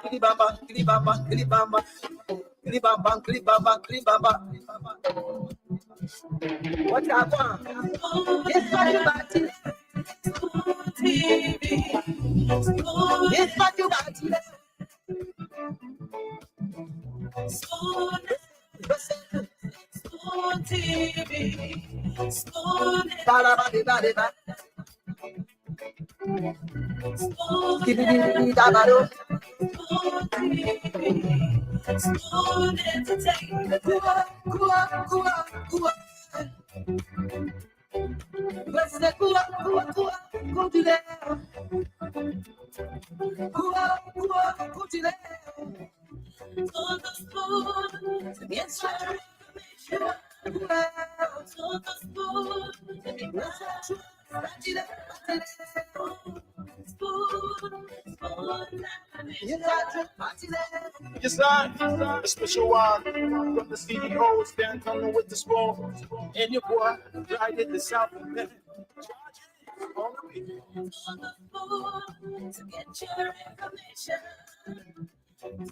What I want is what you got to TV. It's what you got to TV. Spoon entertainment. Let's say go to there. Go to there. On the spoon, get your information. On the spoon, Yes, sir. A special one from the CEO, stand coming with the spoon. And your boy, right at the South End. On the weekend. On the spoon, to get your information.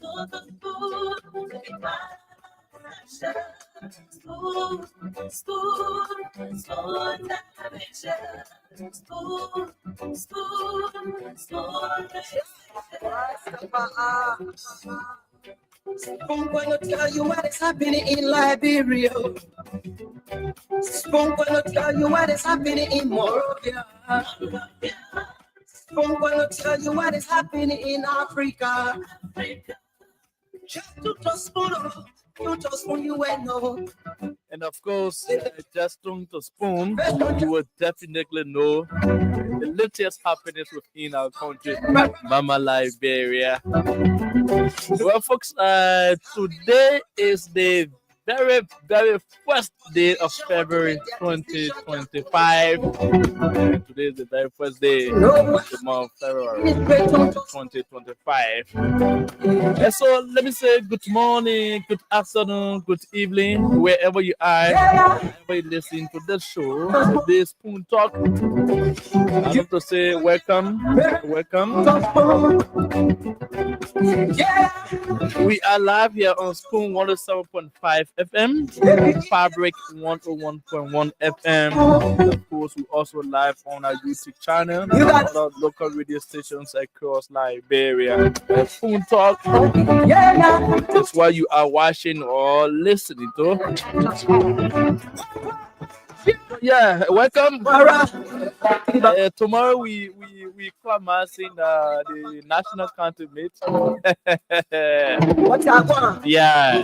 On the spoon, to be my spoon, Spoon gonna tell you what is happening in Liberia. Spoon gonna tell you what is happening in Morovia. Spoon gonna tell you what is happening in Africa. Just to spoon, you will know. And of course, just to spoon, you will definitely know the latest happenings within our country, Mama Liberia. Well, folks, today is the very, very first day of February 2025. Today is the very first day of the month of February 2025. And so let me say good morning, good afternoon, good evening, wherever you are, wherever you listen to this show, this Spoon Talk. I have to say welcome. We are live here on Spoon 107.5 FM, Fabric 101.1 FM. Of course, we also live on our YouTube channel, other local radio stations across Liberia. Spoon Talk. That's why you are watching or listening to. Yeah, welcome. Tomorrow we commencing the national country meet. What I want? Yeah.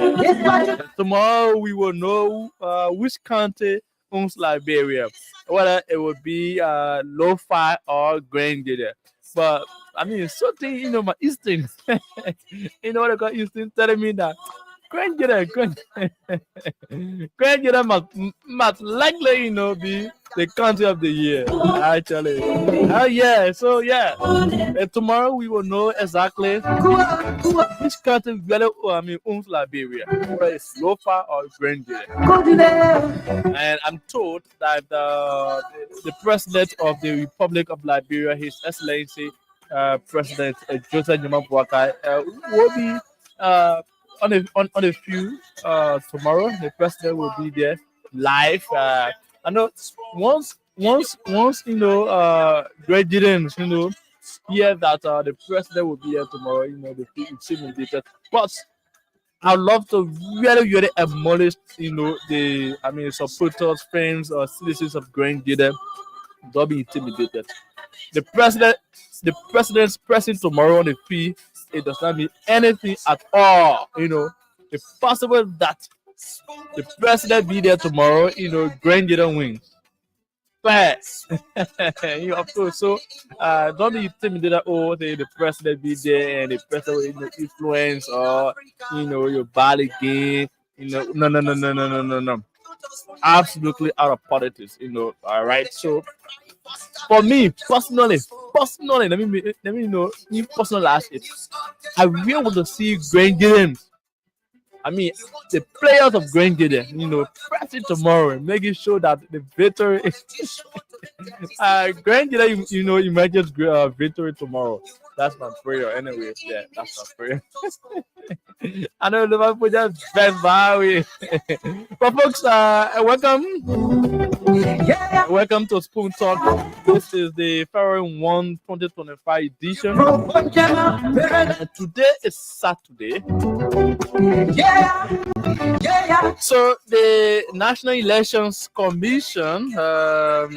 Tomorrow we will know which country owns Liberia, whether it would be lo-fi or Grandida. But I mean, something my Eastern, what I got Eastern telling me that. Grandida must likely, be the country of the year. Actually, yeah. So yeah, and tomorrow we will know exactly which country really, owns Liberia, whether it's Lofa or Grandida. And I'm told that the president of the Republic of Liberia, His Excellency President Joseph Boakai, will be on a few tomorrow. The president will be there live. I know once graduates hear that the president will be here tomorrow, the people intimidated. But I'd love to really acknowledge the supporters, friends, or citizens of Grandida. Don't be intimidated. The president's pressing tomorrow on the fee. It does not mean anything at all. It's possible that the president be there tomorrow, Grandida wins. But of course, so don't be intimidated. The president be there and the president will influence or your body game. No. Absolutely out of politics. All right. So for me personally, let me personalize it. I really want to see Grandida. I mean, the players of Grandida, pressing tomorrow, making sure that the victory, Grandida, emerges victory tomorrow. That's my prayer. Anyway, yeah, that's my prayer. I know Liverpool just best by but folks, welcome to Spoon Talk. This is the February 1, 2025 edition. Today is Saturday. So the National Elections Commission has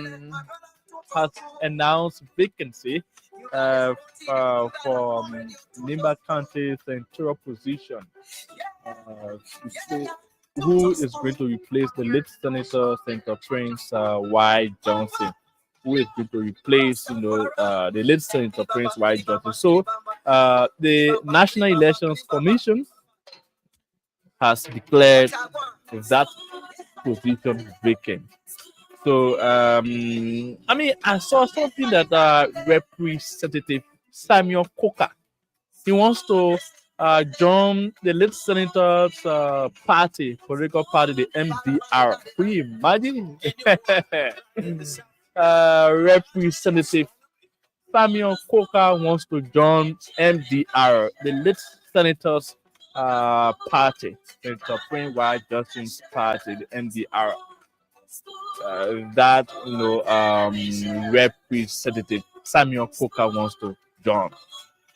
announced vacancy for Nimba County senatorial position. To say who is going to replace the late Senator Prince Y. Johnson? Who is going to replace, the late Senator Prince Y. Johnson? So, the National Elections Commission has declared that position vacant. So, I saw something that Representative Samuel Coker, he wants to join the late senator's party, political party, the MDR. Can you imagine? Representative Samuel Coker wants to join MDR, the late senator's party, Senator Prince Y. Johnson's party, the MDR. That Representative Samuel Coker wants to join,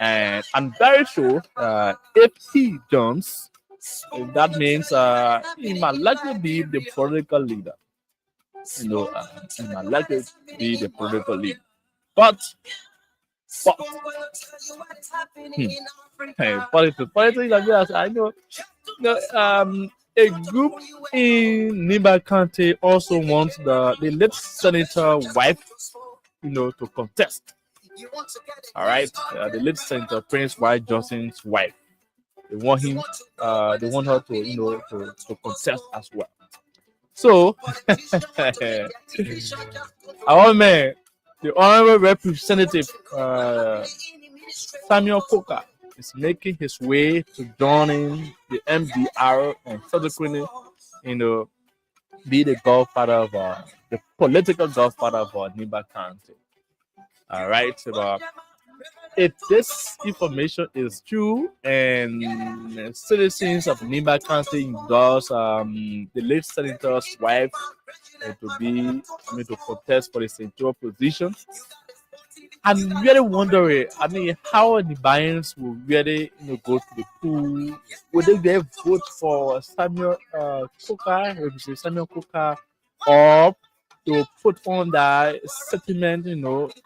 and I'm very sure if he joins, that means he might likely be the political leader. He might likely be the political leader, but hey, politics, I know. A group in Nimba County also wants the late senator wife, to contest. All right, the late Senator Prince Y. Johnson's wife. They want him. They want her to contest as well. So, our man, the honorable representative Samuel Coker is making his way to joining the MDR and subsequently, be the godfather of the political godfather of Nimba County. All right, so if this information is true and citizens of Nimba County endorse the late senator's wife to contest for the senatorial position, I'm really wondering, how the Libyans will really, go to the pool. Would they vote for Samuel Coker, Samuel Coker, or to put on the settlement,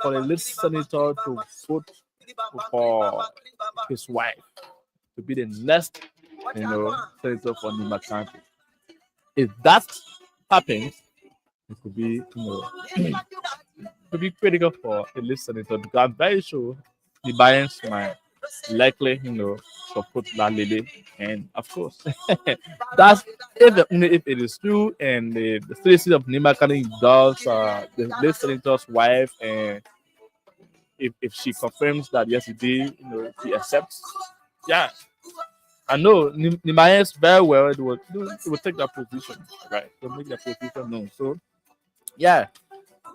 for the late senator to vote for his wife to be the next, senator for Nimba County? If that happens, it could be, to be critical for the late senator, because I'm very sure the Libyans might likely, support that lady. And of course, that's if it is true, and the citizen of Nimba County does the late senator's wife, and if she confirms that yes, indeed, she accepts, yeah, I know Libyans very well. They will take that position, right? They'll make that position known. So, yeah.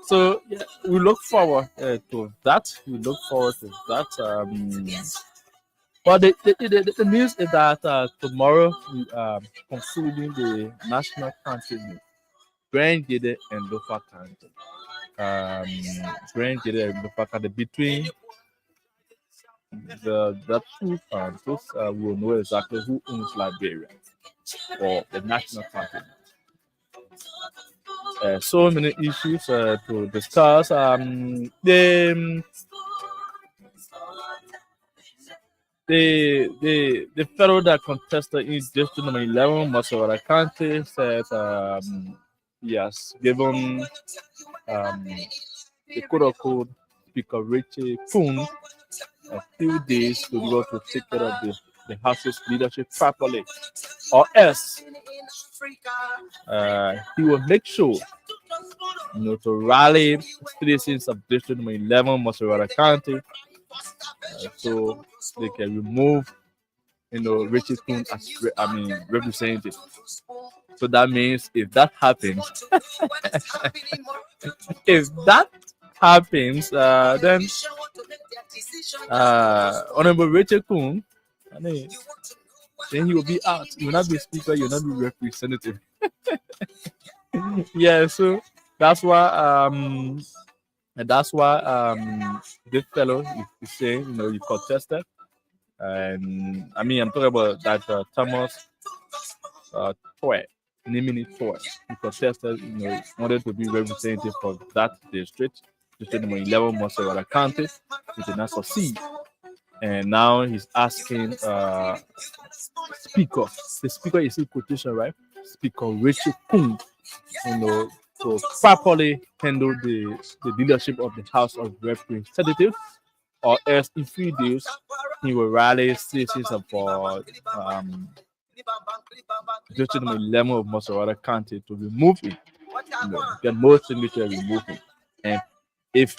So yeah, we look forward to that. We look forward to that. But the news is that tomorrow we are concluding the national campaign. Grand Gide and Lofa County. Grand Gide and Lofa County, between the two counties, we will know exactly who owns Liberia or the national campaign. So many issues to discuss. The fellow that contested in district number 11, Masawara County, said he has given the quote-unquote Speaker Richie Poon a few days to go to take care of the House's leadership properly, or else he will make sure to rally citizens of District number 11, Masawara County, so they can remove Richie Poon as representative. So that means if that happens, if that happens, then Honorable Rachel Kuhn, I mean, then he will be out. He will not be speaker. He will not be representative. Yeah, so that's why this fellow is saying, he contested. And I mean, I'm talking about that Thomas Toy, Nimini Toy. He contested, wanted to be representative for that district number 11, Montserrat County. He did not succeed. And now he's asking Speaker. The Speaker is in quotation, right? Speaker Rachel Kung, to properly handle the leadership of the House of Representatives, or else in 3 days he will rally citizens for District number 11 of Montserrat County to remove him. Get more signatures to remove him. And if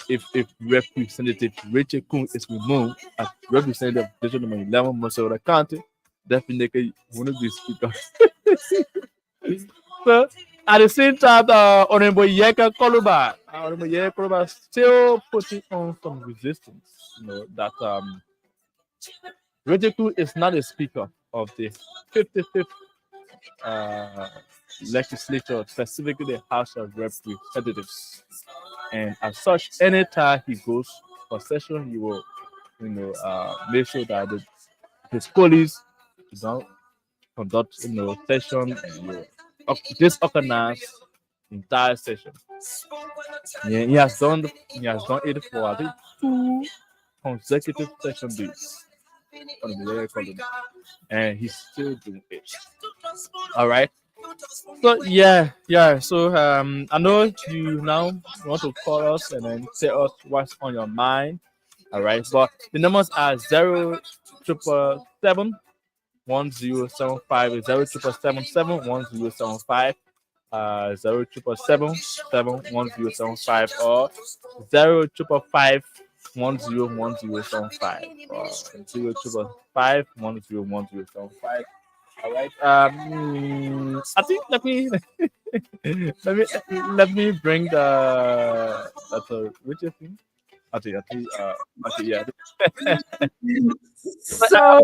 Representative Rachel Kuhn is removed as representative of District number 11 Montserrat County, definitely one of these speakers. So at the same time, Honorable Yeka Koluba still putting on some resistance. That Rachel Kuhn is not a speaker of the 55th legislature, specifically the House of Representatives. And as such, anytime he goes for session, he will, make sure that his colleagues don't conduct, session and disorganize the entire session. Yeah, he has done it for I think 2 consecutive session days. And he's still doing it. All right. So yeah. So I know you now want to call us and then tell us what's on your mind. All right. But the numbers are 0777 1075 is 0777 1075 or 0555 101075 or 0555 101075. All right. I think let me bring that's a Richard thing. Okay, yeah. So,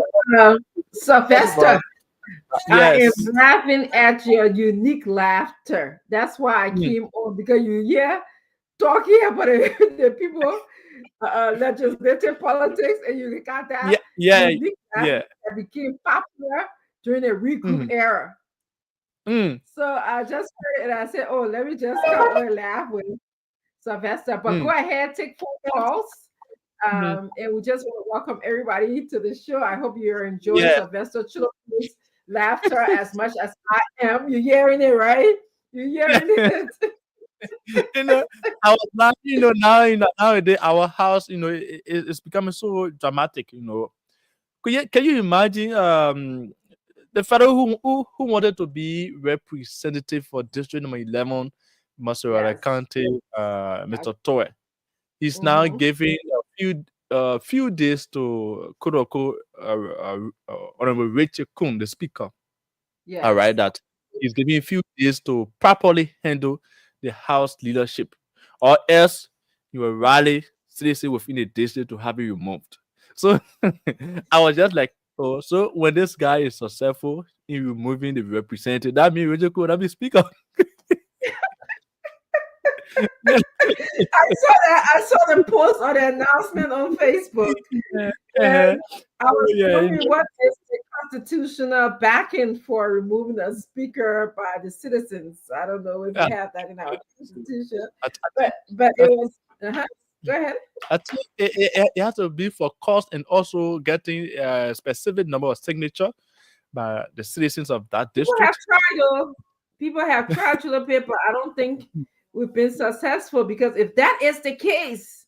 Sylvester, I am Yes. laughing at your unique laughter. That's why I came on, because talking about the people, legislative politics, and you got that unique laughter that became popular during the recruit era. So I just heard it and I said, oh, let me just come and laugh with Sylvester. But go ahead, take phone calls. And we just want to welcome everybody to the show. I hope you're enjoying Sylvester Chilo's laughter as much as I am. You're hearing it, right? You're hearing it. I was laughing, nowadays our house, it's becoming so dramatic, Can you imagine the fellow who wanted to be representative for District number 11, Montserrat County, Mr. Toy? He's now giving a few days to quote unquote Honorable Rachel Kuhn, the speaker. Yes. All right, that he's giving a few days to properly handle the House leadership, or else he will rally citizens within a district to have it removed. So I was just like, oh, so when this guy is successful in removing the representative, that means Rachel Kuhn will be speaker. I saw the post or the announcement on Facebook. And I was wondering what is the constitutional backing for removing a speaker by the citizens. I don't know if we have that in our constitution, but it was. Go ahead. I think it has to be for cost and also getting a specific number of signature by the citizens of that district. People have tried to paper. I don't think we've been successful, because if that is the case,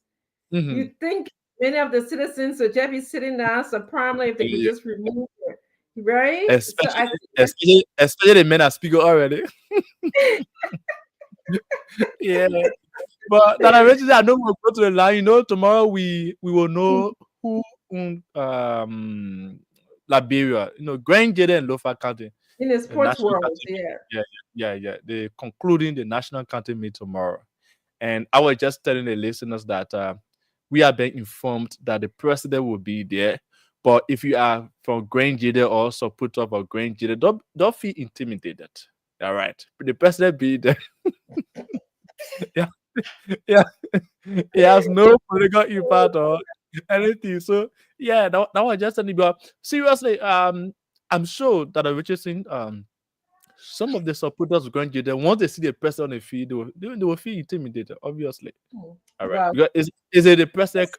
you think many of the citizens would just be sitting down supremely if they could just remove it, right? Especially the men that speak already. Yeah. But that I know we'll go to the line. Tomorrow we will know who Liberia, Grand Gate and Lofa County. In the sports world, Yeah. They're concluding the national county meet tomorrow. And I was just telling the listeners that we are being informed that the president will be there. But if you are from Grand Jide or support of a Grand Jide, don't feel intimidated. All right. The president be there. Yeah. Yeah. He has no political impact or anything. So yeah, that was just anything. But seriously, I'm sure that Richardson, some of the supporters of Grand Jide, once they see the president on the field, they will feel intimidated, obviously. All right. Well, Is it the president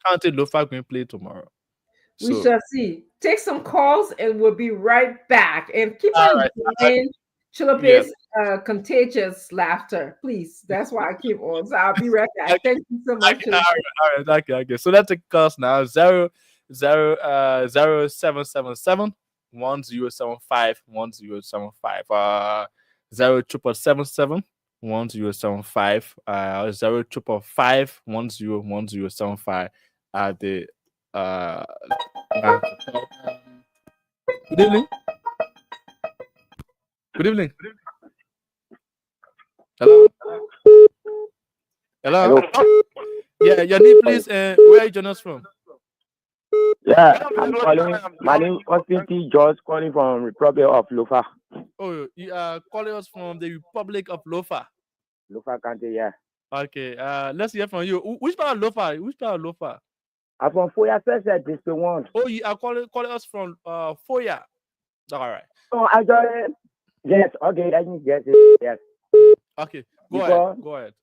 counted Lofa going to play tomorrow? We So, shall see. Take some calls and we'll be right back. And keep all on right. playing Yes. Chilope's contagious laughter, please. That's why I keep on. So I'll be right back. Thank you so much. Okay, all right. Okay. So let's take calls now. 0777 1075 1075 0777 1075 0555 101075 at the good evening. Good evening. Hello. Hello. Yeah, your name, please. Where are you joining us from? Yeah, I'm calling. My name is Austin T. George, calling from Republic of Lofa. Oh, you are calling us from the Republic of Lofa. Lofa County, yeah. Okay. Let's hear from you. Which part of Lofa? Which part of Lofa? I'm from Foya First, District 1. Oh, you are calling us from Foya. All right. Oh, I got it. Yes, okay, let me get it. Yes. Okay, go ahead.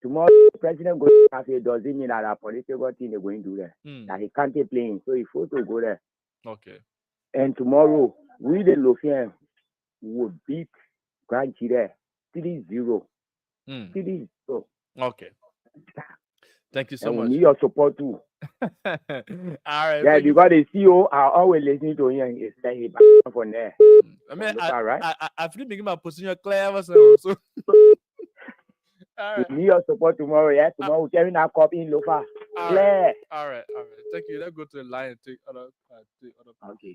Tomorrow, the president goes to cafe doesn't mean that a political thing they're going to do there. That he can't be playing, so he forced to go there. Okay. And tomorrow, we the Lofian will beat Grand Chile 3-0. 3-0. Okay. Thank you so and much. We need your support too. All right. Yeah, because the CEO are always listening to him. It's like he from there. I mean, right? I feel making my position clear. So. All right. We need your support tomorrow. Yeah, tomorrow we're carrying our copy in Lofa. Clear. All right. Thank you. Let's go to the line and take other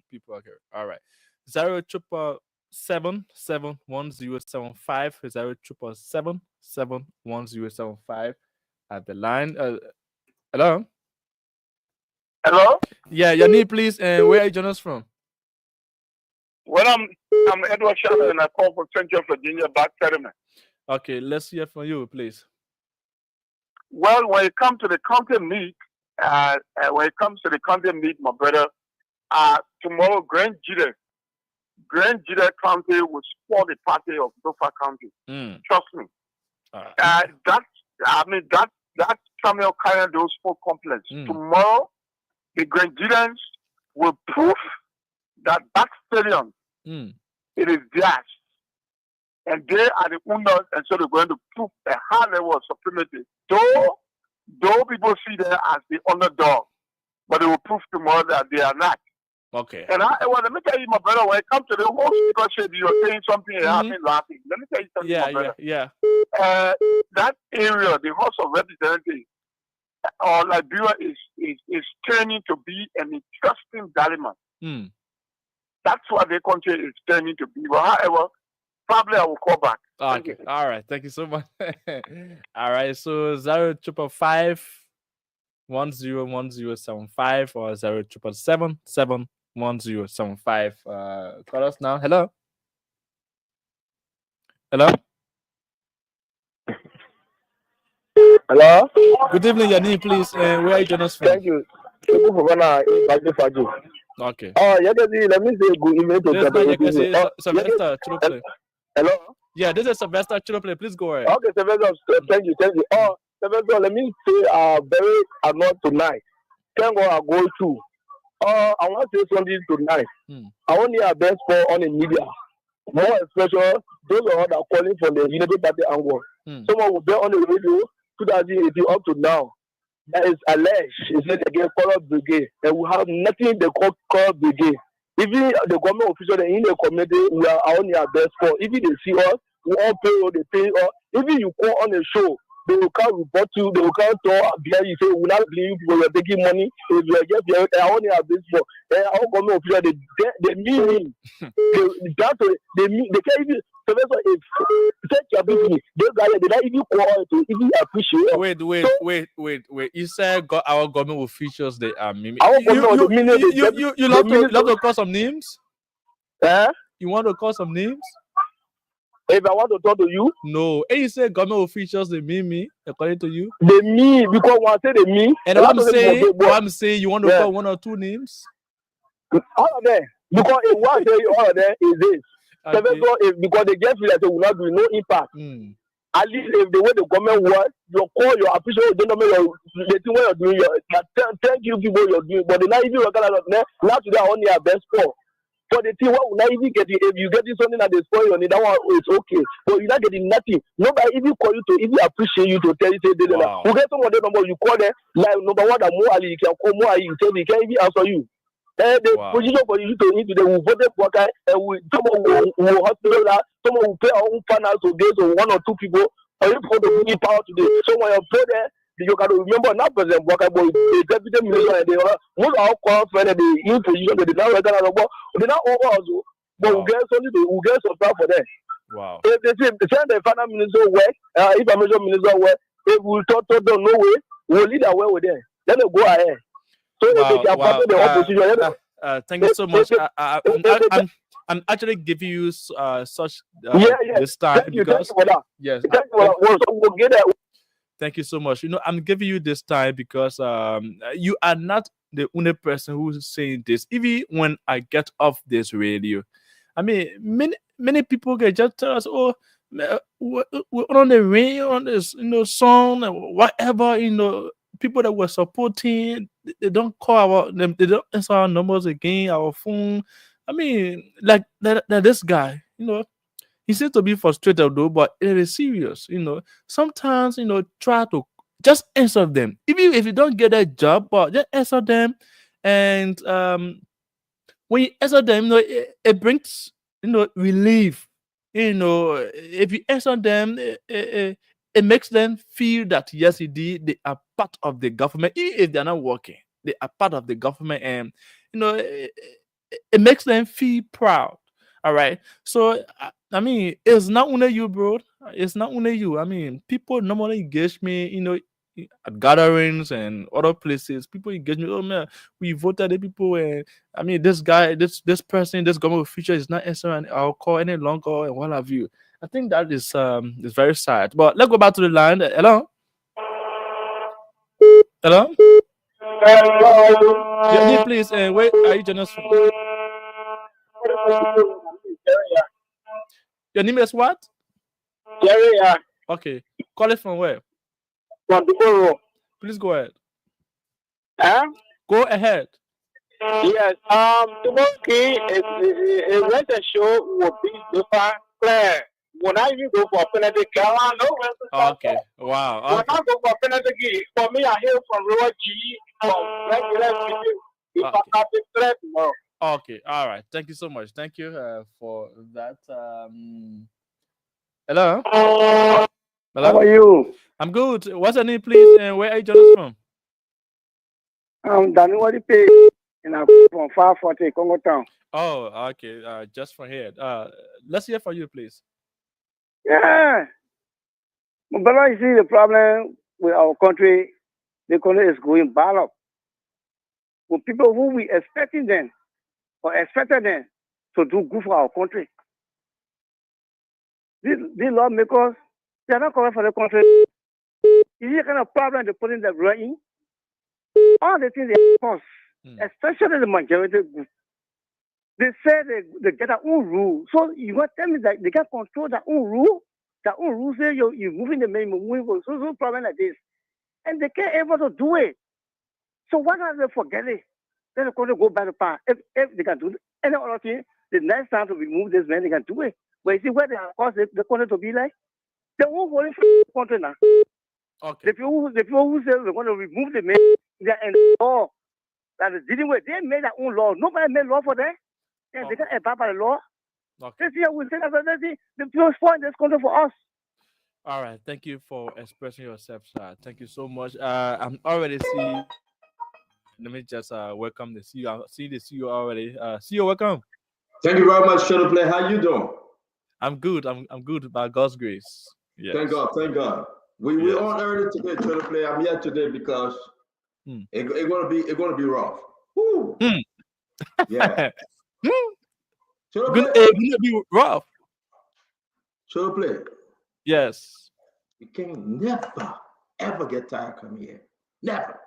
people. Okay. All right. 07771075 07771075 at the line. Hello. Hello. Yeah, your name, please, and where are you joining us from? Well, I'm Edward Shannon, and I call from Central Virginia, back settlement. Okay, let's hear from you, please. Well, when it comes to the county meet, my brother, tomorrow Grand Jide County will support the party of Lofa County. Trust me. That's Samuel Kaya, those four complex. Tomorrow, the Grand Jideans will prove that stadium, it is theirs. And they are the owners, and so they're going to prove a high level of supremacy. Though people see them as the underdog, but they will prove tomorrow that they are not. Okay. And let me tell you, my brother, when it comes to the whole speaker, you're saying something and I've been laughing. Let me tell you something, my brother. Yeah. That area, the House of Representatives, or Liberia is turning to be an interesting dilemma. That's what the country is turning to be. But however, probably I will call back. Okay. All right. Thank you so much. All right. So 0555 101075 or 0777 1075. Call us now. Hello. Hello. Hello. Good evening, your name, please. Where are you joining us from? Thank you. Okay. Oh, yeah, let me say good evening to Sylvester Chilople. Hello. Yeah, this is Sylvester Chilople. Please go ahead. Okay, Sylvester. Thank you. Oh, Sylvester, let me say very annoyed tonight. Thank God I go through. I want to say something tonight. I want to hear best for on the media. More especially those that are calling from the Unity Party angle. Someone will be on the radio 2018 up to now. That is alleged. It's said again, color brigade. And we have nothing they call color brigade. Even the government officials in the community, we are only our best for. Even they see us, we all pay all they pay us. Even you call on a show, they will come report you, they will come talk behind you, say, we will not believe you people, we are taking money. If you are just here, I only have this for. Our government officials, they mean me. They can't even. So if take your business. Those guys, they don't even call to even appreciate. Wait. You said our government officials, they are mimic. Our government, you love to call some names? You want to call some names? If I want to talk to you? No. And you say government officials, they mean me, according to you? They mean, because when I say they mean. And what I'm saying, you want to call 1 or 2 names? All of them. Because if one say all of them is this. Okay. Because they just feel like they will not do no impact. At least if the way the government works, you call your official, you don't know the thing what you're doing. Thank you people you're doing. But they not even working out now today I only have best score. For the thing, what will not even get it? If you get something that they spoil on it, that one is okay. But you're not getting nothing. Nobody even call you to even appreciate you to tell you, say, wow. You get some of the number, you call them, like number one, that more Ali, you can call more Ali, you tell me, can't even answer you. The position for you to into the will vote for guy, and someone will hospital, someone will pay our own finance to this or 1 or 2 people, or you for the give power today. So when you pay there, you can remember not President Walker, but the deputy minister, and they are most of our friends, they in position, they now return about, they now over also, but we get something, we get some stuff for them. Wow. If they say the finance minister work, information minister work, if we talk to them no way, we'll lead our way with them. Then they go ahead. So if they can pass the opposition, thank you so much. I'm actually giving you such this time thank you, because thank you for that. Yes. Thank you for that. So we'll get that. Thank you so much. I'm giving you this time because you are not the only person who's saying this. Even when I get off this radio, I mean, many people can just tell us, "Oh, we're on the radio on this, song, whatever." People that were supporting, they don't call them. They don't answer our numbers again, our phone. I mean, like this guy, he seems to be frustrated though, but it is serious. Sometimes try to just answer them, even if you don't get a job, but just answer them. And when you answer them, it brings relief. If you answer them, it makes them feel that yes, indeed, they are part of the government, even if they're not working. They are part of the government, and it makes them feel proud. All right. So I mean, it's not only you, bro. It's not only you. I mean, people normally engage me, at gatherings and other places. People engage me. Oh man, we voted the people, and I mean, this guy, this person, this government official is not answering our call any longer, and what have you. I think that is very sad. But let's go back to the line. Hello. Hello. Yeah, please. Where are you joining us from? Your name is what? Jerry. Okay. Call it from where? From tomorrow. Please go ahead. Go ahead. Yes. Tomorrow a rest show will be different. Clear. When I even go for penalty, okay. Wow. Okay. When I go for penalty, for me, I hear from Roy G. From regular video. If I have tomorrow. Okay. All right. Thank you so much. Thank you for that. Hello. Hello. How are you? I'm good. What's your name, please? And where are you joining us from? I'm Daniel Wadipe from 540 Congo Town. Oh, okay. Just from here. Let's hear from you, please. Yeah. But you see the problem with our country, the country is going bad up. For people who we expected them to do good for our country. These lawmakers, they are not correct for the country. You see the kind of problem they put in the brain. All the things they cause, especially the majority group. They say they get their own rule. So you want to tell me that they can control their own rule? Their own rule say you're moving the money, moving so problem like this. And they can't able to do it. So why not they forget it? Then the country go back to power. If they can do any other thing, the next time to remove this man, they can do it. But you see where they are caused the country to be like? They won't worry for the country now. Okay. The people who say they want to remove the man, they are in the law that is dealing with. They made their own law. Nobody made law for them. And they can't abide by the law. Okay. This year we say that the people find this country for us. All right. Thank you for expressing yourself, sir. Thank you so much. I'm already seeing. Let me just welcome the CEO. See the CEO already. CEO, welcome. Thank you very much, Shadow Play. How you doing? I'm good. I'm good by God's grace. Yes. Thank God. Thank God. We on early today, Channel Play. I'm here today because it's gonna be rough. Woo. Yeah. Gonna be rough. Channel Play. Yes. You can never ever get tired coming here. Never.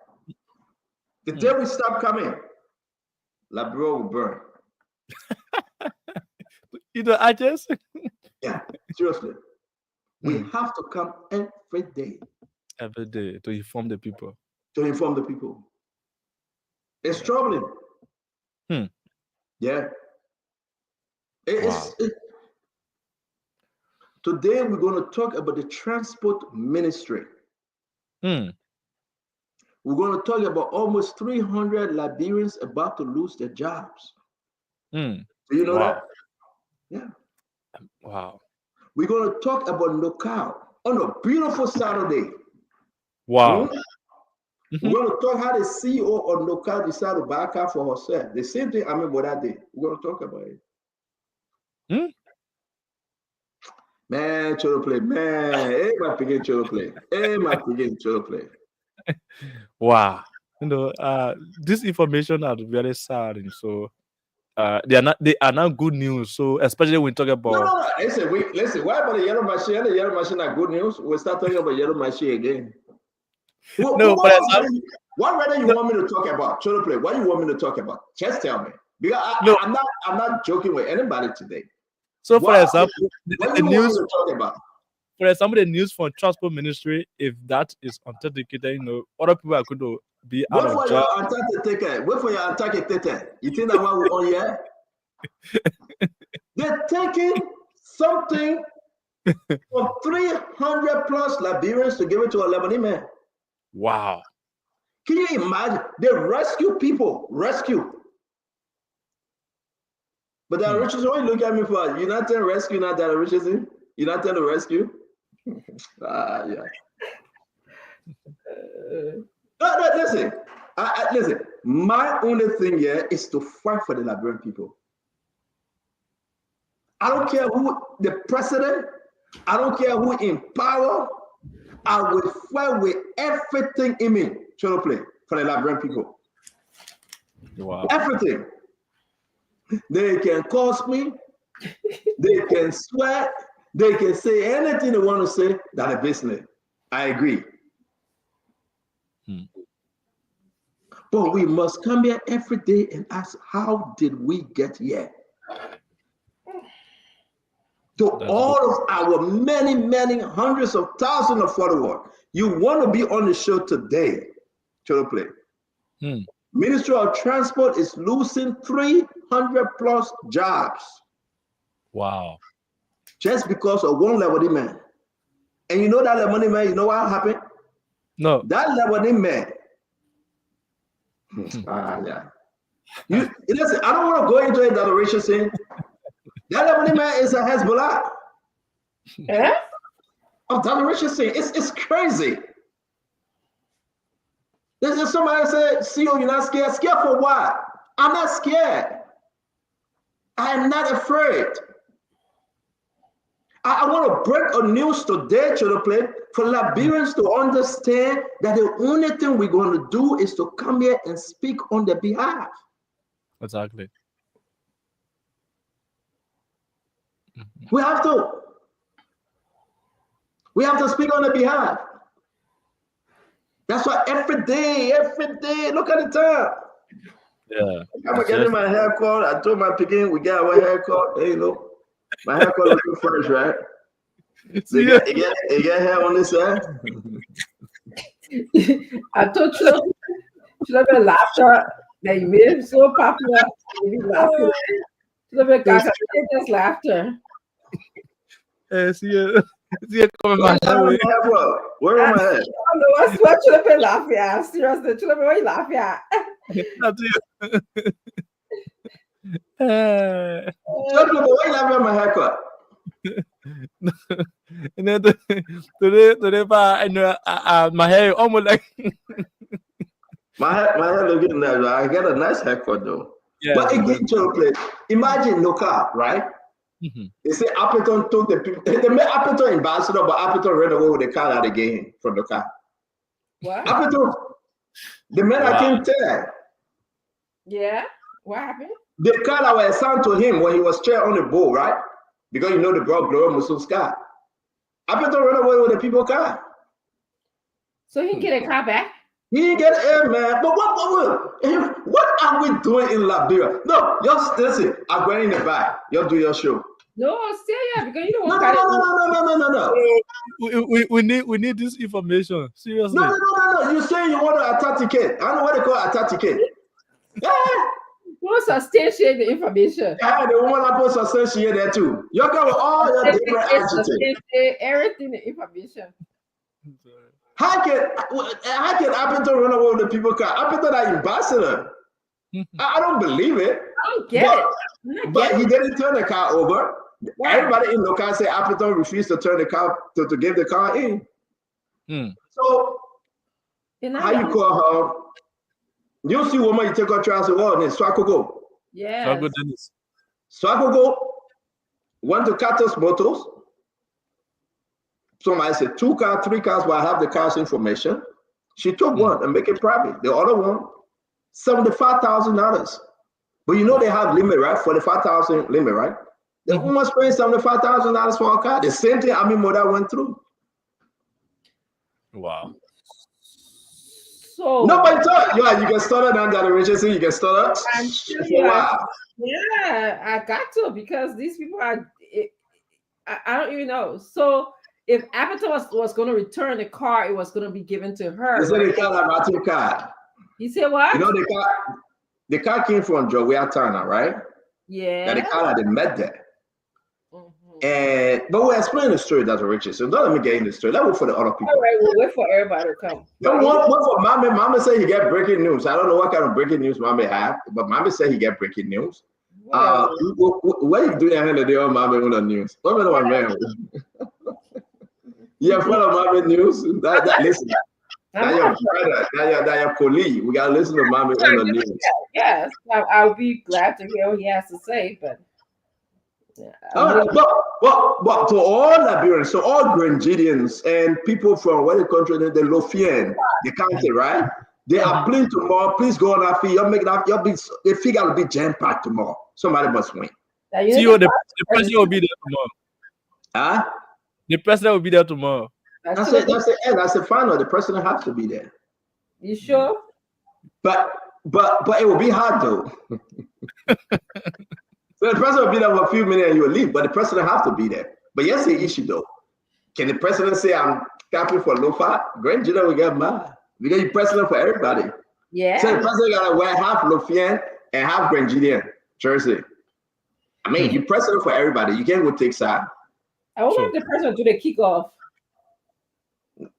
The day we stop coming, La Bureau will burn. I just yeah, seriously. We have to come every day. Every day to inform the people. To inform the people. It's troubling. Yeah. Today we're going to talk about the transport ministry. We're going to talk about almost 300 Liberians about to lose their jobs. Do you know that? Yeah. Wow. We're going to talk about Nokal on a beautiful Saturday. Wow. We're going to talk how the CEO of Nokal decided to buy a car for herself. The same thing I remember that day. We're going to talk about it. Man, Cholo Play, man. Hey, my picking Cholo Play. Hey, my picking Cholo Play. Wow. This information are very sad, and so they are not good news. So especially when we talk about no. Listen, why about the yellow machine? The yellow machine are good news. We'll start talking about yellow machine again. What rather you want me to talk about? Cholo Play, what you want me to talk about? Just tell me. Because I'm not joking with anybody today. So for example, the news to talk about? For example, the news from transport ministry, if that is authenticated, other people are going to be out of job. Wait for your authenticated. You think that one will on here? They're taking something from 300 plus Liberians to give it to a Lebanese man. Wow. Can you imagine? They rescue people. But that Richardson, why you look at me for? You're not telling rescue, not that Richardson? You're not telling rescue? Yeah. No, listen. Listen, my only thing here is to fight for the Liberian people. I don't care who the president, I don't care who in power, I will fight with everything in me, Cholo Play, for the Liberian people. Wow. Everything. They can curse me, they can swear, they can say anything they want to say, that's a business. I agree. But we must come here every day and ask, how did we get here? To all of our many hundreds of thousands of followers, you want to be on the show today, Cholo Play. Ministry of Transport is losing 300 plus jobs. Wow. Just because of one Lebanese man. And you know that Lebanese man, you know what happened? No. That Lebanese man. Yeah. Listen, I don't want to go into a direction saying that Lebanese man is a Hezbollah. Yeah? Of direction saying it's crazy. There's somebody said, CEO, you're not scared. Scared for what? I'm not scared. I am not afraid. I want to break a news today, Cholo Play, for Liberians to understand that the only thing we're going to do is to come here and speak on their behalf. Exactly. We have to. We have to speak on their behalf. That's why every day, look at the time. Yeah. I'm getting my haircut. I told my picking, we got our haircut. Hey, look. My haircut looking fresh, right? You get hair on this side? I told you, the laughter that you made so popular. Just laughter. See, coming my head. Where am I at? What's what should have been laughing at? Seriously, should have been laughing at. Why you laughing at my haircut? And then today, my hair almost like my hair looking nice. I got a nice haircut though. Yeah, but again, Cholo Play, imagine Nokal, right? They say Appleton took the people. They made Appleton ambassador, but Appleton ran away with the car that they gave him from the car. What? Appleton, the man I came tell. Yeah. What happened? The car that was assigned to him when he was chair on the boat, right? Because you know the brought Gloria Muslim's car. Appleton ran away with the people car. So he get a car back? He didn't get it, man. But what are we doing in Liberia? No, just listen. I'm going in the back. You'll do your show. No, still yeah, because you don't want No. We need this information. Seriously. No. You say you want to authenticate. I don't know what they call authenticate. Yeah. You want to substantiate the information. Yeah, the woman I put substantiate there too. You're going with all your different adjectives. Everything, the information. How can Appleton run away with the people car? Appleton are ambassador. I don't believe it. I don't get it. But he didn't turn the car over. Wow. Everybody in the car say Appleton refused to turn the car to give the car in. So how you call her? You see woman, you take her trial, say, well, then Swakogo. Yeah. Swakogo went to Catos Motors. Somebody said 2 cars, 3 cars, but I have the car's information. She took one and make it private. The other one, $75,000. But you know they have limit, right? $45,000 limit, right? The woman's paying $75,000 for a car. The same thing Ami Moda went through. Wow. So nobody thought, you can stutter down that Richardson, you can stutter. Wow. Yeah, I got to, because these people are, I don't even know. So if Appleton was going to return the car, it was going to be given to her. He said the car. He said what? You know, the car came from Joey Turner, right? Yeah. That the car that they met there. But we'll explain the story, Dr. Richard. So don't let me get in the story. Let's wait for the other people. All right, we'll wait for everybody to come. Don't wait for Mama. Mama said he get breaking news. I don't know what kind of breaking news Mama have, but Mama said he get breaking news. What are you doing at the day on Mama on the news? What about my man? You follow Mama news? Listen. That's your brother, that's your colleague. We gotta listen to Mama on the news. Yes, I'll be glad to hear what he has to say, but but to all Liberians, so all Grenadians and people from where the country, the Lothian, the county, right? They are playing tomorrow. Please go on that field. You'll make that. The figure will be jam-packed tomorrow. Somebody must win. CEO, the president will be there tomorrow. Huh? The president will be there tomorrow. That's the final. The president has to be there. You sure? But it will be hard though. So the president will be there for a few minutes and you will leave, but the president has to be there. But here's the issue though. Can the president say I'm capping for Lofa? Grand Judah will get mad. Because you're president for everybody. Yeah. So the president gotta wear half Lofian and half Grand Judean jersey. I mean, you're president for everybody. You can't go take side. I wonder if the president do the kickoff.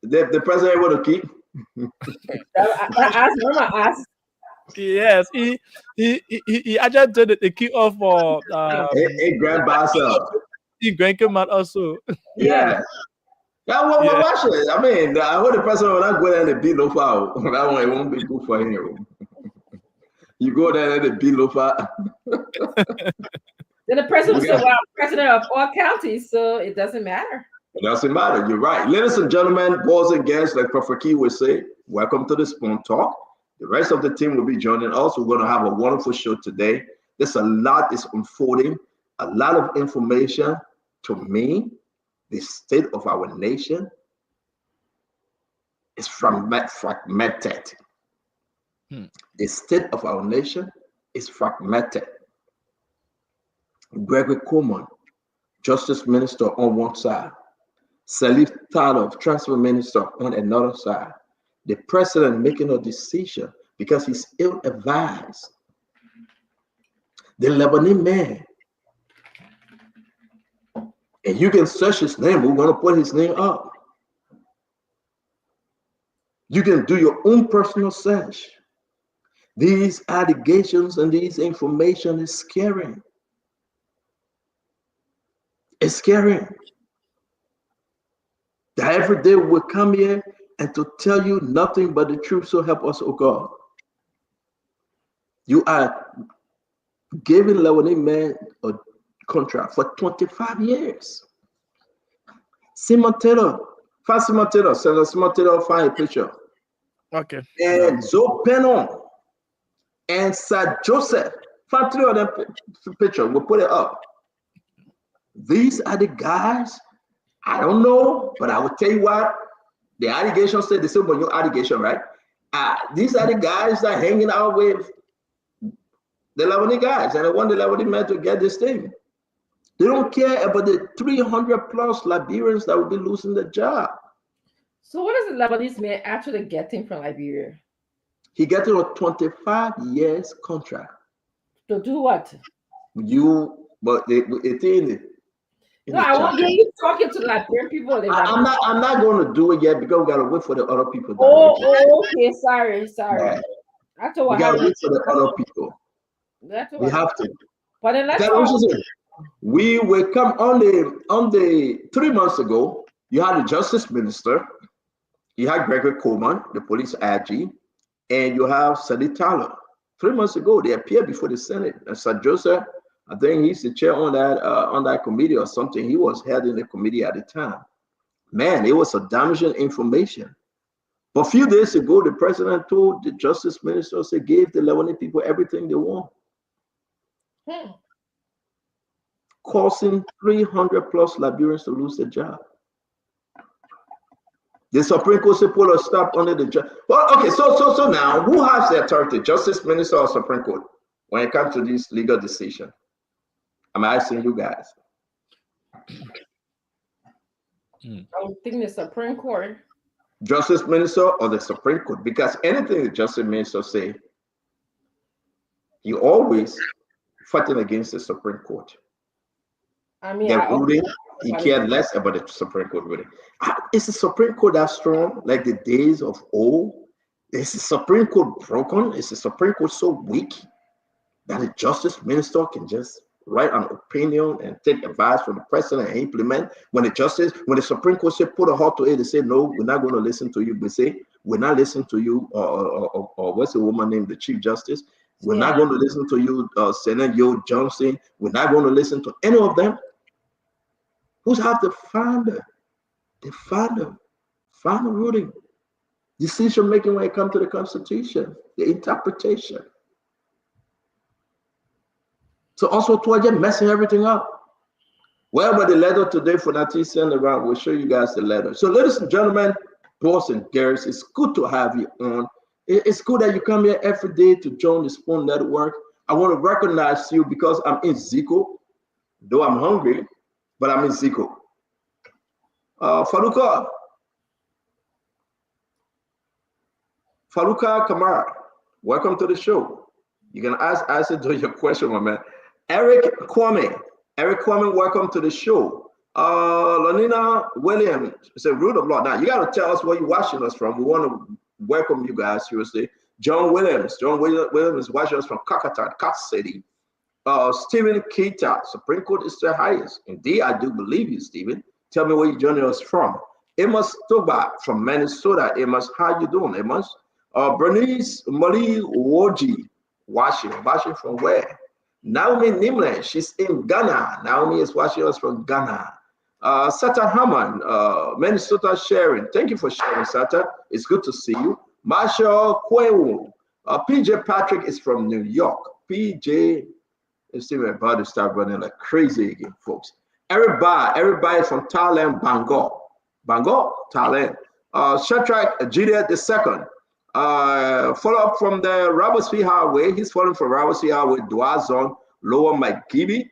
The president able to keep. I asked. Yes, he actually did the kickoff for Grand Basel. In Grand Command also. Yeah. Watch it. I mean, I hope the president will not go there and the beat no foul. That one, it won't be good for him. You go there and the beat no foul. Then the president said, well, I'm president of all counties, so it doesn't matter. It doesn't matter. You're right. Ladies and gentlemen, boys and girls, like Prophet Key would say, welcome to the Spoon Talk. The rest of the team will be joining us. We're going to have a wonderful show today. There's a lot is unfolding, a lot of information. To me, the state of our nation is fragmented. The state of our nation is fragmented. Gregory Coleman, Justice Minister on one side, Salif Talov, Transport Minister on another side. The president making a decision because he's ill-advised. The Lebanese man, and you can search his name. We're going to put his name up. You can do your own personal search. These allegations and these information is scary. It's scary. That every day we'll come here and to tell you nothing but the truth, so help us, oh God. You are giving Lebanese man a contract for 25 years. Simon Taylor, find Simon Taylor, Senator Simon Taylor, find a picture. Okay. And Zoe Pennon and Sir Joseph, find 3 of them picture. We'll put it up. These are the guys. I don't know, but I will tell you what the allegation said. They said, "But your allegation, right?" These are the guys that are hanging out with the Lebanese guys, and I want the Lebanese men to get this thing. They don't care about the 300 plus Liberians that will be losing their job. So what is the Lebanese man actually getting from Liberia? He getting a 25 years contract. To do what? But it's in no, I want you talking to Liberian people. I'm not going to do it yet because we got to wait for the other people. Okay, sorry. Yeah. We got to wait for the other people. We have to. But then we will come on the 3 months ago. You had the justice minister, you had Gregory Coleman, the police IG, and you have Sadi Tyler. 3 months ago, they appeared before the Senate. And Sir Joseph, I think he's the chair on that committee or something. He was heading the committee at the time. Man, it was a damaging information. But a few days ago, the president told the justice minister, gave the Lebanese people everything they want. Causing 300 plus Liberians to lose their job. The Supreme Court said put a stop under the judge. Well, okay, so now who has the authority, justice minister or Supreme Court, when it comes to this legal decision? I'm asking you guys. I would think the Supreme Court. Justice minister or the Supreme Court, because anything the justice minister say, he always fighting against the Supreme Court. I mean, he cared less about the Supreme Court ruling. Is the Supreme Court that strong, like the days of old? Is the Supreme Court broken? Is the Supreme Court so weak that the justice minister can just write an opinion and take advice from the president and implement? When the Supreme Court say put a halt to it, they say no, we're not going to listen to you. They say we're not listening to you, or what's the woman named the Chief Justice? We're not going to listen to you, Senator Yo Johnson. We're not going to listen to any of them. Who's have the final ruling, decision making when it comes to the Constitution, the interpretation. So also towards messing everything up. Well, but the letter today for Nati send around, we'll show you guys the letter. So ladies and gentlemen, boys and girls, it's good to have you on. It's good that you come here every day to join the Spoon Network. I want to recognize you because I'm in Zico, though I'm hungry, but I'm in Zico. Faluka Kamara, welcome to the show. You can answer to your question, my man. Eric Kwame, welcome to the show. Lonina Williams, it's a root of law. Now you got to tell us where you're watching us from. We want to welcome you guys, seriously. John Williams is watching us from Kakata, Cat City. Stephen Keita, Supreme Court is the highest. Indeed, I do believe you, Stephen. Tell me where you're joining us from. Amos Toba from Minnesota. Amos, how you doing, Amos? Bernice Mali Woji, watching from where? Naomi Nimle, she's in Ghana. Naomi is watching us from Ghana. Sata Haman, Minnesota sharing. Thank you for sharing, Sata. It's good to see you. Marshall Kwewu. PJ Patrick is from New York. PJ is still about to start running like crazy again, folks. Everybody from Thailand, Bangor, Thailand. Shadrach Juliet II. Follow up from the Robertsfield Highway. He's following from Robertsfield Highway, Dwazon, Lower McGibby.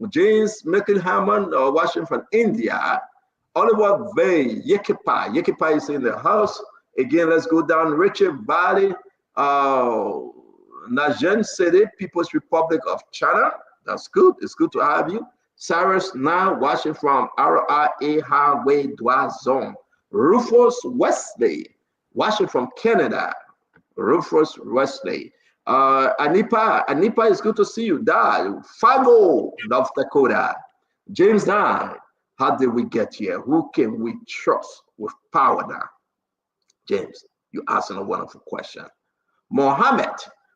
James Mickelhammond, watching from India. Oliver Bay, Yekipa is in the house. Again, let's go down. Richard Valley, Najen City, People's Republic of China. That's good. It's good to have you. Cyrus now watching from RIA Highway Dwazon. Rufus Wesley watching from Canada. Rufus Wesley. Anipa is good to see you. Fargo, North Dakota. James Nye, how did we get here? Who can we trust with power now? James, you asking a wonderful question. Mohammed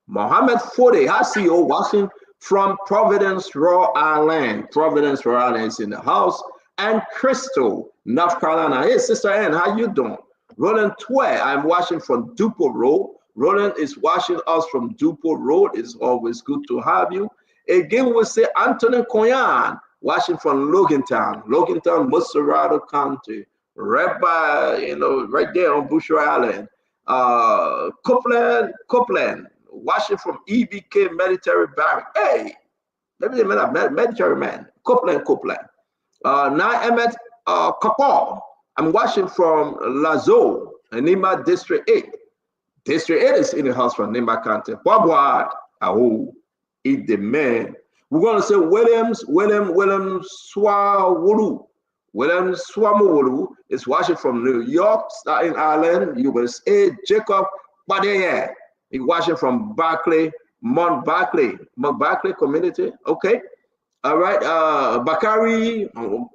Fode, I see you watching from Providence, Rhode Island. Providence, Rhode Island is in the house. And Crystal, North Carolina. Hey, Sister Ann, how you doing? Roland Tway, I'm watching from Dupont Road. Roland is watching us from Dupont Road. It's always good to have you. Again, we'll say Anthony Koyan, watching from Logantown, Musserado County, right by, right there on Busher Island. Copeland, watching from EBK Military Barrack. Hey, let me military man, Copeland. Now Emmett Kapal, I'm watching from Lazo, Nima District 8. District 8 is in the house from Nima County. Bob Aho, eat the man. We're going to say William Swamuru. William Swamuru is watching from New York, Staten Island, USA. Jacob Badeye, he's watching from Barclay, Mount Barclay community. Okay. All right. Bakari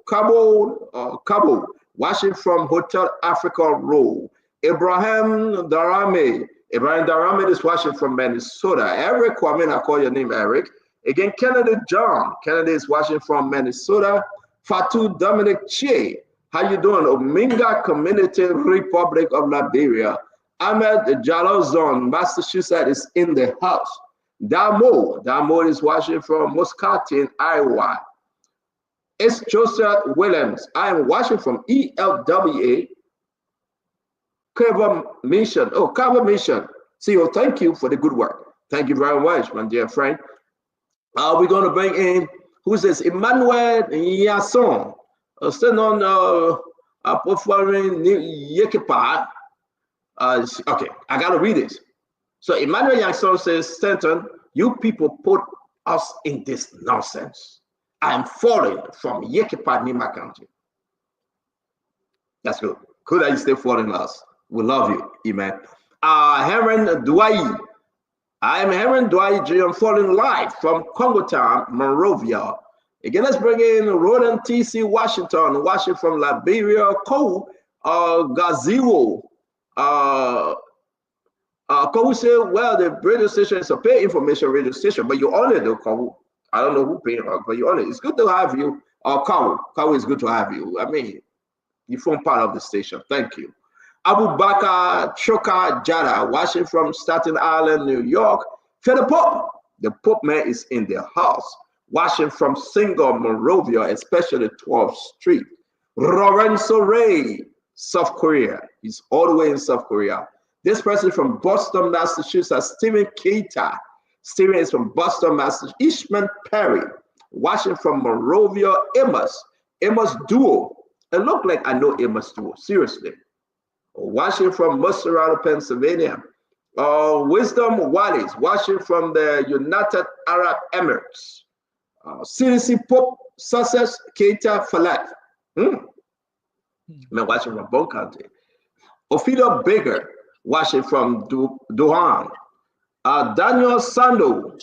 Cabo, watching from Hotel Africa Road. Ibrahim Darame is watching from Minnesota. Eric Kwame, I call your name Eric. Again, Kennedy John. Kennedy is watching from Minnesota. Fatu Dominic Che. How you doing? Ominga Community Republic of Liberia. Ahmed Jalozon, Massachusetts is in the house. Damo is watching from Muscatine, Iowa. It's Joseph Williams. I am watching from ELWA. Cover Mission. Oh, Cover Mission. CEO, thank you for the good work. Thank you very much, my dear friend. We're going to bring in, who's this? Emmanuel Yasson. Still on performing Yekipa. Okay, I got to read this. So Emmanuel Yasson says, Stanton, you people put us in this nonsense. I am falling from Yekipa, Nima County. That's good. Good that you stay following us. We love you, Amen. Heron Dwight. I am Heron Dwight J. I'm falling live from Congo Town, Monrovia. Again, let's bring in Roland T.C. Washington, watching from Liberia, Cole Gaziro. Cole said, well, the radio station is a pay information radio station, but you own it, though, Cole. I don't know who paying her, but you own it. It's good to have you. Cole, it's good to have you. I mean, you form part of the station. Thank you. Abu Bakar Choka Jada, watching from Staten Island, New York. For the Pope man is in the house, watching from Single, Monrovia, especially 12th Street. Lorenzo Ray, South Korea. He's all the way in South Korea. This person from Boston, Massachusetts, Stephen Keita. Stephen is from Boston, Massachusetts. Ishman Perry, watching from Monrovia. Amos Duo. It looked like I know Amos Duo, seriously. Watching from Musserado, Pennsylvania. Wisdom Wallace, watching from the United Arab Emirates. CDC Pope, Sussex, Keita Falat. I'm watching from Bone County. Ophido Baker, watching from Dohan. Daniel Sando,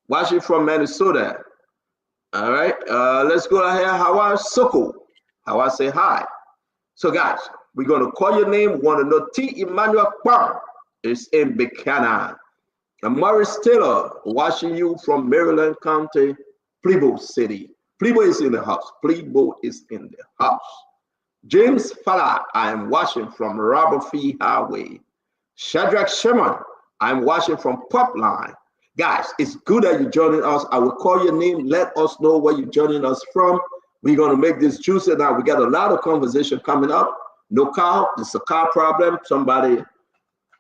watching from Minnesota. All right, let's go ahead. Hawa Soko. Hawa say hi. So guys, we're going to call your name. We want to know T. Emmanuel Bar is in Buchanan. And Morris Taylor, watching you from Maryland County, Plebo City. Plebo is in the house. Plebo is in the house. James Fala, I am watching from Robert Fee Highway. Shadrach Sherman, I'm watching from Popline. Guys, it's good that you're joining us. I will call your name. Let us know where you're joining us from. We're going to make this juicy now. We got a lot of conversation coming up. No car, it's a car problem. Somebody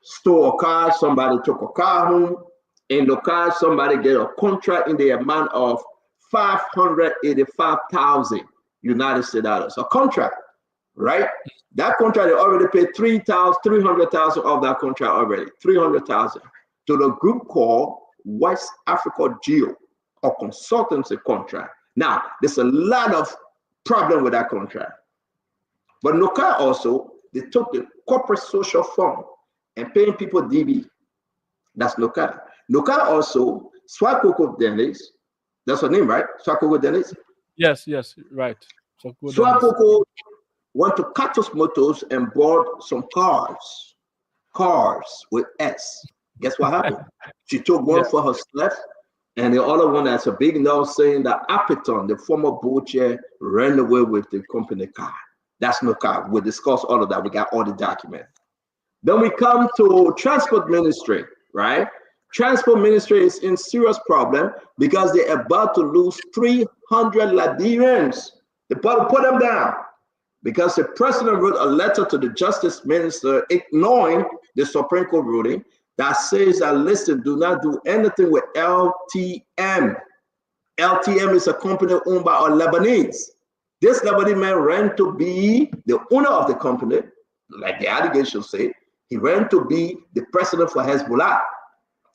stole a car, somebody took a car home. In the car, somebody get a contract in the amount of $585,000 United States dollars. A contract, right? That contract, they already paid $300,000 of that contract already, $300,000 to the group called West Africa Geo, or consultancy contract. Now, there's a lot of problem with that contract. But Noka also, they took the corporate social fund and paying people DB. That's Noka. Noka also, Swakoko Dennis, that's her name, right? Swakoko Dennis? Yes, right. Swakoko went to Katos Motors and bought some cars with S. Guess what happened? She took one for herself And the other one that's a big no saying that Appiton, the former board chair, ran away with the company car. That's no car. We'll discuss all of that. We got all the documents. Then we come to transport ministry, right? Transport ministry is in serious problem because they're about to lose 300 Liberians. They put them down because the president wrote a letter to the justice minister ignoring the Supreme Court ruling that says that, listen, do not do anything with LTM. LTM is a company owned by our Lebanese. This Lebanese man ran to be the owner of the company, like the allegations say. He ran to be the president for Hezbollah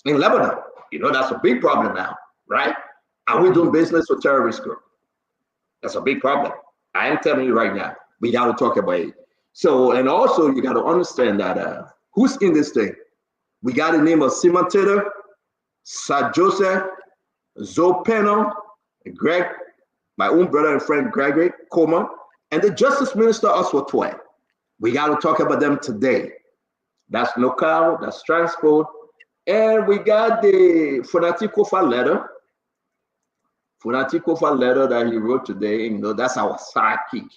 in Lebanon. You know, that's a big problem now, right? Are we doing business with terrorist group? That's a big problem. I am telling you right now, we got to talk about it. So, and also you got to understand that who's in this thing? We got the name of Simon Taylor, Sir Joseph, Zoe Penno, Greg, my own brother and friend Gregory Coleman, and the Justice Minister Oswald Tway. We got to talk about them today. That's NOCAL, that's transport. And we got the Fonati Kofa letter. Fonati Kofa letter that he wrote today, you know, that's our sidekick.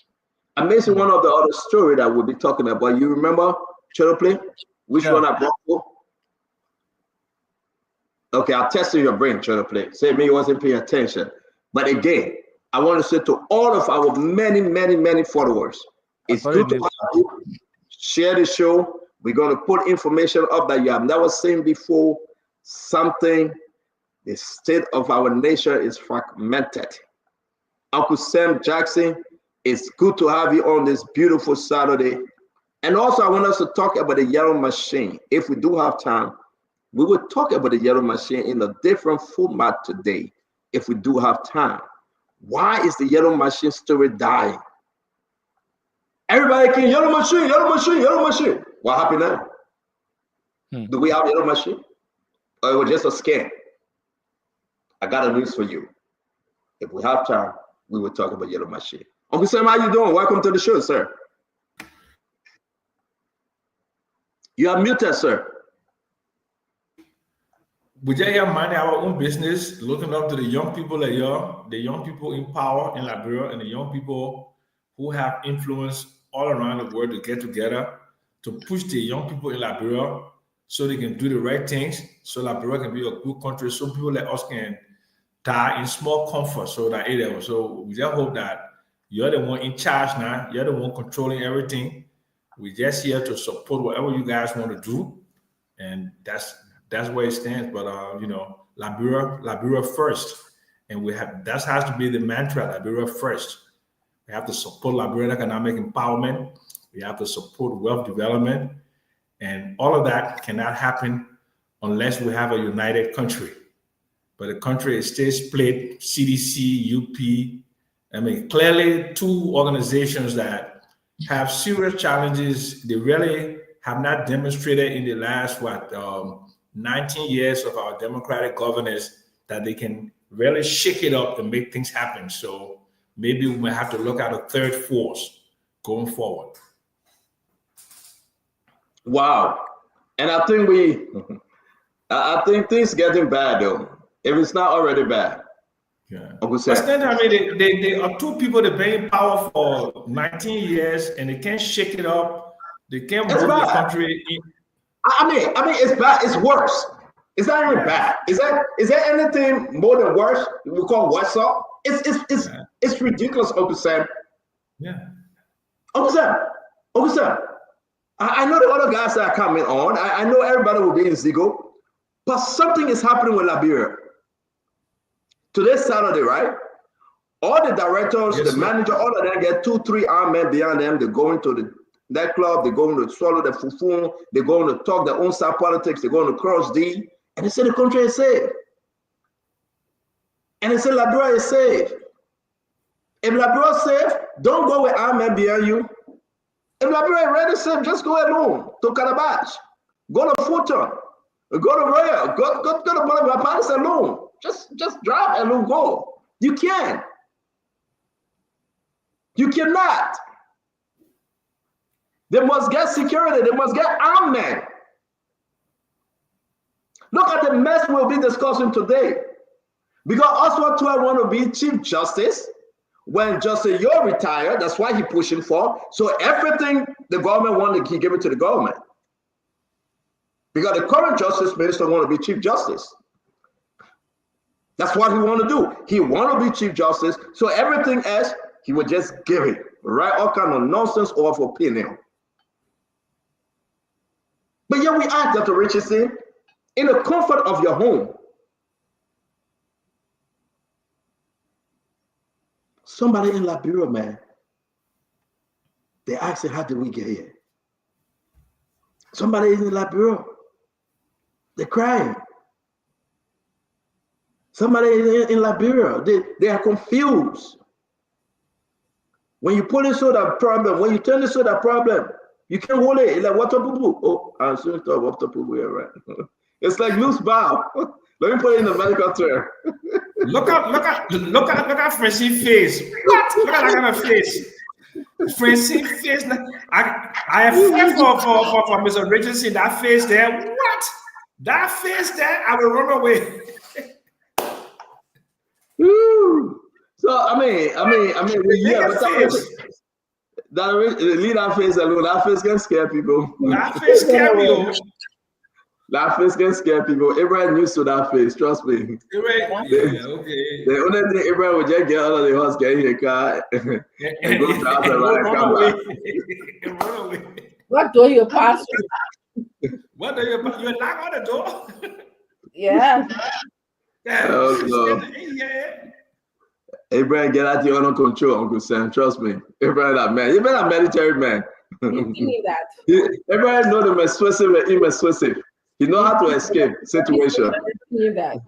Amazing one of the other story that we'll be talking about. You remember, Cheroplay? Which one I brought for? Okay, I'll test your brain, Cheroplay. Say me wasn't paying attention. But again, I want to say to all of our many followers, it's good to have you. Share the show. We're going to put information up that you have never seen before. Something, the state of our nation is fragmented. Uncle Sam Jackson, it's good to have you on this beautiful Saturday. And also, I want us to talk about the yellow machine. If we do have time, we will talk about the yellow machine in a different format today, if we do have time. Why is the yellow machine story dying? Everybody can yellow machine, yellow machine, yellow machine. What happened now? Do we have yellow machine? Or it was just a scam? I got a news for you. If we have time, we will talk about yellow machine. Uncle Sam, how you doing? Welcome to the show, sir. You are muted, sir. We just have minding our own business, looking up to the young people like y'all, the young people in power in Liberia, and the young people who have influence all around the world to get together to push the young people in Liberia so they can do the right things, so Liberia can be a good country, so people like us can die in small comfort. So we just hope that you're the one in charge now, you're the one controlling everything. We're just here to support whatever you guys want to do, and that's where it stands. But you know, Liberia first, and that has to be the mantra: Liberia first. We have to support Liberian economic empowerment. We have to support wealth development, and all of that cannot happen unless we have a united country. But the country is still split: CDC, UP. I mean, clearly two organizations that have serious challenges. They really have not demonstrated in the last 19 years of our democratic governance that they can really shake it up and make things happen. So maybe we might have to look at a third force going forward. Wow. And I think things getting bad though. If it's not already bad. Yeah. But then, I mean, they are two people that have been in power for 19 years and they can't shake it up. They can't move the country. I mean, it's bad. It's worse. It's not even bad. Is there anything more than worse? We call worse up. It's ridiculous, Uncle Sam. Yeah. Uncle Sam. I know the other guys that are coming on. I know everybody will be in Zigo, but something is happening with Liberia. Today's Saturday, right? All the directors, the manager, all of them get 2-3 armed men behind them. They're going to that club. They're going to swallow the fufu. They're going to talk their own side politics. They're going to cross D. And they say the country is safe. And they say Liberia is safe. If Liberia is safe, don't go with armed men behind you. If Liberia is really safe, just go alone to Calabash. Go to Fulton. Go to Royal. Go to Palace alone. Just drive alone, go. You can. You cannot. They must get security. They must get armed men. Look at the mess we'll be discussing today. Because Oswald Tuah want to be Chief Justice. When Justice Yo retired, that's why he pushing for. So everything the government wanted, he gave it to the government. Because the current Justice Minister want to be Chief Justice. That's what he want to do. He want to be Chief Justice. So everything else, he would just give it. Right? All kind of nonsense or of opinion. But yeah, we are, Dr. Richardson, in the comfort of your home. Somebody in Liberia, man, they asking, how did we get here? Somebody in Liberia, they're crying. Somebody in Liberia, they are confused. When you pull into that problem, when you turn into that problem, you can't hold it. It's like water poo. Oh, I'm sorry to water poo here, right? It's like loose bow. Let me put it in the medical term. Look at Francine's face. What? Look at that kind of face. Francine's face. I have fear for Mr. Richardson. That face there. What? That face there. I will run away. Woo. So I mean, yeah, but leave that face alone. That face can scare people. That face scare me. That face can scare people. Everyone used to that face, trust me. Okay. The only thing everyone would just get out of the house, get in a car, and go to the house and run away. What door you pass through? What do you knock on the door? Yeah. Oh, no. Abraham, get out here under control, Uncle Sam. Trust me. Abraham, that man. Abraham, a military man. You that. Abraham know the persuasive and impersuasive. He know how to escape situation. That.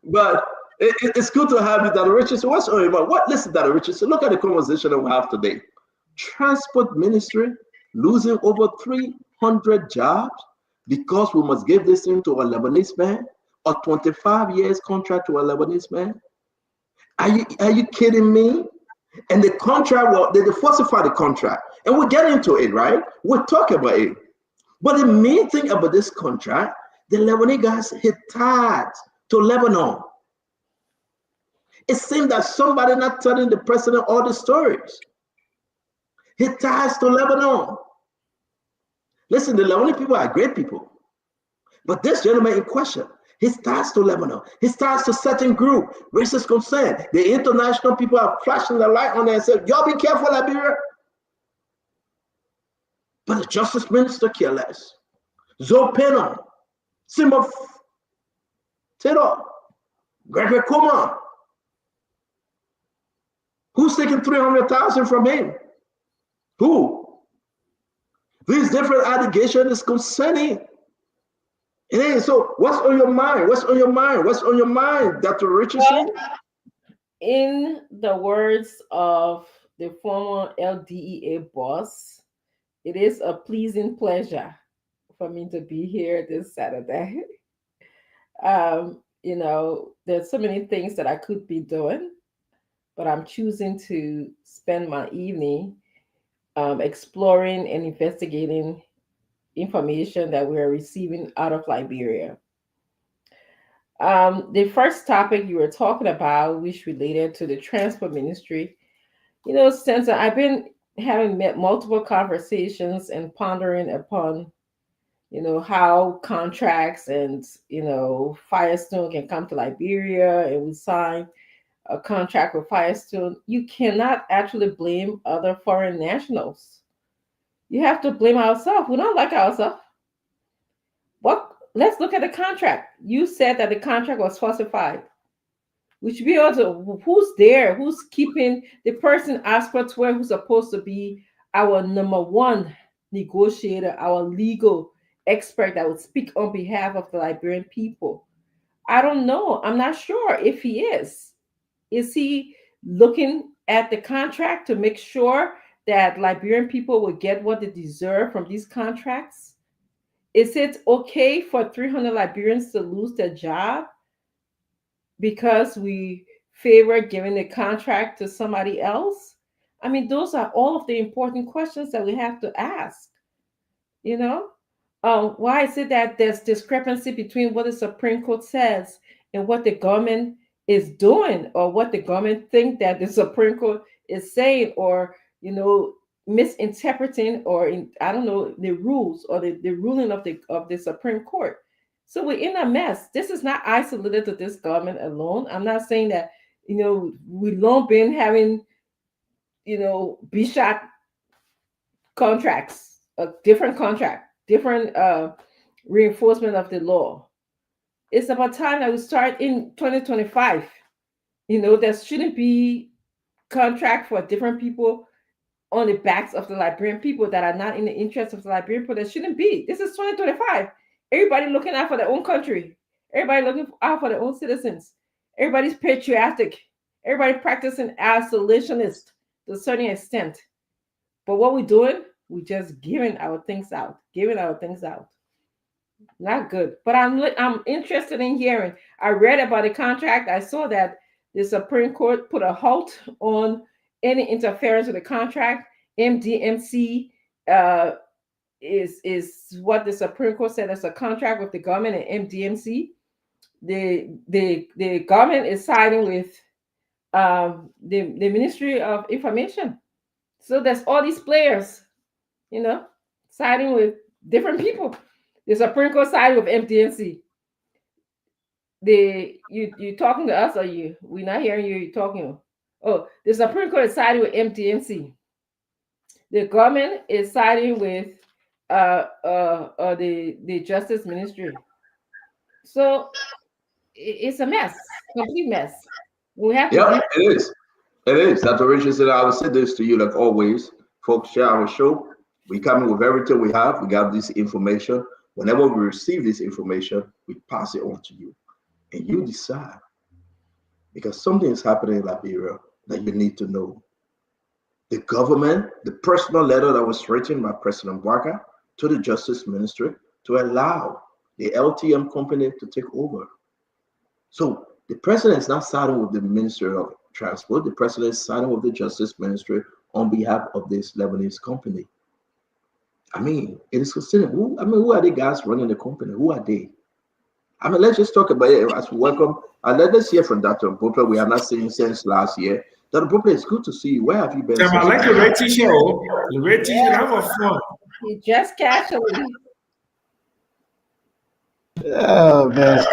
But it's good to have you, Dr. Richardson. What's on your mind? Listen, Dr. Richardson, look at the conversation that we have today. Transport Ministry losing over 300 jobs because we must give this thing to a Lebanese man, a 25 years contract to a Lebanese man. Are you kidding me? And the contract, well, they falsify the contract. And we'll get into it, right? We'll talk about it. But the main thing about this contract, the Lebanese guys hit ties to Lebanon. It seems that somebody not telling the president all the stories. Hit ties to Lebanon. Listen, the Lebanese people are great people. But this gentleman in question, his ties to Lebanon, his ties to certain group, racist concern. The international people are flashing the light on there and said, y'all be careful, Liberia. But the Justice Minister care less. Zopena, Simba Tito, Gregory Kuma. Who's taking 300,000 from him? Who? These different allegations is concerning. It is. So what's on your mind? What's on your mind? What's on your mind, Dr. Richardson? Well, in the words of the former LDEA boss, it is a pleasing pleasure for me to be here this Saturday. You know, there's so many things that I could be doing, but I'm choosing to spend my evening exploring and investigating information that we're receiving out of Liberia. The first topic you were talking about, which related to the transport ministry, you know, since I've been having multiple conversations and pondering upon, you know, how contracts and, you know, Firestone can come to Liberia and we sign a contract with Firestone. You cannot actually blame other foreign nationals. You have to blame ourselves. We don't like ourselves. Let's look at the contract. You said that the contract was falsified. We should be able to, who's there? Who's keeping the person Oscar who's supposed to be our number one negotiator, our legal expert that would speak on behalf of the Liberian people? I don't know. I'm not sure if he is. Is he looking at the contract to make sure that Liberian people will get what they deserve from these contracts? Is it okay for 300 Liberians to lose their job because we favor giving the contract to somebody else? I mean, those are all of the important questions that we have to ask, you know? Why is it that there's discrepancy between what the Supreme Court says and what the government is doing, or what the government think that the Supreme Court is saying, or misinterpreting, or I don't know, the rules or the ruling of the Supreme Court? So we're in a mess. This is not isolated to this government alone. I'm not saying that we've long been having B-shot contracts, a different contract, different reinforcement of the law. It's about time that we start in 2025. There shouldn't be contract for different people on the backs of the Liberian people that are not in the interest of the Liberian people. There shouldn't be. This is 2025. Everybody looking out for their own country. Everybody looking out for their own citizens. Everybody's patriotic. Everybody practicing isolationist to a certain extent. But what we're doing, we just giving our things out. Not good. But I'm interested in hearing. I read about the contract. I saw that the Supreme Court put a halt on any interference with the contract. MDMC is what the Supreme Court said. It's a contract with the government and MDMC. The government is siding with the Ministry of Information. So there's all these players, siding with different people. The Supreme Court sided with MDMC. You talking to us, or we're not hearing you? You talking? Oh, the Supreme Court is siding with MDMC. The government is siding with the Justice Ministry. So it's a mess, complete mess. We have to. Yeah, it is. It is. Dr. Richard said, I will say this to you like always. Folks, share our show. We come in with everything we have. We got this information. Whenever we receive this information, we pass it on to you. And you decide. Because something is happening in Liberia that you need to know. The government, the personal letter that was written by President Barker to the Justice Ministry to allow the LTM company to take over. So the president is not siding with the Ministry of Transport. The president is siding with the Justice Ministry on behalf of this Lebanese company. I mean, it is considered. Who are the guys running the company? Who are they? I mean, let's just talk about it as we welcome. Let's hear from Dr. Bopla. We have not seen him since last year. Dr. Bopla, it's good to see you. Where have you been? I like the red t-shirt. The red t-shirt, have a fun. You just casually. Oh, man.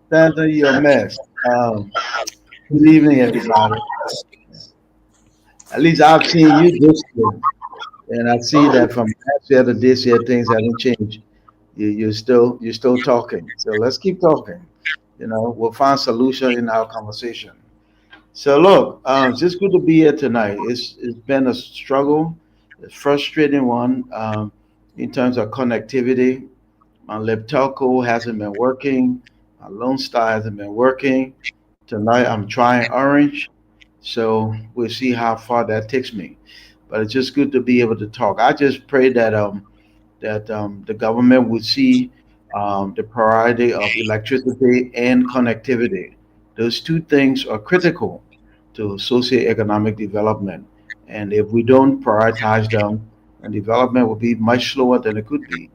Stand on your mess. Good evening, everybody. At least I've seen you this year. And I see that from last year to this year, things haven't changed. You're still talking. So let's keep talking. We'll find solution in our conversation. So look, it's just good to be here tonight. It's been a struggle, a frustrating one in terms of connectivity. My Telco hasn't been working. My Lone Star hasn't been working. Tonight I'm trying Orange. So we'll see how far that takes me. But it's just good to be able to talk. I just pray that the government would see the priority of electricity and connectivity. Those two things are critical to socioeconomic development. And if we don't prioritize them, then development will be much slower than it could be.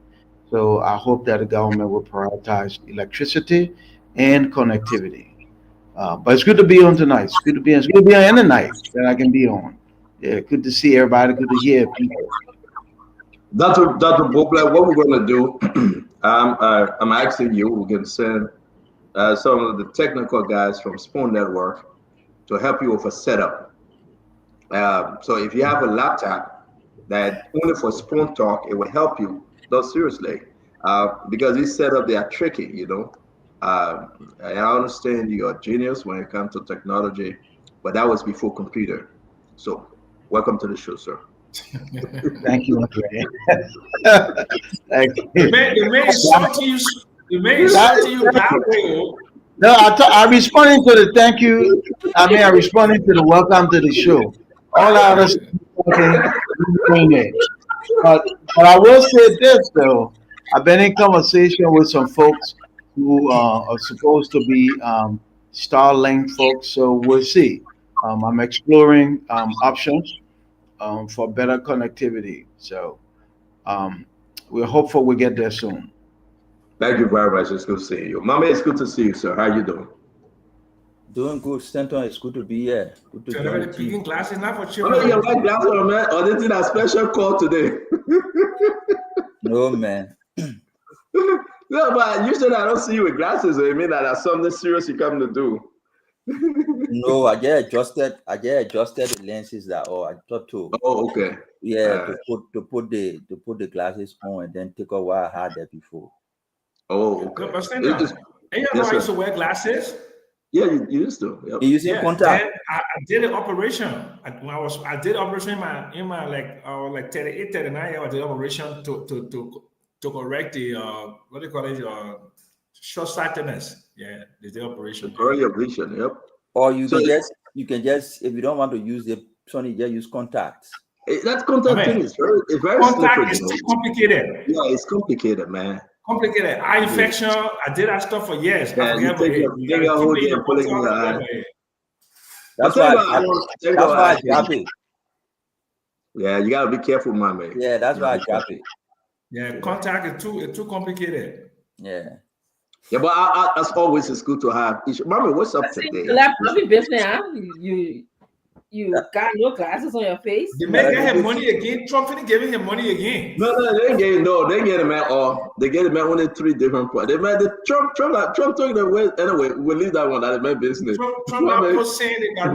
So I hope that the government will prioritize electricity and connectivity. But it's good to be on tonight. It's good to be on any night that I can be on. Yeah, good to see everybody. Good to hear people. Dr. Bopla, what we're going to do, I'm asking you, we're going to send some of the technical guys from Spoon Network to help you with a setup. So if you have a laptop that only for Spoon Talk, it will help you. No, seriously, because these setup, they are tricky, I understand you're a genius when it comes to technology, but that was before computer. So welcome to the show, sir. Thank you. Thank you. The man shot to you. The man shot to you. No, I responded to the thank you. I responded to the welcome to the show. All out of but I will say this though. I've been in conversation with some folks who are supposed to be Starlink folks, so we'll see. I'm exploring options for better connectivity. So we're hopeful we'll get there soon. Thank you very much. It's good seeing you. Mama, it's good to see you, sir. How you doing? Doing good, Stanton. It's good to be here. Good to join the team. Glasses, not for Oh, children. you like glasses, man? Or they did a special call today? No, man. No, but usually I don't see you with glasses. So it means that there's something serious you come to do. No, I just adjusted the lenses that I thought to. Oh, okay. Yeah, to put the glasses on and then take off what I had there before. Oh, okay. But Stanton, you know I used to wear glasses. Yeah, you used to. Yep. You using contact? And I did an operation. I did operation in my like 38, 39. I did operation to correct the what do you call it? Short-sightedness. Yeah, they did operation. Correct your vision. Yep. Or you can just if you don't want to use the Sony, just use contacts. That contact thing is very contact slippery. is too complicated. Yeah, it's complicated, man. Complicated. Eye infection. I did that stuff for years. Yeah, you take your whole day and put it in your eye. That's why I drop it. Yeah, you gotta be careful, my man. Yeah, that's why I drop it. Yeah, contact is too complicated. Yeah. Yeah, but as always, it's good to have each. Mommy, what's up today? You got no glasses on your face. The man get him money again. Trump finna giving him money again. No, they ain't getting they get him at all. They get him at only 3 different points. They made the Trump took them away. Anyway, we'll leave that one. That is my business. Trump not saying they got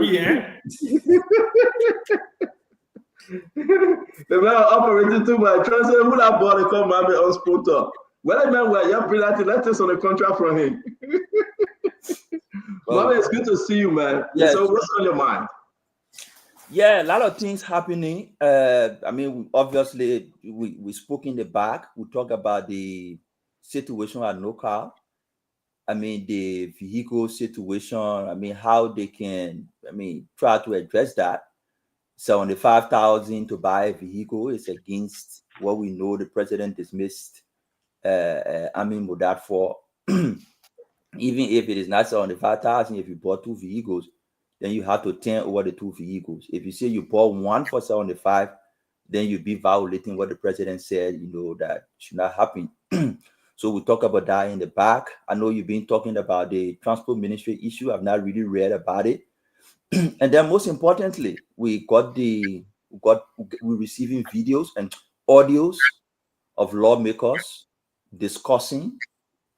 The man operated too much. Trump said, "Who that boy come mommy on sponsor?" Well, that man, you bring that let's on the contract from him. Mommy, it's good to see you, man. Yes. So, what's on your mind? Yeah, a lot of things happening. I mean, obviously, we spoke in the back. We talk about the situation at NOCAL. I mean, the vehicle situation. I mean, how they can, try to address that. 75,000 to buy a vehicle is against what we know the president dismissed Mudad for. Even if it is not 75,000, if you bought 2 vehicles, then you have to turn over the 2 vehicles. If you say you bought one for 75, then you'd be violating what the president said, that should not happen. So we talk about that in the back. I know you've been talking about the transport ministry issue. I've not really read about it. And then most importantly, we're receiving videos and audios of lawmakers discussing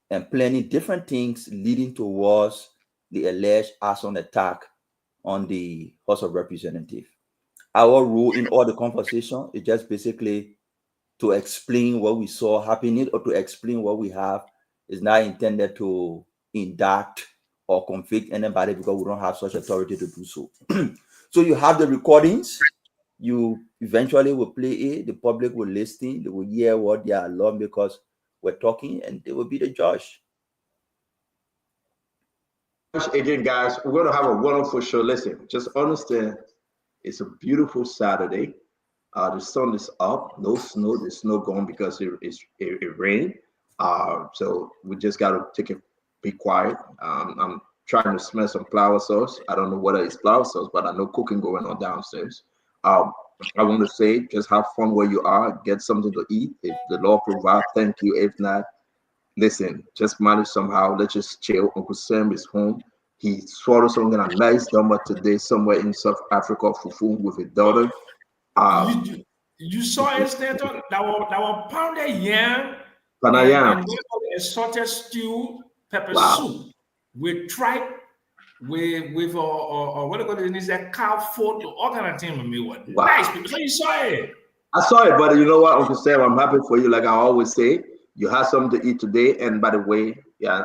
and planning different things leading towards the alleged arson attack on the House of Representatives. Our role in all the conversation is just basically to explain what we saw happening or to explain what we have. Is not intended to indict or convict anybody because we don't have such authority to do so. So you have the recordings. You eventually will play it. The public will listen. They will hear what their lawmakers were talking, and they will be the judge. Again, guys, we're going to have a wonderful show. Listen, just understand it's a beautiful Saturday. The sun is up, no snow. The snow gone because it rained. So we just got to be quiet. I'm trying to smell some flour sauce. I don't know whether it's flour sauce, but I know cooking going on downstairs. I want to say, just have fun where you are. Get something to eat. If the Lord provides, thank you. If not, listen, just manage somehow. Let's just chill. Uncle Sam is home. He swallowed something a nice number today somewhere in South Africa, fufu with his daughter. You saw it, Stanton? That was pounded yam. And a salted stew, pepper soup with tripe, with what do you call it? Is that cow foot, all kind of thing. Nice people. So you saw it. I saw it, but you know what, Uncle Sam, I'm happy for you. Like I always say, you have something to eat today. And by the way,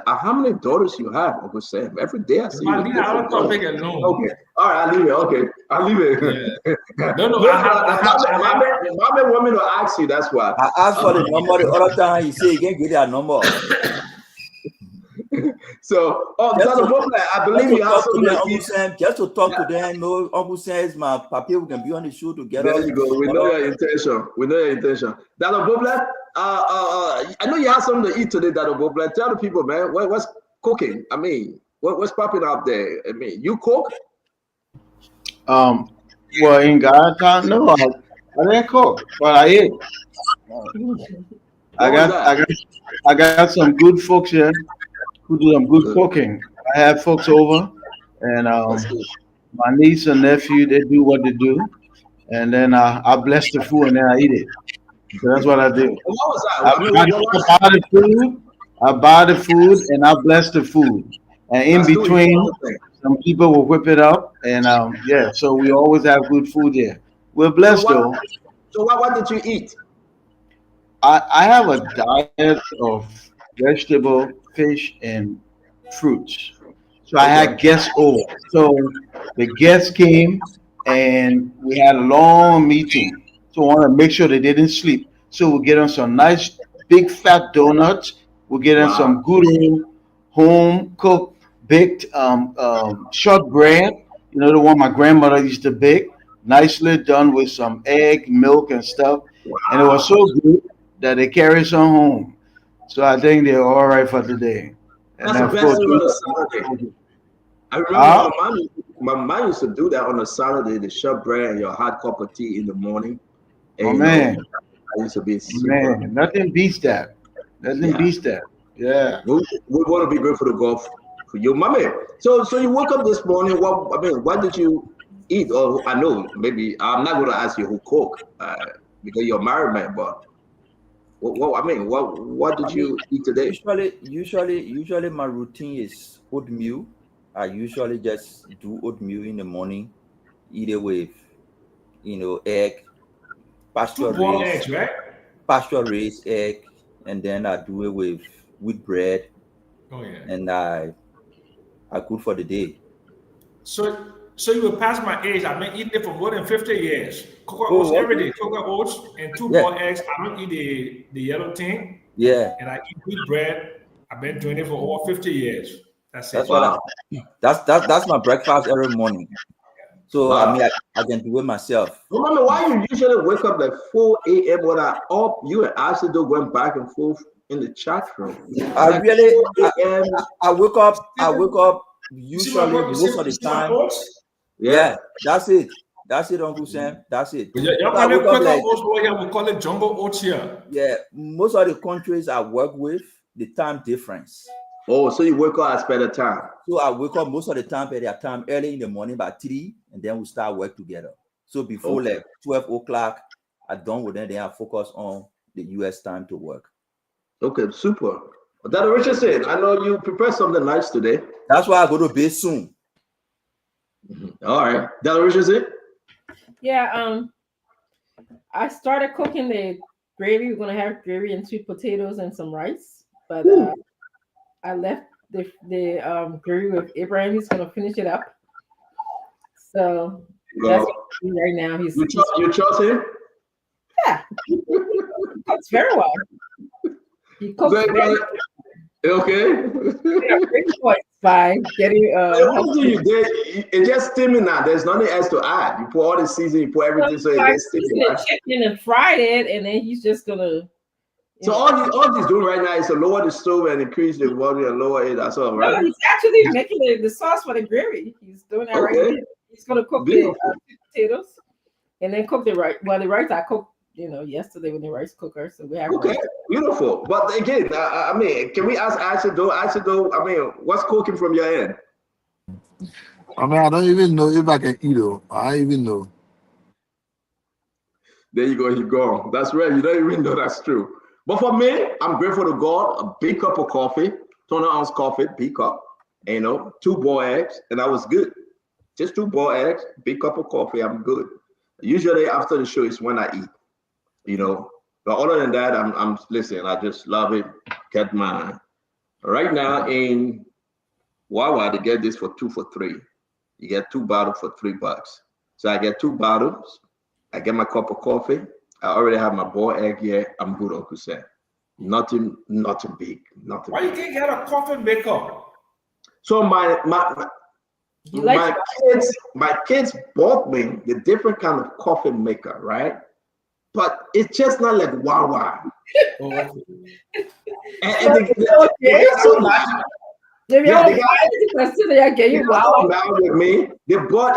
how many daughters you have, Uncle Sam? Every day I see you. Okay. All right, I'll leave it. Okay. I'll leave it. Yeah. No. Mama want me to ask you, that's why. I asked for the number the other time. You say you can't get that number. So, I believe you have something to eat. Sam, just to talk to them. No, Uncle Sam is my papi. We can be on the show together. There you go. We know your intention. Dado Bobla, I know you have something to eat today, Dado Bobla. Tell the people, man, what's cooking? I mean, what's popping up there? I mean, you cook? Well, in God's time, no, I didn't cook, but I ate. I got some good folks here who do some good cooking. I have folks over, and my niece and nephew, they do what they do, and then I bless the food and then I eat it. So that's what I do. What was that? I buy the food, and I bless the food. And in between, some people will whip it up, and yeah, so we always have good food here. We're blessed though. So what did you eat? I have a diet of vegetable, fish, and fruits. So I had guests over. So the guests came and we had a long meeting. So I want to make sure they didn't sleep. So we'll get them some nice big fat donuts. We'll get them some good home cooked baked short bread. You know the one my grandmother used to bake. Nicely done with some egg, milk, and stuff. And it was so good that they carried some home. So I think they're all right for today. And that's the best thing on a Saturday. I remember my mom used to do that on a Saturday, the shortbread and your hot cup of tea in the morning. And, oh man, I used to be man, nothing beats that. Nothing beats that. Yeah. We want to be good for the golf for you, mommy. So you woke up this morning. What did you eat? Or I know maybe I'm not going to ask you who cooked because you're a married man, but what did you eat today? Usually my routine is oatmeal. I usually just do oatmeal in the morning, eat it with, egg, pasture raised egg, and then I do it with wheat bread. Oh yeah. And I cook for the day. So you will pass my age. I've been eating it for more than 50 years. Cocoa oats every day. Cocoa oats and 2 boiled eggs. I don't eat the yellow thing. Yeah. And I eat wheat bread. I've been doing it for over 50 years. That's it. That's my breakfast every morning. So I can do it myself. Remember why you usually wake up like 4 a.m. when I up you and Ashley going back and forth in the chat room? I wake up usually most of the time. Yeah, that's it. That's it, Uncle Sam. That's it. Y'all call it Quaker oats over here. We call it jumbo oats here. Yeah, most of the countries I work with, the time difference. Oh, so you wake up at better time. So I wake up most of the time at their time early in the morning by 3, and then we start work together. So before like 12 o'clock, I'm done with them. Then I focus on the US time to work. Okay, super. Dr. Richardson, I know you prepared something nice today. That's why I go to bed soon. All right. Dr. Richardson? Yeah, I started cooking the gravy. We're gonna have gravy and sweet potatoes and some rice. But I left the gravy with Abraham. He's gonna finish it up. So that's what he's doing right now. You trust him? Yeah. He cooks very well. He cooks very well. Okay. Great points by getting it's just steaming now. There's nothing else to add. You put all the seasoning, you put everything, so it's just steaming. Right? Chicken and fried it, and then he's just gonna. So all he's doing right now is to lower the stove and increase the volume and lower it. That's all, right? No, he's actually making the sauce for the gravy. He's doing that right now. He's gonna cook the potatoes, and then cook the rice. Well, the rice I cooked, yesterday with the rice cooker. So we have rice. Beautiful. But again, can we ask Ashley though? What's cooking from your end? I don't even know if I can eat it. I don't even know. There you go. You go. That's right. You don't even know that's true. But for me, I'm grateful to God. A big cup of coffee, 200-ounce coffee, big cup. 2 boiled eggs, and that was good. Just 2 boiled eggs, big cup of coffee. I'm good. Usually after the show is when I eat. But other than that, I'm listen. I just love it. Get mine. Right now in Wawa, they get this for 2 for $3. You get 2 bottles for $3. So I get 2 bottles. I get my cup of coffee. I already have my boiled egg here. I'm good, Uncle Sam. Nothing big. Nothing. Why you can't get a coffee maker? So my kids bought me the different kind of coffee maker, right? But it's just not like Wawa. They bought,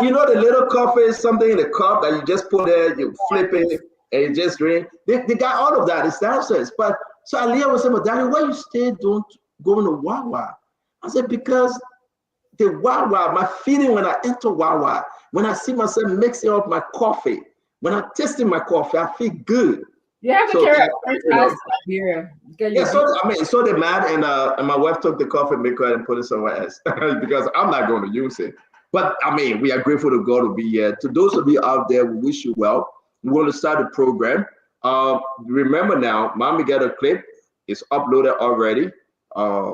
the little coffee is something in the cup that you just put there, you flip it, and you just drink. They got all of that. It's downstairs. But So Aliyah was saying, but Daddy, why you stay don't go into Wawa? I said, because the Wawa, my feeling when I enter Wawa, when I see myself mixing up my coffee, when I'm tasting my coffee, I feel good. You have to carry a franchise Liberia. Yeah, so I mean, so they mad, and my wife took the coffee maker and put it somewhere else because I'm not going to use it. But I mean, we are grateful to God to be here. To those of you out there, we wish you well. We want to start the program. Remember now, Mommy got a clip. It's uploaded already.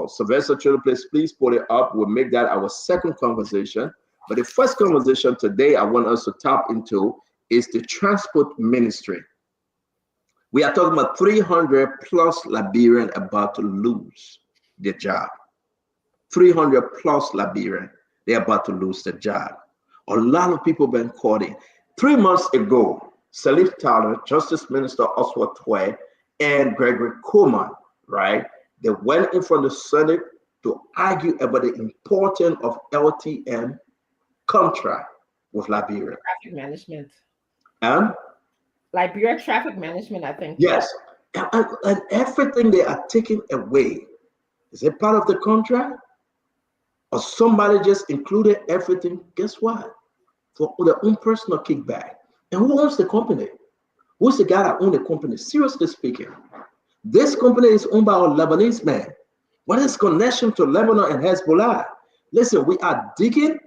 Sylvester Children Place, please put it up. We'll make that our second conversation. But the first conversation today I want us to tap into is the transport ministry. We are talking about 300 plus Liberians about to lose their job. 300 plus Liberians, they're about to lose their job. A lot of people been caught in. 3 months ago, Salif Tyler, Justice Minister Oswald Tway, and Gregory Coleman, right? They went in front of the Senate to argue about the importance of LTM contract with Liberia. Traffic management. And Liberia traffic management, I think. Yes. And everything they are taking away, is it part of the contract? Or somebody just included everything? Guess what? For their own personal kickback. And who owns the company? Who's the guy that owns the company? Seriously speaking, this company is owned by a Lebanese man. What is connection to Lebanon and Hezbollah? Listen, we are digging,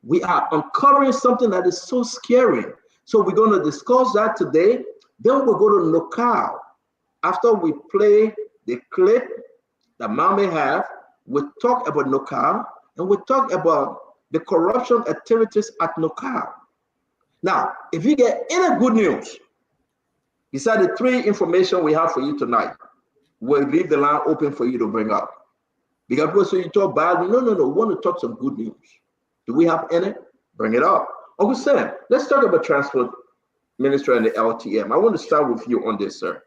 we are uncovering something that is so scary. So we're going to discuss that today. Then we'll go to Nokal. After we play the clip that Mom may have, we'll talk about Nokal, and we'll talk about the corruption activities at Nokal. Now, if you get any good news, besides the 3 information we have for you tonight, we'll leave the line open for you to bring up. Because people say you talk bad. No. We want to talk some good news. Do we have any? Bring it up. Uncle Sam, let's talk about transport ministry and the LTM. I want to start with you on this, sir.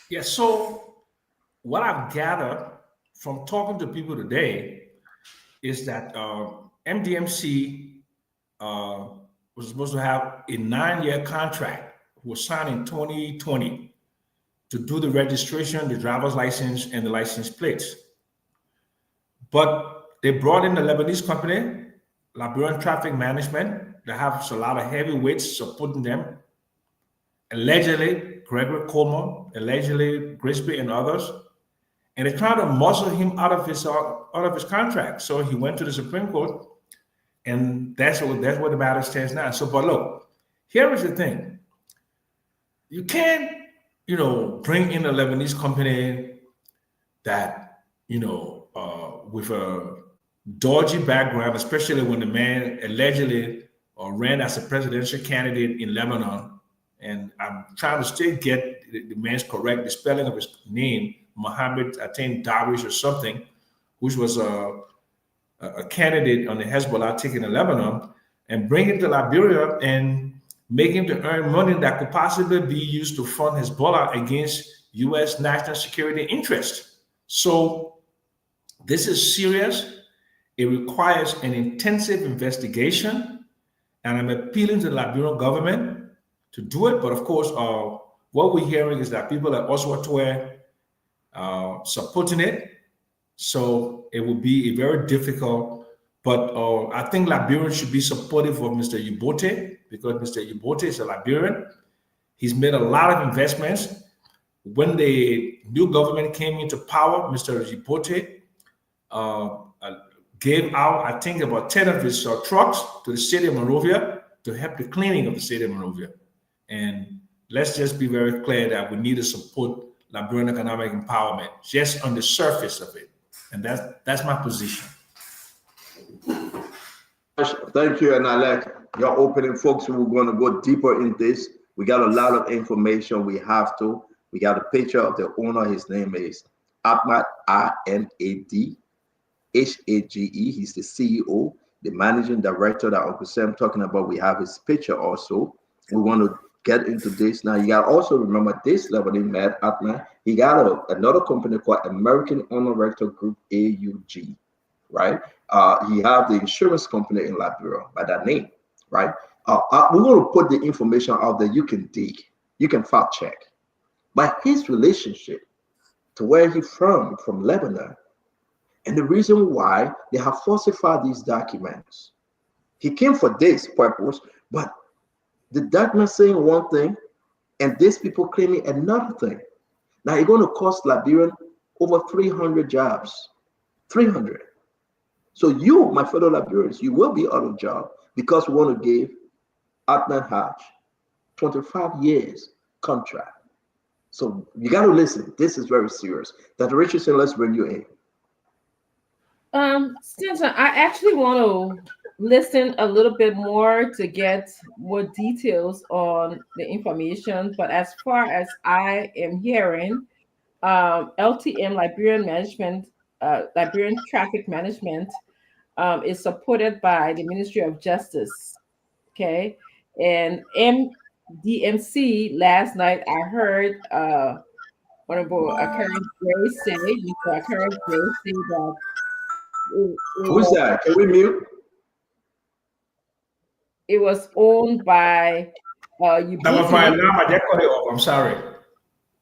Yeah, so what I've gathered from talking to people today is that MDMC was supposed to have a 9-year contract, was signed in 2020 to do the registration, the driver's license, and the license plates. But they brought in the Lebanese company, Liberian Traffic Management, that have a lot of heavyweights supporting them. Allegedly, Gregory Coleman, allegedly Grisby and others. And they're trying to muscle him out of his contract. So he went to the Supreme Court, and that's where the matter stands now. So, but look, here is the thing. You can't, bring in a Lebanese company that, with a dodgy background, especially when the man allegedly ran as a presidential candidate in Lebanon. And I'm trying to still get the man's correct, the spelling of his name, Mohammed Atain Darwish or something, which was a candidate on the Hezbollah ticket in Lebanon, and bring him to Liberia and make him to earn money that could possibly be used to fund Hezbollah against U.S. national security interests. So this is serious. It requires an intensive investigation, and I'm appealing to the Liberian government to do it. But of course, what we're hearing is that people like Oswald Tway supporting it. So it will be very difficult. But I think Liberians should be supportive of Mr. Ubote, because Mr. Ubote is a Liberian. He's made a lot of investments. When the new government came into power, Mr. Ubote gave out, I think, about 10 of his trucks to the city of Monrovia to help the cleaning of the city of Monrovia. And let's just be very clear that we need to support Liberian economic empowerment just on the surface of it. And that's my position. Thank you, and I like your opening, folks. We're going to go deeper in this. We got a lot of information. We got a picture of the owner. His name is Ahmad, Ahmad Hage. He's the CEO, the managing director that Uncle Sam talking about. We have his picture also. We want to get into this now. You got to also remember this Lebanese man, Ahmad. He got another company called American Honor Rector Group, AUG, right? He have the insurance company in Liberia by that name, right? We're going to put the information out there. You can dig, you can fact check, by his relationship to where he's from Lebanon, and the reason why they have falsified these documents. He came for this purpose, but the document saying one thing, and these people claiming another thing. Now it's going to cost Liberian over 300 jobs. 300. So you, my fellow Liberians, you will be out of job because we want to give Adnan Hajj 25 years contract. So you got to listen. This is very serious. Dr. Richardson, let's bring you in. Stinson, I actually want to listen a little bit more to get more details on the information. But as far as I am hearing, LTM, Liberian Traffic Management, is supported by the Ministry of Justice. Okay, and MDMC last night I heard Honorable Akari Gray say, Mr. Akari Gray say that. Who's that? Can we mute? It was owned by Ubuti. That was my alarm. I just cut it off. I'm sorry.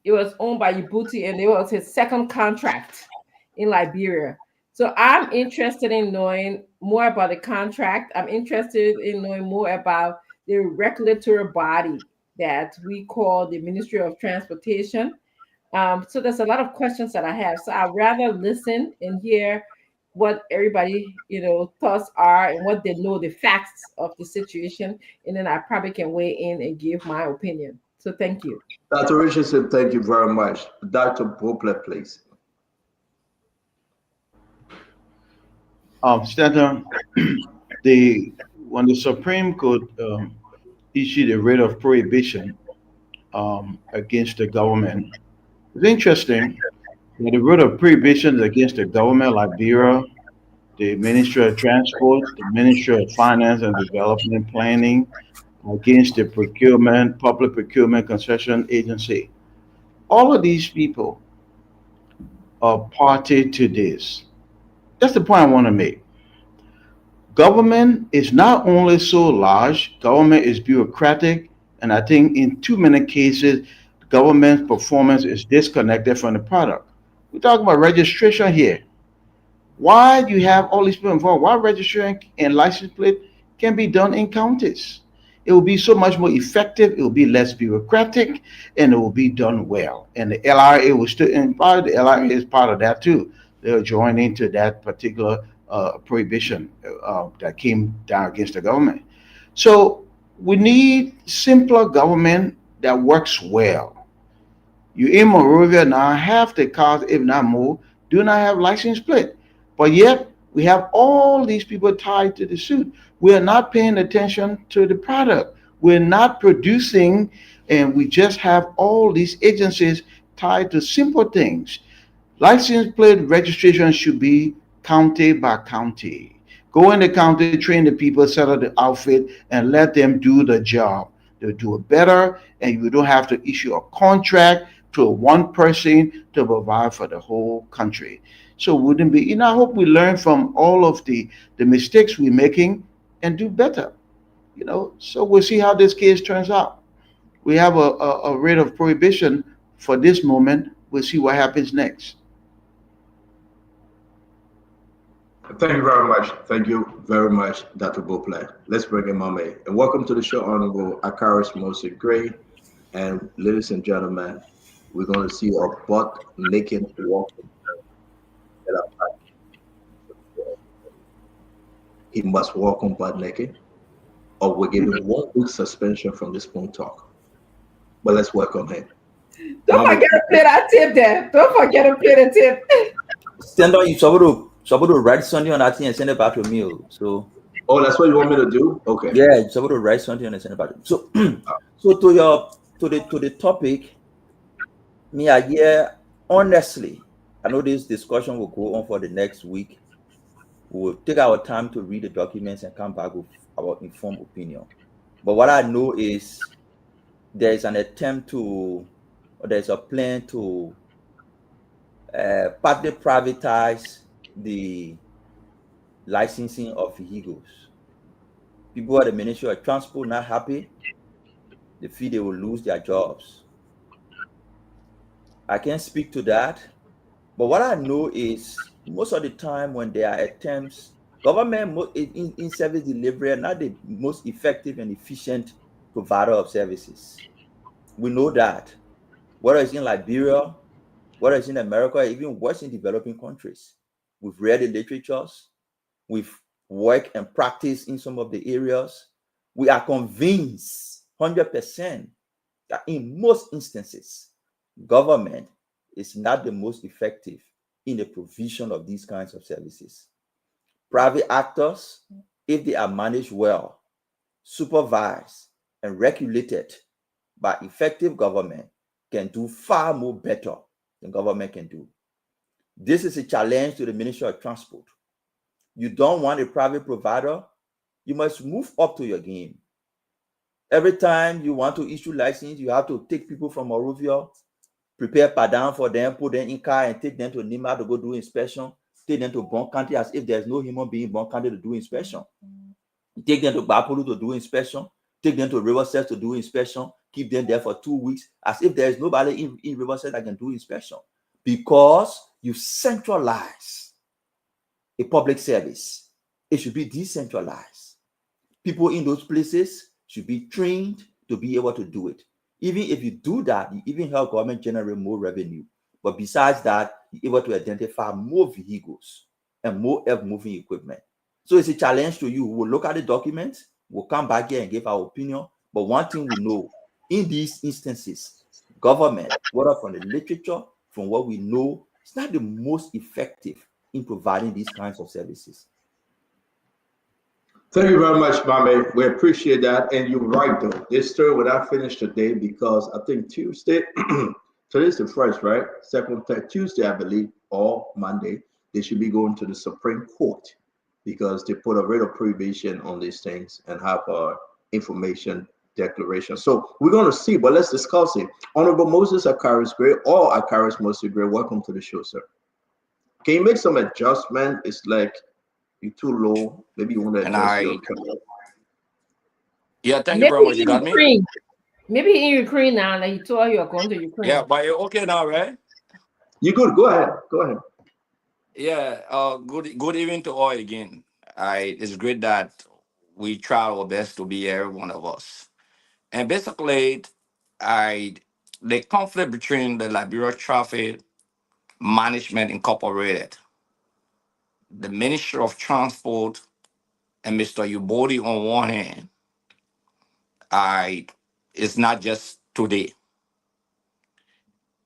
It was owned by Ubuti, and it was his second contract in Liberia. So I'm interested in knowing more about the contract. I'm interested in knowing more about the regulatory body that we call the Ministry of Transportation. So there's a lot of questions that I have. So I'd rather listen and hear what everybody, thoughts are and what they know, the facts of the situation, and then I probably can weigh in and give my opinion. So thank you. Dr. Richardson, thank you very much. Dr. Bopler, please. Stanton, when the Supreme Court issued a writ of prohibition against the government, it's interesting that the writ of prohibition against the government, Liberia, the Ministry of Transport, the Ministry of Finance and Development Planning, against the Public Procurement Concession Agency. All of these people are party to this. That's the point I want to make. Government is not only so large, government is bureaucratic, and I think in too many cases, government performance is disconnected from the product. We're talking about registration here. Why do you have all these people involved? Why registering and license plate can be done in counties? It will be so much more effective, it will be less bureaucratic, and it will be done well. And the LRA was still, and part of the LRA is part of that too. They'll join into that particular prohibition that came down against the government. So we need simpler government that works well. You in Monrovia now, half the cars, if not more, do not have license plate. But yet, we have all these people tied to the suit. We are not paying attention to the product. We're not producing, and we just have all these agencies tied to simple things. License plate registration should be county by county. Go in the county, train the people, set up the outfit, and let them do the job. They'll do it better, and you don't have to issue a contract to one person to provide for the whole country. So wouldn't be, I hope we learn from all of the mistakes we're making and do better. So we'll see how this case turns out. We have a writ of prohibition for this moment. We'll see what happens next. Thank you very much. Thank you very much, Dr. Bopler. Let's bring in Mame. And welcome to the show, Honorable Akaris Moses Gray. And ladies and gentlemen, we're going to see a butt naked walking. He must walk on butt naked, or we're giving 1 week suspension from this phone talk. But let's welcome him. Don't forget to play that tip there. Don't forget to play the tip. Stand on, you supposed to write something on that thing and send it back to me. So. Oh, that's what you want me to do? Okay. Yeah, you're supposed to write something and send it back to me. So, so to the topic, me here, honestly, I know this discussion will go on for the next week. We'll take our time to read the documents and come back with our informed opinion. But what I know is there is an attempt to, or there's a plan to partly privatize the licensing of vehicles. People at the Ministry of Transport not happy. They feel they will lose their jobs. I can't speak to that. But what I know is most of the time when there are attempts, government in service delivery are not the most effective and efficient provider of services. We know that. Whether it's in Liberia, whether it's in America, or even worse in developing countries. We've read the literatures, we've worked and practiced in some of the areas. We are convinced 100% that in most instances, government is not the most effective in the provision of these kinds of services. Private actors, if they are managed well, supervised, and regulated by effective government, can do far more better than government can do. This is a challenge to the Ministry of Transport. You don't want a private provider, you must move up to your game. Every time you want to issue license, you have to take people from Morovia, prepare padang for them, put them in car and take them to Nima to go do inspection, take them to Bon County as if there's no human being in Bon County to do inspection. Take them to Bapolu to do inspection, take them to Riverside to do inspection, keep them there for 2 weeks as if there's nobody in Riverside that can do inspection, because you centralize a public service. It should be decentralized. People in those places should be trained to be able to do it. Even if you do that, you even help government generate more revenue. But besides that, you're able to identify more vehicles and more earth-moving equipment. So it's a challenge to you. We'll look at the documents, we'll come back here and give our opinion. But one thing we know, in these instances, government, whether from the literature, from what we know, it's not the most effective in providing these kinds of services. Thank you very much, Mame. We appreciate that. And you're right, though. This story will not finish today because I think Tuesday, today's the first, right? Second, third, Tuesday, I believe, or Monday, they should be going to the Supreme Court because they put a rate of prohibition on these things and have information declaration. So we're going to see, but let's discuss it. Honorable Moses Akaris Gray or Akaris Moses Gray, welcome to the show, sir. Can you make some adjustment? It's like you're too low. Maybe you want to adjust your camera. Yeah, thank you very much. You got me? Maybe in Ukraine now, like you told you're going to Ukraine. Yeah, but you're okay now, right? You good? Go ahead. Go ahead. Yeah. Good evening to all again. It's great that we try our best to be every one of us. And basically, the conflict between the Liberia Traffic Management Incorporated, the Ministry of Transport, and Mr. Ubodi on one hand, it's not just today.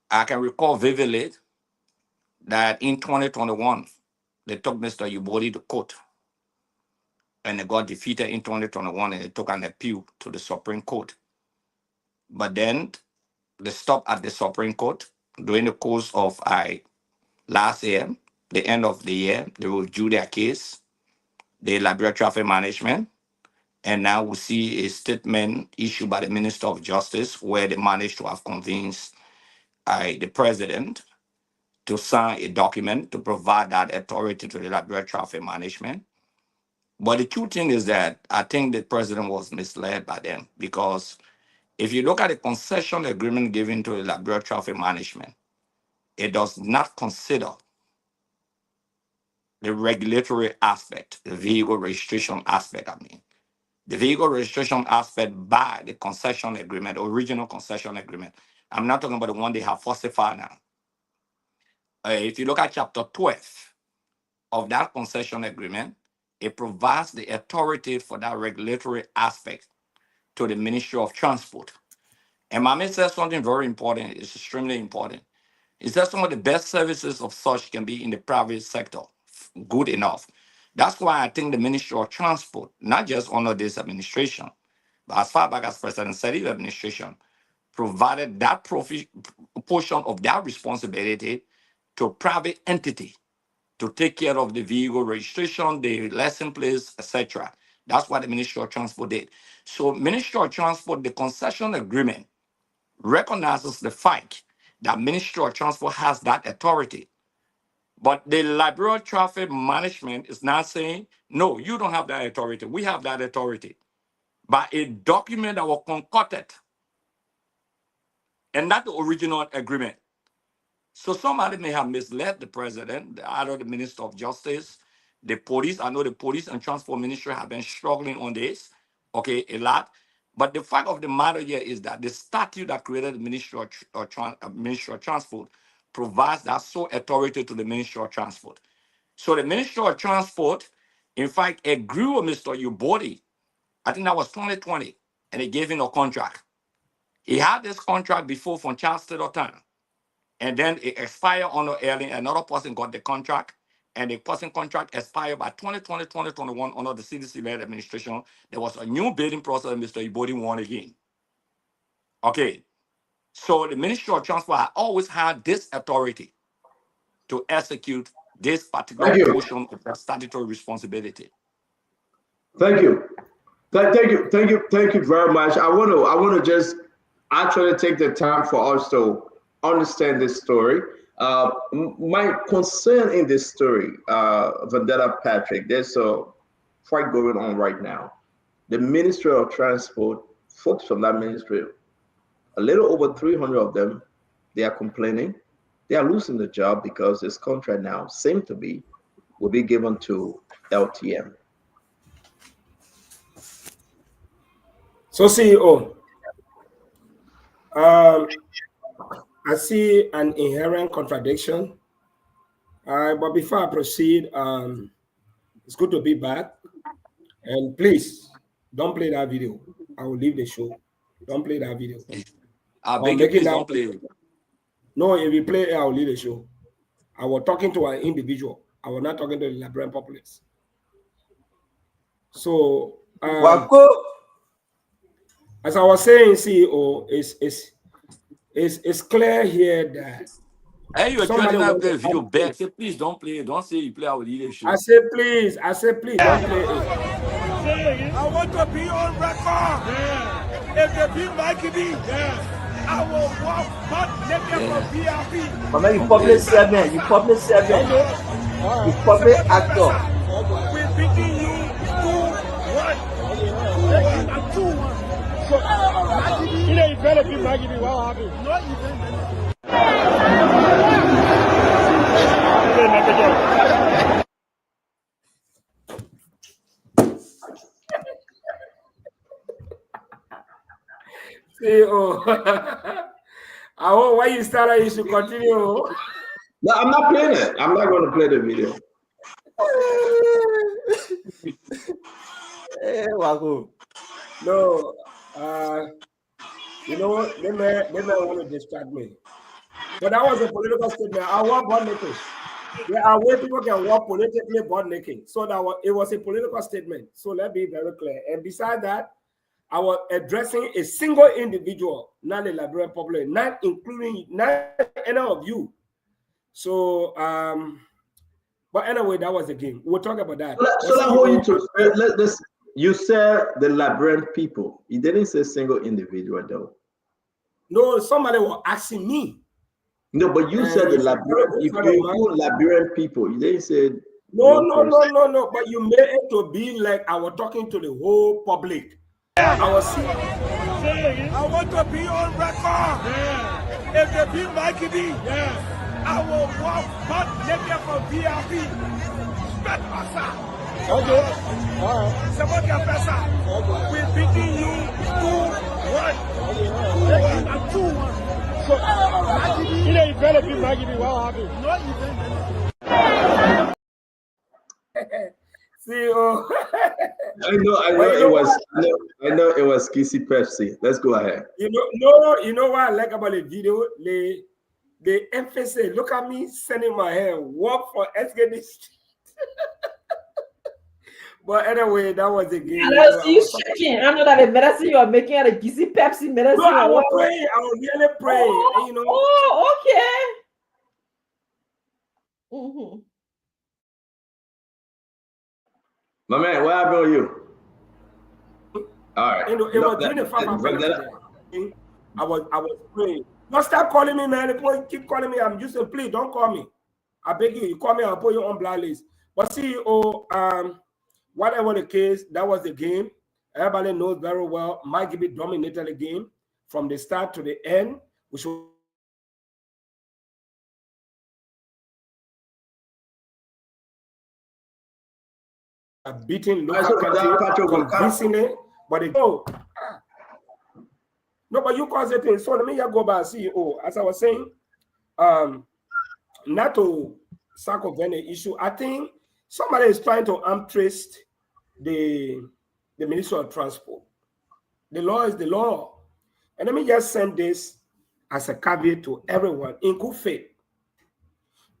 I can recall vividly that in 2021, they took Mr. Ubodi to court, and they got defeated in 2021, and they took an appeal to the Supreme Court. But then they stopped at the Supreme Court during the course of last year, the end of the year. They reviewed their case, the Liberia Traffic Management, and now we see a statement issued by the Minister of Justice where they managed to have convinced the president to sign a document to provide that authority to the Liberia Traffic Management. But the true thing is that I think the president was misled by them, because if you look at the concession agreement given to the Liberia Traffic Management, it does not consider the regulatory aspect, the vehicle registration aspect, the vehicle registration aspect by the concession agreement, original concession agreement. I'm not talking about the one they have falsified now. If you look at chapter 12 of that concession agreement, it provides the authority for that regulatory aspect to the Ministry of Transport. And Mame says something very important, it's extremely important. He says some of the best services of such can be in the private sector, good enough. That's why I think the Ministry of Transport, not just under this administration, but as far back as President Sadi's administration, provided that portion of that responsibility to a private entity to take care of the vehicle registration, the license plates, etc. That's what the Ministry of Transport did. So Ministry of Transport, the concession agreement recognizes the fact that Ministry of Transport has that authority. But the Liberia Traffic Management is not saying, no, you don't have that authority. We have that authority. By a document that was concocted, and not the original agreement. So somebody may have misled the president, either the Minister of Justice, the police. I know the police and transport ministry have been struggling on this, okay, a lot. But the fact of the matter here is that the statute that created the Ministry of Transport provides that sole authority to the Ministry of Transport. So the Ministry of Transport, in fact, agreed with Mr. Ubodi. I think that was 2020, and they gave him a contract. He had this contract before from Charles Taylor time, and then it expired on the airline. Another person got the contract, and the person contract expired by 2020, 2021 under the CDC-led administration. There was a new bidding process, and Mr. Ubodi won again. Okay, so the Ministry of Transport has always had this authority to execute this particular portion of their statutory responsibility. Thank you. Thank you very much. I want to just actually take the time for us to understand this story. My concern in this story, Vendetta Patrick, there's a fight going on right now. The Ministry of Transport, folks from that ministry, a little over 300 of them, they are complaining. They are losing the job because this contract now seems to be will be given to LTM. So CEO, I see an inherent contradiction. But before I proceed, it's good to be back. And please, don't play that video. I will leave the show. Don't play that video. I beg you, please don't play it. No, if you play it, I will leave the show. I was talking to an individual. I was not talking to the Liberian populace. So, as I was saying, CEO, it's clear here that. Hey, you're trying to play the video back. Say, please don't play it. Don't say you play our leadership. I said, please, don't play it. I want to be on record. Yeah. If they beat Mikey B, I will walk but let them for PRP. But you public servant, you public servant, you public actor. We're beating you 2-1. 2-1. So, Mikey B, you better beat Mikey B. What happened? No, you didn't. I hope when you started, you should continue. No, I'm not playing it. I'm not going to play the video. Hey, Wago. No, you know what? They may want to distract me. But that was a political statement. I want bond making. There are ways people can work politically bond making. So it was a political statement. So let's be very clear. And besides that, I was addressing a single individual, not the Liberian public, not any of you. So, but anyway, that was the game. We'll talk about that. You said the Liberian people. You didn't say single individual, though. No, somebody was asking me. No, but you said the Liberian. If you Liberian people, you didn't say. No. But you made it to be like I was talking to the whole public. I was saying, I want to be on record. Yeah. If they beat Mikey B, I will walk but let them for PRP. Spend us. Okay. All right. Support your person. We're beating you 2-1. 2-1. So, you better beat Mikey B. What happened? No, you didn't. CEO. I know it was Kissy Pepsi. Let's go ahead. You know what I like about the video? The emphasis. Look at me sending my hand. Walk for SKD. But anyway, that was the game. I see you shaking. I know that the medicine you are making at a Kissy Pepsi medicine. No, I will pray. I will really pray. Oh, okay. Mm-hmm. My man, what happened with you? All right. It was during the 5 minutes. I was praying. Don't stop calling me, man. Keep calling me. I'm just saying, please don't call me. I beg you. You call me, I'll put you on blind list. But CEO, whatever the case, that was the game. Everybody knows very well. Mike Gibby dominated the game from the start to the end, which was beating local country convincingly, but they go. No, but you cause it in. So let me just go back and CEO. As I was saying, not to circumvent the issue. I think somebody is trying to trace the Ministry of Transport. The law is the law. And let me just send this as a caveat to everyone in good faith.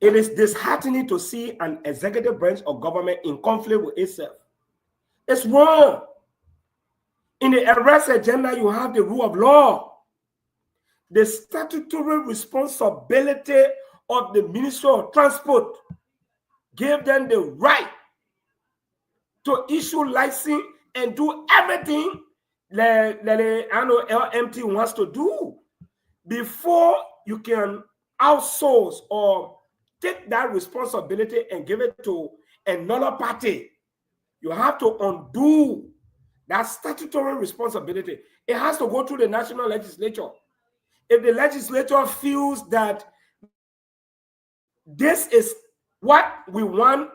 It is disheartening to see an executive branch of government in conflict with itself. It's wrong. In the arrest agenda, you have the rule of law. The statutory responsibility of the Ministry of Transport gave them the right to issue license and do everything that LMT wants to do before you can outsource or take that responsibility and give it to another party. You have to undo that statutory responsibility. It has to go through the national legislature. If the legislature feels that this is what we want,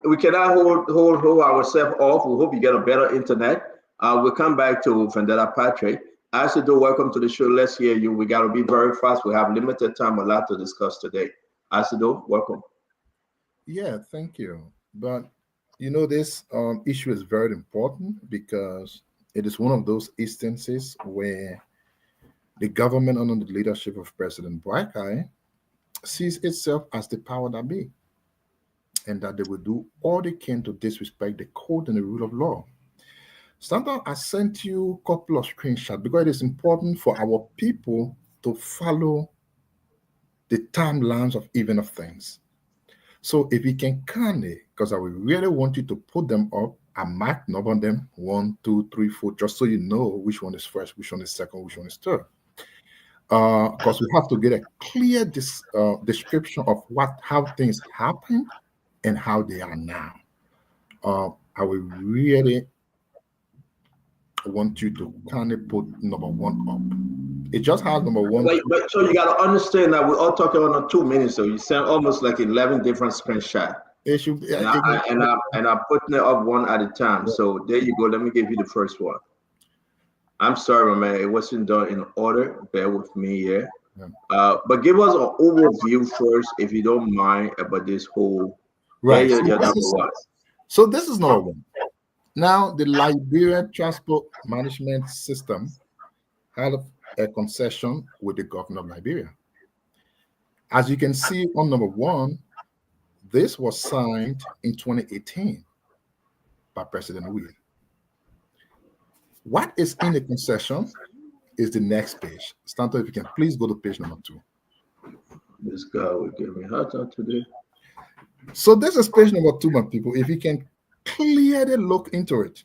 we cannot hold ourselves off. We hope you get a better internet. We'll come back to Vendetta Patrick. Asido, welcome to the show. Let's hear you. We got to be very fast. We have limited time, a lot to discuss today. Asido, welcome. Yeah, thank you. But you know, this issue is very important because it is one of those instances where the government under the leadership of President Boakai sees itself as the power that be, and that they will do all they can to disrespect the code and the rule of law. Sometimes I sent you a couple of screenshots because it is important for our people to follow the timelines of even of things. So if you can kindly, because I would really want you to put them up, I mark number them 1, 2, 3, 4, just so you know which one is first, which one is second, which one is third. Because we have to get a clear description of how things happen and how they are now. I will really want you to kind of put number 1 up. It just has number 1. But so you got to understand that we're all talking on 2 minutes, so you send almost like 11 different screenshots. It should be, and I'm putting it up one at a time. Yeah. So there you go. Let me give you the first one. I'm sorry, my man. It wasn't done in order. Bear with me here. Yeah. But give us an overview first, if you don't mind, about this whole. Right. So this is number 1. Now, the Liberia Transport Management System had a concession with the governor of Liberia. As you can see on number 1, this was signed in 2018 by President Will. What is in the concession is the next page. Stanton, if you can please go to page number 2. This guy will give me a heart out today. So this is page number 2, my people. If you can clearly look into it.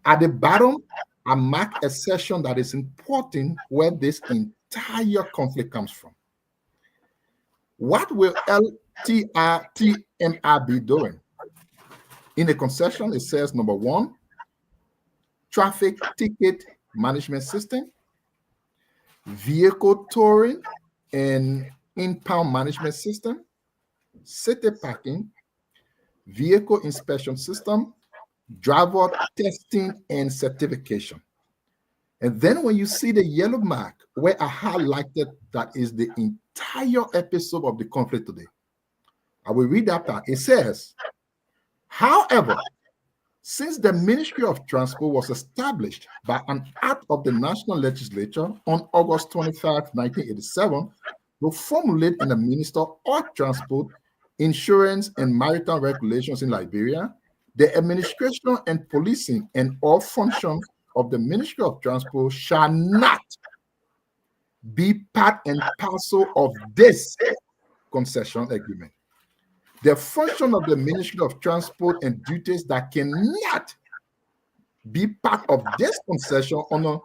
At the bottom, I mark a section that is important where this entire conflict comes from. What will LTMR be doing? In the concession, it says number 1, traffic ticket management system, vehicle touring and impound management system, city parking, vehicle inspection system, driver testing and certification. And then when you see the yellow mark where I highlighted that is the entire episode of the conflict today, I will read that part. It says, however, since the Ministry of Transport was established by an act of the National Legislature on August 25, 1987, to formulate in the Minister of Transport Insurance and Maritime Regulations in Liberia, the administration and policing and all functions of the Ministry of Transport shall not be part and parcel of this concession agreement. The function of the Ministry of Transport and duties that cannot be part of this concession under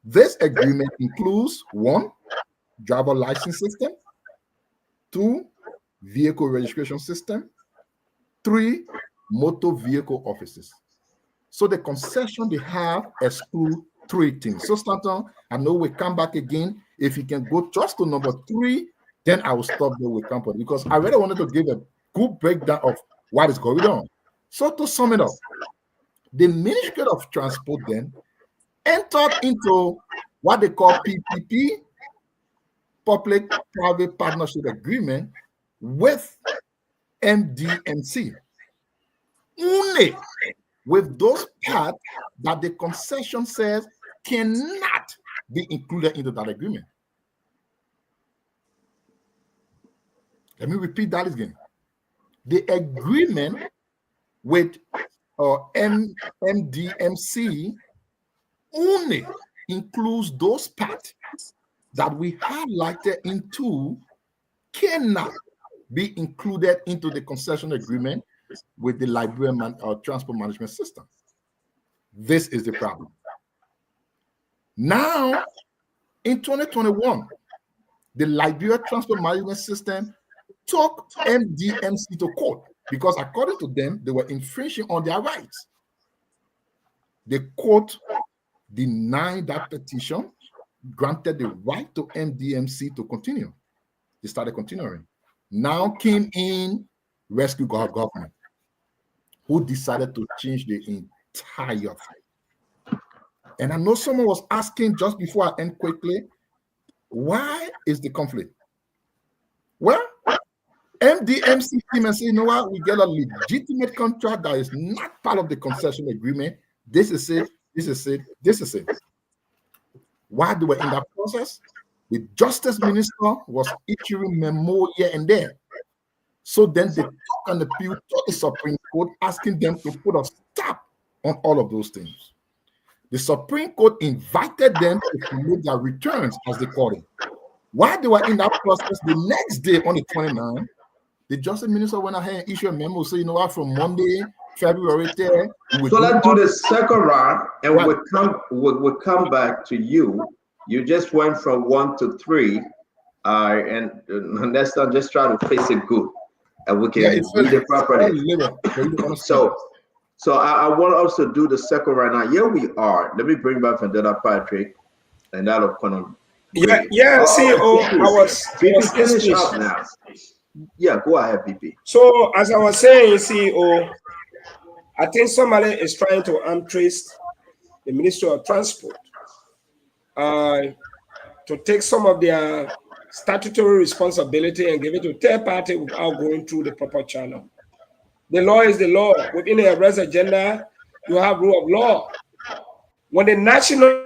this agreement includes 1, driver license system, 2, vehicle registration system, 3, motor vehicle offices. So the concession they have exclude 3 things. So, Stanton, I know we come back again. If you can go just to number 3, then I will stop there with company because I really wanted to give a good breakdown of what is going on. So, to sum it up, the Ministry of Transport then entered into what they call PPP, Public-Private Partnership Agreement, with MDMC. Only with those parts that the concession says cannot be included into that agreement. Let me repeat that again. The agreement with MDMC only includes those parts that we highlighted into cannot be included into the concession agreement with the Liberian transport management system. This is the problem. Now, in 2021, the Liberia transport management system took MDMC to court because, according to them, they were infringing on their rights. The court denied that petition, granted the right to MDMC to continue. They started continuing. Now came in Rescue Government, who decided to change the entire thing. And I know someone was asking just before I end quickly, why is the conflict? Well, MDMC came and said, you know what, we get a legitimate contract that is not part of the concession agreement. This is it, this is it, this is it. While they were in that process, the Justice Minister was issuing memo here and there. So then they took an appeal to the Supreme Court, asking them to put a stop on all of those things. The Supreme Court invited them to make their returns, as they call it. While they were in that process, the next day on the 29th, the Justice Minister went ahead and issued a memo saying, you know what, from Monday, February 3rd. So let's do the second round, and we'll come back to you. You just went from 1 to 3, and let's not just try to face it good, and we can read it properly. So I want us to do the second right now. Here we are. Let me bring back Vendetta Patrick, and that'll kind of. Yeah. CEO, I was finish up now. Yeah, go ahead, BP. So as I was saying, CEO, I think somebody is trying to trace the Ministry of Transport to take some of their statutory responsibility and give it to third party without going through the proper channel. The law is the law. Within the arrest agenda, you have rule of law. When the national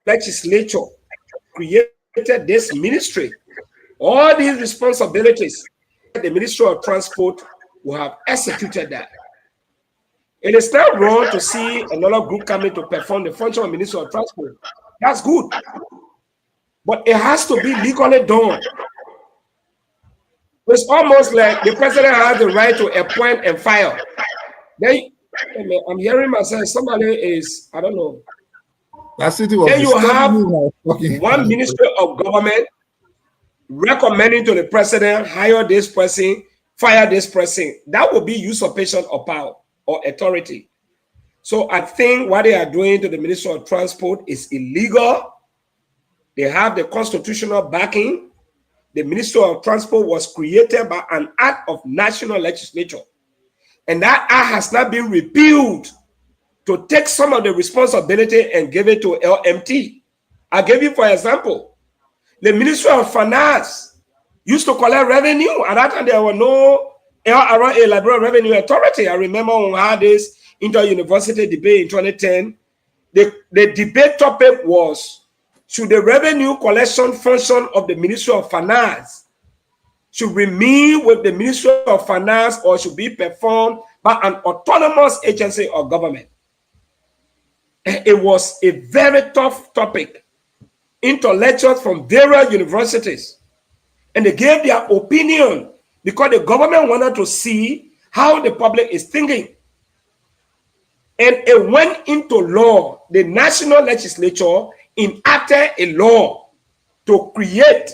legislature created this ministry, all these responsibilities, the Ministry of Transport will have executed that. It is not wrong to see another group coming to perform the function of Ministry of Transport. That's good. But it has to be legally done. It's almost like the president has the right to appoint and fire. Then I'm hearing myself, somebody is, I don't know. Then you have one ministry of government recommending to the president, hire this person, fire this person. That would be usurpation of power or authority. So I think what they are doing to the Ministry of Transport is illegal. They have the constitutional backing. The Ministry of Transport was created by an act of national legislature. And that act has not been repealed to take some of the responsibility and give it to LMT. I'll give you, for example, the Ministry of Finance used to collect revenue. At that time, there were no LRA, Liberal Revenue Authority. I remember when we had this inter-university debate in 2010. The debate topic was, should the revenue collection function of the Ministry of Finance should remain with the Ministry of Finance or should be performed by an autonomous agency or government? It was a very tough topic. Intellectuals from various universities, and they gave their opinion because the government wanted to see how the public is thinking. And it went into law. The national legislature enacted a law to create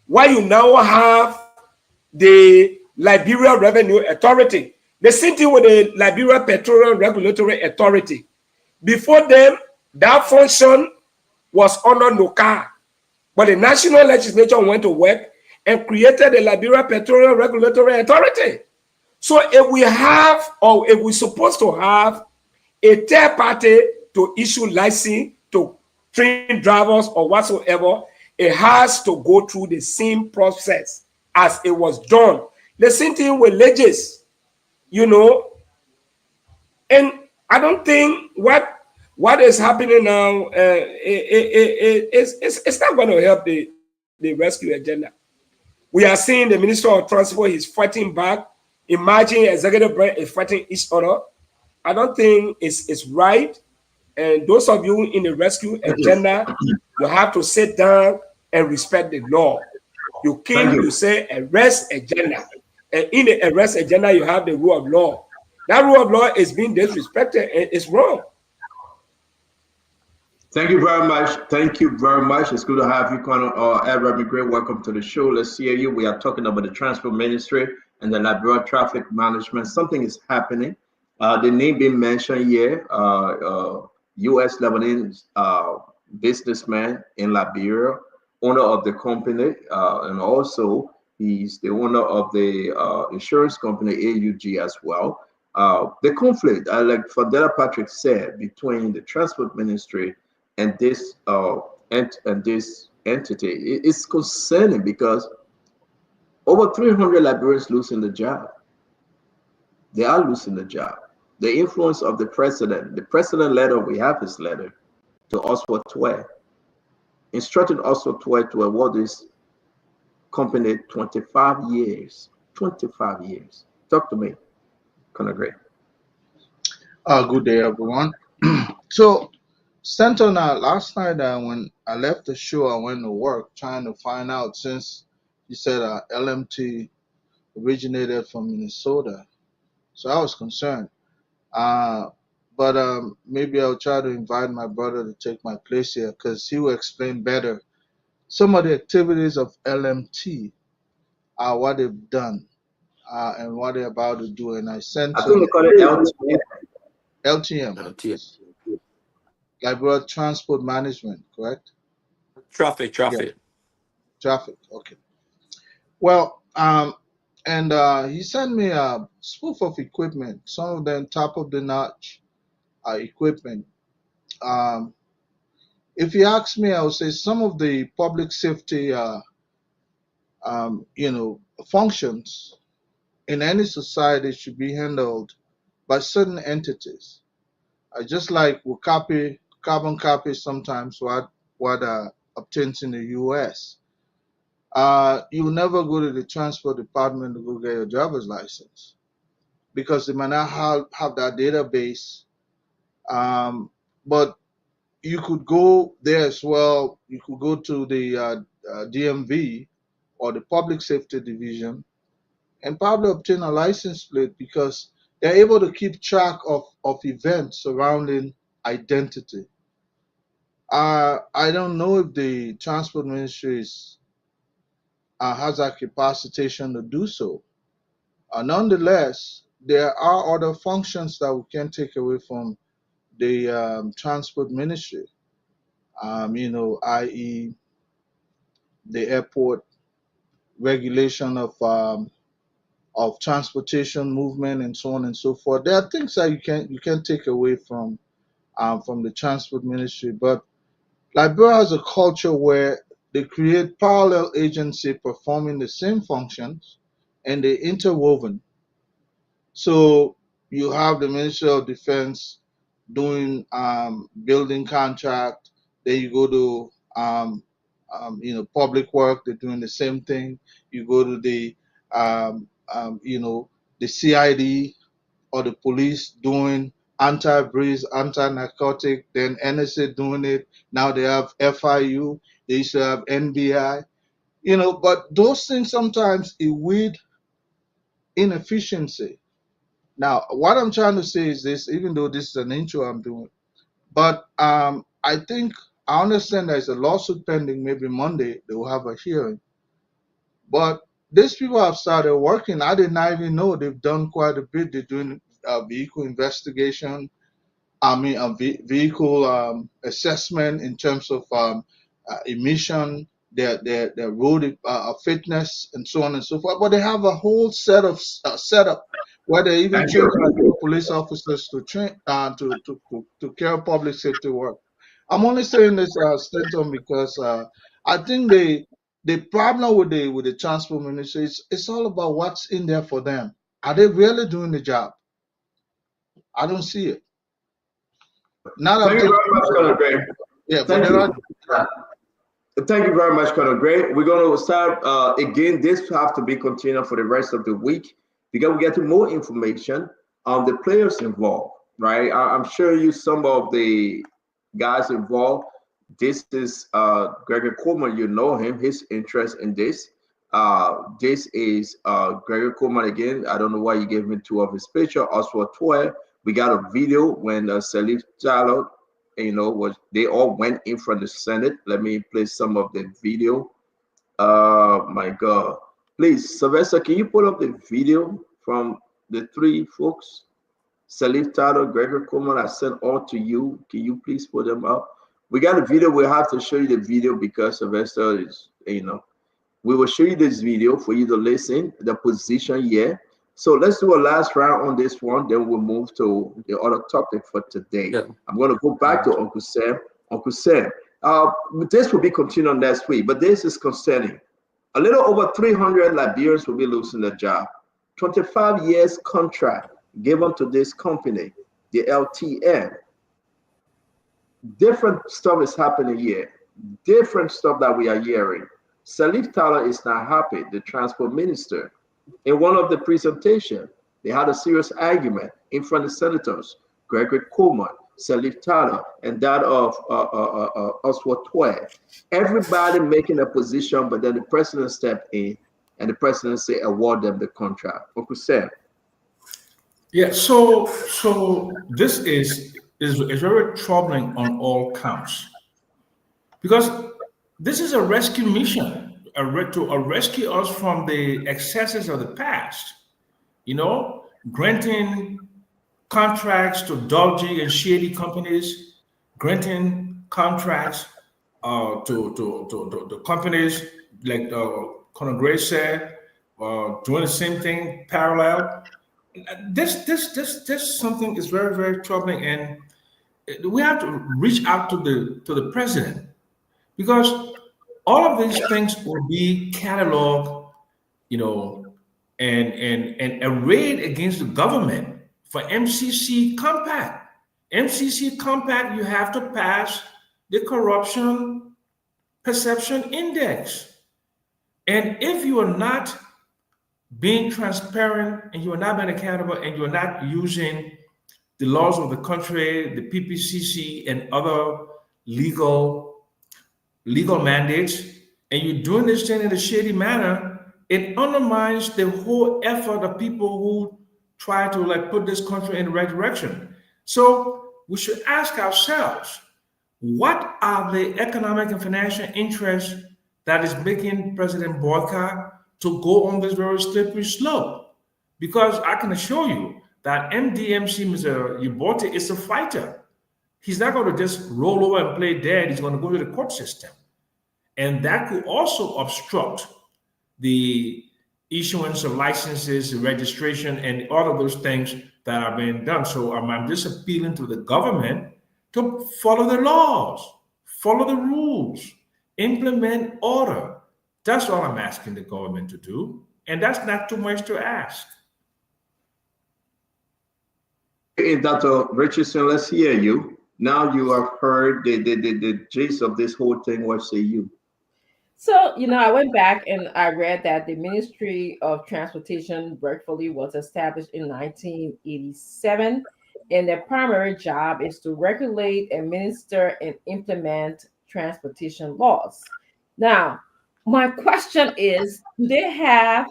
what you now have the Liberia Revenue Authority. The same thing with the Liberia Petroleum Regulatory Authority. Before them, that function was under NOCA. But the national legislature went to work and created the Liberia Petroleum Regulatory Authority. So if we have, or if we're supposed to have a third party to issue license to train drivers or whatsoever, it has to go through the same process as it was done. The same thing with legis, you know. And I don't think what is happening now, it's not going to help the rescue agenda. We are seeing the Minister of Transport is fighting back. Imagine executive branch is fighting each other. I don't think it's right. And those of you in the rescue agenda, you have to sit down and respect the law. You came to say arrest agenda. And in the arrest agenda, you have the rule of law. That rule of law is being disrespected and it's wrong. Thank you very much. Thank you very much. It's good to have you, Colonel Edward McGray. Welcome to the show. Let's hear you. We are talking about the Transport Ministry and the Liberia Traffic Management. Something is happening. The name being mentioned here, U.S. Lebanese businessman in Liberia, owner of the company, and also he's the owner of the insurance company AUG as well. The conflict, like Fadela Patrick said, between the Transport Ministry and this this entity is concerning because over 300 Liberians losing the job. They are losing the job. The influence of the president letter, we have his letter to Oswald Twe, instructing Oswald Twe to award this company 25 years. 25 years. Talk to me, Colonel Gray. Good day, everyone. So, Stanton, last night when I left the show, I went to work trying to find out, since you said LMT originated from Minnesota. So I was concerned. But maybe I'll try to invite my brother to take my place here because he will explain better some of the activities of LMT, what they've done, and what they're about to do. And I sent I think they call it LTM. LTM. Liberia Transport Management, correct? Traffic. Yeah. Traffic, okay. Well, and he sent me a spoof of equipment, some of them top of the notch equipment. If you ask me, I would say some of the public safety, functions in any society should be handled by certain entities. Just like we carbon copy sometimes what obtains in the U.S. You will never go to the transport department to go get your driver's license because they might not have that database. But you could go there as well. You could go to the DMV or the Public Safety Division and probably obtain a license plate because they're able to keep track of events surrounding identity. I don't know if the Transport Ministry has that capacitation to do so. Nonetheless, there are other functions that we can't take away from the Transport Ministry, i.e., the airport regulation of transportation movement and so on and so forth. There are things that you can take away from the Transport Ministry, but Liberia has a culture where they create parallel agency performing the same functions and they interwoven. So you have the Ministry of Defense doing building contract, then you go to public work, they're doing the same thing. You go to the the CID or the police doing anti-breeze, anti-narcotic, then NSA doing it. Now they have FIU, they used to have NBI, but those things sometimes elude inefficiency. Now, what I'm trying to say is this, even though this is an intro I'm doing, but I think I understand there's a lawsuit pending. Maybe Monday they will have a hearing. But these people have started working. I did not even know they've done quite a bit. They're doing vehicle investigation. vehicle assessment in terms of emission, their road fitness, and so on and so forth. But they have a whole set of setup where they even train police officers to train to carry public safety work. I'm only saying this, Stanton, because I think the problem with the transport ministry is it's all about what's in there for them. Are they really doing the job? I don't see it. Thank you very much, Colonel Gray. Yeah, thank you. Thank you very much, Colonel Gray. We're going to start again. This have to be continued for the rest of the week because we get to more information on the players involved. Right, I'm sure you some of the guys involved. This is Gregory Coleman. You know him. His interest in this. This is Gregory Coleman again. I don't know why you gave me two of his picture. Oswald Toy. We got a video when Salif Jalal, they all went in from the Senate. Let me play some of the video. My God. Please, Sylvester, can you pull up the video from the three folks? Salif Jalal, Gregory Coleman, I sent all to you. Can you please put them up? We got a video. We'll have to show you the video because Sylvester is, we will show you this video for you to listen, the position here. So let's do a last round on this one. Then we'll move to the other topic for today. Yeah. I'm going to go back to Uncle Sam. Uncle Sam, this will be continued next week, but this is concerning. A little over 300 Liberians will be losing their job. 25 years contract given to this company, the LTN. Different stuff is happening here. Different stuff that we are hearing. Salif Tala is not happy, the transport minister. In one of the presentations, they had a serious argument in front of senators, Gregory Coleman, Salif Tala, and that of Oswald Toy. Everybody making a position, but then the president stepped in and the president said, award them the contract. Uncle Sam. Yeah, so this is very troubling on all counts. Because this is a rescue mission. To rescue us from the excesses of the past, granting contracts to dodgy and shady companies, granting contracts to companies like Conor Gray said, doing the same thing parallel. This something is very, very troubling, and we have to reach out to the president because all of these things will be cataloged, and arrayed against the government for MCC compact. MCC compact, you have to pass the corruption perception index. And if you are not being transparent and you are not being accountable and you are not using the laws of the country, the PPCC and other legal mandates, and you're doing this thing in a shady manner, it undermines the whole effort of people who try to put this country in the right direction. So we should ask ourselves, what are the economic and financial interests that is making President Boyka to go on this very slippery slope? Because I can assure you that MDMC, Mr. Ubote, is a fighter. He's not going to just roll over and play dead. He's going to go to the court system. And that could also obstruct the issuance of licenses, registration, and all of those things that are being done. So I'm just appealing to the government to follow the laws, follow the rules, implement order. That's all I'm asking the government to do. And that's not too much to ask. Hey, Dr. Richardson, let's hear you. Now you have heard the gist of this whole thing. What say you? So, I went back and I read that the Ministry of Transportation rightfully was established in 1987, and their primary job is to regulate, administer, and implement transportation laws. Now, my question is, do they have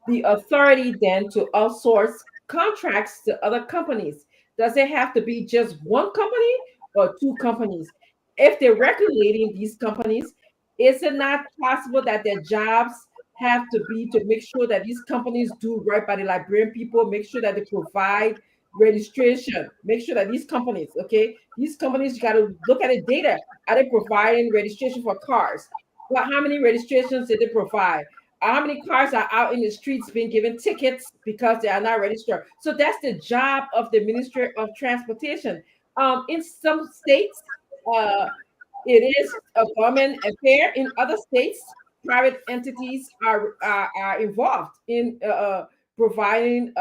the authority then to outsource contracts to other companies? Does it have to be just one company or two companies? If they're regulating these companies, is it not possible that their jobs have to be to make sure that these companies do right by the Liberian people, make sure that they provide registration. Make sure that these companies, these companies, you got to look at the data. Are they providing registration for cars? Well, how many registrations did they provide? How many cars are out in the streets being given tickets because they are not registered? So that's the job of the Ministry of Transportation. In some states, it is a government affair. In other states, private entities are involved in providing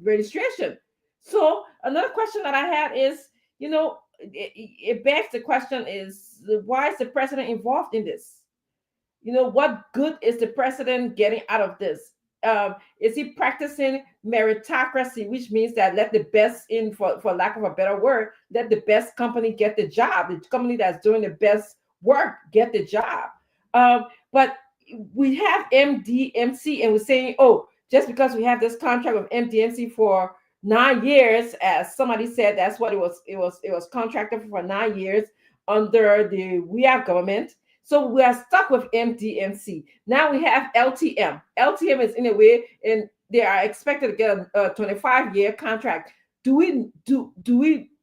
registration. So another question that I had is, it begs the question is, why is the president involved in this? What good is the president getting out of this? Is he practicing meritocracy, which means that let the best in, for lack of a better word, let the best company get the job. The company that's doing the best work get the job. But we have MDMC, and we're saying, oh, just because we have this contract with MDMC for 9 years, as somebody said, that's what it was. It was contracted for 9 years under the We Are government. So we are stuck with MDMC. Now we have LTM. LTM is in a way, and they are expected to get a 25-year contract. Do we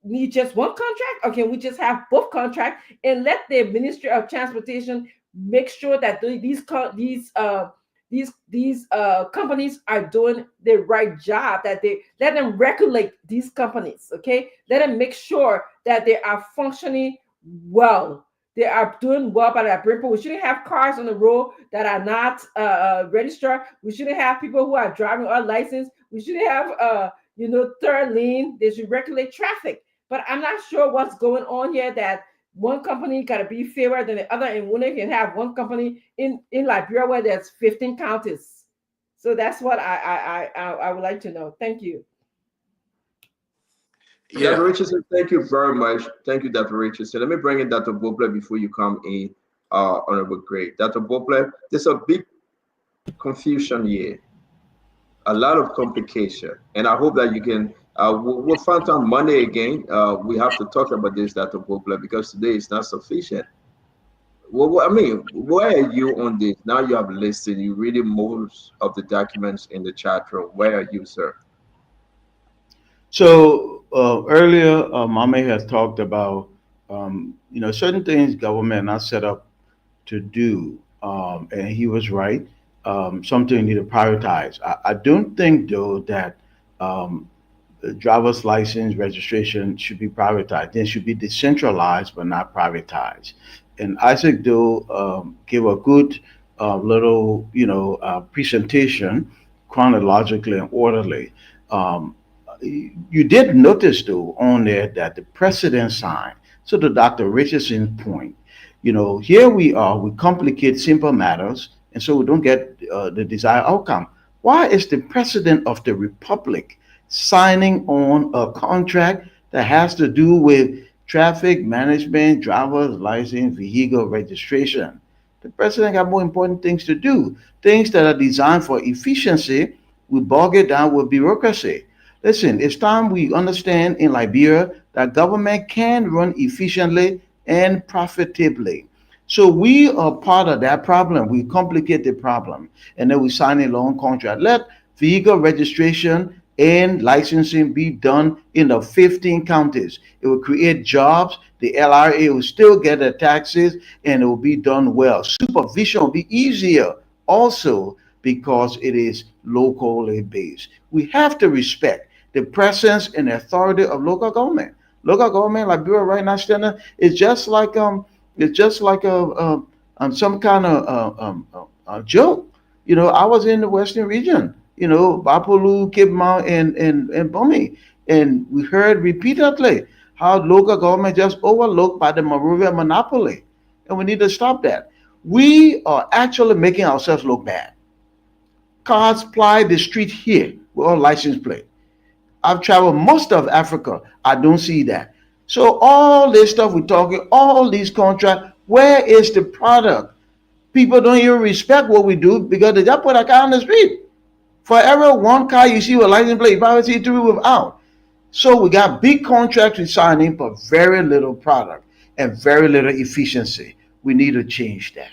need just one contract, or can we just have both contracts and let the Ministry of Transportation make sure that these companies are doing the right job, that they let them regulate these companies, let them make sure that they are functioning well. They are doing well by that principle. We shouldn't have cars on the road that are not registered. We shouldn't have people who are driving unlicensed. We shouldn't have, third lane. They should regulate traffic. But I'm not sure what's going on here, that one company got to be fairer than the other, and when they can have one company in Liberia where there's 15 counties. So that's what I would like to know. Thank you. Yeah. Dr. Richardson, thank you very much. Thank you, Dr. Richardson. Let me bring in Dr. Bopler before you come in, Honorable Gray. Dr. Bopler, there's a big confusion here, a lot of complication, and I hope that you can, we'll find on Monday again. We have to talk about this, Dr. Bopler, because today is not sufficient. Well, I mean, where are you on this? Now you have listed, you read most of the documents in the chat room. Where are you, sir? So earlier, Mame had talked about, certain things government not set up to do, and he was right. Something need to prioritize. I don't think, though, that driver's license registration should be privatized. It should be decentralized, but not privatized. And Isaac, though, gave a good little, presentation, chronologically and orderly. You did notice, though, on there that the president signed. So to Dr. Richardson's point, here we are, we complicate simple matters, and so we don't get the desired outcome. Why is the president of the republic signing on a contract that has to do with traffic management, driver's license, vehicle registration? The president got more important things to do, things that are designed for efficiency. We bog it down with bureaucracy. Listen, it's time we understand in Liberia that government can run efficiently and profitably. So we are part of that problem. We complicate the problem, and then we sign a long contract. Let vehicle registration and licensing be done in the 15 counties. It will create jobs. The LRA will still get the taxes, and it will be done well. Supervision will be easier also because it is locally based. We have to respect the presence and authority of local government. Local government, Liberia right now, standing is just like some kind of a joke. I was in the Western region, Bapulu, Kibmau, and Bomi, and we heard repeatedly how local government just overlooked by the Monrovia monopoly, and we need to stop that. We are actually making ourselves look bad. Cars ply the street here with all license plate. I've traveled most of Africa. I don't see that. So all this stuff we're talking, all these contracts, where is the product? People don't even respect what we do because they just put a car on the street. For every one car you see with license plate, you probably see 3 without. So we got big contracts we signing, but very little product and very little efficiency. We need to change that.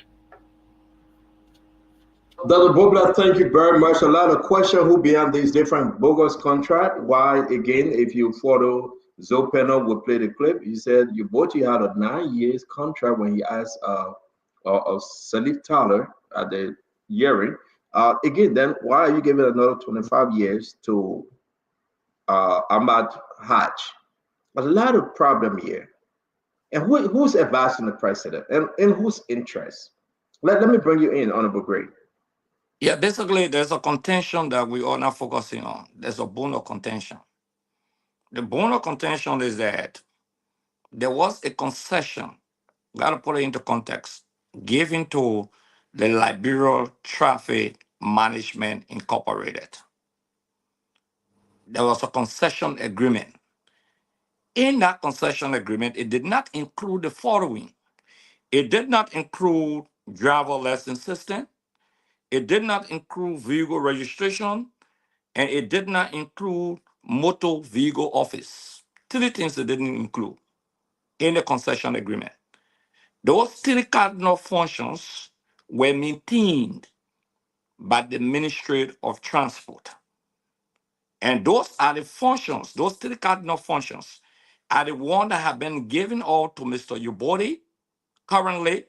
Dr. Bobla, thank you very much. A lot of questions who behind these different bogus contract. Why, again, if you follow Zopeno will play the clip, he said you both had a 9 years contract when he asked Salif Tyler at the hearing. Again, then why are you giving another 25 years to Ahmad Hajj? A lot of problem here. And who's advising the president and in whose interest? Let me bring you in, Honorable Gray. Yeah, basically, there's a contention that we are not focusing on. There's a bone of contention. The bone of contention is that there was a concession, got to put it into context, given to the Liberia Traffic Management Incorporated. There was a concession agreement. In that concession agreement, it did not include the following. It did not include driver license system. It did not include vehicle registration, and it did not include motor vehicle office. Three things it didn't include in the concession agreement. Those three cardinal functions were maintained by the Ministry of Transport. And those are the functions, those three cardinal functions are the ones that have been given out to Mr. Yubori. Currently,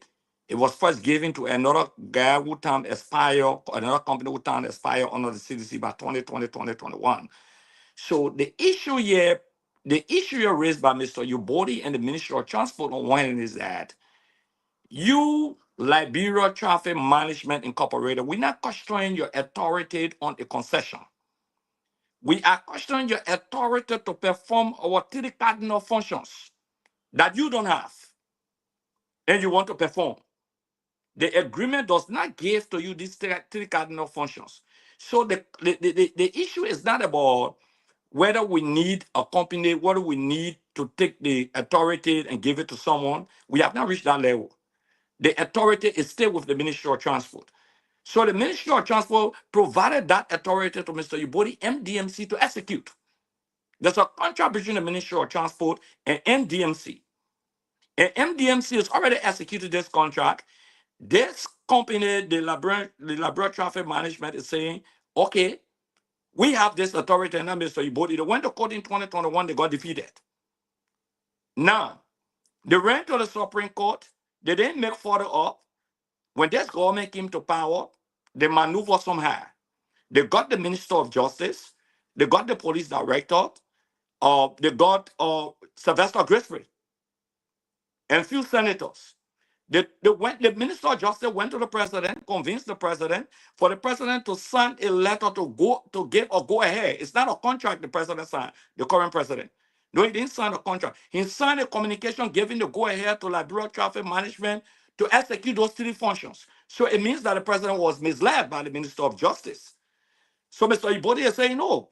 it was first given to another guy who time expire, another company who time expire under the CDC by 2020, 2021. So the issue here raised by Mr. Yubori and the Ministry of Transport on one hand is that you, Liberia Traffic Management Incorporated, we're not questioning your authority on a concession. We are questioning your authority to perform our three cardinal functions that you don't have and you want to perform. The agreement does not give to you these three cardinal functions. So the issue is not about whether we need a company, whether we need to take the authority and give it to someone. We have not reached that level. The authority is still with the Ministry of Transport. So the Ministry of Transport provided that authority to Mr. Yubori, MDMC, to execute. There's a contract between the Ministry of Transport and MDMC. And MDMC has already executed this contract. This company, the Liberia Traffic Management, is saying, okay, we have this authority, and Mr. Yubori. They went to court in 2021, they got defeated. Now, they went to the Supreme Court, they didn't make further up. When this government came to power, they maneuvered somehow. They got the Minister of Justice, they got the police director, they got Sylvester Griffith, and a few senators. The Minister of Justice went to the president, convinced the president, for the president to sign a letter to give or go ahead. It's not a contract the president signed, the current president. No, he didn't sign a contract. He signed a communication giving the go ahead to Liberia Traffic Management to execute those three functions. So it means that the president was misled by the Minister of Justice. So Mr. Ibodi is saying, no,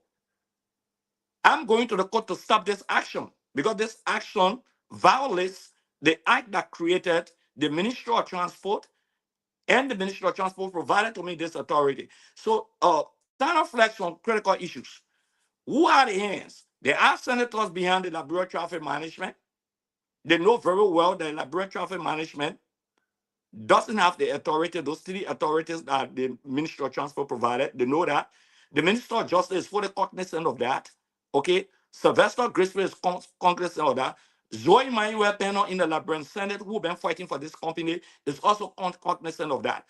I'm going to the court to stop this action because this action violates the act that created the Ministry of Transport, and the Ministry of Transport provided to me this authority. So, time reflects on critical issues. Who are the hands? There are senators behind the Liberia Traffic Management. They know very well that Liberia Traffic Management doesn't have the authority, those three authorities that the Ministry of Transport provided. They know that. The Minister of Justice is fully cognizant of that. Okay? Sylvester Griffith is cognizant of that. Zoe Manuel Peno in the Liberian Senate, who have been fighting for this company, is also cognizant of that.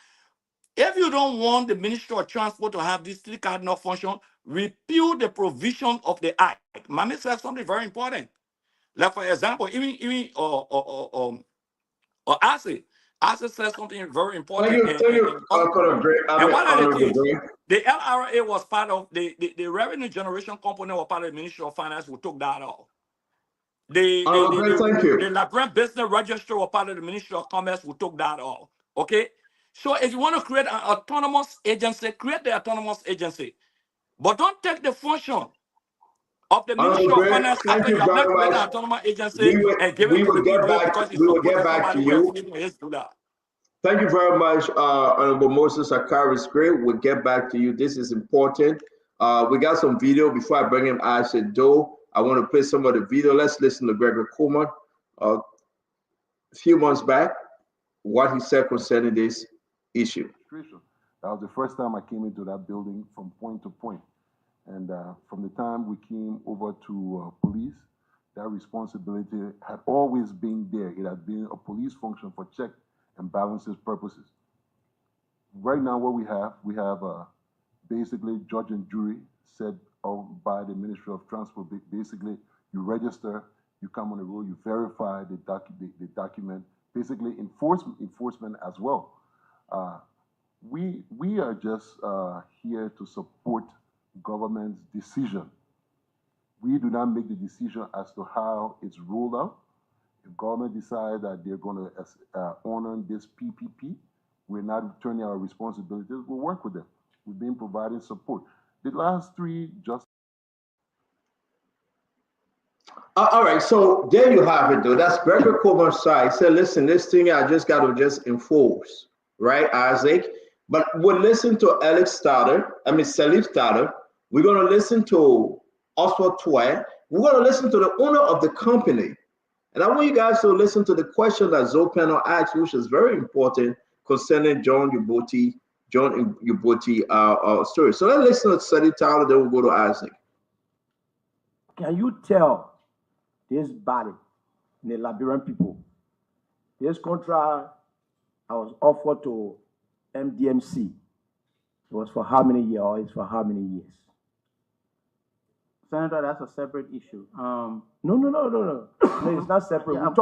If you don't want the Ministry of Transport to have these three cardinal functions, repeal the provision of the act. Mami said something very important. Like, for example, Asa says something very important. Thank you, and one of the things, the LRA was part of the revenue generation component was part of the Ministry of Finance. We took that off. The Liberian Business Register was part of the Ministry of Commerce. We took that off. Okay? So if you want to create an autonomous agency, create the autonomous agency. But don't take the function of the Ministry of Finance after you have not created an autonomous agency and give it to the people because it's supporting somebody who has to do that. Thank you very much, Honorable Moses Akari. It's great. We'll get back to you. This is important. We got some video before I bring him. I said, Doe, I want to play some of the video. Let's listen to Gregory Coleman a few months back, what he said concerning this issue. That was the first time I came into that building from point to point. And from the time we came over to police, that responsibility had always been there. It had been a police function for check and balances purposes. Right now, what we have basically judge and jury set by the Ministry of Transport. Basically, you register, you come on the road, you verify the document, basically enforcement as well. We are just here to support government's decision. We do not make the decision as to how it's rolled out. If government decides that they're going to honor this PPP, we're not turning our responsibilities. We'll work with them. We've been providing support. The last three just. All right, so there you have it, though. That's Gregory Coburn side. Said, listen, this thing I just got to just enforce, right, Isaac? But we'll listen to Salif Stoddard. We're going to listen to Oswald Tway. We're going to listen to the owner of the company. And I want you guys to listen to the question that Zopano asked, which is very important concerning John Uboti story. So let's listen to Salif Stoddard, then we'll go to Isaac. Can you tell this body, the Liberian people, this contract I was offered to MDMC, it was for how many years or it's for how many years? Senator, that's a separate issue. No, it's not separate. Yeah, we're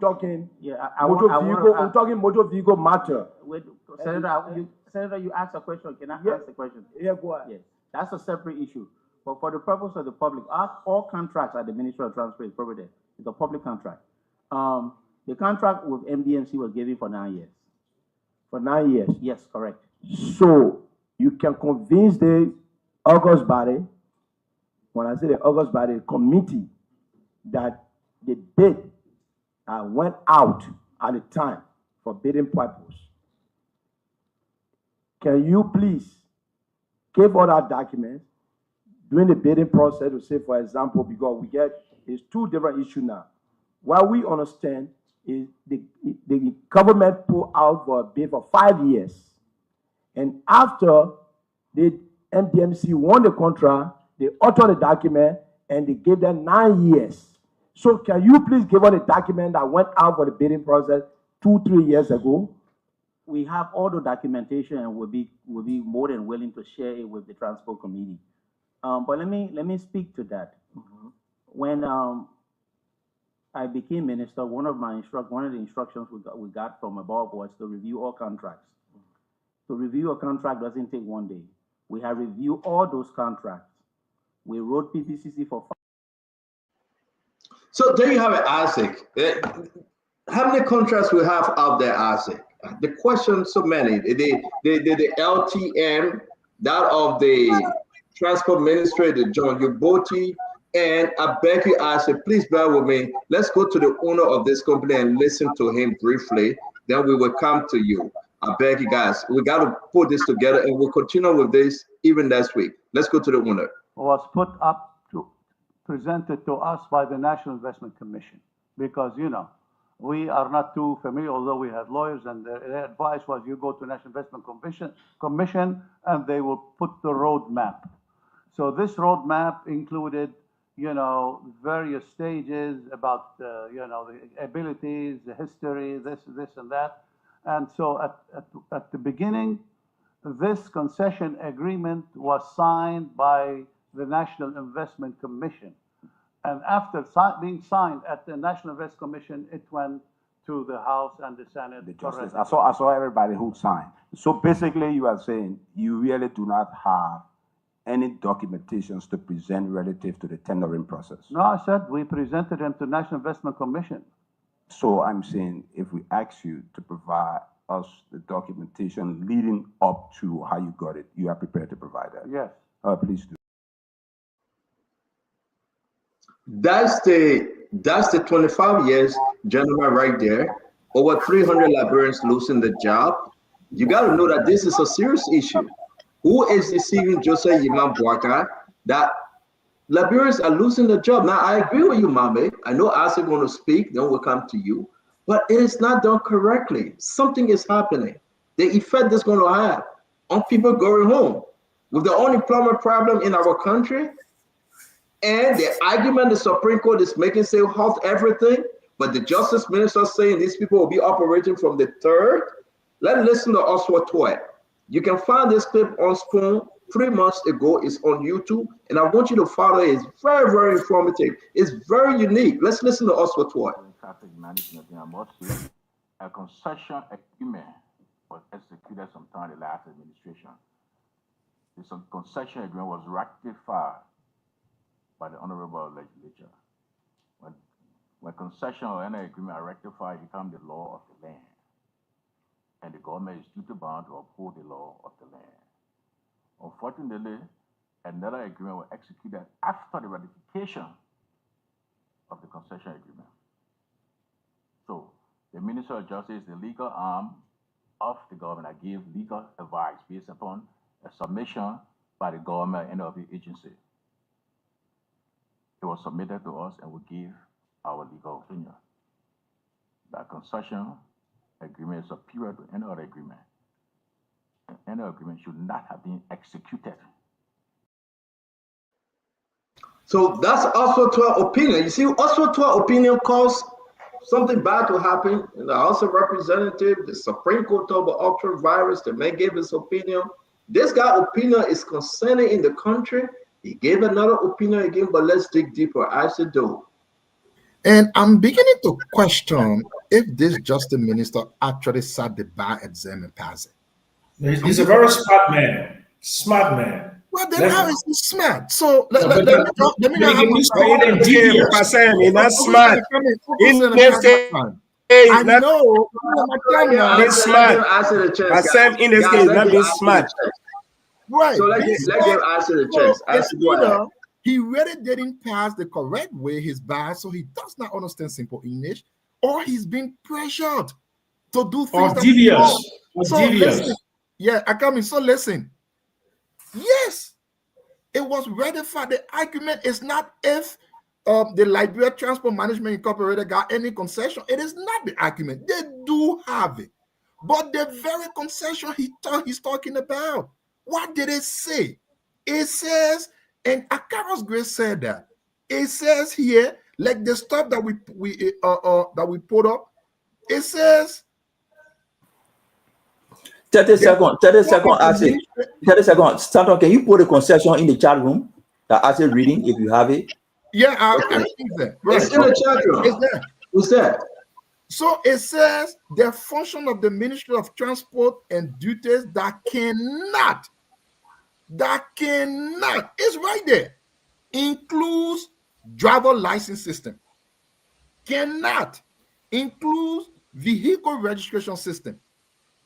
talking. Yeah, we're talking motor vehicle matter. Wait, Senator, you asked a question. Can I ask the question? Yeah, go ahead. Yes, that's a separate issue. But for the purpose of the public, all contracts at the Ministry of Transport is provided. It's a public contract. The contract with MDMC was given for 9 years. For 9 years? Yes, correct. So you can convince the August body, when I say the August body committee, that the bid went out at the time for bidding purpose. Can you please give all that documents during the bidding process to say, for example, because it's two different issues now. What we understand is the government put out for a bid for 5 years. And after the MDMC won the contract, they authored the document and they gave them 9 years. So can you please give us the document that went out for the bidding process 2-3 years ago? We have all the documentation and we'll be more than willing to share it with the Transport Committee. But let me speak to that. Mm-hmm. When I became minister, one of the instructions we got from above was to review all contracts. To review a contract doesn't take 1 day. We have reviewed all those contracts. We wrote PPCC for 5. So there you have it, Isaac. How many contracts we have out there, Isaac? The question, so many. The LTM, that of the Transport Ministry, the John Uboti, and I beg you, Isaac, please bear with me. Let's go to the owner of this company and listen to him briefly. Then we will come to you. I beg you guys, we got to put this together and we'll continue with this even next week. Let's go to the owner. Was presented to us by the National Investment Commission because, we are not too familiar, although we had lawyers, and their advice was you go to National Investment Commission and they will put the roadmap. So this roadmap included, various stages about, the abilities, the history, this and that. And so at the beginning, this concession agreement was signed by the National Investment Commission. And after being signed at the National Investment Commission, it went to the House and the Senate. I saw everybody who signed. So basically, you are saying you really do not have any documentations to present relative to the tendering process. No, I said we presented them to National Investment Commission. So I'm saying if we ask you to provide us the documentation leading up to how you got it, you are prepared to provide that? Yes. Please do. That's the 25 years, gentleman, right there. Over 300 Liberians losing their job. You got to know that this is a serious issue. Who is deceiving Joseph Yimam Bouaka that Liberians are losing their job? Now, I agree with you, Mame. I know Isaac going to speak, then we'll come to you. But it is not done correctly. Something is happening. The effect is going to have on people going home. With the unemployment problem in our country, and the argument the Supreme Court is making say halt everything, but the Justice Minister saying these people will be operating from the 3rd. Let's listen to Oswald Toy. You can find this clip on Spoon 3 months ago. It's on YouTube, and I want you to follow it. It's very, very informative. It's very unique. Let's listen to Oswald Toy. Traffic management in Amos, a concession agreement was executed sometime in the last administration. This concession agreement was ratified by the Honorable Legislature. When concession or any agreement are ratified, it becomes the law of the land. And the government is duty bound to uphold the law of the land. Unfortunately, another agreement was executed after the ratification of the concession agreement. So, the Minister of Justice, the legal arm of the government, I give legal advice based upon a submission by the government and of the agency. It was submitted to us and we give our legal opinion. That concession agreement is superior to any other agreement. And any agreement should not have been executed. So that's also to our opinion. You see, also to our opinion caused something bad to happen. And the House of Representatives, the Supreme Court talked about ultra virus, the man gave his opinion. This guy's opinion is concerning in the country. He gave another opinion again, but let's dig deeper. I said, do. And I'm beginning to question if this Justice Minister actually sat the bar exam and passed it. He's a very smart man. Smart man. Well, then how is he smart? So let me not have not smart. I know. He's smart. Myself in this case, not being smart. Right. So let him answer the chance. He really didn't pass the correct way his bar, so he does not understand simple English, or he's being pressured to do things. Or devious. Listen. Yeah, I come in. So listen. Yes, it was ratified. The argument is not if the Liberia Transport Management Incorporated got any concession. It is not the argument. They do have it. But the very concession he's talking about, what did it say? It says, and Akaros Grace said that. It says here, like the stuff that we put up, it says 30 seconds. Actually, 30 seconds. Stanton, can you put a concession in the chat room that actually reading if you have it? Yeah, I think that. Right. It's in the chat room. It's there. Who's that? So it says the function of the Ministry of Transport and duties that cannot, it's right there, includes driver license system, cannot, includes vehicle registration system,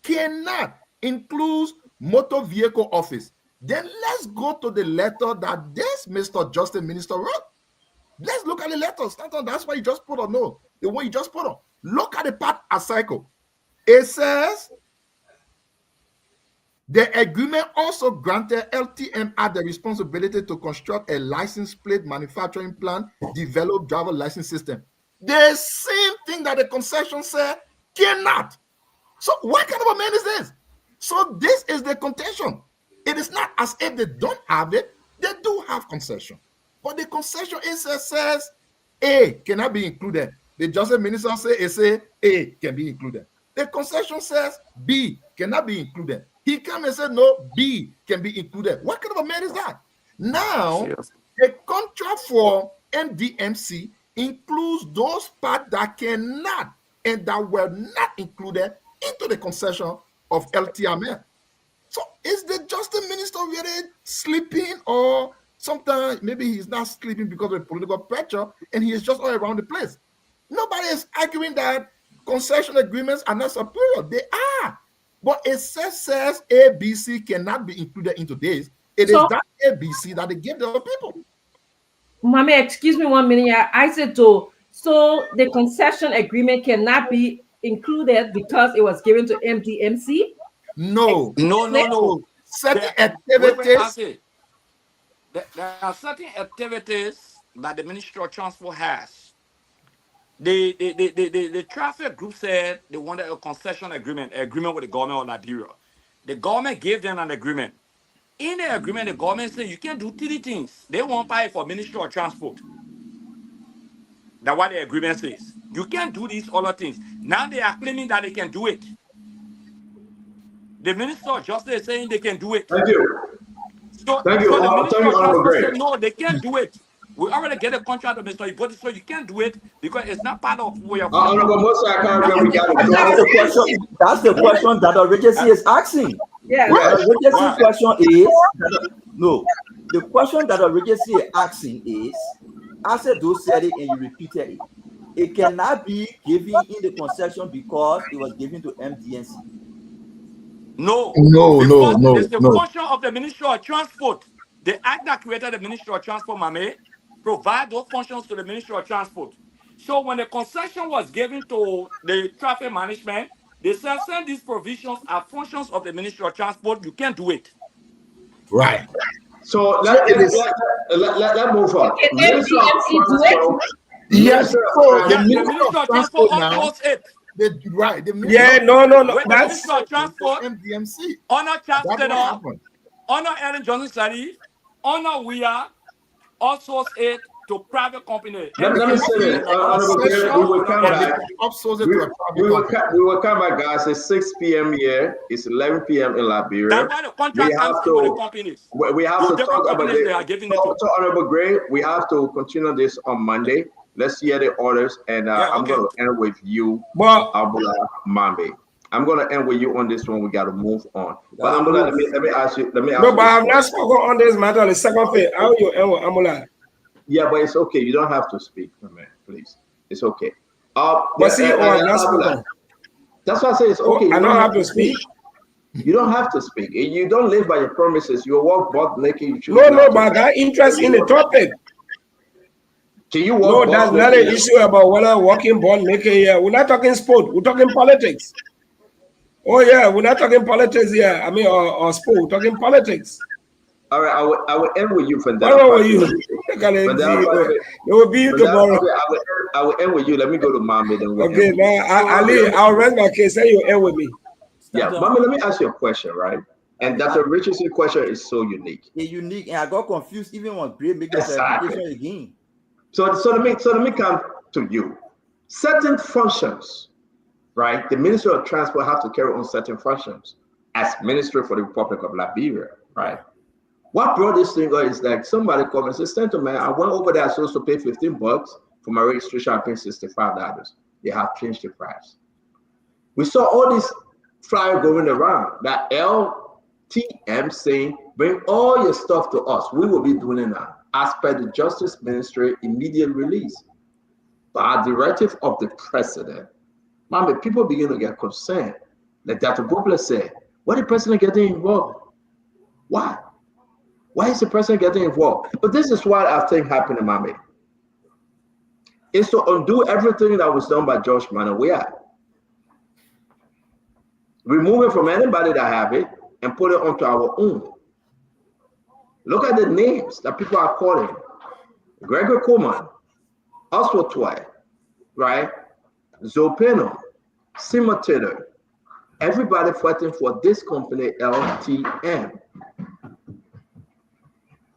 cannot, includes motor vehicle office. Then let's go to the letter that this Mr. Justice Minister wrote. Let's look at the letter. That's why you just put on. No, the way you just put on. Look at the part a cycle. It says the agreement also granted LTMR the responsibility to construct a license plate manufacturing plant, develop driver license system. The same thing that the concession said cannot. So what kind of a man is this? So this is the contention. It is not as if they don't have it. They do have concession. But the concession says A cannot be included. The Justice Minister say A can be included. The concession says B cannot be included. He come and say no, B can be included. What kind of a man is that? Now, the contract for MDMC includes those parts that cannot and that were not included into the concession of LTMR. So is the Justice Minister really sleeping, or sometimes maybe he's not sleeping because of political pressure and he is just all around the place? Nobody is arguing that concession agreements are not superior. They are. But it says ABC cannot be included into this. It is that ABC that they give the other people. Mommy, excuse me 1 minute. I said so the concession agreement cannot be included because it was given to MDMC? No. Certain activities. There are certain activities that the Ministry of Transport has. The traffic group said they wanted a concession agreement with the government of Liberia. The government gave them an agreement. In the agreement, the government said you can't do 3 things. They won't pay for Ministry of Transport. That's what the agreement says. You can't do these other things. Now they are claiming that they can do it. The Minister of Justice is saying they can do it. Thank you. So Thank you. the Minister Thank you, of Honorable Transport Gray. said, no, they can't do it. We already get a contract with Mr. Ibodi, so you can't do it because it's not part of your function. Honorable Musa, I can't remember. We got That's the question. That's the question that the Regency is asking. Yes. The Regency question is no. The question that the Regency is asking is, as you said it and you repeated it, it cannot be given in the concession because it was given to MDNC. No, No. It's the function of the Ministry of Transport. The act that created the Ministry of Transport, Mame, provide those functions to the Ministry of Transport. So when the concession was given to the traffic management, they said, send these provisions are functions of the Ministry of Transport. You can't do it. Right. So let move on. Can MDMC do it? Yes. So the Ministry of Transport outsource it. Right. No. No. With the Ministry of Transport, MDMC. honor Charles That's what Taylor, happened. honor Ellen Johnson Sadi, honor We Are, outsource it to private company. Let me say this. Honorable Gary, we will come back. We will come back, guys. It's 6 p.m. here. It's 11 p.m. in Liberia. That's why the contract comes to the companies. We have to different talk about companies they it. are giving it to. So, Honorable Gray, we have to continue this on Monday. Let's hear the orders, and I'm going to end with you, Abula Mambe. I'm going to end with you on this one. We got to move on. But Amula, let me ask you. No, but I've not spoken on this matter on the second phase. How you end with Amula? Yeah, but it's okay. You don't have to speak, man. Please, it's okay. But see, I've not spoken. That's why I say it's okay. I don't have to speak. You don't have to speak. You don't live by your promises. You walk both naked. No, but I got interest in the topic. Can you walk? No, that's not an issue about whether walking ball naked here. We're not talking sport. We're talking politics. Oh yeah, we're not talking politics here. I mean, or sport. We're talking politics. All right, I will end with you, Fandela. What about you? It will be you tomorrow. Okay, I will end with you. Let me go to Mommy. Then we'll okay, now I'll rest my case. Say you end with me. Yeah, Mommy, let me ask you a question, right? And Dr. Richardson's question is so unique. It's unique, and I got confused even when Gray made the clarification again. So let me come to you. Certain functions, right? The Ministry of Transport have to carry on certain functions as Ministry for the Republic of Liberia, right? What brought this thing on is like somebody called me and said, man, I went over there, I was supposed to pay $15 for my registration, I paid $65. They have changed the price. We saw all this flyer going around that LTM saying, bring all your stuff to us. We will be doing it now. As per the Justice Ministry immediate release. By directive of the president, people begin to get concerned. Like Dr. Bobler said, why the president getting involved? Why? Why is the president getting involved? But this is what I think happened, Mami. It's to undo everything that was done by George Manawea. Remove it from anybody that have it and put it onto our own. Look at the names that people are calling. Gregory Coleman, Oswald Twy, right? Zopeno, Sima Taylor, everybody fighting for this company, LTM.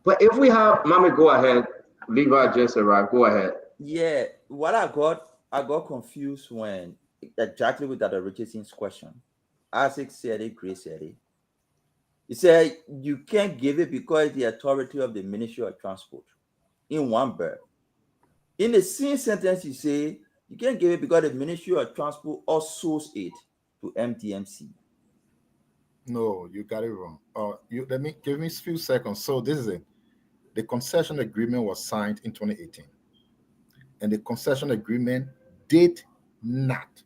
But if we have, Mommy, go ahead. Levi just arrived. Go ahead. Yeah, what I got confused when exactly with that Richardson's question. Isaac said it, Grace said it. He said you can't give it because it's the authority of the Ministry of Transport. In one bird. In the same sentence, you say you can't give it because the Ministry of Transport also it to MTMC. No, you got it wrong. Give me a few seconds. So this is it. The concession agreement was signed in 2018, and the concession agreement did not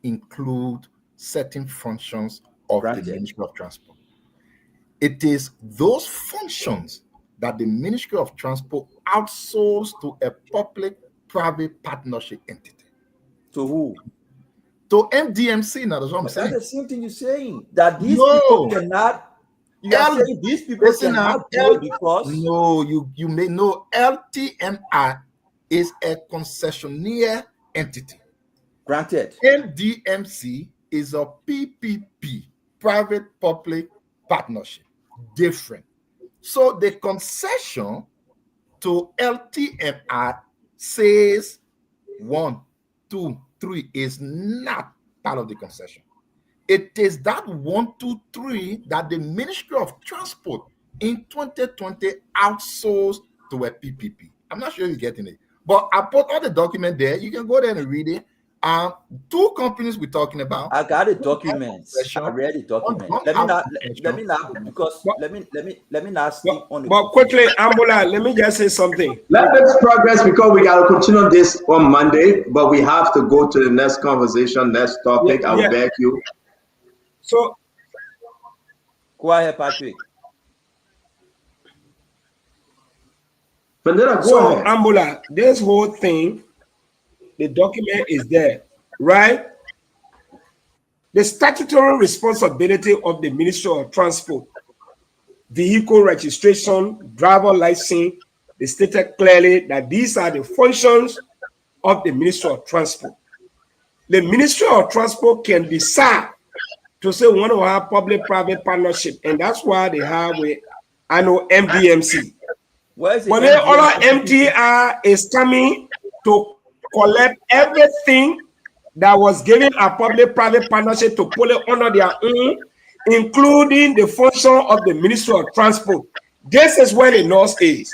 include certain functions of the Ministry of Transport. It is those functions that the Ministry of Transport outsourced to a public-private partnership entity. To who? To MDMC. Now that's what I'm saying. That's the same thing you're saying. That these people cannot. You are saying these people cannot do it because you may know LTMI is a concessionaire entity. Granted. MDMC is a PPP, private-public partnership. Different. So the concession to LTMI says 1, 2, 3 is not part of the concession. It is that 1, 2, 3 that the Ministry of Transport in 2020 outsourced to a PPP. I'm not sure you're getting it, but I put all the document there. You can go there and read it. 2 companies we're talking about. I got the documents. I read the document. Let me not speak on the. But quickly, Ambula, let me just say something. Let's progress because we got to continue this on Monday, but we have to go to the next conversation, next topic. Yeah, I will beg you. So, go ahead, Patrick. Vanilla, go ahead. Ambula, this whole thing, the document is there, right? The statutory responsibility of the Ministry of Transport, vehicle registration, driver license, they stated clearly that these are the functions of the Ministry of Transport. The Ministry of Transport can decide to say we want to have public-private partnership, and that's why they have with MDMC. But then other MTR is coming to collect everything that was given a public-private partnership to put it under their own, including the function of the Ministry of Transport. This is where the law is.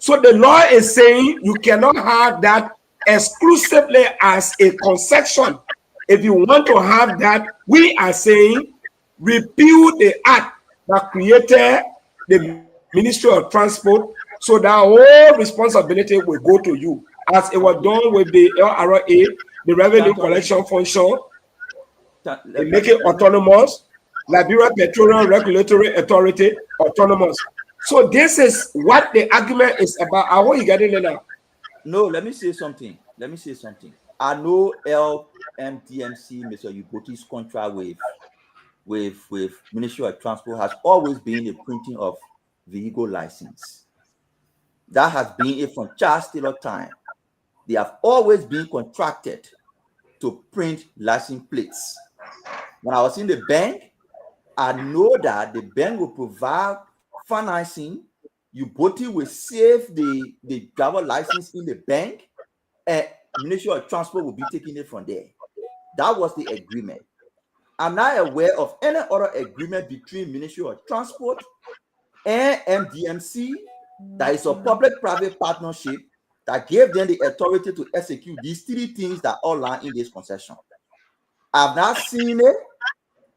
So the law is saying you cannot have that exclusively as a concession. If you want to have that, we are saying repeal the act that created the Ministry of Transport, so that all responsibility will go to you, as it was done with the LRA, the revenue collection function. They make it autonomous. Liberia Petroleum Regulatory Authority, autonomous. So this is what the argument is about. I want you getting it now. No, let me say something. I know LMTMC, Mr. Ugoti's contract with Ministry of Transport has always been the printing of vehicle license. That has been it from Charles Taylor time. They have always been contracted to print license plates. When I was in the bank, I know that the bank will provide financing. Uboti will save the driver license in the bank, and Ministry of Transport will be taking it from there. That was the agreement. I'm not aware of any other agreement between Ministry of Transport and MDMC that is a public-private partnership that gave them the authority to execute these 3 things that are lying in this concession. I've not seen it,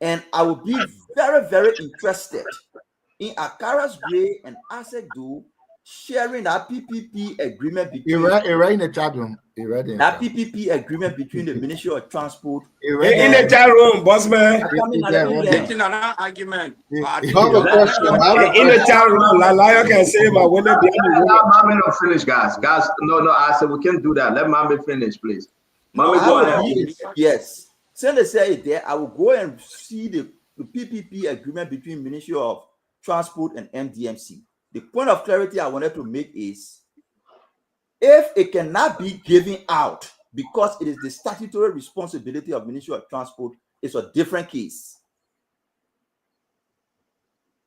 and I will be very, very interested in Akara's Gray and ASECDO sharing that PPP agreement between right in the chat room. That PPP agreement between the Ministry of Transport in the chat room, boss man. Getting an argument. In the chat room, Lion can say my winner behind the Let Mommy finish, guys. No, I said we can't do that. Let Mommy finish, please. Mommy, go ahead. Yes. Since they say it there, I will go and see the PPP agreement between Ministry of Transport and MDMC. The point of clarity I wanted to make is, if it cannot be given out because it is the statutory responsibility of Ministry of Transport, it's a different case.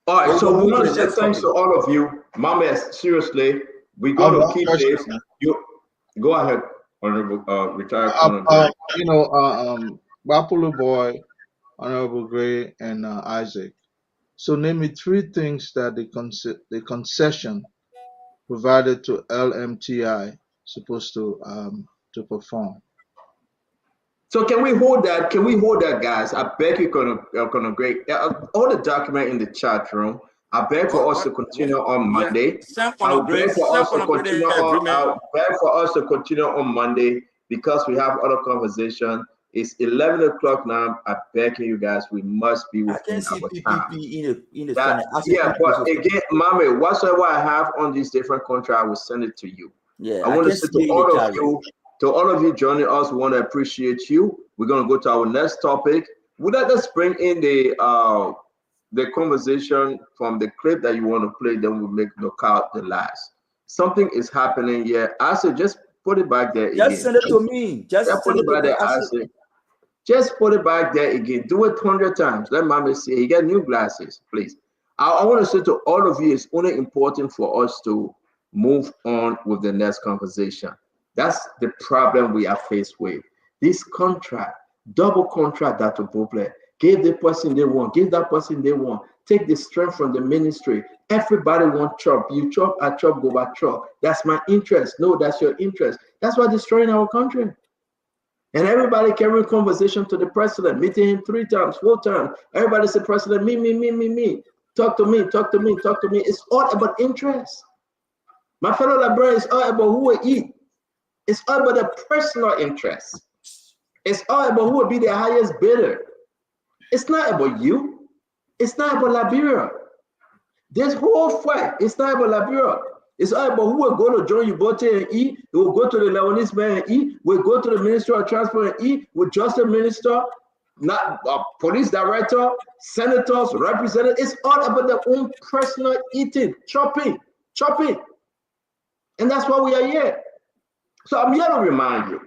All right, so we want to say thanks to all of you. Mama, seriously, we're going to keep this. You go ahead, Honorable retired. Bapulu Boy, Honorable Gray, and Isaac. So name me 3 things that the concession provided to LMTI supposed to perform. So can we hold that? Can we hold that, guys? I beg you, gonna Gray. All the document in the chat room. I beg for us to continue on Monday. I beg for us to continue on. I beg for us to continue on Monday because we have other conversation. It's 11 o'clock now. I beg you guys, we must be within our time. Yeah, but again, Mommy, whatsoever I have on these different contracts, I will send it to you. Yeah, I want to say to all of you joining us, we want to appreciate you. We're going to go to our next topic. Let us bring in the conversation from the clip that you want to play, then we'll make knockout the last. Something is happening here. I said, just put it back there. Just send it to me. Just put it back there. I said, Just put it back there again. Do it 100 times. Let mommy see. You get new glasses, please. I want to say to all of you, it's only important for us to move on with the next conversation. That's the problem we are faced with. This contract, double contract that to people give the person they want, give that person they want. Take the strength from the ministry. Everybody want chop. You chop, I chop, go back chop. That's my interest. No, that's your interest. That's why destroying our country. And everybody carrying conversation to the president, meeting him 3 times, 4 times. Everybody say, President, me. Talk to me, talk to me, talk to me. It's all about interest. My fellow librarians, it's all about who will eat. It's all about the personal interest. It's all about who will be the highest bidder. It's not about you. It's not about Liberia. This whole fight, it's not about Liberia. It's all about who will go to join Ubote and eat. It will go to the Lebanese man and eat. We'll go to the Ministry of Transport and eat with Justice Minister, not police director, senators, representatives. It's all about their own personal eating, chopping. And that's why we are here. So I'm here to remind you,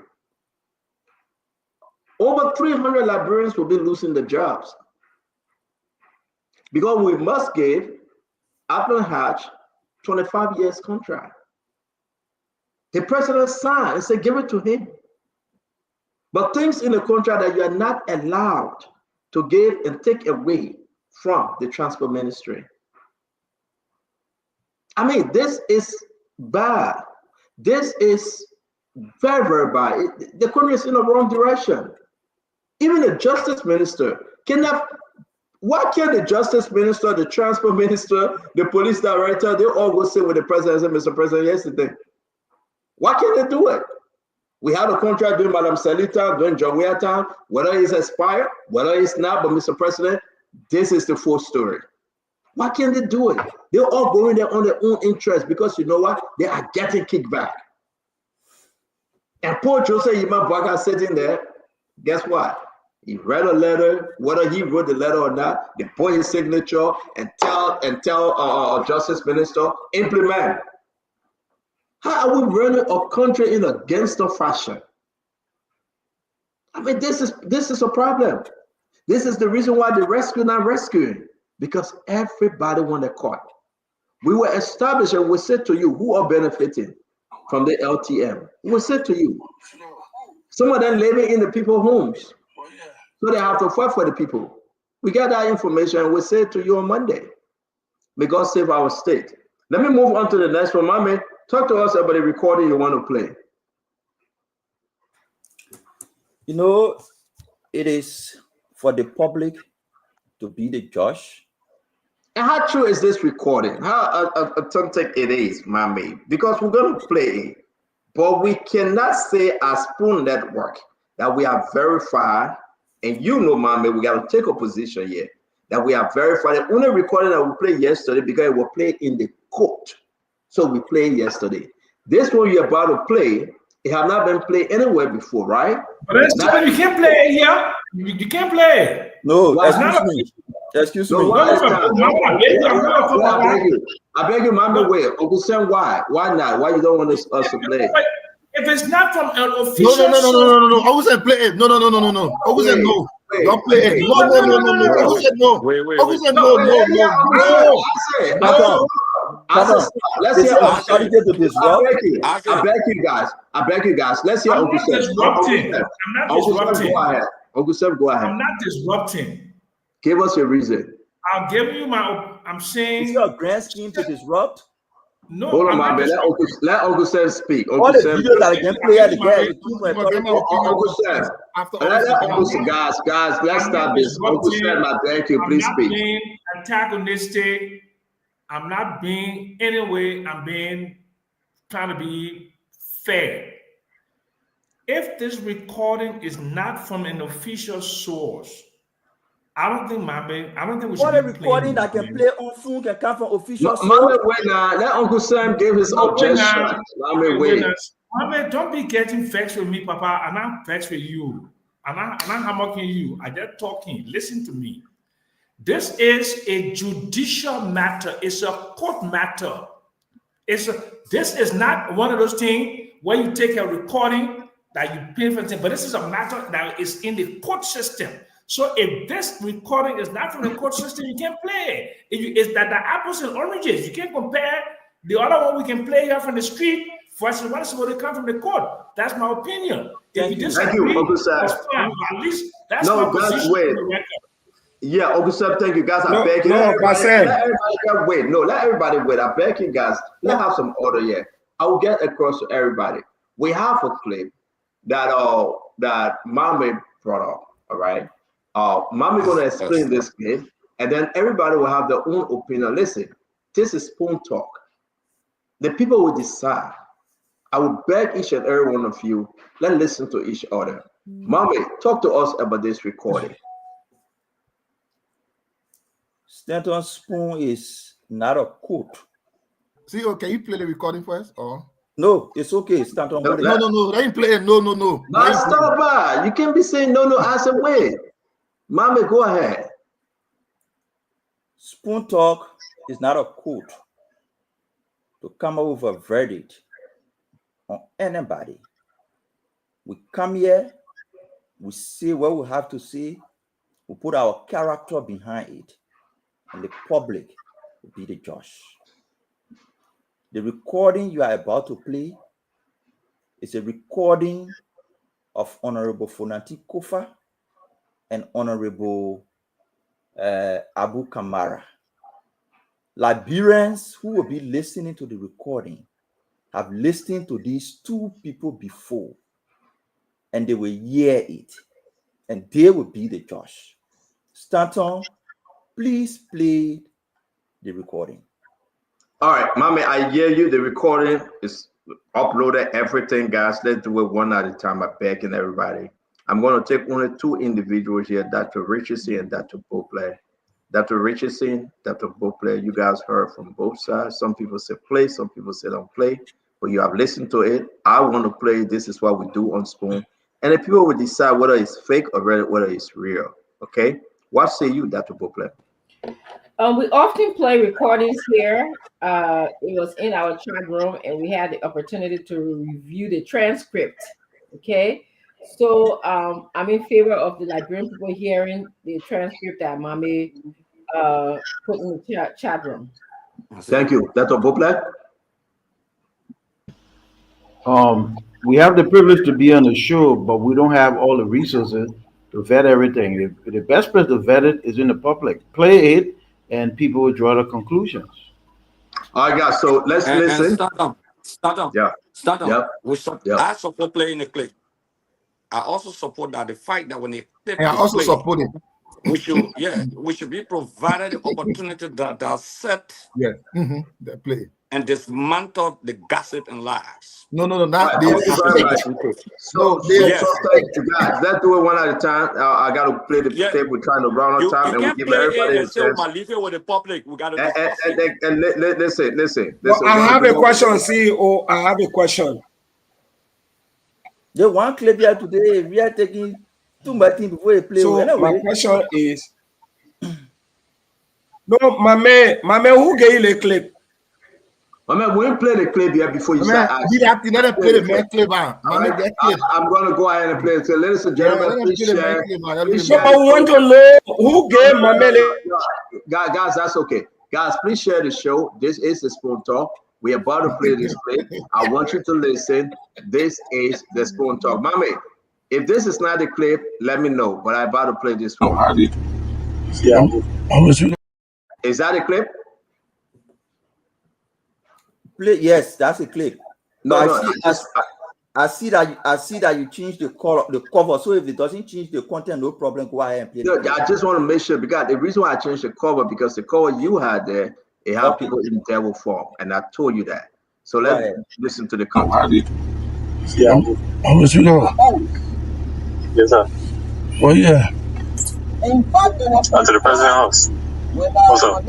over 300 Liberians will be losing their jobs because we must give Upland Hatch 25 years contract. The president signed and said, give it to him. But things in the contract that you are not allowed to give and take away from the transport ministry. I mean, this is bad. This is very, very bad. The country is in the wrong direction. Even the justice minister cannot. Why can't the justice minister, the transport minister, the police director, they all go sit with the president and say, Mr. President, yesterday? Why can't they do it? We had a contract doing Madam Salita, doing John Town, whether it's expired, whether it's not, but Mr. President, this is the full story. Why can't they do it? They're all going there on their own interest because you know what? They are getting kickback. And poor Joseph Yima Baga sitting there, guess what? He read a letter, whether he wrote the letter or not, they put his signature and tell Justice Minister, implement. How are we running a country in a gangster fashion? I mean, this is a problem. This is the reason why the rescue not rescuing, because everybody want a caught. We were established and we said to you who are benefiting from the LTM. We said to you, some of them living in the people's homes. So they have to fight for the people. We got that information and we'll say it to you on Monday. May God save our state. Let me move on to the next one. Mommy, talk to us about the recording you want to play. You know, it is for the public to be the judge. And how true is this recording? How authentic it is, Mommy? Because we're going to play it, but we cannot say as Spoon Network that we are verified. And you know, Mommy, we got to take a position here that we are verified. The only recording that we played yesterday because it was played in the court. So we played yesterday. This one you're about to play, it has not been played anywhere before, right? But that's you can't play it here. You can't play. No, excuse me. Excuse me. I beg you, Mommy, wait. Uncle Sam, why? Why not? Why you don't want us to play? If it's not from an official No. I wasn't play it. No. I wasn't no. Don't play it. No. I wasn't no. Wait. I wasn't no. Let's hear. I beg you guys. Let's hear Uncle Sam. I'm not disrupting. Go ahead. Uncle Sam, go ahead. I'm not disrupting. Give us your reason. I'll give you my. I'm saying. Is your grand scheme to disrupt? No, hold on, man. Let Uncle Sam speak. All the videos that I can play at the game. Uncle Sam. Guys, let's start this. Uncle Sam, I beg you, please speak. I'm not being antagonistic. I'm not being anyway. I'm being trying to be fair. If this recording is not from an official source, I don't think we should. What a recording that can play on phone can come from official source. Mommy, wait now. Let Uncle Sam give his objection. Mommy, wait. Mommy, don't be getting vexed with me, Papa. I'm not vexed with you. I'm not mocking you. I'm just talking. Listen to me. This is a judicial matter. It's a court matter. This is not one of those things where you take a recording that you pay for things, but this is a matter that is in the court system. So if this recording is not from the court system, you can't play it. It's that the apples and oranges. You can't compare the other one we can play here from the street versus what is supposed to come from the court. That's my opinion. If you disagree, Uncle Sam. that's fine. But at least that's my position. Yeah, Uncle Sam, thank you guys. I beg you. Let everybody wait. I beg you guys. Let's have some order here. I will get across to everybody. We have a clip that Mommy brought up. All right. Mommy gonna explain this clip, and then everybody will have their own opinion. Listen, this is spoon talk. The people will decide. I will beg each and every one of you, let's listen to each other. Mommy, talk to us about this recording. Stanton Spoon is not a court. See, can you play the recording for us? Or? No, it's okay. Stanton. No. Let him play it. No. No, stop by. You can't be saying no. Answer wait. Mommy, go ahead. Spoon talk is not a court to come up with a verdict on anybody. We come here, we say what we have to say, we put our character behind it, and the public will be the judge. The recording you are about to play is a recording of Honorable Fonati Kofa and Honorable Abu Kamara. Liberians who will be listening to the recording have listened to these two people before, and they will hear it, and they will be the judge. Stanton, please play the recording. All right, Mommy, I hear you. The recording is uploaded, everything, guys. Let's do it one at a time. I'm begging everybody. I'm going to take only two individuals here, Dr. Richardson and Dr. Beauclair. Dr. Richardson, Dr. Beauclair, you guys heard from both sides. Some people say play, some people say don't play, but you have listened to it. I want to play. This is what we do on Spoon. And the people will decide whether it's fake or whether it's real. Okay? What say you, Dr. Beauclair? We often play recordings here. It was in our chat room, and we had the opportunity to review the transcript. Okay? So I'm in favor of the Liberian people hearing the transcript that Mommy put in the chat room. Thank you. Dr. Beauclair? We have the privilege to be on the show, but we don't have all the resources to vet everything. The best place to vet it is in the public. Play it, and people will draw the conclusions. All right, guys. So let's listen. Start on. Yeah. Start on. Yeah. I support playing the clip. I also support that the fact that when the clip I also support it. We should be provided the opportunity that are set. Yeah. They play. And dismantle the gossip and lies. No, not this. So guys, let's do it one at a time. I got to play the tape. We're trying to run on time, and we give everybody a chance. Leave it with the public. We got to. And listen. Well, I have a question, CEO. I have a question. The one clip here today, we are taking too much things before you play. So my question is, no, my man, who gave you the clip? My man, we play the clip here before you start asking. I'm going to go ahead and play it. So, ladies and gentlemen, please share. So I want to know who gave my man. Guys, that's okay. Guys, please share the show. This is the Spoon Talk. We're about to play this clip. I want you to listen. This is the Spoon Talk. Mommy, if this is not the clip, let me know. But I'm about to play this one. Yeah. Is that a clip? Yes, that's a clip. I see that you changed the cover. So if it doesn't change the content, no problem. Go ahead and play. I just want to make sure, because the reason why I changed the cover, because the cover you had there, it had people in devil form, and I told you that. So let's listen to the content. Yeah. Yes, sir. Oh yeah. In fact, they were to the president's house. What's up?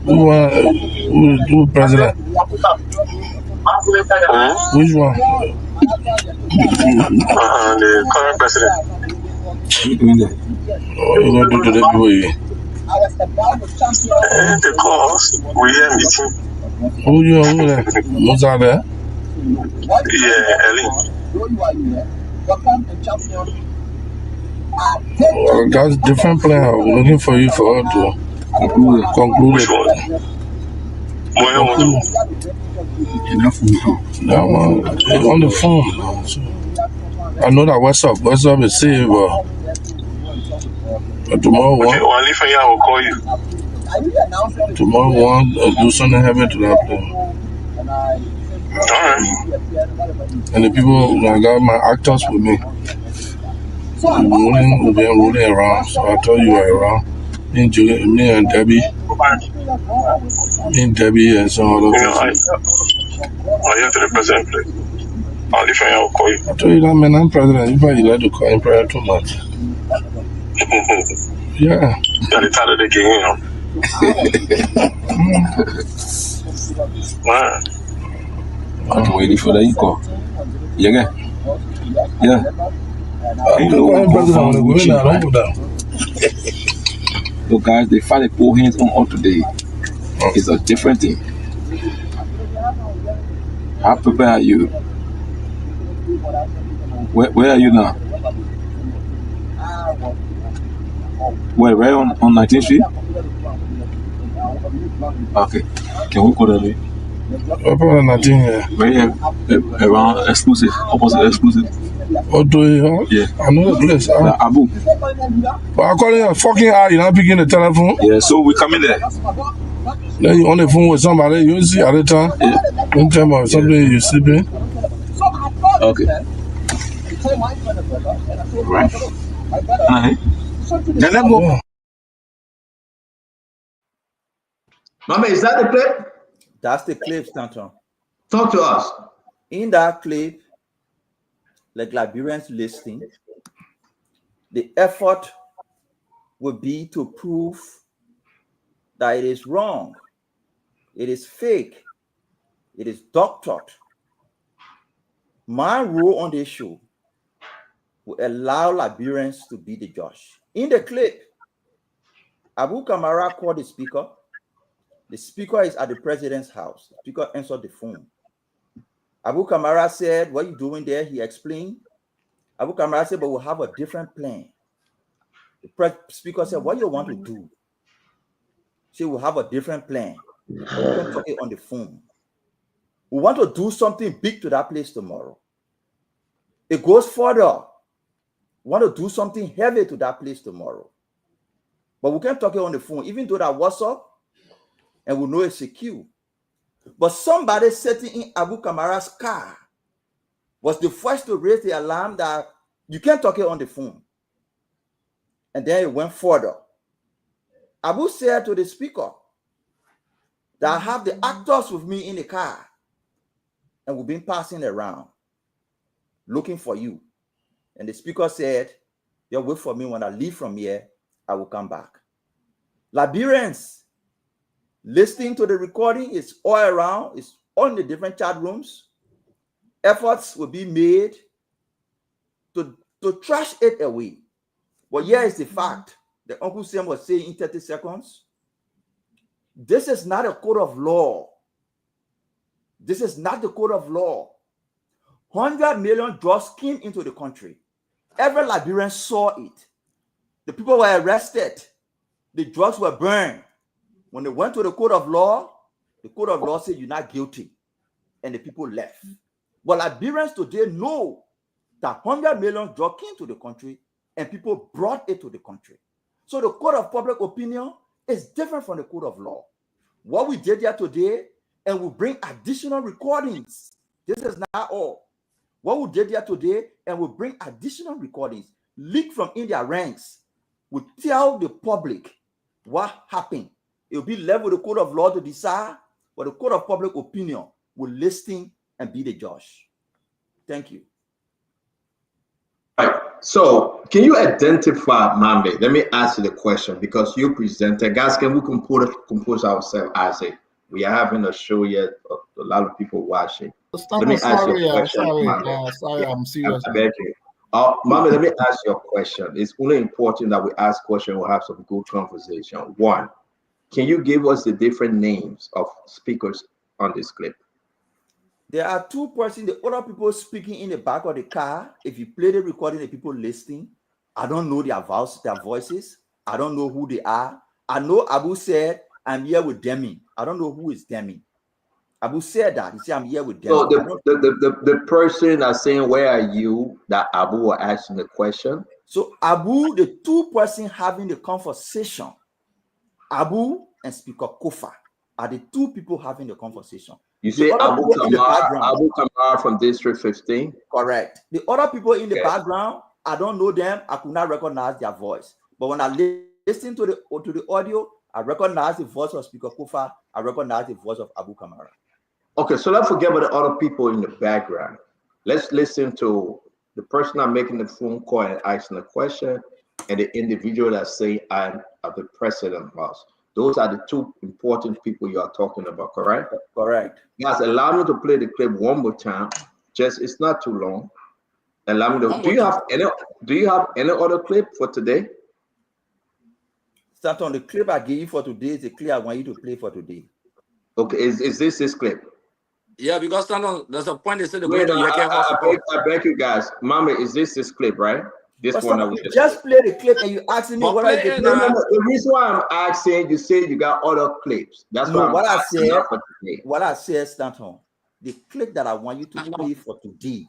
Who president? Which one? The current president. Oh, you don't do to the people again. The cause, we are meeting. Who you are there? What's out there? Yeah, Ellie. Welcome and champion. That's different plan. I'm looking for you for her to conclude it. Enough That one on the phone. So I know that WhatsApp is saved, but tomorrow one. Well, if I will call you. Tomorrow one, do something happen to that plan. Alright. And the people, I got my actors with me. We've been rolling around, so I told you we're around. Me and Debbie and some other people. I have to the president place. I'll if I will call you. I told you that, man, I'm president. You probably like to call him prayer too much. Yeah. Got the title of the game. I'm waiting for the echo. Yeah. So guys, they fight a pull hands on today. It's a different thing. How prepared are you? Where are you now? Where, right on 19th Street? Okay. Can we go there? About 19, yeah. Right here, around exclusive, opposite exclusive. Oh, do you? Huh? Yeah. I know the place. Abu. But I call you a fucking eye, you're not picking the telephone? Yeah, so we come in there. Then you on the phone with somebody, you see at the time? Yeah. Don't tell me something you sleeping. Okay. Right. Then let's go. Mama, is that the clip? That's the clip, Stanton. Talk to us. In that clip, like Liberians listening, the effort would be to prove that it is wrong, it is fake, it is doctored. My role on this show will allow Liberians to be the judge. In the clip, Abu Kamara called the speaker. The speaker is at the president's house. The speaker answered the phone. Abu Kamara said, "What are you doing there?" He explained. Abu Kamara said, "But we'll have a different plan." The speaker said, "What do you want to do?" He said, "We'll have a different plan. We can talk it on the phone. We want to do something big to that place tomorrow." It goes further. We want to do something heavy to that place tomorrow. But we can't talk it on the phone, even though that WhatsApp, and we know it's secure. But somebody sitting in Abu Kamara's car was the first to raise the alarm that you can't talk it on the phone. And then it went further. Abu said to the speaker that I have the actors with me in the car and we've been passing around looking for you. And the speaker said, "You wait for me. When I leave from here, I will come back." Liberians listening to the recording is all around, it's on the different chat rooms. Efforts will be made to trash it away. But here is the fact that Uncle Sam was saying in 30 seconds. This is not a code of law. This is not the code of law. 100 million drugs came into the country. Every Liberian saw it. The people were arrested. The drugs were burned. When they went to the code of law said you're not guilty. And the people left. But Liberians today know that 100 million drugs came to the country and people brought it to the country. So the code of public opinion is different from the code of law. What we did here today, and we bring additional recordings. This is not all. What we did here today, and we bring additional recordings, leaked from in their ranks, we tell the public what happened. It will be left with the code of law to decide, but the code of public opinion will listen and be the judge. Thank you. All right. So can you identify Mambe? Let me ask you the question because you presented. Guys, can we compose ourselves as we are having a show yet? A lot of people watching. Let me ask you a question. Sorry, I'm serious. I beg you. Mambe, let me ask you a question. It's only important that we ask questions. We'll have some good conversation. One, can you give us the different names of speakers on this clip? There are two persons, the other people speaking in the back of the car. If you play the recording, the people listening, I don't know their voices. I don't know who they are. I know Abu said, I'm here with Demi. I don't know who is Demi. Abu said that. He said, I'm here with Demi. So the person that's saying, where are you? That Abu was asking the question. So Abu, the two person having the conversation, Abu and Speaker Kofa are the two people having the conversation. You say Abu Kamara from District 15? Correct. The other people in the background, I don't know them. I could not recognize their voice. But when I listen to the audio, I recognize the voice of Speaker Kofa. I recognize the voice of Abu Kamara. Okay, so let's forget about the other people in the background. Let's listen to the person that's making the phone call and asking the question, and the individual that's saying, I'm at the president house. Those are the two important people you are talking about, correct? Correct. Guys, allow me to play the clip one more time. Just, it's not too long. Allow me to. Do you have any other clip for today? Start on the clip I gave you for today. Is the clip I want you to play for today. Okay, is this clip? Yeah, because there's a point they said they're Wait, going to I beg you guys. Mama, is this clip, right? This but one I just play the clip and you asking me what I did. No. The reason why I'm asking, you say you got other clips. That's what I said. What I said, Stanton, the clip that I want you to play for today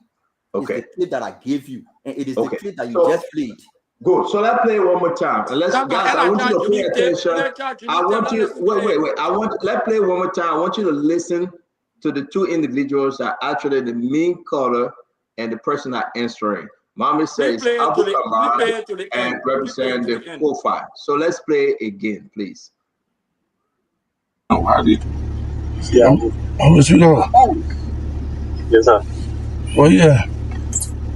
is the clip that I gave you, and it is the clip that you just played. Good. So let's play it one more time. And guys, I want you to pay attention. I want you. Wait. Let's play it one more time. I want you to listen to the two individuals that are actually the main caller and the person that answering. Mommy says Abu Kamara and Representative Kofa. So let's play again, please. Yeah. How much we go? Yes, sir. Oh, yeah.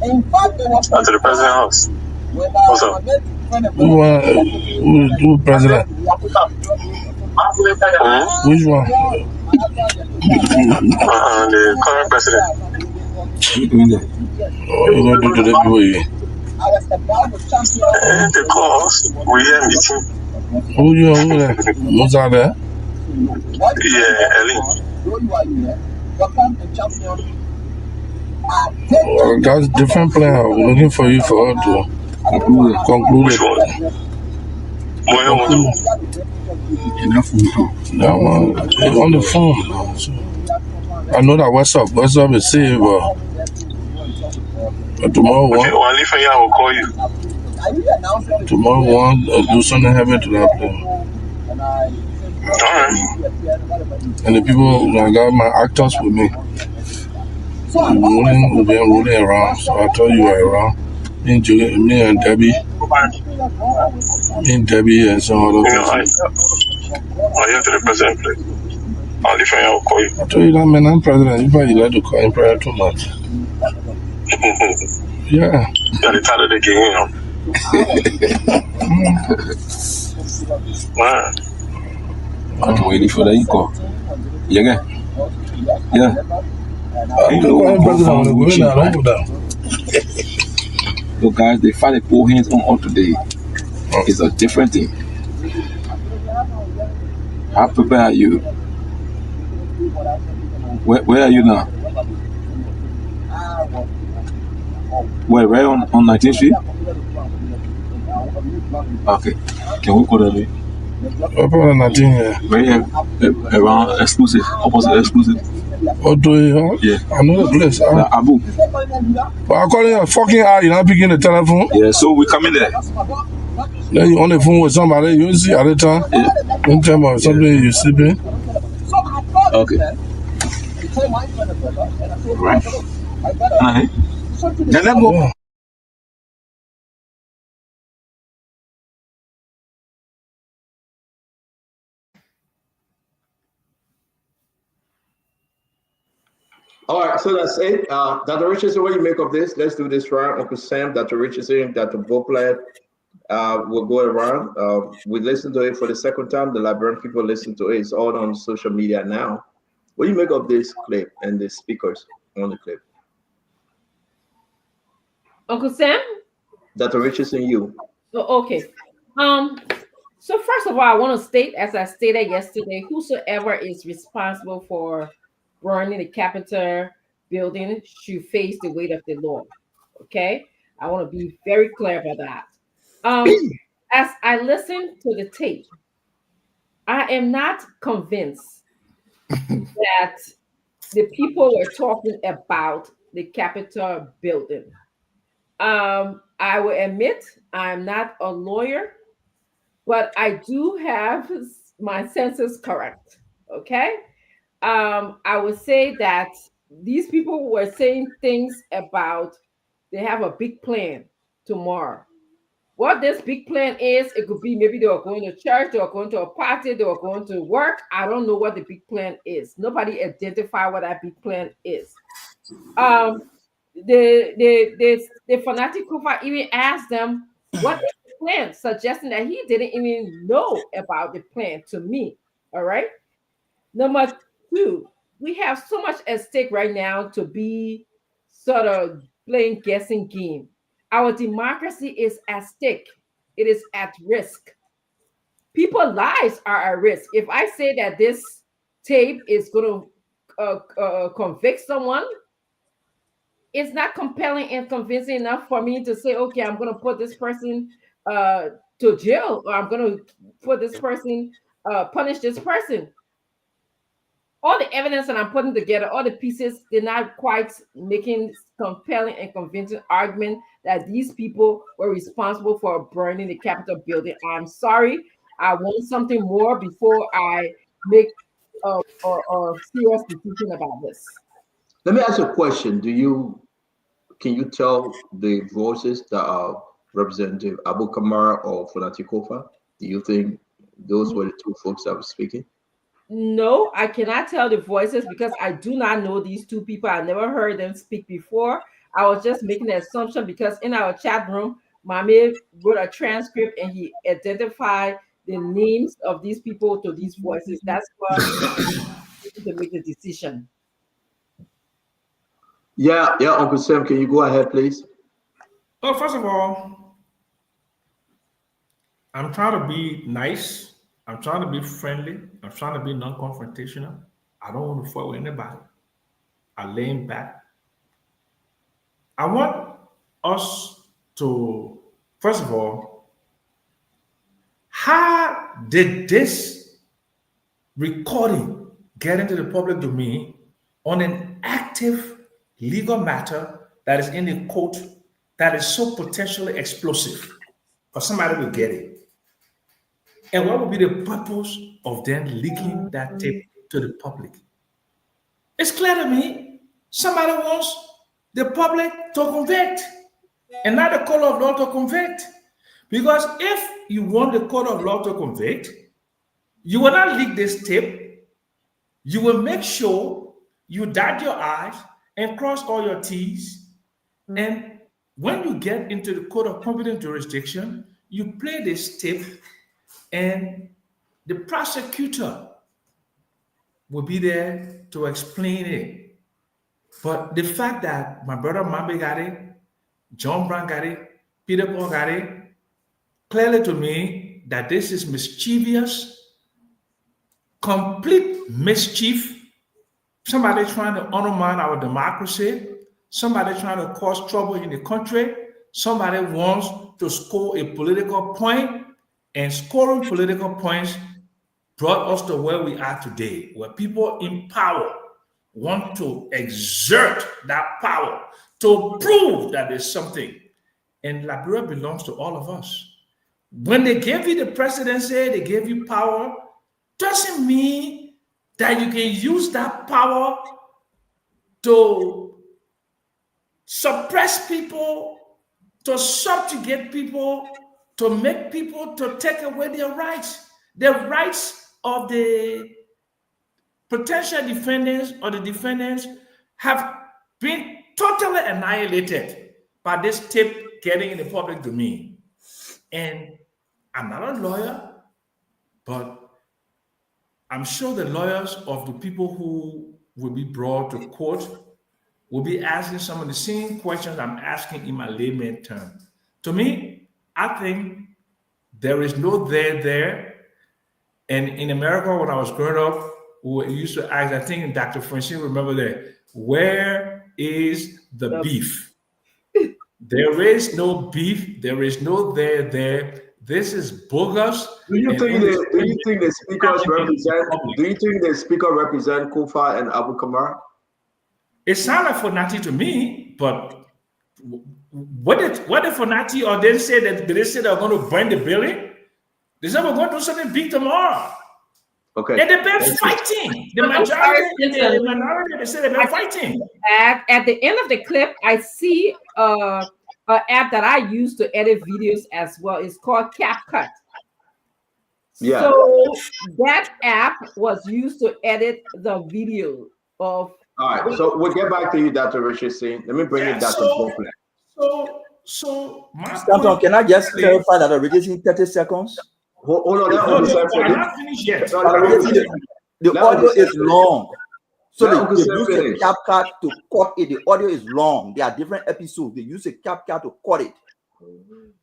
To the president's house. What's up? Who president? Which one? The current president. What you going to do today before you? The cause, we are meeting. Who there? Who's out there? Yeah, Ellie. Well, that's different plan. We're looking for you for her to conclude it. That one, it's on the phone. So I know that WhatsApp is saved, but tomorrow one. Well, if I will call you. Tomorrow one, do something happen to that plan. Alright. And the people, I got my actors with me. We've been rolling around, so I told you were around. Me and Debbie. And some other people. Are you to the president, please? I'll if I will call you. I told you that man, I'm president. You probably like to call him president too much. Yeah. You're the title of the game, I'm waiting for that call. Yeah. Look, guys, they find a poor hands on today. It's a different thing. How prepared are you? Where are you now? Where? Right on 19th Street? Okay. Can we go that way? About 19, yeah. Right here, around exclusive, opposite exclusive. Oh, do you? Yeah. I know the place. Abu. But I'm calling you a fucking eye, you're not picking the telephone. Yeah, so we come in there. Then you on the phone with somebody, you see at the time. Yeah. Don't tell me something you're sleeping. Okay. Right. Then let's go. Yeah. All right, so that's it. Dr. Richardson, what do you make of this? Let's do this round. Uncle Sam, Dr. Richardson, Dr. Boplat will go around. We listened to it for the second time. The Liberian people listen to it. It's all on social media now. What do you make of this clip and the speakers on the clip? Uncle Sam? Dr. Richardson, you. Oh, okay. So first of all, I want to state, as I stated yesterday, whosoever is responsible for burning the Capitol building should face the weight of the law. Okay, I want to be very clear about that. As I listen to the tape, I am not convinced that the people were talking about the Capitol building. I will admit I'm not a lawyer, but I do have my senses correct. Okay. I would say that these people were saying things about they have a big plan tomorrow. What this big plan is, it could be maybe they were going to church, they were going to a party, they were going to work. I don't know what the big plan is. Nobody identified what that big plan is. The fanatic Kufa even asked them, what is the plan? Suggesting that he didn't even know about the plan to me. All right. Number two, we have so much at stake right now to be sort of playing guessing game. Our democracy is at stake. It is at risk. People's lives are at risk. If I say that this tape is going to convict someone, it's not compelling and convincing enough for me to say, okay, I'm going to put this person to jail, or I'm going to put this person, punish this person. All the evidence that I'm putting together, all the pieces, they're not quite making compelling and convincing argument that these people were responsible for burning the Capitol building. I'm sorry. I want something more before I make a serious decision about this. Let me ask you a question. Can you tell the voices that are Representative Abu Kamara or Fanatic Kofa? Do you think those were the two folks that were speaking? No, I cannot tell the voices because I do not know these two people. I never heard them speak before. I was just making an assumption because in our chat room, Mame wrote a transcript and he identified the names of these people to these voices. That's what to make the decision. Yeah, Uncle Sam, can you go ahead, please? Well, first of all, I'm trying to be nice. I'm trying to be friendly. I'm trying to be non-confrontational. I don't want to fight with anybody. I lean back. I want us to, first of all, how did this recording get into the public domain on an active legal matter that is in the court that is so potentially explosive for somebody to get it? And what would be the purpose of them leaking that tape to the public? It's clear to me somebody wants the public to convict and not the court of law to convict. Because if you want the court of law to convict, you will not leak this tape. You will make sure you dot your I's and cross all your T's. And when you get into the court of competent jurisdiction, you play this tape and the prosecutor will be there to explain it. But the fact that my brother Mambe got it, John Brown got it, Peter Paul got it, clearly to me that this is mischievous, complete mischief, somebody trying to undermine our democracy, somebody trying to cause trouble in the country, somebody wants to score a political point, and scoring political points brought us to where we are today, where people in power want to exert that power to prove that there's something. And Liberia belongs to all of us. When they gave you the presidency, they gave you power, doesn't mean that you can use that power to suppress people, to subjugate people, to make people to take away their rights. The rights of the potential defendants or the defendants have been totally annihilated by this tape getting in the public domain. And I'm not a lawyer, but I'm sure the lawyers of the people who will be brought to court will be asking some of the same questions I'm asking in my layman term. To me, I think there is no there. And in America, when I was growing up, who used to ask, I think Dr. Francine remember that, where is the beef? There is no beef. There is no there. This is bogus. Do you think the speakers represent? Do you think the speaker represent Kofa and Abu Kamara? It sounded like Fonati to me, but what did Fonati or they say that they say they're going to burn the building? They said we're going to do something big tomorrow. Okay. And they've been fighting. The majority and the minority, they say they've been fighting. At the end of the clip, I see an app that I use to edit videos as well. It's called CapCut. Yeah. So that app was used to edit the video of. All right. So we'll get back to you, Dr. Richard Singh. Let me bring it back to Brooklyn. So Stanton, can I just clarify that already in 30 seconds? Hold on. I'm not finished yet. The audio is long. So they use a finish. CapCut to cut it. The audio is long. There are different episodes. They use a CapCut to cut it.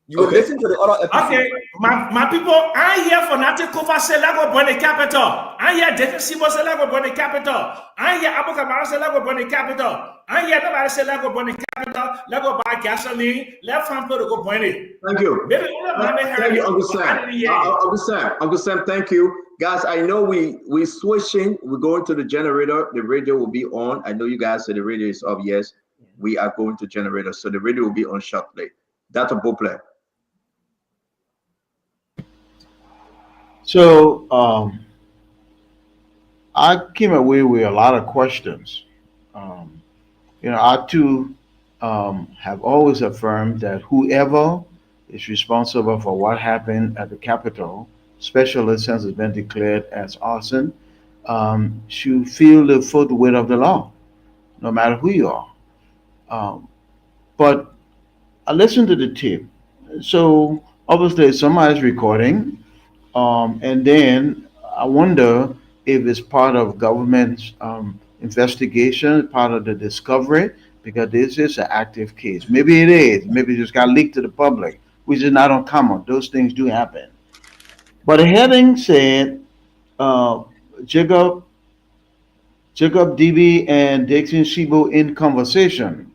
You will listen to the other episode. Okay, my people, I hear for Nati Kofa say Lago Bonne Capital. I hear Jason Sibo say Lago Bonne Capital. I hear Abu Kamara say Lago Bonne Capital. I hear nobody say Lago Bonne Capital. Lago buy gasoline. Let family to go Bonne. Thank you. Thank you, Uncle Sam, thank you. Guys, I know we switching. We're going to the generator. The radio will be on. I know you guys said the radio is off. Yes, we are going to generator. So the radio will be on shortly. That's a booklet. So I came away with a lot of questions. I too have always affirmed that whoever is responsible for what happened at the Capitol, especially since it's been declared as arson, should feel the full weight of the law, no matter who you are. But I listened to the tape. So obviously somebody's recording. And then I wonder if it's part of government's investigation, part of the discovery, because this is an active case. Maybe it is. Maybe it just got leaked to the public, which is not uncommon. Those things do happen. But the heading said Jacob DB and Dixon Sibo in conversation.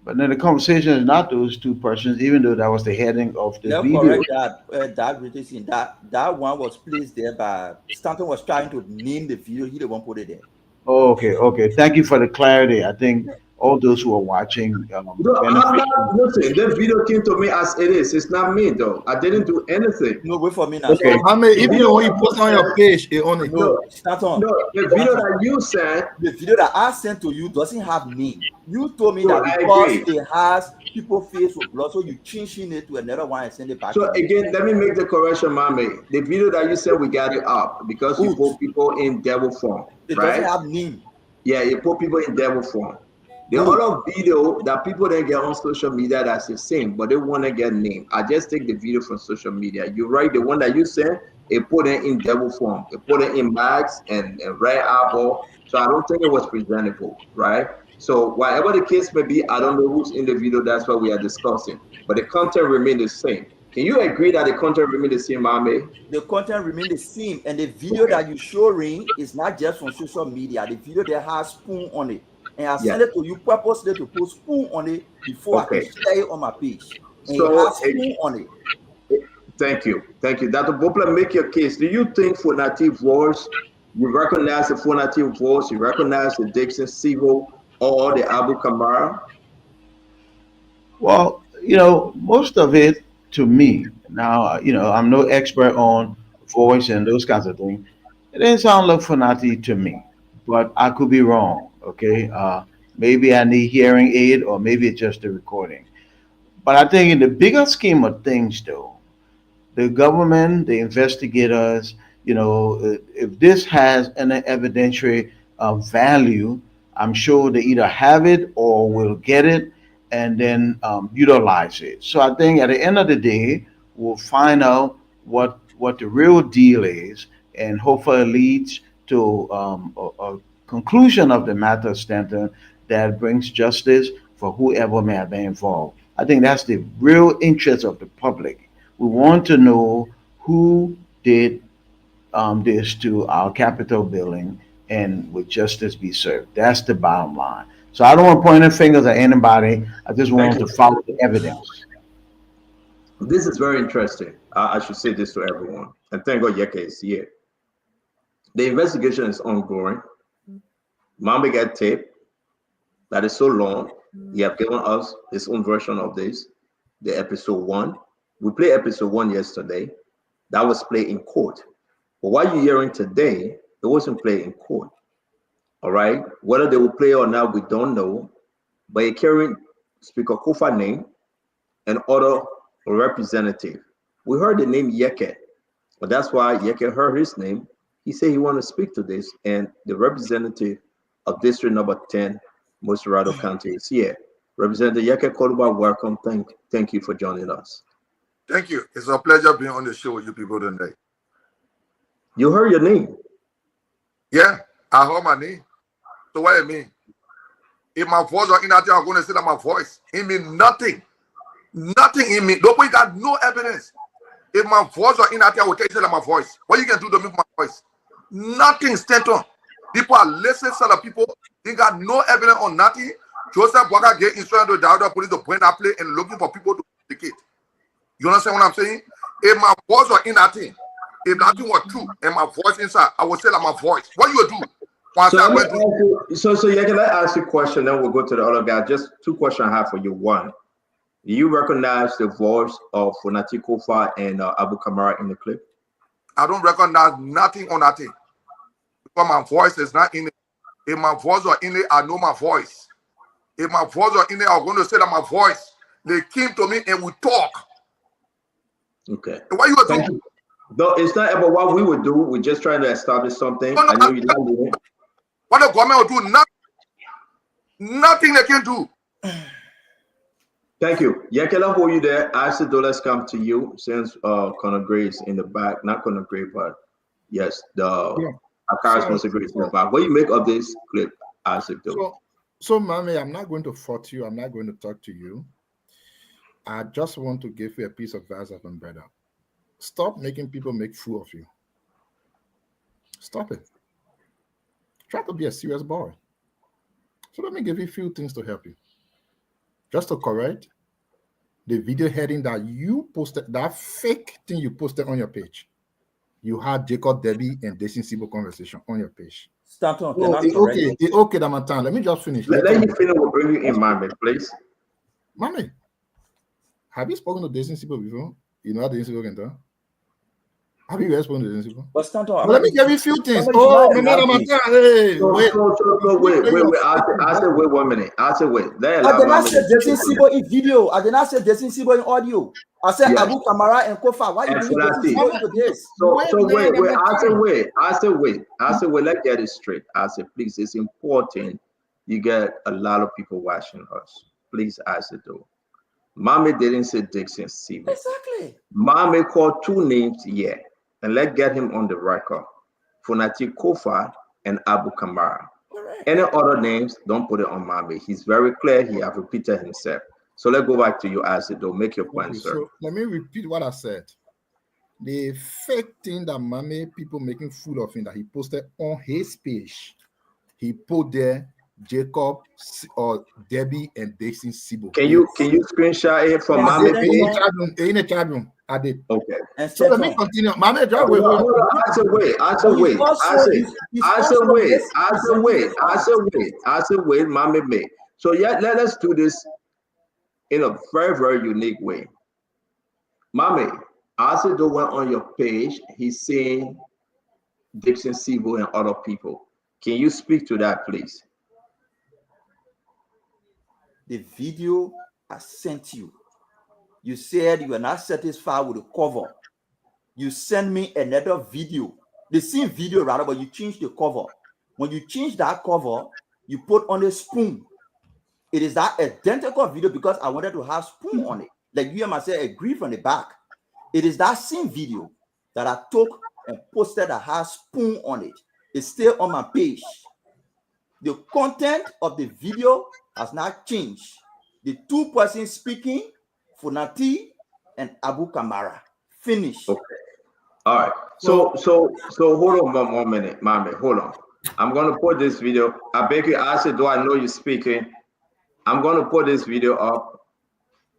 But then the conversation is not those two persons, even though that was the heading of the video. Correct that one was placed there by Stanton was trying to name the video. He didn't put it there. Oh, okay. Thank you for the clarity. I think all those who are watching listen, the video came to me as it is. It's not me though. I didn't do anything. No, wait for me now. Okay. I mean, even when you post on your page, it only Stanton. No, the video that you sent, the video that I sent to you doesn't have name. You told me that because it has people face with blood, so you changing it to another one and send it back. So again, let me make the correction, Mame. The video that you said we got it up because you put people in devil form. It right? doesn't have name. Yeah, you put people in devil form. The other video that people then get on social media that's the same, but they want to get name. I just take the video from social media. You're right, the one that you sent, it put it in devil form. It put it in Max and Red Apple. So I don't think it was presentable, right? So whatever the case may be, I don't know who's in the video. That's what we are discussing. But the content remains the same. Can you agree that the content remains the same, Mame? The content remains the same, and the video that you're showing is not just from social media. The video that has spoon on it. And I sent it to you purposely to put spoon on it before I can share it on my page. And so it has spoon on it. Thank you. Dr. Bopla, make your case. Do you think for native voice, you recognize the full native voice, you recognize the Dixon Sibo or the Abu Kamara? Well, most of it to me, now, I'm no expert on voice and those kinds of things. It didn't sound like Funati to me, but I could be wrong. Okay, maybe I need hearing aid, or maybe it's just the recording. But I think in the bigger scheme of things, though, the government, the investigators, if this has an evidentiary value, I'm sure they either have it or will get it and then utilize it. So I think at the end of the day, we'll find out what the real deal is, and hopefully it leads to a conclusion of the matter, Stanton, that brings justice for whoever may have been involved. I think that's the real interest of the public. We want to know who did this to our Capitol building and would justice be served. That's the bottom line. So I don't want to point the fingers at anybody. I just want to follow the evidence. This is very interesting. I should say this to everyone. And thank God Yeke is here. The investigation is ongoing. Mamba got tape that is so long. He have given us his own version of this, the episode 1. We played episode 1 yesterday. That was played in court. But what you're hearing today, it wasn't played in court. All right. Whether they will play or not, we don't know. But you're carrying Speaker Kofa's name and other representative. We heard the name Yeke, but that's why Yeke heard his name. He said he want to speak to this, and the representative of District Number 10, Moserado County, is here. Representative Yeke Koduba, welcome. Thank you for joining us. Thank you. It's a pleasure being on the show with you people today. You heard your name? Yeah, I heard my name. So what do you mean? If my voice was in that, I'm going to say that my voice. It means nothing. Nothing in me. Nobody got no evidence. If my voice was in that, I would tell you that my voice. What you can do to me for my voice? Nothing stand on. People are listening to the people. They got no evidence on nothing. Joseph Walker gave instruction to the other police to point that play and looking for people to indicate. You understand what I'm saying? If my voice was in that thing, if that thing was true and my voice inside, I would say that my voice. What you do? So yeah, can I ask you a question? Then we'll go to the other guy. Just 2 questions I have for you. One, do you recognize the voice of Fonati Kofa and Abu Kamara in the clip? I don't recognize nothing on that thing. Because my voice is not in it. If my voice was in it, I know my voice. If my voice was in it, I'm going to say that my voice. They came to me and we talk. Okay. What you would do? No, it's not about what we would do. We're just trying to establish something. I know you like it. What the government will do? Nothing. Nothing they can do. Thank you. Yakela, hold you there. I said, let's come to you since Conor Gray is in the back. Not Conor Gray, but yes, our correspondent Gray is in the back. What do you make of this clip, Isaac? So, Mami, I'm not going to fault you. I'm not going to talk to you. I just want to give you a piece of advice of my brother. Stop making people make fool of you. Stop it. Try to be a serious boy. So let me give you a few things to help you. Just to correct the video heading that you posted, that fake thing you posted on your page. You had Jacob, Debbie, and Daisy Sibo conversation on your page. Start on. Okay, Damatan. Let me just finish. Let you finish. We'll bring you in, Mami, please. Mami, have you spoken to Daisy Sibo before? You know how Daisy Sibo can talk? Have you guys spoken to Daisy Sibo? But stand on. Let me give you a few things. Oh, hey, wait. I said, wait 1 minute. I said, wait. I did not say Jason Sibo in video. I did not say Jason Sibo in audio. I said Abu Kamara and Kofa. Why you bring Jason Sibo into this? Wait. I said, wait. Let's get it straight. I said, please, it's important. You get a lot of people watching us. Please, I said, though. Mommy didn't say Dixon Sibo. Exactly. Mommy called 2 names here. And let's get him on the record. Fonati Kofa and Abu Kamara. Correct. Any other names, don't put it on Mami. He's very clear. He has repeated himself. So let's go back to you, Asido. Make your point, sir. So let me repeat what I said. The fake thing that Mami people making fool of him that he posted on his page. He put there Jacob or Debbie and Daisy Sibo. Can you screenshot it from Mami? In a chat room. I did. Okay. So let me continue. Mami, I said wait, Mami me. So yeah, let us do this in a very, very unique way. Mami, Asido went on your page. He's saying Dixon Sibo and other people. Can you speak to that, please? The video I sent you. You said you were not satisfied with the cover. You sent me another video, the same video rather, but you changed the cover. When you change that cover, you put on a spoon. It is that identical video because I wanted to have spoon on it. Like you and myself agree from the back. It is that same video that I took and posted that has spoon on it. It's still on my page. The content of the video has not changed. The 2 persons speaking, Fonati and Abu Kamara. Finish. Okay. All right. So hold on one minute, mommy. Hold on. I'm gonna put this video. I beg you, ask it. Do I know you're speaking? I'm gonna put this video up.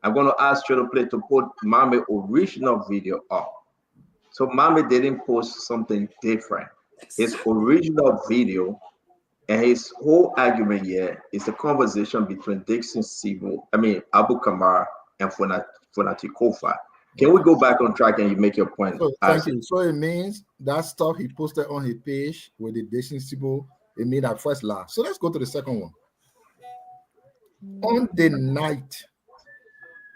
I'm gonna ask Triple Play to put mommy original video up. So mommy didn't post something different. His original video and his whole argument here is a conversation between Dixon Sibo, Abu Kamara and Fonati Kofa. Can we go back on track and you make your point? So, thank you. So it means that stuff he posted on his page with the Dixon Sibo, it made that first laugh. So let's go to the second one. On the night,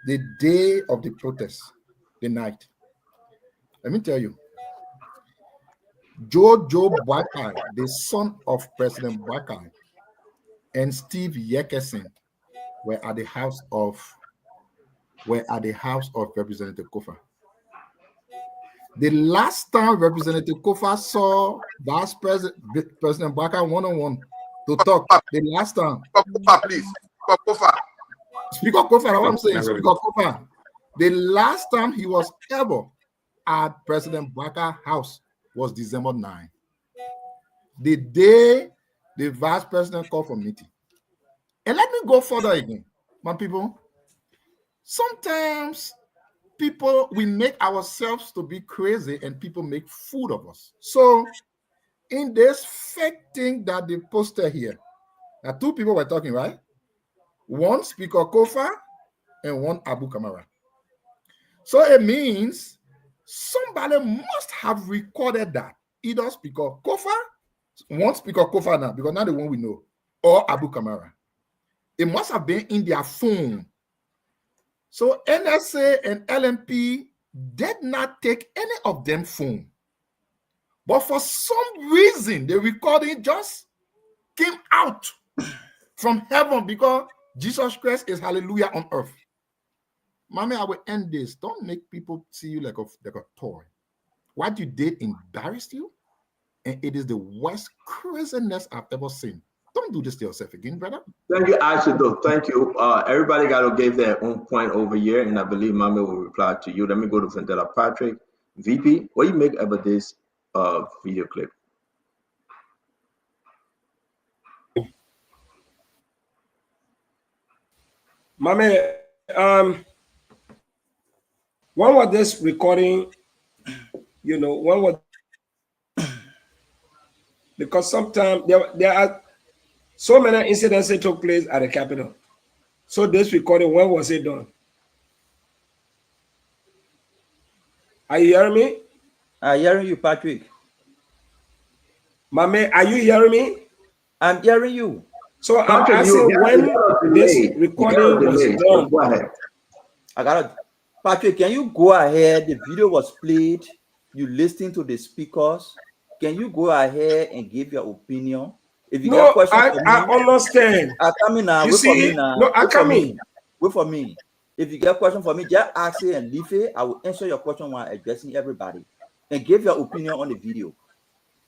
the day of the protest, the night, let me tell you, Jojo Bakai, the son of President Bakai, and Steve Yekerson were at the house of Representative Kofa. The last time Representative Kofa saw Vice President Bakai one-on-one to talk, the last time. Kofa, please. Kofa. Speaker Kofa, that's what I'm saying. Speaker Kofa. The last time he was ever at President Bakai's house was December 9. The day the Vice President called for meeting. And let me go further again, my people. Sometimes we make ourselves to be crazy and people make fool of us. So in this fake thing that they posted here, now two people were talking, right? One Speaker Kofa and one Abu Kamara. So it means somebody must have recorded that. Either Speaker Kofa, one Speaker Kofa now, because now the one we know, or Abu Kamara. It must have been in their phone. So NSA and LMP did not take any of them phone. But for some reason, the recording just came out from heaven because Jesus Christ is hallelujah on earth. Mommy, I will end this. Don't make people see you like a toy. What you did embarrassed you, and it is the worst craziness I've ever seen. Don't do this to yourself again, brother. Thank you, Ashido. Thank you. Everybody got to give their own point over here, and I believe Mommy will reply to you. Let me go to Vendetta Patrick. VP, what do you make about this video clip? Mommy, when was this recording? When was? Because sometimes there are so many incidents that took place at the Capitol. So this recording, when was it done? Are you hearing me? I'm hearing you, Patrick. Mommy, are you hearing me? I'm hearing you. So I'm asking when this recording was done. Go ahead. I got it. Patrick, can you go ahead? The video was played. You listening to the speakers. Can you go ahead and give your opinion? If you got questions for me, I understand. I come in now. You Wait see, for me now. no, I come in. Wait for me. If you get a question for me, just ask it and leave it. I will answer your question while addressing everybody. And give your opinion on the video,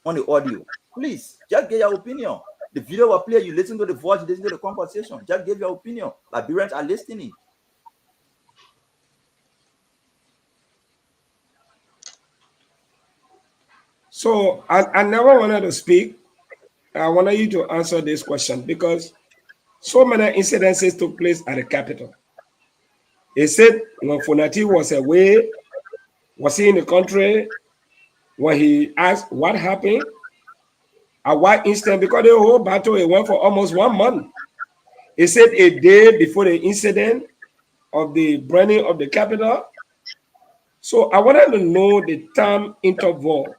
on the audio. Please, just give your opinion. The video will play. You listen to the voice, you listen to the conversation. Just give your opinion. Liberians are listening. So I never wanted to speak. I wanted you to answer this question because so many incidences took place at the Capitol. They said when Fonati was away, was he in the country? When he asked what happened, at what instant, because the whole battle it went for almost 1 month. He said a day before the incident of the burning of the Capitol. So I wanted to know the time interval.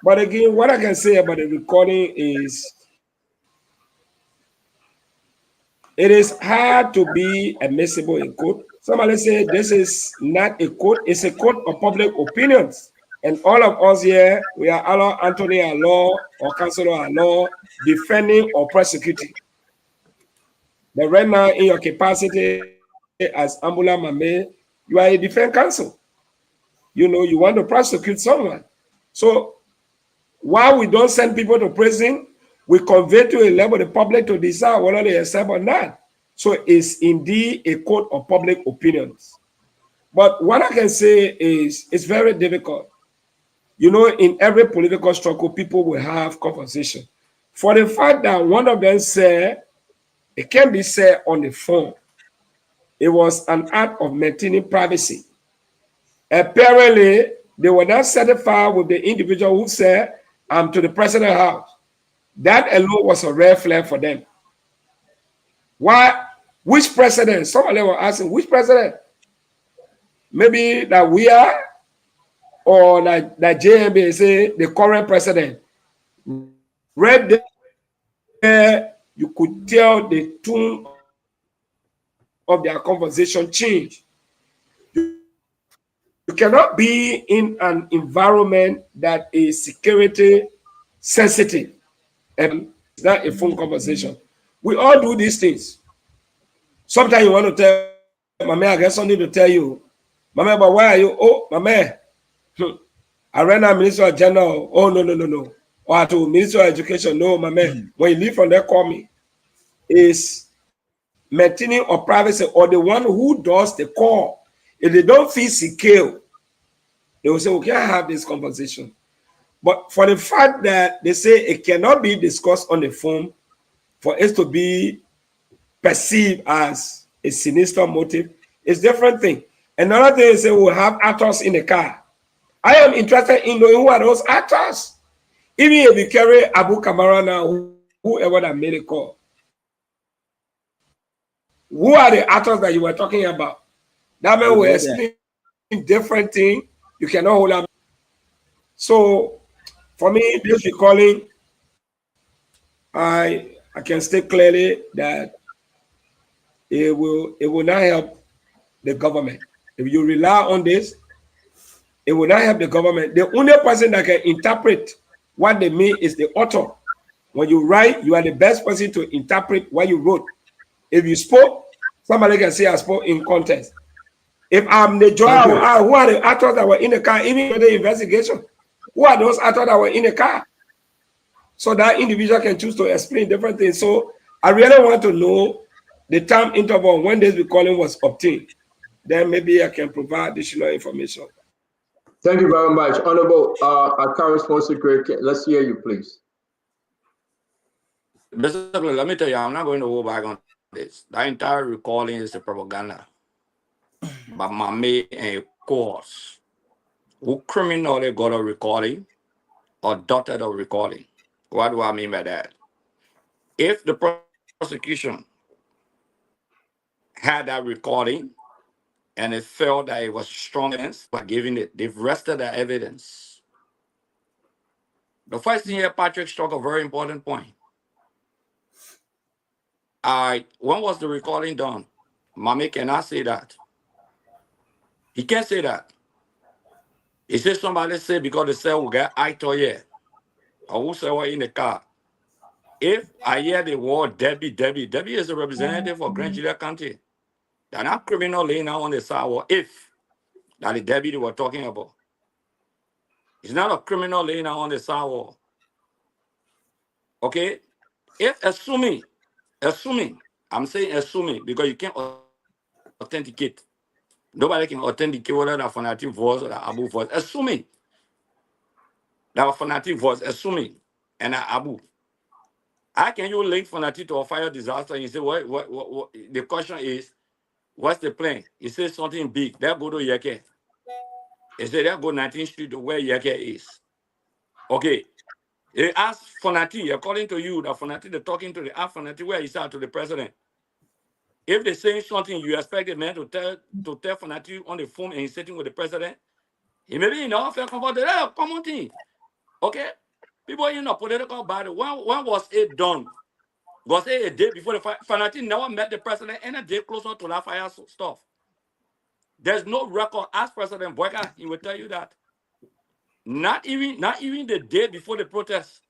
But again, what I can say about the recording is it is hard to be admissible in court. Somebody said this is not a court, it's a court of public opinions. And all of us here, we are all Anthony at law or counselor at law, defending or prosecuting. But right now, in your capacity as Ambula Mame, you are a defense counsel. You want to prosecute someone. So while we don't send people to prison, we convey to a level the public to decide whether they accept or not. So it's indeed a court of public opinions. But what I can say is it's very difficult You know, in every political struggle, people will have conversation. For the fact that one of them said, it can be said on the phone, it was an act of maintaining privacy. Apparently, they were not satisfied with the individual who said, I'm to the president's house. That alone was a red flag for them. Why? Which president? Some of them were asking, which president? Maybe that we are, or that JMB say the current president. Right there, you could tell the tone of their conversation change. You cannot be in an environment that is security sensitive, and it's not a phone conversation. We all do these things. Sometimes you want to tell my man, I got something to tell you. My man, but where are you? Oh, my man. I ran out Minister of General. Oh, no. Or to Minister of Education. No, my man. When you leave from there, call me. Is maintaining or privacy, or the one who does the call. If they don't feel secure, they will say, okay, I have this conversation. But for the fact that they say it cannot be discussed on the phone, for it to be perceived as a sinister motive, it's a different thing. Another thing is that we'll have actors in the car. I am interested in knowing who are those actors. Even if you carry Abu Kamara now, whoever that made a call, who are the actors that you were talking about? That man will explain different things. You cannot hold up. So for me, this recalling, I can state clearly that it will not help the government. If you rely on this, it will not help the government. The only person that can interpret what they mean is the author. When you write, you are the best person to interpret what you wrote. If you spoke, somebody can say I spoke in context. If I'm the judge, who are the actors that were in the car, even in the investigation? Who are those actors that were in the car? So that individual can choose to explain different things. So I really want to know the time interval when this recalling was obtained. Then maybe I can provide additional information. Thank you very much. Honorable Account Response Secretary, let's hear you, please. Basically, let me tell you, I'm not going to go back on this. The entire recalling is a propaganda. But Mame and course, who criminally got a recalling or dotted a recalling. What do I mean by that? If the prosecution had that recording and it felt that it was strong evidence by giving it, they've rested the evidence. The first thing here, Patrick struck a very important point. When was the recording done? Mame cannot say that. He can't say that. He said somebody said because the cell will get eye to ear. Or who said what in the car. If I hear the word Debbie is a representative for Grand Julia County. They're not criminal laying out on the sidewalk. If that the Debbie they were talking about. It's not a criminal laying out on the sidewalk. Okay? If assuming, I'm saying assuming because you can't authenticate. Nobody can authenticate whether that fanatic voice or that Abu voice. Assuming that fanatic voice, assuming, and that Abu. How can you link fanatic to a fire disaster and you say, what? The question is, what's the plan? He says something big. That go to Yeke. He said that go 19th Street to where Yeke is. Okay. They ask Fonati, according to you, that Fonati, they're talking to the Fonati where he's at to the president. If they're saying something, you expect the man to tell Fonati on the phone and he's sitting with the president. He may be in the office, common thing. Okay? People in the political body, when was it done? Was it a day before the fire? Fonati never met the president and a day closer to that fire stuff. There's no record. Ask President Boyka, he will tell you that. Not even the day before the protest.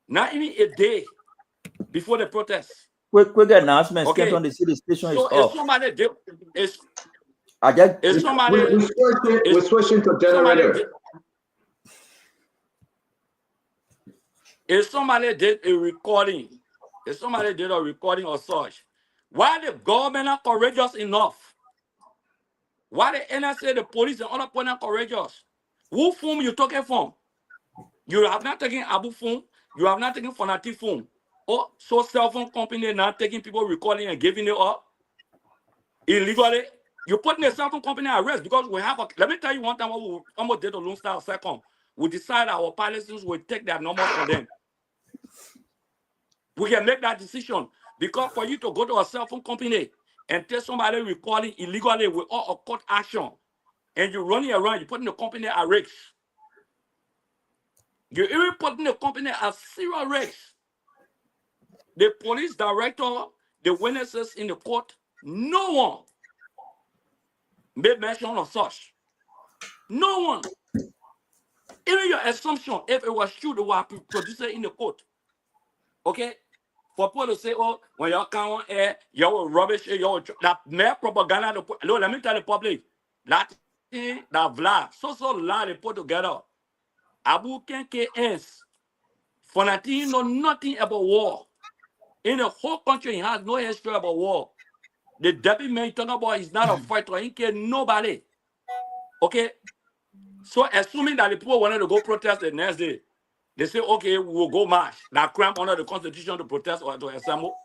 Not even a day before the protest. Quick announcement. Okay. Get on the city station So is off. somebody did. We're switching to generator. If somebody did a recording, or such, why the government not courageous enough? Why the NSA, the police, and other people not courageous Who phone you talking from? You have not taken Abu phone. You have not taken Fonati phone. Oh, so cell phone company now taking people recording and giving it up illegally. You putting a cell phone company at risk because we have. Let me tell you one time what we almost did to Lone Star Second. We decide our policies will take their numbers for them. We can make that decision because for you to go to a cell phone company and tell somebody recording illegally with all a court action, and you're running around, you're putting the company at risk. You're even putting the company at serious risk. The police director, the witnesses in the court, no one made mention of such. No one. Even your assumption, if it was true, they were produced in the court. Okay? For people to say, oh, when y'all come on air, y'all rubbish, y'all that mere propaganda. No, let me tell the public. That thing, that Vlad, so lie they put together. Abu Kenke ends. Fonati know nothing about war. In the whole country, he has no history about war. The deputy man talking about is not a fighter. He care nobody. Okay? So assuming that the people wanted to go protest the next day, they say, okay, we will go march. That crime under the constitution to protest or to assemble.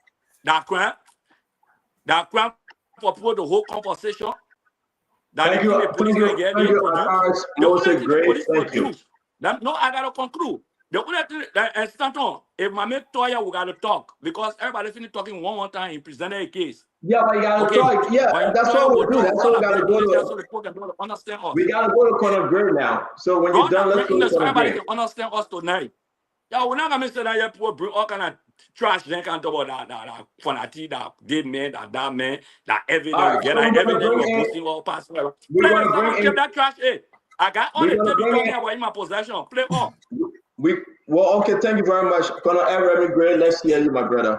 That crime for people to hold conversation. That Thank the thing you, the police thank you, Akash. The only Also thing the great. police Thank you. produce. No, I gotta conclude. The only thing and Stanton, if my mate Toya, we gotta talk because everybody finished talking one time. He presented a case. Yeah, but you gotta Okay. talk. Yeah, When that's Toya what will we do. talk, That's run what we a gotta bit go English to. so the people can understand us. We gotta go to corner grid now. So when you're Run done, a let's bit go to English so corner everybody grid. can understand us tonight. Yeah, we're not gonna say that people bring all kind of trash. Then can talk about that fanati, that dead man, that man, that evidence. All You right, get so that we're gonna evidence. bring You're in. boosting all past. Play We're the gonna second bring tape in. that trash. Hey, I got all We're the gonna tape you bring talking in. about in my possession. Play on. Okay. Thank you very much, Colonel Everett. Great. Let's hear you, my brother.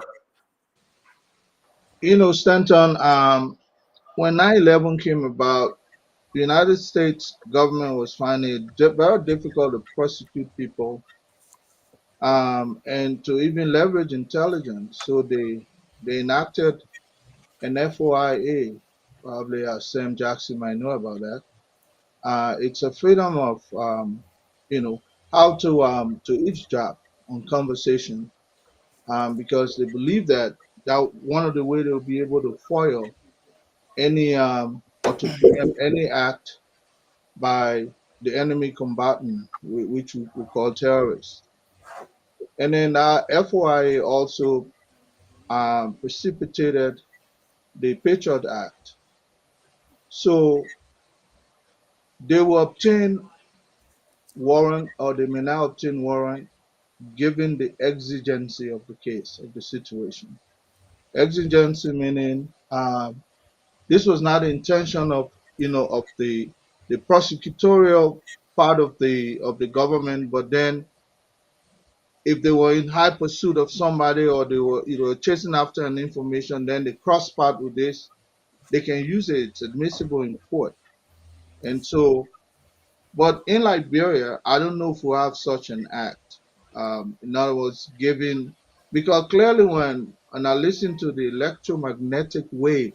You know, Stanton, when 9/11 came about, the United States government was finding it very difficult to prosecute people and to even leverage intelligence. So they enacted an FOIA. Probably Sam Jackson might know about that. It's a freedom of, you know, how to eavesdrop on conversation because they believe that one of the way they'll be able to foil any or to preempt any act by the enemy combatant, which we call terrorists. And then FOIA also precipitated the Patriot Act. So they will obtain warrant, or they may now obtain warrant, given the exigency of the case, of the situation. Exigency meaning this was not the intention of, of the prosecutorial part of the government, but then if they were in high pursuit of somebody or they were chasing after an information, then they cross part with this, they can use it. It's admissible in court. And so, but in Liberia, I don't know if we have such an act. In other words, giving, because clearly when I listen to the electromagnetic wave,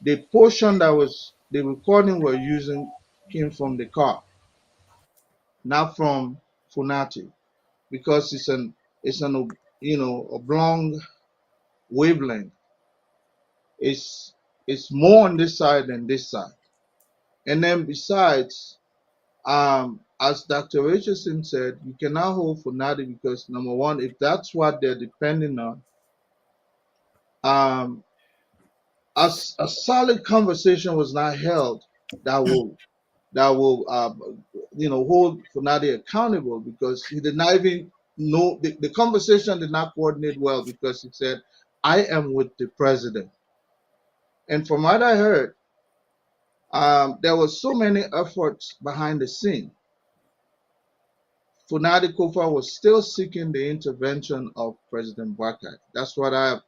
the portion that was the recording we're using came from the car, not from Funati, because it's an oblong wavelength. It's more on this side than this side. And then besides, as Dr. Richardson said, you cannot hold Funati because number one, if that's what they're depending on, as a solid conversation was not held that will hold Funadi accountable, because he did not even know the conversation did not coordinate well, because he said, I am with the president. And from what I heard, there were so many efforts behind the scene. Funadi Kofa was still seeking the intervention of President Bwakai. That's what I've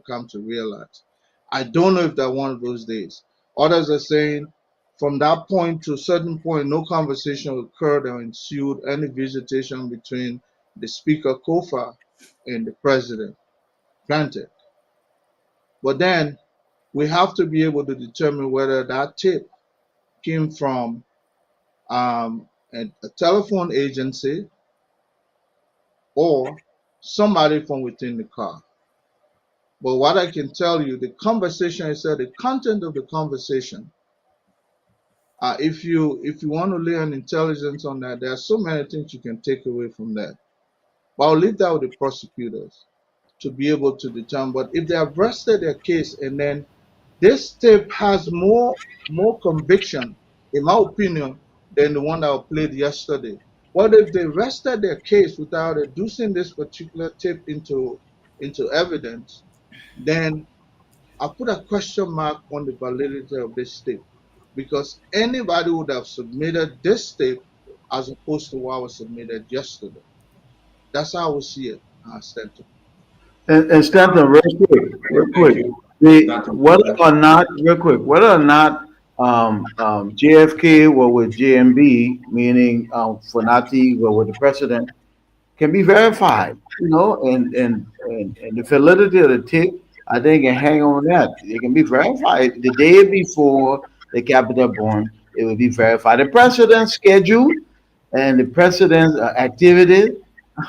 come to realize. I don't know if that one of those days. Others are saying from that point to a certain point, no conversation occurred or ensued any visitation between the Speaker Kofa and the President. Granted. But then we have to be able to determine whether that tip came from a telephone agency, or somebody from within the car. But what I can tell you, the conversation, I said, the content of the conversation, if you want to lay an intelligence on that, there are so many things you can take away from that. But I'll leave that with the prosecutors to be able to determine. But if they have rested their case and then this tape has more conviction, in my opinion, than the one that was played yesterday. What if they rested their case without reducing this particular tape into evidence? Then I put a question mark on the validity of this tape, because anybody would have submitted this tape as opposed to what was submitted yesterday. That's how we see it, Stanton. And Stanton, real quick, whether or not, JFK were with JMB, meaning Fonati were with the president, can be verified, and the validity of the tape, I think, can hang on that. It can be verified the day before the Capitol bomb. It will be verified. The president's schedule and the president's activities.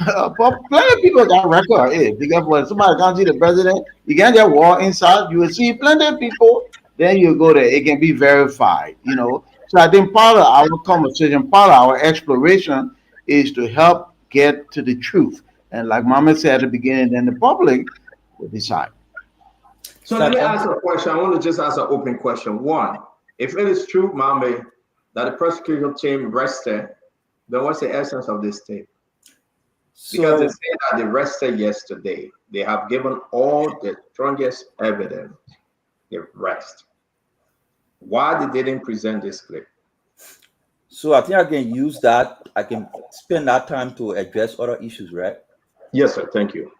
But plenty of people got record. Hey, because when somebody can't see the president, you can't just walk inside. You will see plenty of people. Then you go there. It can be verified. So I think part of our conversation, part of our exploration, is to help get to the truth. And like Mama said at the beginning, then the public will decide. So let me ask a question. I want to just ask an open question. One, if it is true, Mame, that the prosecution team rested, then what's the essence of this tape? Because they say that they rested yesterday. They have given all the strongest evidence. They rest. Why they didn't present this clip? So I think I can use that. I can spend that time to address other issues, right? Yes, sir. Thank you.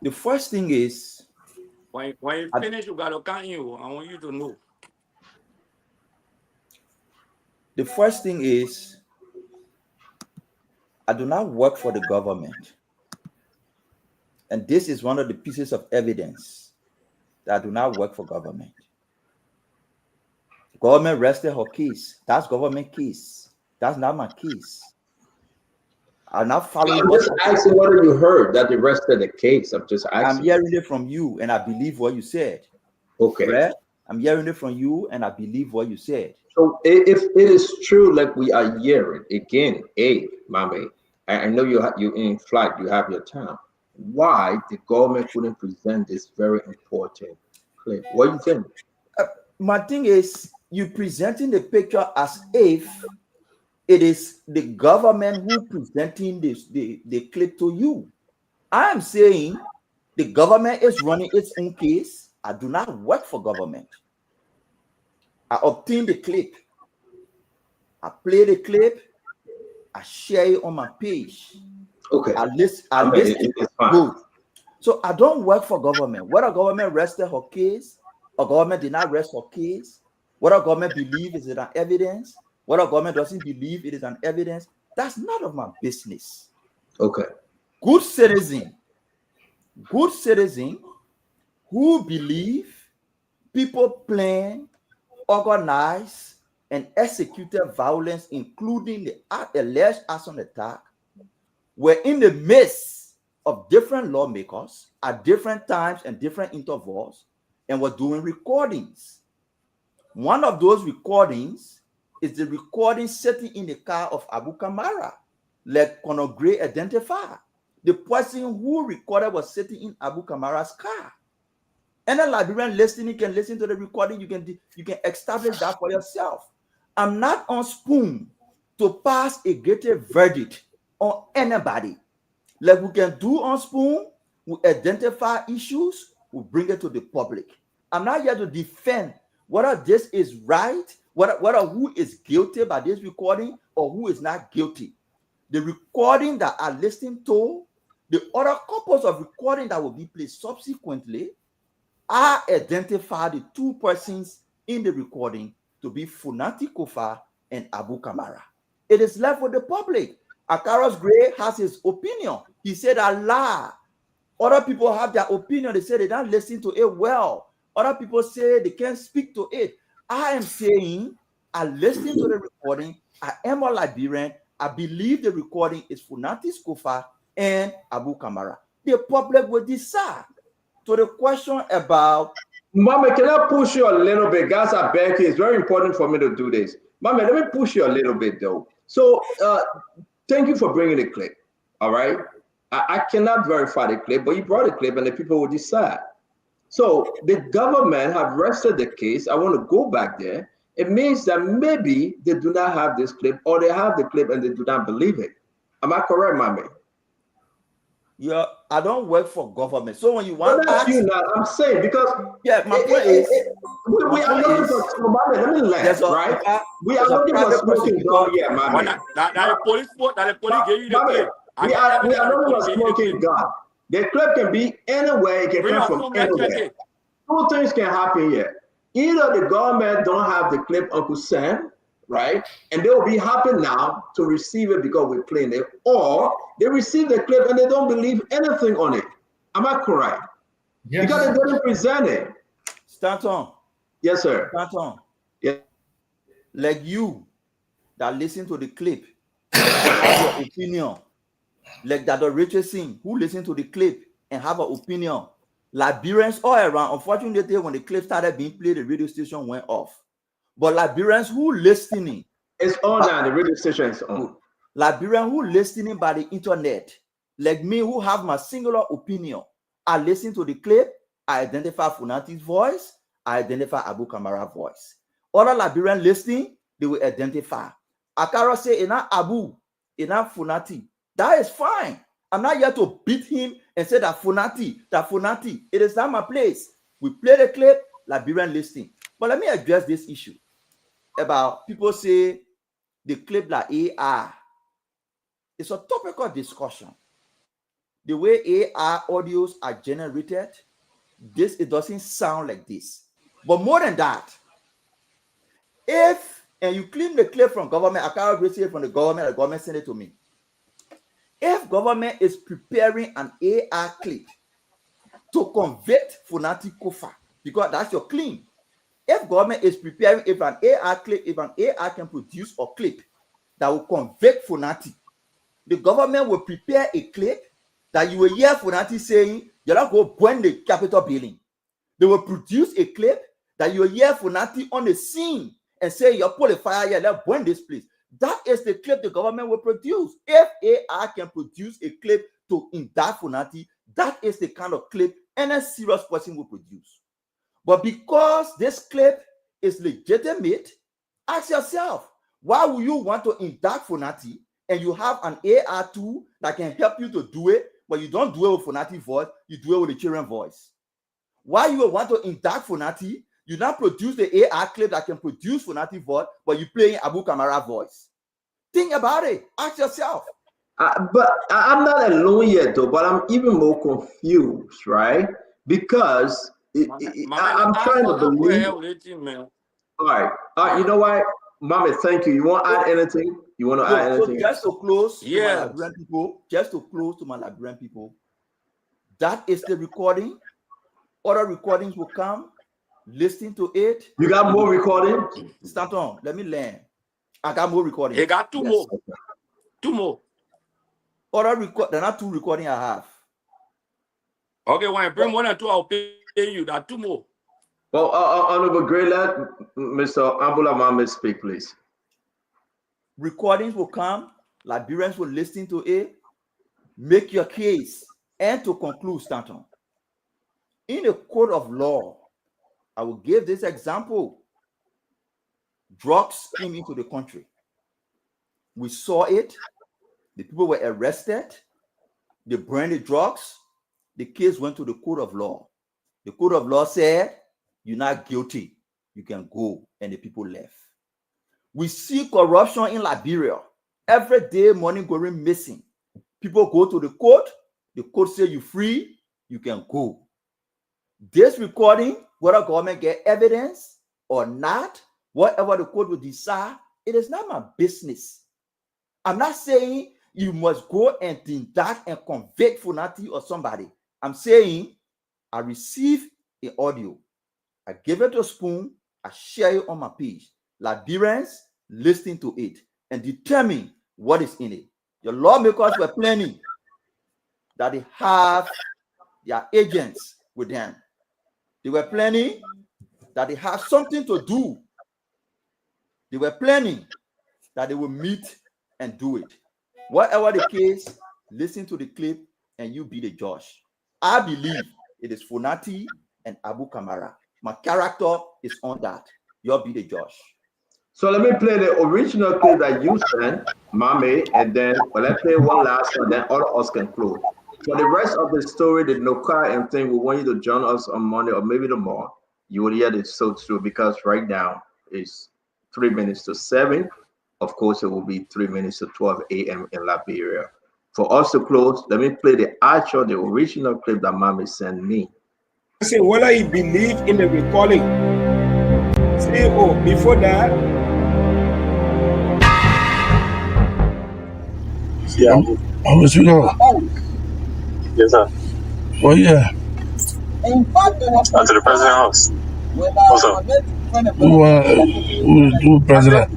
The first thing is, when you finish, you got to count you. I want you to know. The first thing is, I do not work for the government. And this is one of the pieces of evidence that I do not work for government. The government rested her case. That's government case. That's not my case. I'm not following. I'm just asking whether you heard that they rested the case. I'm just asking. I'm hearing it from you, and I believe what you said. Okay. Right? I'm hearing it from you, and I believe what you said. So if it is true, like we are hearing again, Mame, I know you in flight, you have your time. Why the government couldn't present this very important clip? What do you think? My thing is, you presenting the picture as if it is the government who presenting the clip to you. I am saying the government is running its own case. I do not work for government. I obtain the clip. I play the clip. I share it on my page. Okay. I listen. So I don't work for government. Whether government rested her case or government did not rest her case, whether government believes is it an evidence, whether government doesn't believe it is an evidence, that's none of my business. Okay. Good citizen who believe people plan, organize, and executed violence, including the alleged arson attack, were in the midst of different lawmakers at different times and different intervals, and were doing recordings. One of those recordings is the recording sitting in the car of Abu Kamara, like Conor Gray identified. The person who recorded was sitting in Abu Kamara's car. And a Liberian listening can listen to the recording. You can establish that for yourself. I'm not on spoon to pass a guilty verdict on anybody. Like we can do on spoon, we identify issues, we bring it to the public. I'm not here to defend whether this is right, whether who is guilty by this recording or who is not guilty. The recording that I listened to, the other couples of recording that will be played subsequently, I identify the two persons in the recording to be Funati Kofa and Abu Kamara. It is left with the public. Akaros Gray has his opinion. He said Allah. Other people have their opinion. They say they don't listen to it well. Other people say they can't speak to it. I am saying I listened to the recording. I am a Liberian. I believe the recording is Funati Skofa and Abu Kamara. The public will decide. So the question about Mama, can I push you a little bit? Guys, I beg you. It's very important for me to do this. Mama, let me push you a little bit, though. So, thank you for bringing the clip. All right? I cannot verify the clip, but you brought the clip, and the people will decide. So, the government have rested the case. I want to go back there. It means that maybe they do not have this clip, or they have the clip and they do not believe it. Am I correct, Mama? Yeah, I don't work for government. So when you want to ask, you now, I'm saying because my point is we are looking for let me land, right? We are looking for smoking gun. Yeah, my man. The police gave you the clip. We are looking for smoking gun. The clip can be anywhere. It can come from anywhere. Two things can happen here. Either the government don't have the clip, Uncle Sam, right? And they will be happy now to receive it because we're playing it, or they receive the clip and they don't believe anything on it. Am I correct? Yes. Because they didn't present it. Stanton. Yes, sir. Stanton. Yeah. Like you that listen to the clip and have your opinion. Like that Richardson who listen to the clip and have an opinion. Liberians all around, unfortunately, when the clip started being played, the radio station went off. But Liberians who listening, it's on now. The radio station is on. Liberians who listening by the internet, like me, who have my singular opinion, I listen to the clip, I identify Funati's voice, I identify Abu Kamara's voice. Other Liberians listening, they will identify. Akara say, ina Abu, ina Funati. That is fine. I'm not here to beat him and say that Funati. It is not my place. We play the clip, Liberian listening. But let me address this issue about people say the clip like AI. It's a topic of discussion. The way AI audios are generated, it doesn't sound like this. But more than that, and you claim the clip from government, I can't receive it from the government send it to me. If government is preparing an AI clip to convict Funati Kofa, because that's your claim. If government is preparing, if an AI can produce a clip that will convict Funati, the government will prepare a clip that you will hear Funati saying, you're not going to burn the Capitol building. They will produce a clip that you will hear Funati on the scene and say, you pull a fire here, let's burn this place. That is the clip the government will produce. If AI can produce a clip to indict Funati, that is the kind of clip any serious person will produce. But because this clip is legitimate, ask yourself, why would you want to indict Funati and you have an AI tool that can help you to do it, but you don't do it with Funati's voice, you do it with the children's voice? Why you would want to indict Funati? You not produce the AI clip that can produce Funati's voice, but you playing Abu Kamara's voice. Think about it. Ask yourself. But I'm not alone yet, though, but I'm even more confused, right? Because I'm trying to believe. All right. You know what, Mama, thank you. You want to add anything? You want to add anything? So just to close to my Liberian people, that is the recording. Other recordings will come. Listen to it. You got more recordings? Stanton, let me learn. I got more recordings. He got two more. Two more. Other there are not two recordings I have. Okay, when I bring one or two, I'll pay you. There are two more. Well, Honorable Gray, let Mr. Ambula Mohammed speak, please. Recordings will come. Liberians will listen to it. Make your case. And to conclude, Stanton, in a court of law, I will give this example. Drugs came into the country. We saw it. The people were arrested. They burned the drugs. The case went to the court of law. The court of law said, you're not guilty. You can go. And the people left. We see corruption in Liberia. Every day, money going missing. People go to the court. The court say you're free. You can go. This recording, whether government get evidence or not, whatever the court will decide, it is not my business. I'm not saying you must go and indict and convict Funati or somebody. I'm saying I receive an audio. I give it to Spoon. I share it on my page. Liberians listen to it and determine what is in it. Your lawmakers were planning that they have their agents with them. They were planning that they have something to do. They were planning that they will meet and do it. Whatever the case, listen to the clip and you be the judge. I believe it is Funati and Abu Kamara. My character is on that. You'll be the judge. So let me play the original clip that you sent, Mame, and then let's play one last one, then all of us can close. For the rest of the story, the Nokai and thing, we want you to join us on Monday or maybe tomorrow. You will hear this so true because right now it's 3 minutes to 7. Of course, it will be 3 minutes to 12 a.m. in Liberia. For us to close, let me play the original clip that Mame sent me. Say whether you believe in the recalling. Say, oh, before that. Yeah. Oh, it's real. Yes, sir. Oh, yeah. To the president's house. What's up? Who president?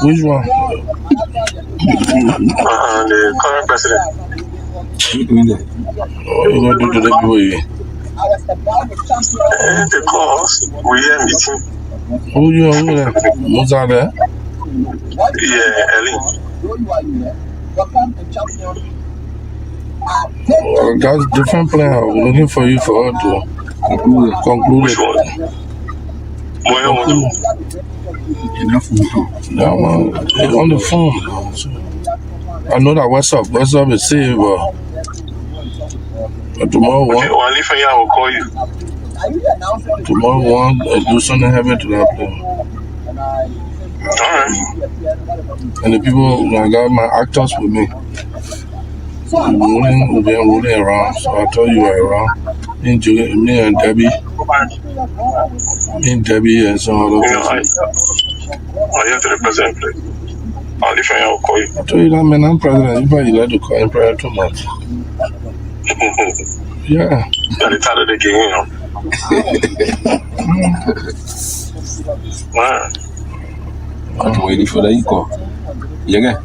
Which one? The current president. Oh, you going to do that boy? The cause, we are meeting. Who you there? Who's out there? Yeah, Ellie. That's different plan. I'm looking for you for her to conclude it. That one, it's on the phone. So, I know that WhatsApp is safe, but tomorrow Okay, well, I'll leave for you, I will call you. Tomorrow one, do something happen to that plan. Alright. And the people, I got my actors with me. We've been rolling around, so I told you were around. Me and Debbie and some other people. I have to the president place. I'll leave for you, I will call you. I told you that, man, I'm president. You probably like to call him president too much. Yeah. Got the title of the game, I'm waiting for the echo. Yeah.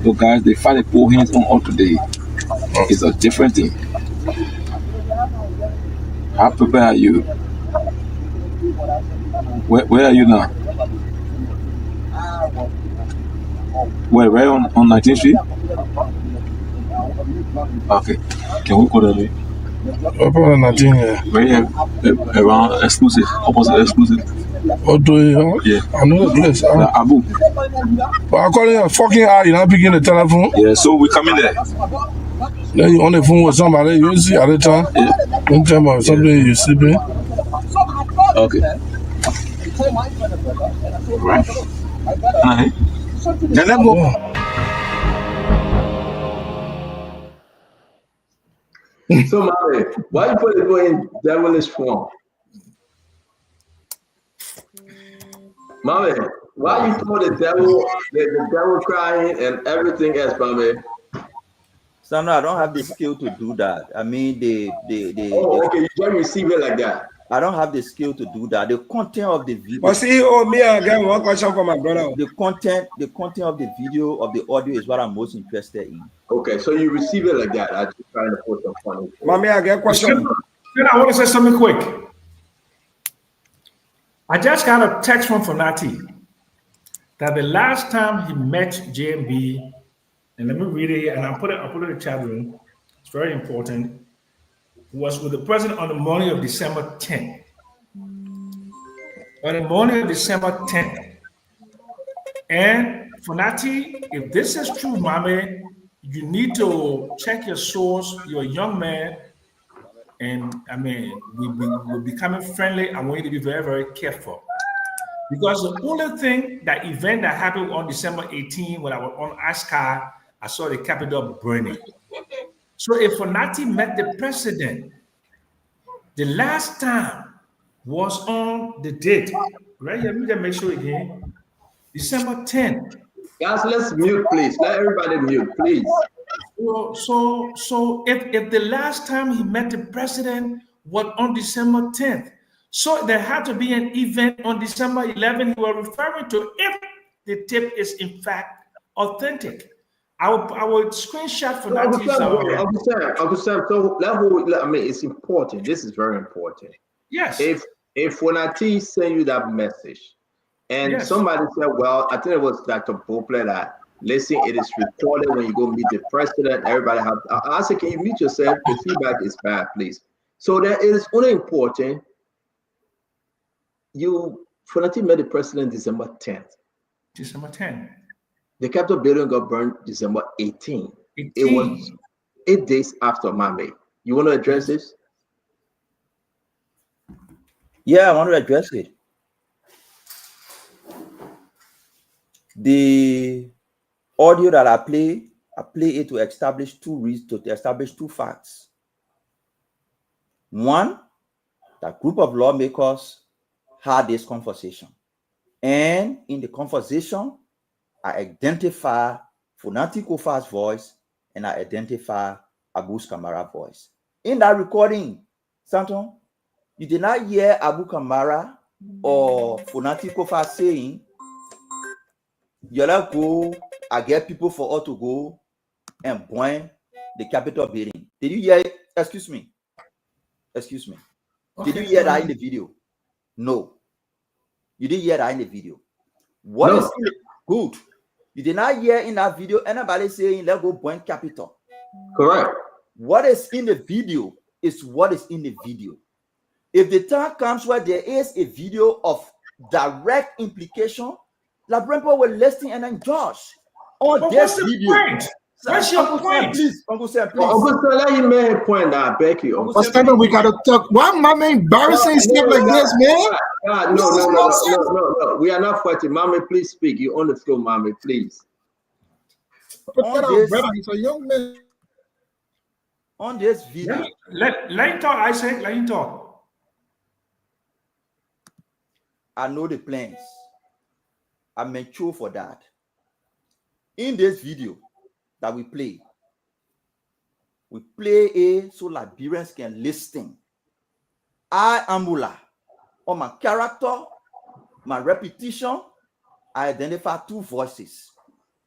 So guys, they find a poor hands on today. It's a different thing. How prepared are you? Where are you now? Where on 19th Street? Okay. Can we go that way? Around exclusive, opposite exclusive. Yeah. I know the place. Abu. But I call you a fucking eye, you're not picking the telephone. Yeah, so we come in there. Then you on the phone with somebody, you see at the time. Yeah. You tell me something you sleeping. Okay. Right. Then let's go. So, Mame, why you put it in devilish form? Mame, why you put the devil crying and everything else, Mame? So no, I don't have the skill to do that. I mean, okay, you don't receive it like that. I don't have the skill to do that. The content of the video. But see, me again, one question for my brother. The content of the video, of the audio is what I'm most interested in. Okay, so you receive it like that. I just trying to put some funny. Mommy, I get a question. I want to say something quick. I just got a text from Funati that the last time he met JMB, and let me read it here, and I'll put it in the chat room. It's very important. Was with the president on the morning of December 10th. On the morning of December 10th. And Funati, if this is true, Mame, you need to check your source. You're a young man, and I mean, we're becoming friendly. I want you to be very, very careful. Because the only thing, that event that happened on December 18, when I was on Ashka, I saw the Capitol burning. So if Funati met the president, the last time was on the date, right? Let me just make sure again. December 10th. Guys, let's mute, please. Let everybody mute, please. Well, so if the last time he met the president was on December 10th, so there had to be an event on December 11th he was referring to if the tip is in fact authentic. I will screenshot for Uncle Nati's. Sam, so I mean, it's important. This is very important. Yes. If when Nati send you that message, and Yes. somebody said, well, I think it was Dr. Poplar that, listen, it is recorded when you go meet the president. Everybody have. I said, can you mute yourself? The feedback is bad, please. So that it is only important. Funati met the president December 10th. December 10th. The Capitol building got burned December 18th. It was 8 days after Mame. You want to address this? Yeah, I want to address it. The audio that I play it to establish two facts. One, that group of lawmakers had this conversation. And in the conversation, I identify Funati Kofa's voice and I identify Abu's Kamara voice. In that recording, Santon, you did not hear Abu Kamara or Funati Kofa saying, "Yola go, I get people for all to go and burn the Capitol building." Did you hear it? Excuse me. Okay, did you hear that in the video? No. You didn't hear that in the video. What is in the good? You did not hear in that video anybody saying, "Let's go burn Capitol." Correct. What is in the video is what is in the video. If the time comes where there is a video of direct implication, Labrampo will listen and then judge on this video. What's your point? Please, Uncle Sam, please. Uncle Sam, let him make a point now. I beg you. But Stephen, we gotta talk. Why Mama embarrassing stuff like this, man? No. We are not fighting. Mama, please speak. You on the floor, Mama, please. He's a young man. On this video. Let him talk, Isaac. Let him talk. I know the plans. I'm mature for that. In this video that we play a so Liberians can listen. I Ambula, on my character, my repetition, I identify two voices.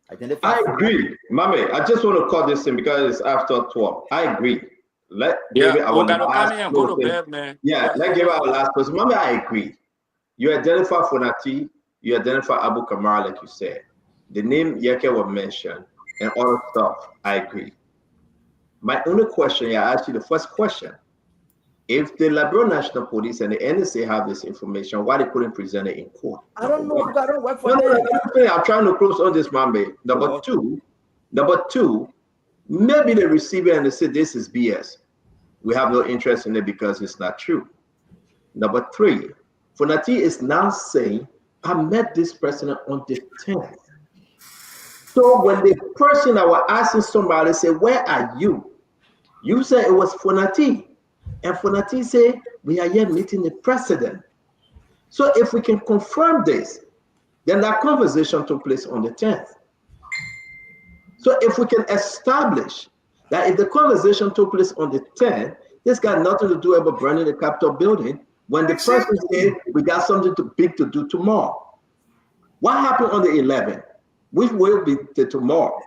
I agree. Mame, I just want to call this in because it's after 12. I agree. Let's give it our last go to bed, man. Yeah, let's give it our last person. Mame, I agree. You identify Funati, you identify Abu Kamara, like you said. The name Yeke was mentioned and other stuff. I agree. My only question, I asked you the first question. If the Liberia National Police and the NSA have this information, why they couldn't present it in court? I don't know. I don't work for them. I'm trying to close on this, Mame. Number two, maybe they receive it and they say this is BS. We have no interest in it because it's not true. Number three, Funati is now saying, I met this person on the 10th. So when the person that was asking somebody say, where are you? You say it was Funati. And Funati say, we are here meeting the president. So if we can confirm this, then that conversation took place on the 10th. So if we can establish that if the conversation took place on the 10th, this got nothing to do about burning the Capitol building, when the person said, we got something big to do tomorrow. What happened on the 11th? Which will be the tomorrow?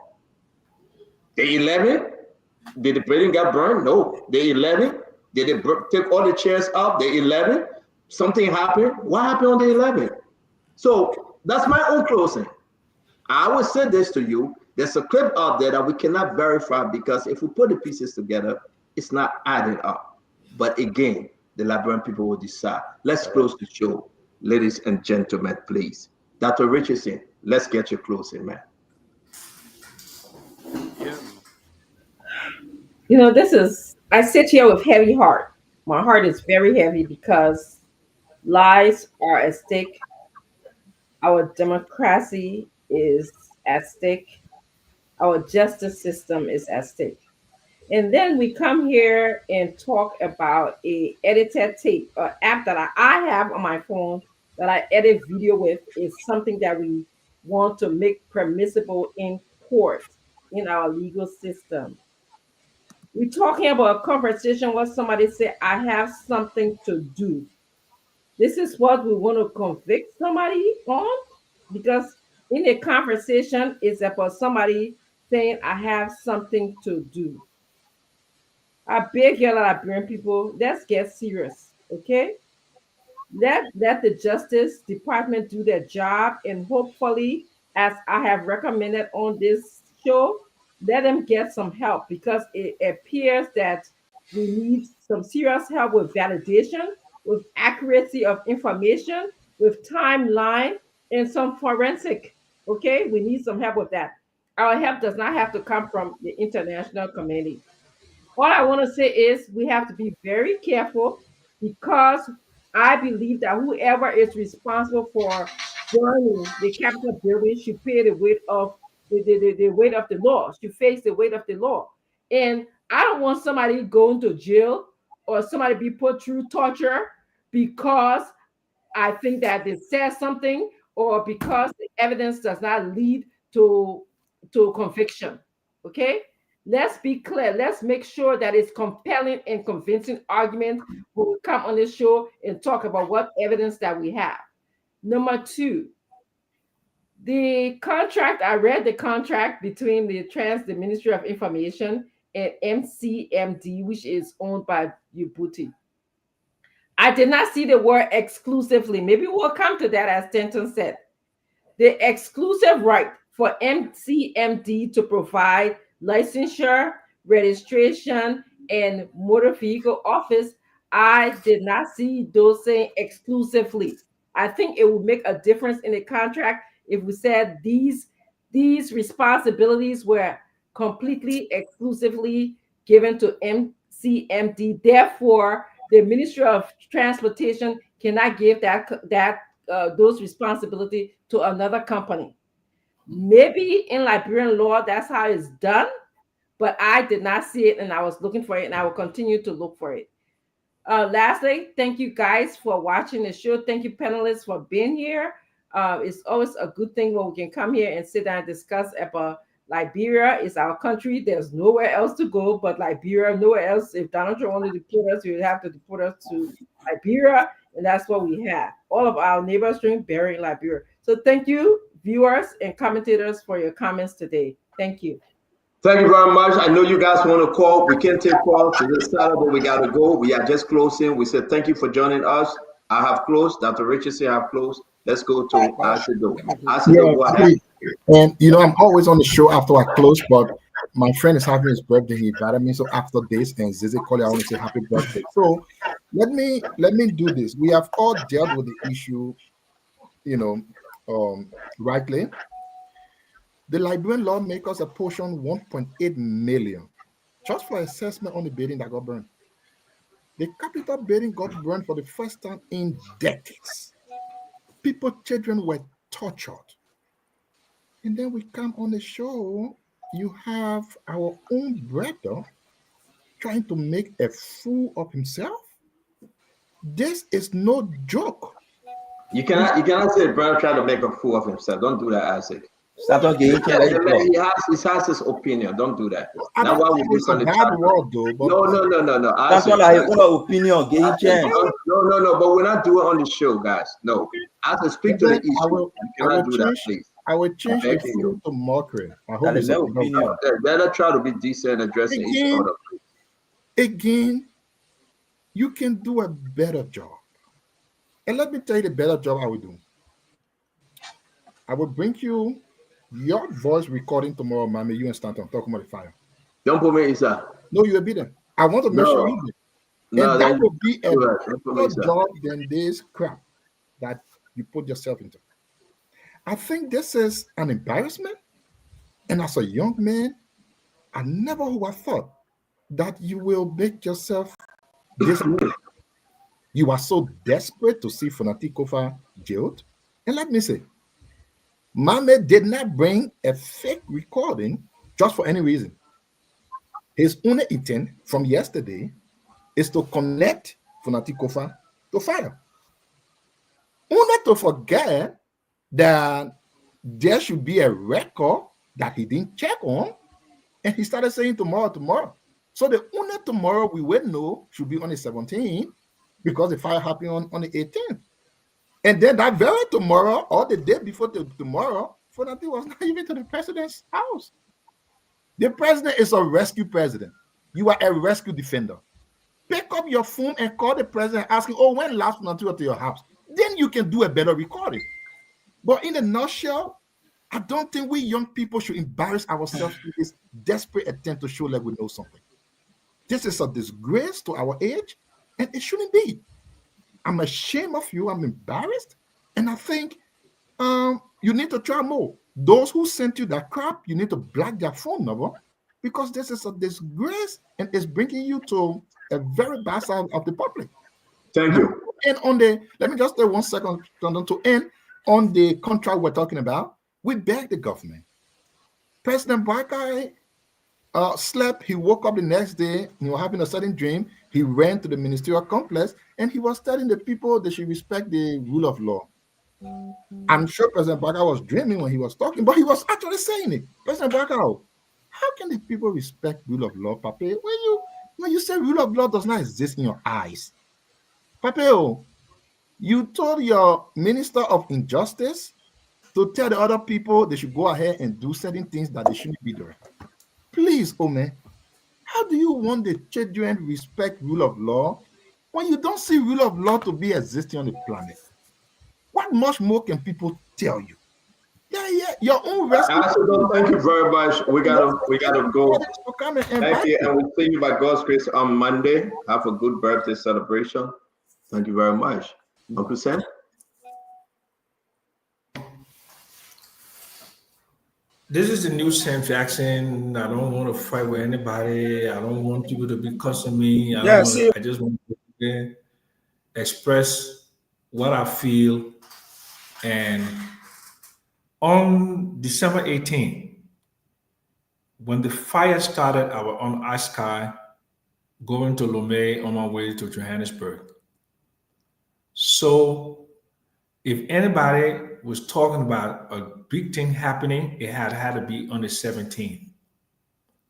The 11th? Did the building get burned? No. The 11th? Did they take all the chairs up? The 11th? Something happened? What happened on the 11th? So that's my own closing. I will say this to you. There's a clip out there that we cannot verify because if we put the pieces together, it's not adding up. But again, the Liberian people will decide. Let's close the show. Ladies and gentlemen, please. Dr. Richardson, let's get your closing, man. You know, I sit here with heavy heart. My heart is very heavy because lives are at stake. Our democracy is at stake. Our justice system is at stake. And then we come here and talk about a edited tape, an app that I have on my phone that I edit video with is something that we want to make permissible in court. in our legal system. We're talking about a conversation where somebody say, I have something to do. This is what we want to convict somebody on, because in a conversation, it's about somebody saying, I have something to do. I beg you, Liberian people, let's get serious, okay? Let the Justice Department do their job, and hopefully, as I have recommended on this show, let them get some help, because it appears that we need some serious help with validation, with accuracy of information, with timeline, and some forensic. Okay, we need some help with that. Our help does not have to come from the international community. All I want to say is we have to be very careful, because I believe that whoever is responsible for burning the Capitol building should pay the weight of the weight of the law, should face the weight of the law. And I don't want somebody going to jail or somebody be put through torture because I think that they said something, or because the evidence does not lead to conviction. Okay? Let's be clear. Let's make sure that it's compelling and convincing argument when we come on this show and talk about what evidence that we have. Number two, the contract, I read the contract between the Ministry of Information and MCMD, which is owned by Djibouti. I did not see the word exclusively. Maybe we'll come to that, as Denton said. The exclusive right for MCMD to provide licensure, registration, and motor vehicle office, I did not see those saying exclusively. I think it would make a difference in the contract if we said these responsibilities were completely exclusively given to MCMD. Therefore, the Ministry of Transportation cannot give those responsibility to another company. Maybe in Liberian law, that's how it's done, but I did not see it, and I was looking for it, and I will continue to look for it. Lastly, thank you guys for watching the show. Thank you, panelists, for being here. It's always a good thing when we can come here and sit down and discuss about Liberia. Is our country. There's nowhere else to go but Liberia. Nowhere else. If Donald Trump wanted to deport us, he would have to deport us to Liberia, and that's what we have. All of our neighbors drink buried in Liberia. So thank you, viewers and commentators, for your comments today. Thank you. Thank you very much. I know you guys want to call. We can't take calls. It's Saturday. We got to go. We are just closing. We said thank you for joining us. I have closed. Dr. Richardson have closed. Let's go to Asido. Asido, go ahead. And I'm always on the show after I close, but my friend is having his birthday. He invited me. So after this, and Zizi called, I want to say happy birthday. So let me do this. We have all dealt with the issue, rightly. The Liberian lawmakers apportioned 1.8 million just for assessment on the building that got burned. The Capitol building got burned for the first time in decades. Children were tortured. And then we come on the show, you have our own brother trying to make a fool of himself. This is no joke. You cannot say brother trying to make a fool of himself. Don't do that, Isaac. He has his opinion. Don't do that. Now why would this on the bad word though? No. That's what I opinion. Getting chance. No. But we're not doing it on the show, guys. No. I have to speak to the issue. You cannot do that, please. I will change the fool to mockery. I hope it's opinion. Better try to be decent and addressing each other. Again, you can do a better job. And let me tell you the better job I will do. I will bring you your voice recording tomorrow, Mami. You and Stanton talking about the fire. Don't put me inside. No, you'll be there. I want to make sure you there. And that will be a better job than this crap that you put yourself into. I think this is an embarrassment. And as a young man, I never would have thought that you will make yourself this way. You are so desperate to see Fanatikova jailed. And let me say, Mame did not bring a fake recording just for any reason. His only intent from yesterday is to connect Fanatikova to fire. Only to forget that there should be a record that he didn't check on And he started saying tomorrow. So the only tomorrow we will know should be on the 17th, because the fire happened on the 18th. And then that very tomorrow, or the day before tomorrow, Fonati was not even to the president's house. The president is a rescue president. You are a rescue defender. Pick up your phone and call the president asking, oh, when last Fonati was to your house? Then you can do a better recording. But in a nutshell, I don't think we young people should embarrass ourselves in this desperate attempt to show like we know something. This is a disgrace to our age, and it shouldn't be. I'm ashamed of you. I'm embarrassed. And I think you need to try more. Those who sent you that crap, you need to block their phone number, because this is a disgrace and it's bringing you to a very bad side of the public. Thank you. And let me just take 1 second to end on the contract we're talking about. We beg the government. President Barkai slept. He woke up the next day. He was having a sudden dream. He ran to the ministerial complex and he was telling the people they should respect the rule of law. I'm sure President Barkai was dreaming when he was talking, but he was actually saying it. President Barkai, how can the people respect rule of law, Pape? When you say rule of law does not exist in your eyes, Pape, you told your minister of injustice to tell the other people they should go ahead and do certain things that they shouldn't be doing. Please, Ome, how do you want the children to respect rule of law when you don't see rule of law to be existing on the planet? What much more can people tell you? Yeah, your own rescue. Thank you very much. We gotta go. Thank you, and we'll see you by God's grace on Monday. Have a good birthday celebration. Thank you very much, Uncle Sam. This is the new Sam Jackson. I don't want to fight with anybody. I don't want people to be cussing me. I just want to express what I feel. And on December 18th, when the fire started, I was on Askai going to Lomé on my way to Johannesburg. So if anybody was talking about a big thing happening, it had to be on the 17th.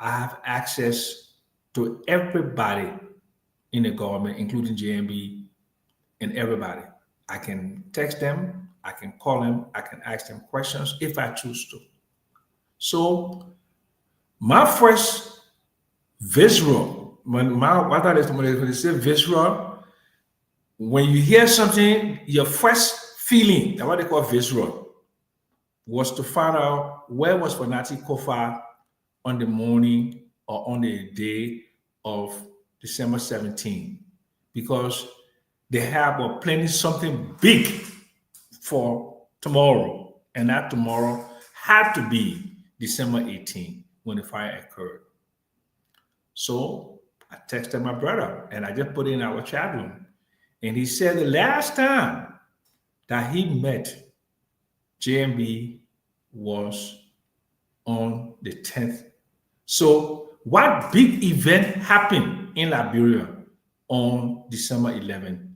I have access to everybody in the government, including JMB and everybody. I can text them, I can call them, I can ask them questions if I choose to. So my first visual, when they say visual, when you hear something, your first feeling, that's what they call visual, was to find out where was Fonati Kofa on the morning or on the day of December 17th, because they have planning something big for tomorrow, and that tomorrow had to be December 18th when the fire occurred. So I texted my brother and I just put it in our chat room, and he said the last time that he met JMB was on the 10th. So what big event happened in Liberia on December 11th?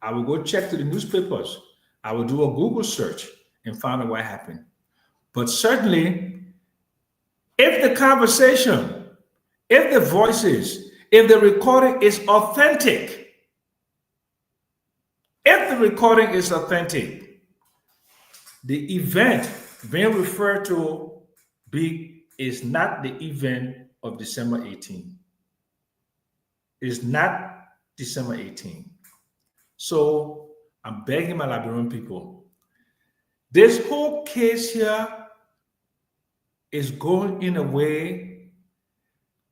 I will go check to the newspapers. I will do a Google search and find out what happened. But certainly, if the conversation, if the voices, if the recording is authentic, the event being referred to is not the event of December 18th. It's not December 18th. So I'm begging my Liberian people, this whole case here is going in a way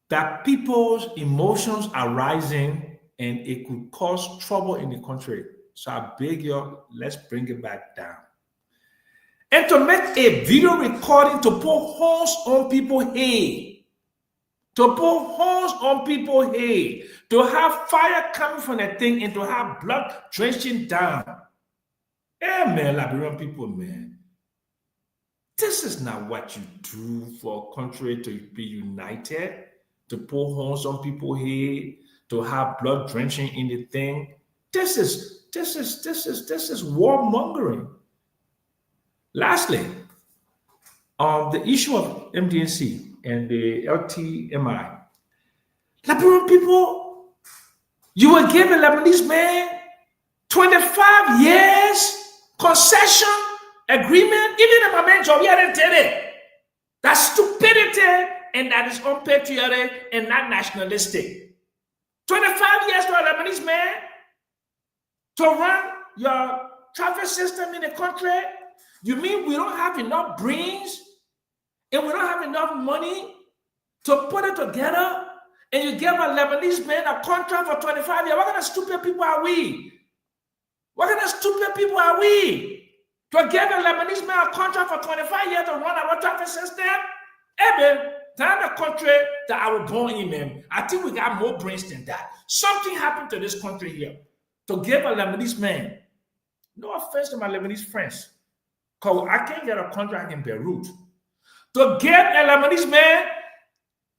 that people's emotions are rising and it could cause trouble in the country. So I beg you, let's bring it back down. And to make a video recording to put holes on people's head, to have fire coming from the thing and to have blood drenching down. Hey man, Liberian people, man. This is not what you do for a country to be united, to put holes on people's head, to have blood drenching in the thing. This is warmongering. Lastly, the issue of MDNC and the LTMI. Liberian people, you will give a Lebanese man 25 years concession agreement, even if my man job didn't tell it. That's stupidity, and that is unpatriotic and not nationalistic. 25 years for a Lebanese man to run your traffic system in the country? You mean we don't have enough brains and we don't have enough money to put it together? And you give a Lebanese man a contract for 25 years? What kind of stupid people are we? What kind of stupid people are we? To give a Lebanese man a contract for 25 years to run our traffic system? Eben, than the country that I was born in, man, I think we got more brains than that. Something happened to this country here. To give a Lebanese man, no offense to my Lebanese friends, because I can't get a contract in Beirut. To give a Lebanese man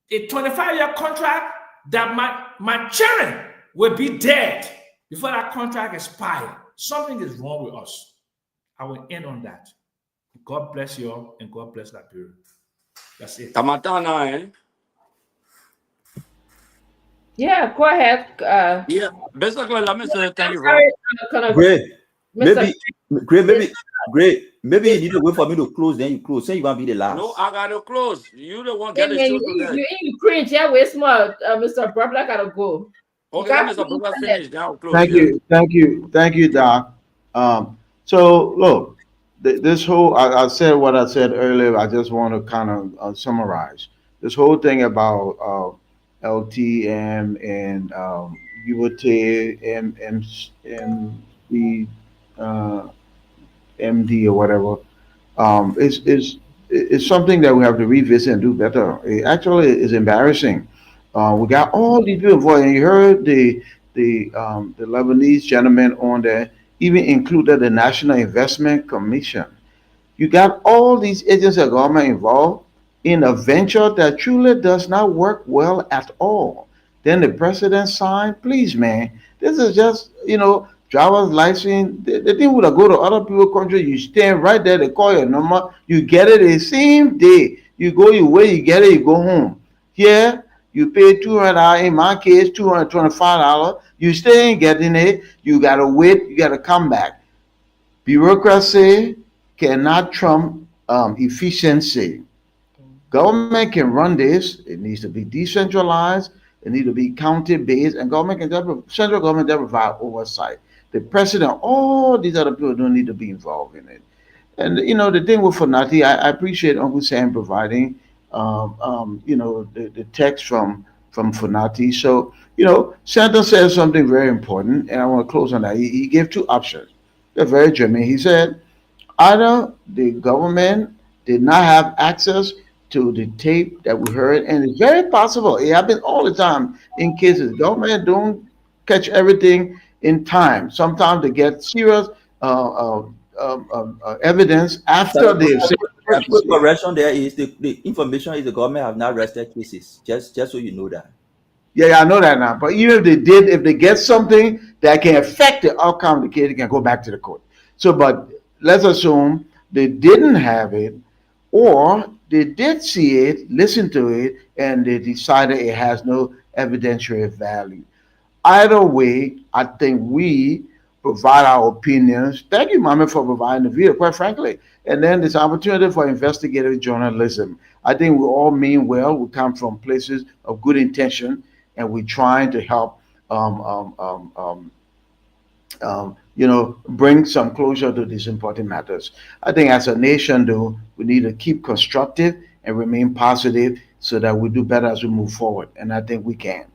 a 25-year contract that my children will be dead before that contract expires. Something is wrong with us. I will end on that. God bless you all, and God bless Liberia. That's it. Tamatana, eh? Yeah, go ahead. Yeah, basically, let me say thank you, Great. Great. Maybe you need to wait for me to close, then you close. Say you want to be the last. No, I gotta close. You the one get the show today. You cringe, yeah, way smart. Mr. Brabla gotta go. Okay, let Mr. Brabla finish. Now close. Thank you, Doc. So look, this whole I said what I said earlier. I just want to kind of summarize this whole thing about LTM and UT, MD, MD or whatever. Is something that we have to revisit and do better. It actually is embarrassing. We got all these people involved, and you heard the Lebanese gentleman on there even included the National Investment Commission. You got all these agents of government involved in a venture that truly does not work well at all. Then the president signed. Please, man, this is just driver's license. The thing would have go to other people's country. You stand right there. They call your number. You get it the same day. You go your way. You get it. You go home. Here you pay $200. In my case, $225. You still ain't getting it. You gotta wait. You gotta come back. Bureaucracy cannot trump efficiency. Government can run this. It needs to be decentralized. It needs to be county-based, and central government can provide oversight. The president, all these other people don't need to be involved in it. And the thing with Fonati, I appreciate Uncle Sam providing, the text from Fonati. So Santa says something very important, and I want to close on that. He gave two options. They're very germane. He said either the government did not have access to the tape that we heard, and it's very possible it happens all the time in cases. Government don't catch everything in time. Sometimes they get serious evidence after they've seen. Quick correction there is the information is the government have not arrested cases. Just so you know that. Yeah, I know that now. But even if they get something that can affect the outcome of the case, they can go back to the court. So, but let's assume they didn't have it, or they did see it, listen to it, and they decided it has no evidentiary value. Either way, I think we provide our opinions. Thank you, Mama, for providing the video, quite frankly. And then this opportunity for investigative journalism. I think we all mean well. We come from places of good intention, and we're trying to help bring some closure to these important matters. I think as a nation, though, we need to keep constructive and remain positive so that we do better as we move forward. And I think we can.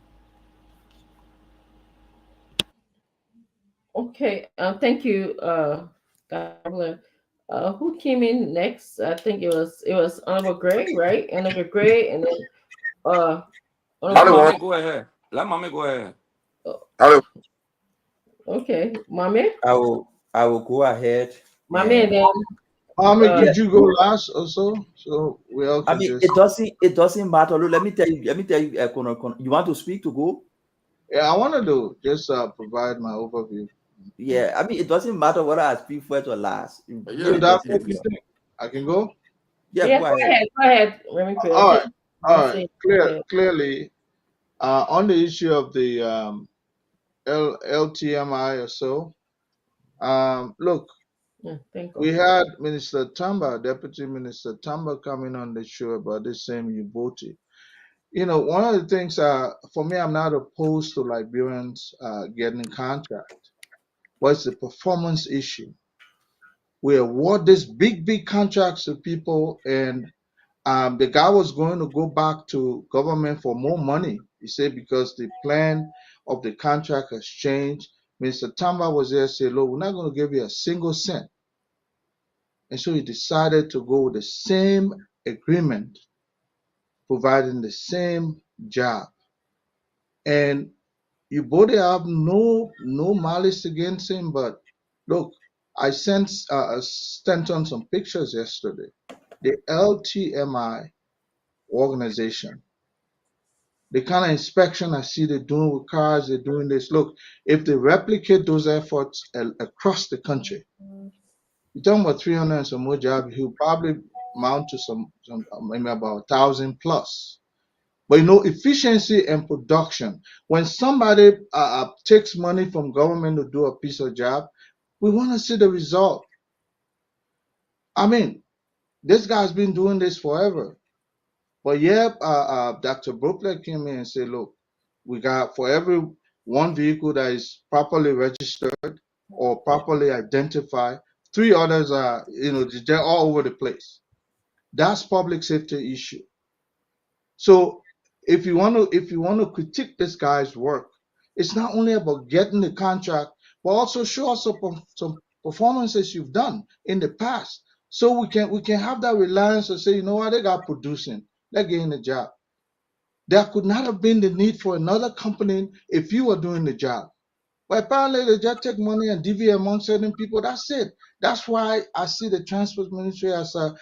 Okay. Thank you, who came in next? I think it was Honorable Gray, right? Honorable Gray, and then let Mommy go ahead. Let Mommy go ahead. Hello. Okay, Mommy. I will go ahead. Mommy, and then. Mommy, did you go last also? So we all can it doesn't matter. Look, let me tell you. You want to speak to go? Yeah, I want to just provide my overview. Yeah, it doesn't matter whether I speak first or last. Yeah, that's what you think. I can go? Yeah, go ahead. Go ahead. All right. All right. Clearly, on the issue of the LTMI or so, look, we had Minister Tamba, Deputy Minister Tamba, coming on the show about this same Uboti. You know, one of the things, for me, I'm not opposed to Liberians getting contract, but it's the performance issue. We award these big contracts to people, and the guy was going to go back to government for more money. He said because the plan of the contract has changed. Mr. Tamba was there, said, look, we're not going to give you a single cent. And so he decided to go with the same agreement, providing the same job. And you both have no malice against him, but look, I sent on some pictures yesterday. The LTMI organization, the kind of inspection I see they're doing with cars, they're doing this. Look, if they replicate those efforts across the country, you're talking about 300 and some more jobs, he'll probably mount to some maybe about 1,000 plus. But you know, efficiency and production. When somebody takes money from government to do a piece of job, we want to see the result. I mean, this guy's been doing this forever. But yeah, Dr. Brooklyn came in and said, look, we got for every one vehicle that is properly registered or properly identified, 3 others are, you know, they're all over the place. That's public safety issue. So if you want to critique this guy's work, it's not only about getting the contract, but also show us some performances you've done in the past, so we can have that reliance to say, you know what, they got producing, they're getting the job. There could not have been the need for another company if you were doing the job. But apparently they just take money and deviate among certain people. That's it. That's why I see the transport ministry as a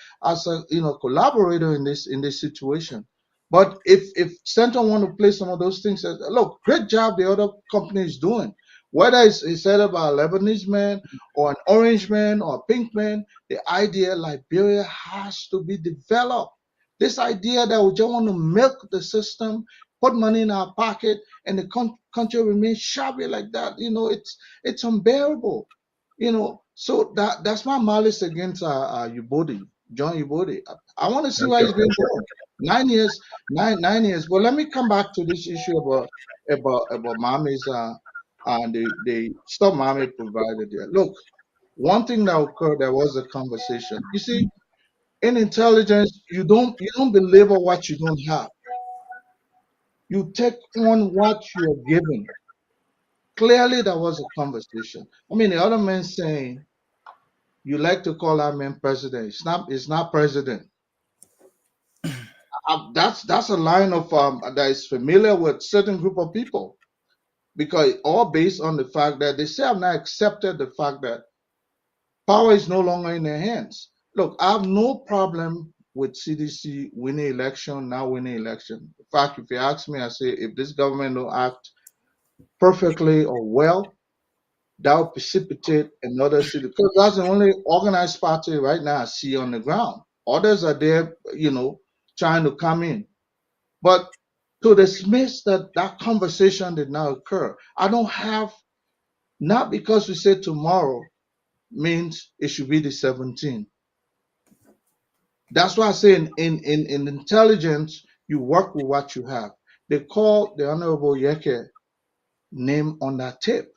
collaborator in this situation. But if Center want to play some of those things, look, great job the other company is doing. Whether it's said about a Lebanese man or an orange man or a pink man, the idea Liberia has to be developed. This idea that we just want to milk the system, put money in our pocket, and the country remains shabby like that, you know, it's unbearable, you know. So that's my malice against Ubodi, John Ubodi. I want to see why he's been doing 9 years, nine years. But let me come back to this issue about Mommy's and the stuff Mommy provided there. Look, one thing that occurred, there was a conversation. You see, in intelligence, you don't believe on what you don't have. You take on what you are given. Clearly, there was a conversation. I mean, the other man saying, you like to call that man president. It's not president. That's a line of that is familiar with certain group of people, because all based on the fact that they say I've not accepted the fact that power is no longer in their hands. Look, I have no problem with CDC winning election, now winning election. In fact, if you ask me, I say if this government don't act perfectly or well, that will precipitate another city, because that's the only organized party right now I see on the ground. Others are there, you know, trying to come in. But to dismiss that conversation did not occur, I don't have, not because we say tomorrow means it should be the 17th. That's why I say in intelligence, you work with what you have. They call the Honorable Yeke name on that tape.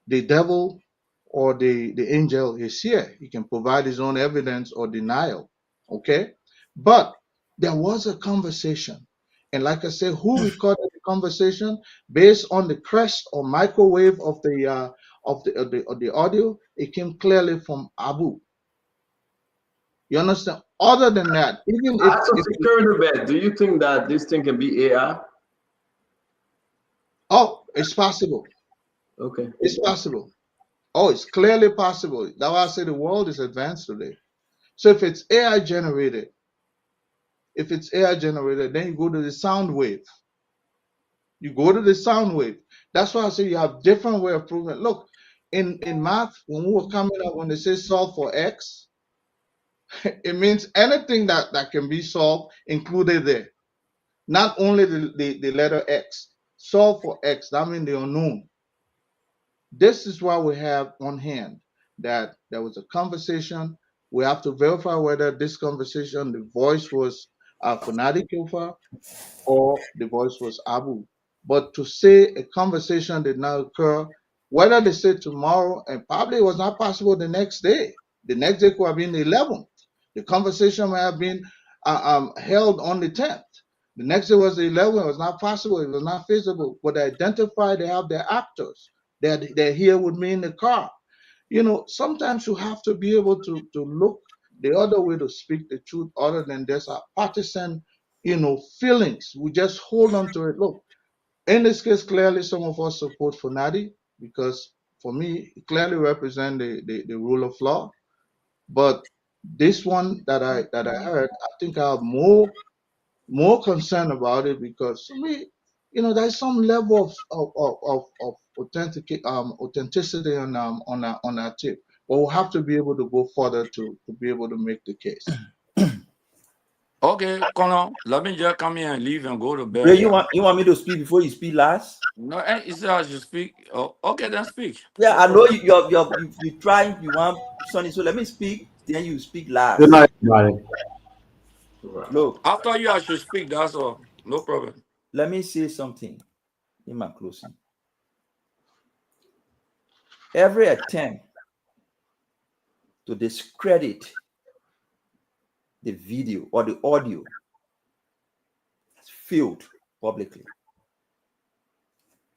The devil or the angel is here. He can provide his own evidence or denial. Okay? But there was a conversation. And like I said, who recorded the conversation based on the crest or microwave of the audio? It came clearly from Abu. You understand? Other than that, even if do you think that this thing can be AI? Oh, it's possible. Okay. It's possible. Oh, it's clearly possible. That's why I say the world is advanced today. So if it's AI generated, then you go to the sound wave. You go to the sound wave. That's why I say you have different way of proving. Look, in math, when we were coming up, when they say solve for x, It means anything that can be solved included there. Not only the letter X. Solve for X, that means the unknown. This is why we have on hand that there was a conversation. We have to verify whether this conversation, the voice was Funadi Kofa or the voice was Abu. But to say a conversation did not occur, whether they say tomorrow, and probably it was not possible the next day. The next day could have been the 11th. The conversation may have been held on the 10th. The next day was the 11th. It was not possible. It was not feasible. But they identify, they have their actors. They're here with me in the car. You know, sometimes you have to be able to look the other way to speak the truth other than there's a partisan, feelings. We just hold on to it. Look, in this case, clearly some of us support Funadi because for me, it clearly represents the rule of law. But this one that I heard, I think I have more concern about it because to me, there's some level of authenticity on that tip. But we'll have to be able to go further to be able to make the case. Okay, Colonel, let me just come here and leave and go to bed. Ray, you want me to speak before you speak last? No, he said I should speak. Oh, okay, then speak. Yeah, I know you try. You want Sonny, so let me speak. Then you speak last. Good night, everybody. Look, after you, I should speak. That's all. No problem. Let me say something in my closing. Every attempt to discredit the video or the audio has failed publicly.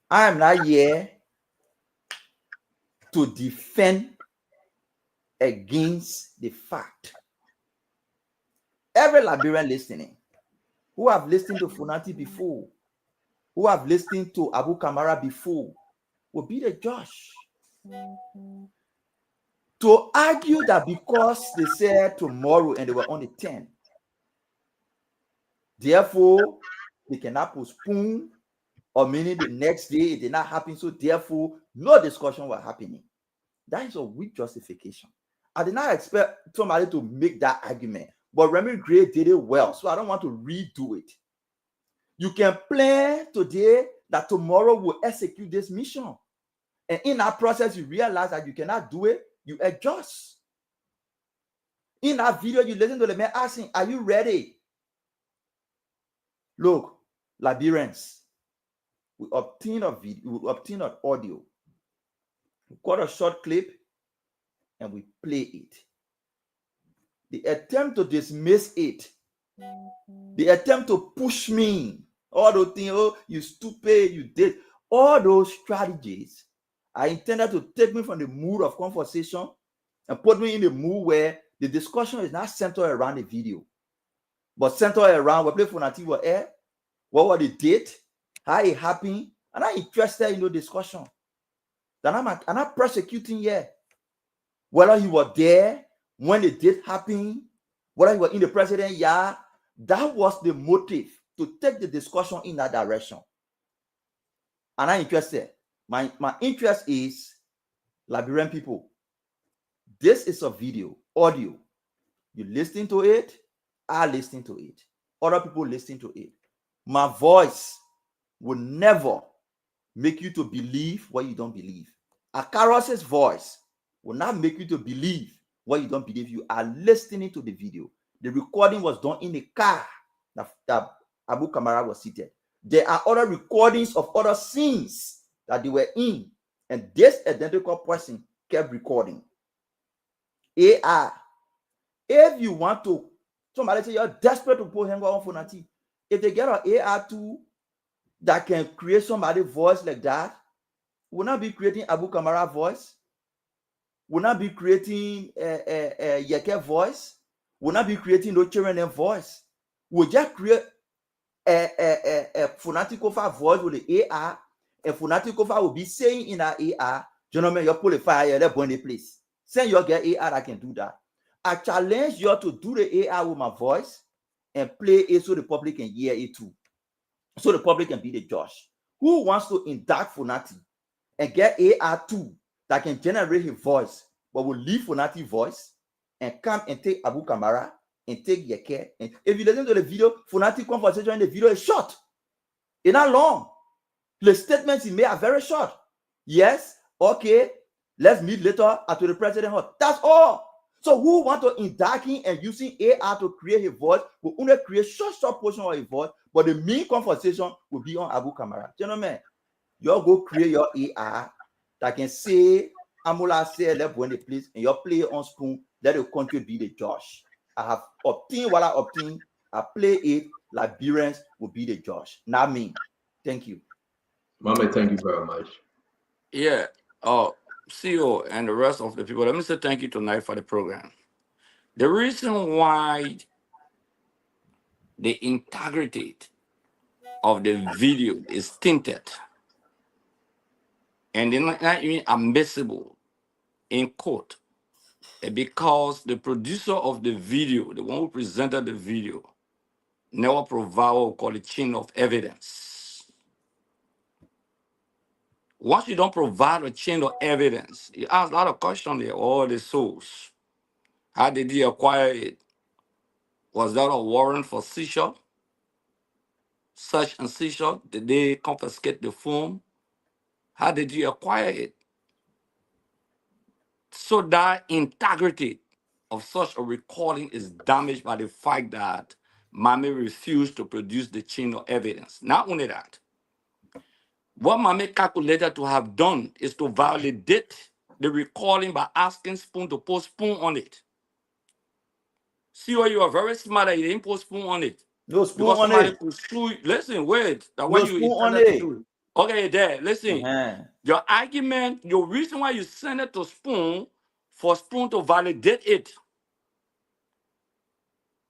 I am not here to defend against the fact. Every Liberian listening, who have listened to Funati before, who have listened to Abu Kamara before, will be the judge. To argue that because they said tomorrow and they were on the 10th, therefore they cannot postpone, or meaning the next day it did not happen, so therefore no discussion was happening. That is a weak justification. I did not expect somebody to make that argument, but Remy Gray did it well, so I don't want to redo it. You can plan today that tomorrow will execute this mission, and in that process you realize that you cannot do it, you adjust. In that video, you listen to the man asking, are you ready? Look, Liberians, we obtain a video, we obtain an audio, we got a short clip, and we play it. The attempt to dismiss it, the attempt to push me, all those things, oh, you stupid, you did, all those strategies are intended to take me from the mood of conversation and put me in the mood where the discussion is not centered around the video, but centered around what Funati were air, what they did, how it happened, and I'm interested in the discussion. Then I'm not prosecuting here. Whether you were there when it did happen, whether you were in the president, yeah, that was the motive to take the discussion in that direction. And I'm interested. My interest is Liberian people. This is a video, audio. You listen to it, I listen to it. Other people listen to it. My voice will never make you to believe what you don't believe. Akaros's voice will not make you to believe what you don't believe. You are listening to the video. The recording was done in a car that Abu Kamara was seated. There are other recordings of other scenes that they were in, and this identical person kept recording. AR. If you want to, somebody say you're desperate to put him on Funati. If they get an AR2 that can create somebody's voice like that, will not be creating Abu Kamara voice, will not be creating Yeke voice, will not be creating no children voice. We'll just create a Funati Kofa voice with the AR, and Funati Kofa will be saying in our AR, gentlemen, you pull a fire, let's burn the place. Send your get AR, I can do that. I challenge you to do the AR with my voice and play it so the public can hear it too. So the public can be the judge. Who wants to indict Funati and get AR2 that can generate his voice, but will leave Funati's voice and come and take Abu Kamara and take Yeke. And if you listen to the video, Funati conversation in the video is short. It's not long. The statements he made are very short. Yes, okay, let's meet later at the president hall. That's all. So who want to indict him and using AI to create a voice will only create short portion of a voice, but the main conversation will be on Abu Kamara. Gentlemen, you all go create your AI that can say Amula say left when they please, and you play on spoon, let the country be the judge. I have obtained what I obtained, I play it, Liberians will be the judge, not me. Thank you. Mama, thank you very much. Yeah. CEO and the rest of the people, let me say thank you tonight for the program. The reason why the integrity of the video is tinted and they're not even admissible in court because the producer of the video, the one who presented the video, never provide what we call a chain of evidence. Once you don't provide a chain of evidence, you ask a lot of questions there. All the source. How did he acquire it? Was that a warrant for seizure? Search and seizure? Did they confiscate the phone? How did you acquire it? So that integrity of such a recording is damaged by the fact that Mame refused to produce the chain of evidence. Not only that, what Mame calculated to have done is to validate the recording by asking Spoon to put Spoon on it. See where you are very smart that you didn't put Spoon on it. No Spoon because on somebody it. could sue you. Listen, wait. That No what you Spoon on intended to it. do. Okay, there. Listen. Your argument, your reason why you send it to Spoon, for Spoon to validate it,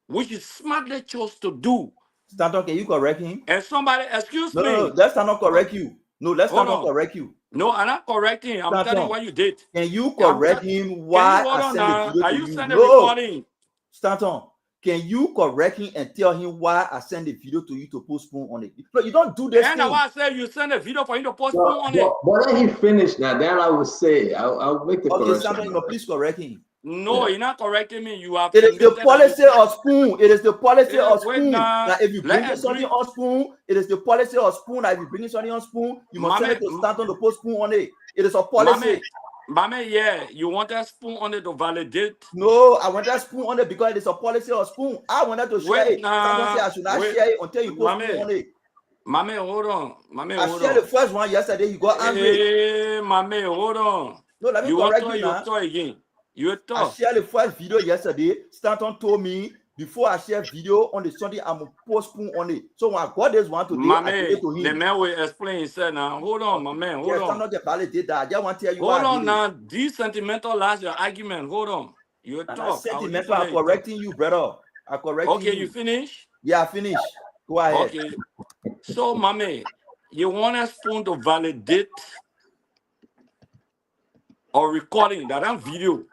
which you smartly chose to do. Stanton, can you correct him? And somebody, excuse me. me. No, let's not correct you. No, let's Hold not on. correct you. No, I'm not correcting. I'm telling you what you did. Can you correct him why I send the video Are to you you? sending No. recording? Stanton, can you correct him and tell him why I send the video to you to post Spoon on it? No, you don't do this And thing. I said you send a video for him to post Spoon on it. But let him finish now. Then I will say, I'll make the correction. Stanton, you know, please correct him. No, you're not correcting me. You have. It is the policy of Spoon. It is the policy of Spoon. Now, if you bring something on Spoon, it is the policy of Spoon. That if you bring something on Spoon, you must send it to Stanton to post Spoon on it. It is a policy. Mame, yeah, you want that Spoon on it to validate? No, I want that Spoon on it because it is a policy of Spoon. I wanted to share it. Stanton said I should not share it until you post Spoon on it. Mame, hold on. I shared the first one yesterday. You got angry. Hey, Mame, hold on. No, let me you correct want you now. Talk again. You talk. I shared the first video yesterday. Stanton told me before I share video on the Sunday, I'm going to post Spoon on it. So when I got this one today, I gave it to him. The man will explain himself now. Hold on, my man. Hold on. Did that. I just want to tell you hold on now. These sentimental last your argument. Hold on. You talk. Sentimental. I'm correcting you, brother. I correcting you. Okay, you finish? Yeah, I finish. Go ahead. Okay. So, Mame, you want a Spoon to validate or recording that video.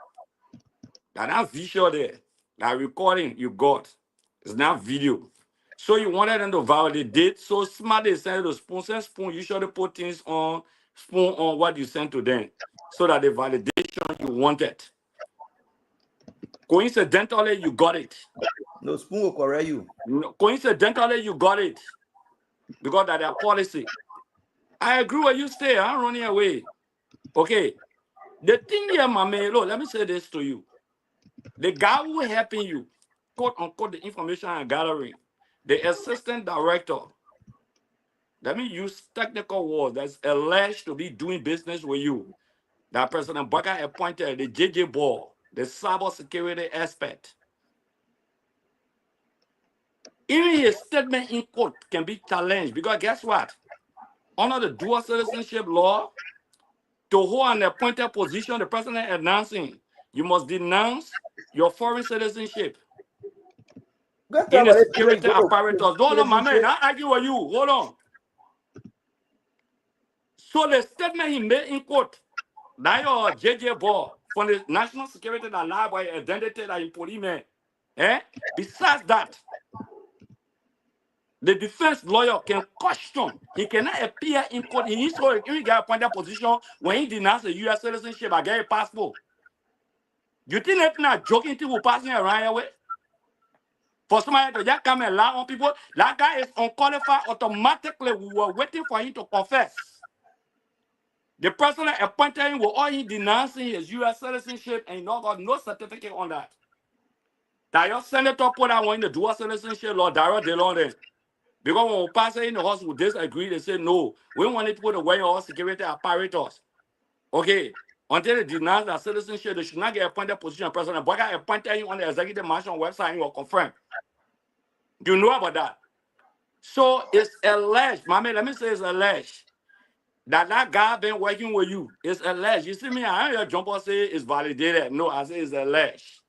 That visual there, that recording you got, it's not video. So you wanted them to validate. So smart they send to Spoon. Send Spoon, you should put things on Spoon on what you sent to them. So that the validation you wanted. Coincidentally, you got it. No, Spoon will correct you. No, coincidentally, you got it. Because that's their policy. I agree with you stay. I'm running away. Okay. The thing here, Mame, look, let me say this to you. The guy who helping you, quote unquote, the information I'm gathering, the assistant director, let me use technical words, that's alleged to be doing business with you. That President Baka appointed the JJ Ball, the cybersecurity expert. Even his statement in court can be challenged because guess what? Under the dual citizenship law, to hold an appointed position, the president announcing, you must denounce your foreign citizenship in the security apparatus. Hold on, my man. I argue with you. Hold on. So the statement he made in court, that your JJ Ball from the national security that lie by identity that in police man. Besides that, the defense lawyer can question. He cannot appear in court. He needs to got appointed position when he denounces a U.S. citizenship. I get a passport. You think it's not joking people passing around your way? For somebody to just come and lie on people, that guy is unqualified automatically. We were waiting for him to confess. The person that appointed him will all he denouncing his U.S. citizenship and not got no certificate on that. That your senator put out in the dual citizenship law, Daryl DeLon. Because when we pass it in the house, we disagree. They say, no, we want it to put away our security apparatus. Okay. Until they denounce that citizenship, they should not get appointed position president. But I appointed him on the executive mansion website and you will confirm. Do you know about that? So it's alleged, mommy, let me say it's alleged that guy been working with you. It's alleged. You see me, I don't hear jumper say it's validated. No, I say it's alleged.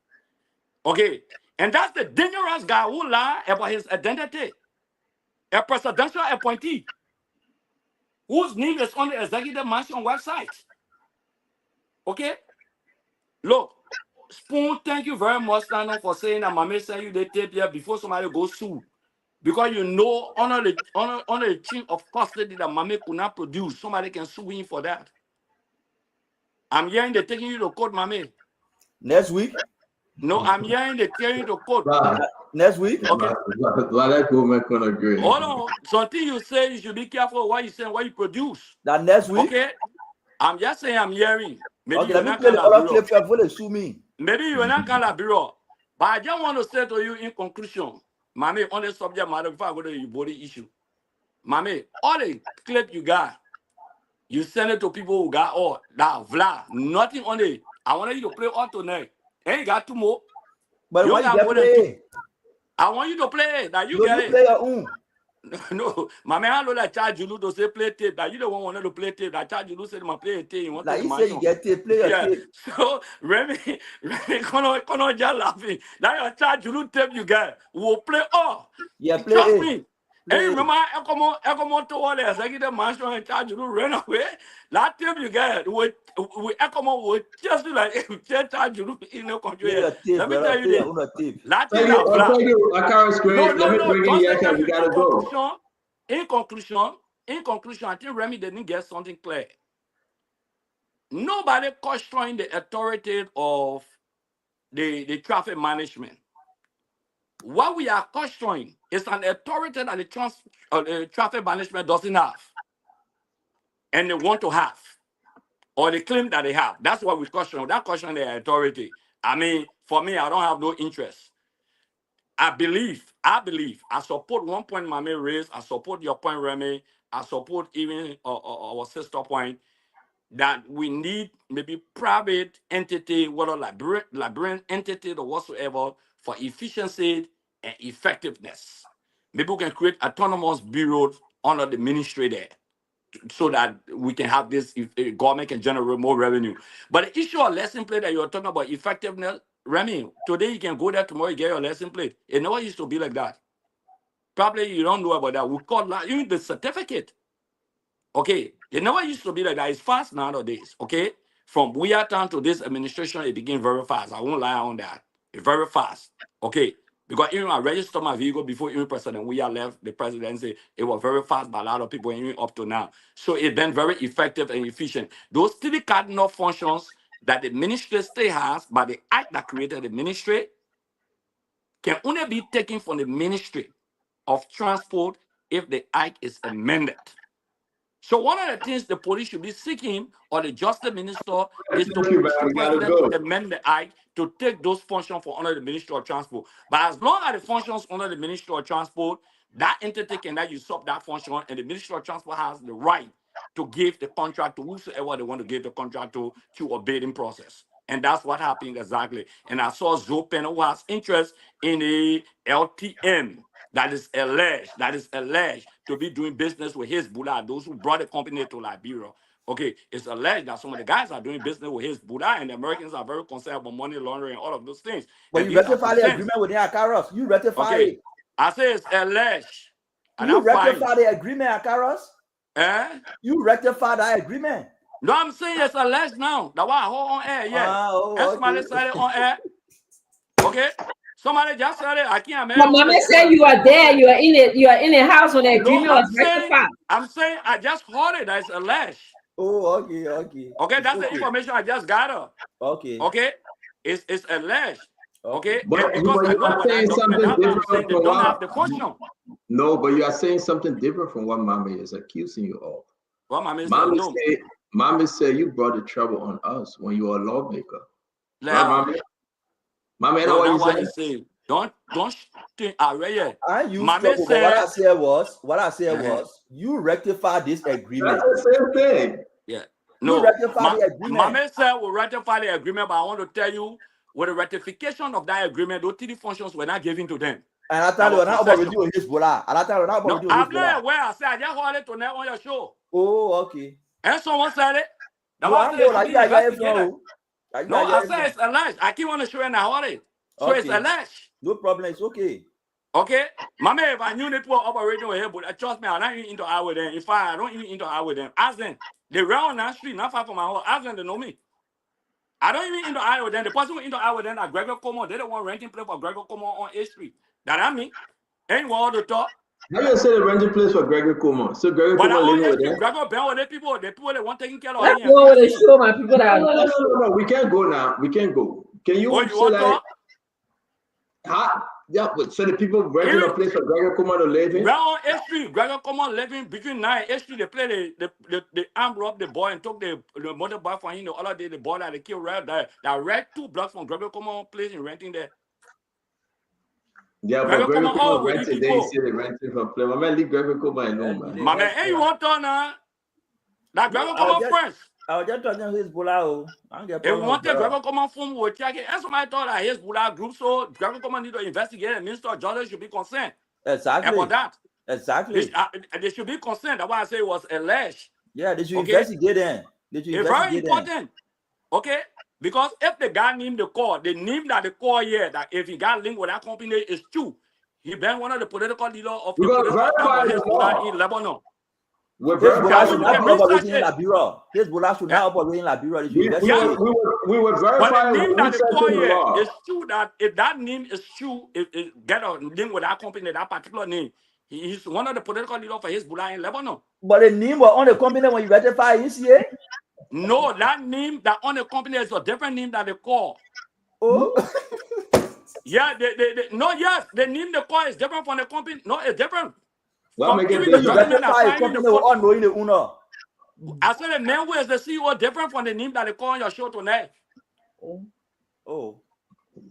Okay. And that's the dangerous guy who lie about his identity. A presidential appointee whose name is on the executive mansion website. Okay? Look, Spoon, thank you very much, Nano, for saying that mommy sent you the tape here before somebody goes sue. Because you know, under the chain of custody that mommy could not produce, somebody can sue him for that. I'm hearing they're taking you to court, mommy. Next week? No, I'm hearing they're taking you to court. Next week? Okay. Agree. Hold on. Something you say, you should be careful what you say, what you produce. That next week? Okay. I'm just saying I'm hearing. Maybe okay, you're let me not play the other clip before they sue me. Maybe you're not gonna bureau. But I just want to say to you in conclusion, mommy, on the subject matter before I go to your body issue. Mommy, all the clip you got, you send it to people who got all that vla, nothing on it. I want you to play all tonight. Ain't got two more. But you why got you more play? Than two. I want you to play it. That you get you it. Play your own. No, my man, I know that charge you to say play tape. That you don't want to play tape. That charge you to say my play tape. You want like to you say you get tape, play your tape. So Remy, come just laughing. That your charge you tape you get. We'll play all. Yeah, play Trust it. me. Hey, remember, I come on to all the executive mansion and charge you to run away. That tape you get, we come on, we just do like charge you in no control. Let me tell you this. That tape I'll tell you, I can't screen. No, Don't say in conclusion, I think Remy didn't get something clear. Nobody questioning the authority of the traffic management. What we are questioning is an authority that the traffic management doesn't have, and they want to have, or they claim that they have. That's what we question. That question their authority. I mean, for me, I don't have no interest. I believe, I support one point Mame raised, I support your point, Remy, I support even our sister point, that we need maybe private entity, whether librarian entity or whatsoever, for efficiency and effectiveness. Maybe we can create autonomous bureaus under the ministry there, so that we can have this, if government can generate more revenue. But the issue of lesson plate that you're talking about, effectiveness, Remy, today you can go there, tomorrow you get your lesson plate. It never used to be like that. Probably you don't know about that. We call that even the certificate. Okay, it never used to be like that. It's fast nowadays. Okay, from we are down to this administration, it became very fast. I won't lie on that. It's very fast. Okay, because even I registered my vehicle before even President we are left the presidency. It was very fast by a lot of people, even up to now. So it's been very effective and efficient. Those three cardinal functions that the ministry still has, by the act that created the ministry, can only be taken from the Ministry of Transport if the act is amended. So one of the things the police should be seeking, or the justice minister, is to push the president to amend the act to take those functions for under the Ministry of Transport. But as long as the functions under the Ministry of Transport, that entity cannot usurp that function, and the Ministry of Transport has the right to give the contract to whosoever they want to give the contract to through a bidding process. And that's what happened exactly. And I saw Zopen who has interest in the LTM that is alleged to be doing business with Hezbollah, those who brought the company to Liberia. Okay, it's alleged that some of the guys are doing business with Hezbollah, and the Americans are very concerned about money laundering and all of those things. But you rectify the agreement with the Akaros. You rectify it. I say it's alleged. You rectify the agreement, Akaros? You rectify that agreement. No, I'm saying it's alleged now. That's why I hold on air, and somebody said it on air. Okay? Somebody just said it. I can't imagine. Mama said you are there. You are in it. You are in the house when the agreement was rectified. I'm saying I just heard it. That's alleged. Oh, okay. Okay, that's the information I just got. Okay. It's alleged. Okay, But and because I you know are what I saying document, something that's why I'm saying different they from don't have what. the function. No, but you are saying something different from what Mommy is accusing you of. What Mommy said, no. Mommy said you brought the trouble on us when you were a lawmaker. Right, Now, Mommy? Mommy, no, that's what you you said? say. Don't think already. I use Mommy trouble, but what I said, said was you rectify this agreement. That's the same thing. Yeah. You No. rectify the agreement. Mommy said we'll ratify the agreement, but I want to tell you, with the ratification of that agreement, those three functions were not given to them. And I tell you, how about reduce Hezbollah? And I tell you, how about No, reduce I'm Hezbollah? not aware. I said I just heard it tonight on your show. Oh, okay. And someone said it. No, I know, like, yeah, yeah, no, I said it's alleged. I keep on showing I heard it. So it's alleged. No problem, it's okay. Okay? Mama, if I knew it was operating here, but trust me, I'm not even into I with them. In fact, I don't even into I with them. Ask them. They run on that street, not far from my house. Ask them, they know me. I don't even into I with them. The person who into I with them are Gregor Como. They don't want renting place for Gregor Como on A Street. That I mean. Anyone want to talk? How you say the renting place for Gregor Como? So Gregor But Como living on A with Street, them? Gregor Ben with the people that want taking care of Let's him. go with the show, my people that No. We can't go now. We can't go. Can you Oh, you say want like to? how? Yeah, but so the people renting a place for Gregor Como to live in? Right on A Street, Gregor Como living between 9 and A Street. They play the arm rob the boy and took the motorbike for him the other day. The boy that they killed right there. That right 2 blocks from Gregor Como place in renting there. Yeah, but Gregor Como rented. They see the renting for play. My man, leave Gregor Como alone, man. My man, hey, you want to now? That Gregor Como friends. I was just talking to Hezbollah. If we want to Gregor Como phone, we'll check it. That's why I thought that Hezbollah group, so Gregor Como need to investigate and Minister of Justice should be concerned. Exactly. About that. Exactly. They should be concerned. That's why I say it was alleged. Yeah, they should investigate them. It's very important. Okay? Because if the guy named the call, the name that the call here, that if he got linked with that company is true, he been one of the political leaders of the political Hezbollah in Lebanon. Hezbollah should not be operating in Liberia. Hezbollah should not operate in Liberia. We were verifying. But the name that the call here is true that if that name is true, if get a link with that company, that particular name, he's one of the political leaders for Hezbollah in Lebanon. But the name was on the company when you ratify ECA? No, that name that on the company is a different name that they call. Oh. Yeah, yes, the name they call is different from the company. No, it's different. Well, from even the ratify company unknowing the owner. I said the man who is the CEO different from the name that they call on your show tonight. Oh.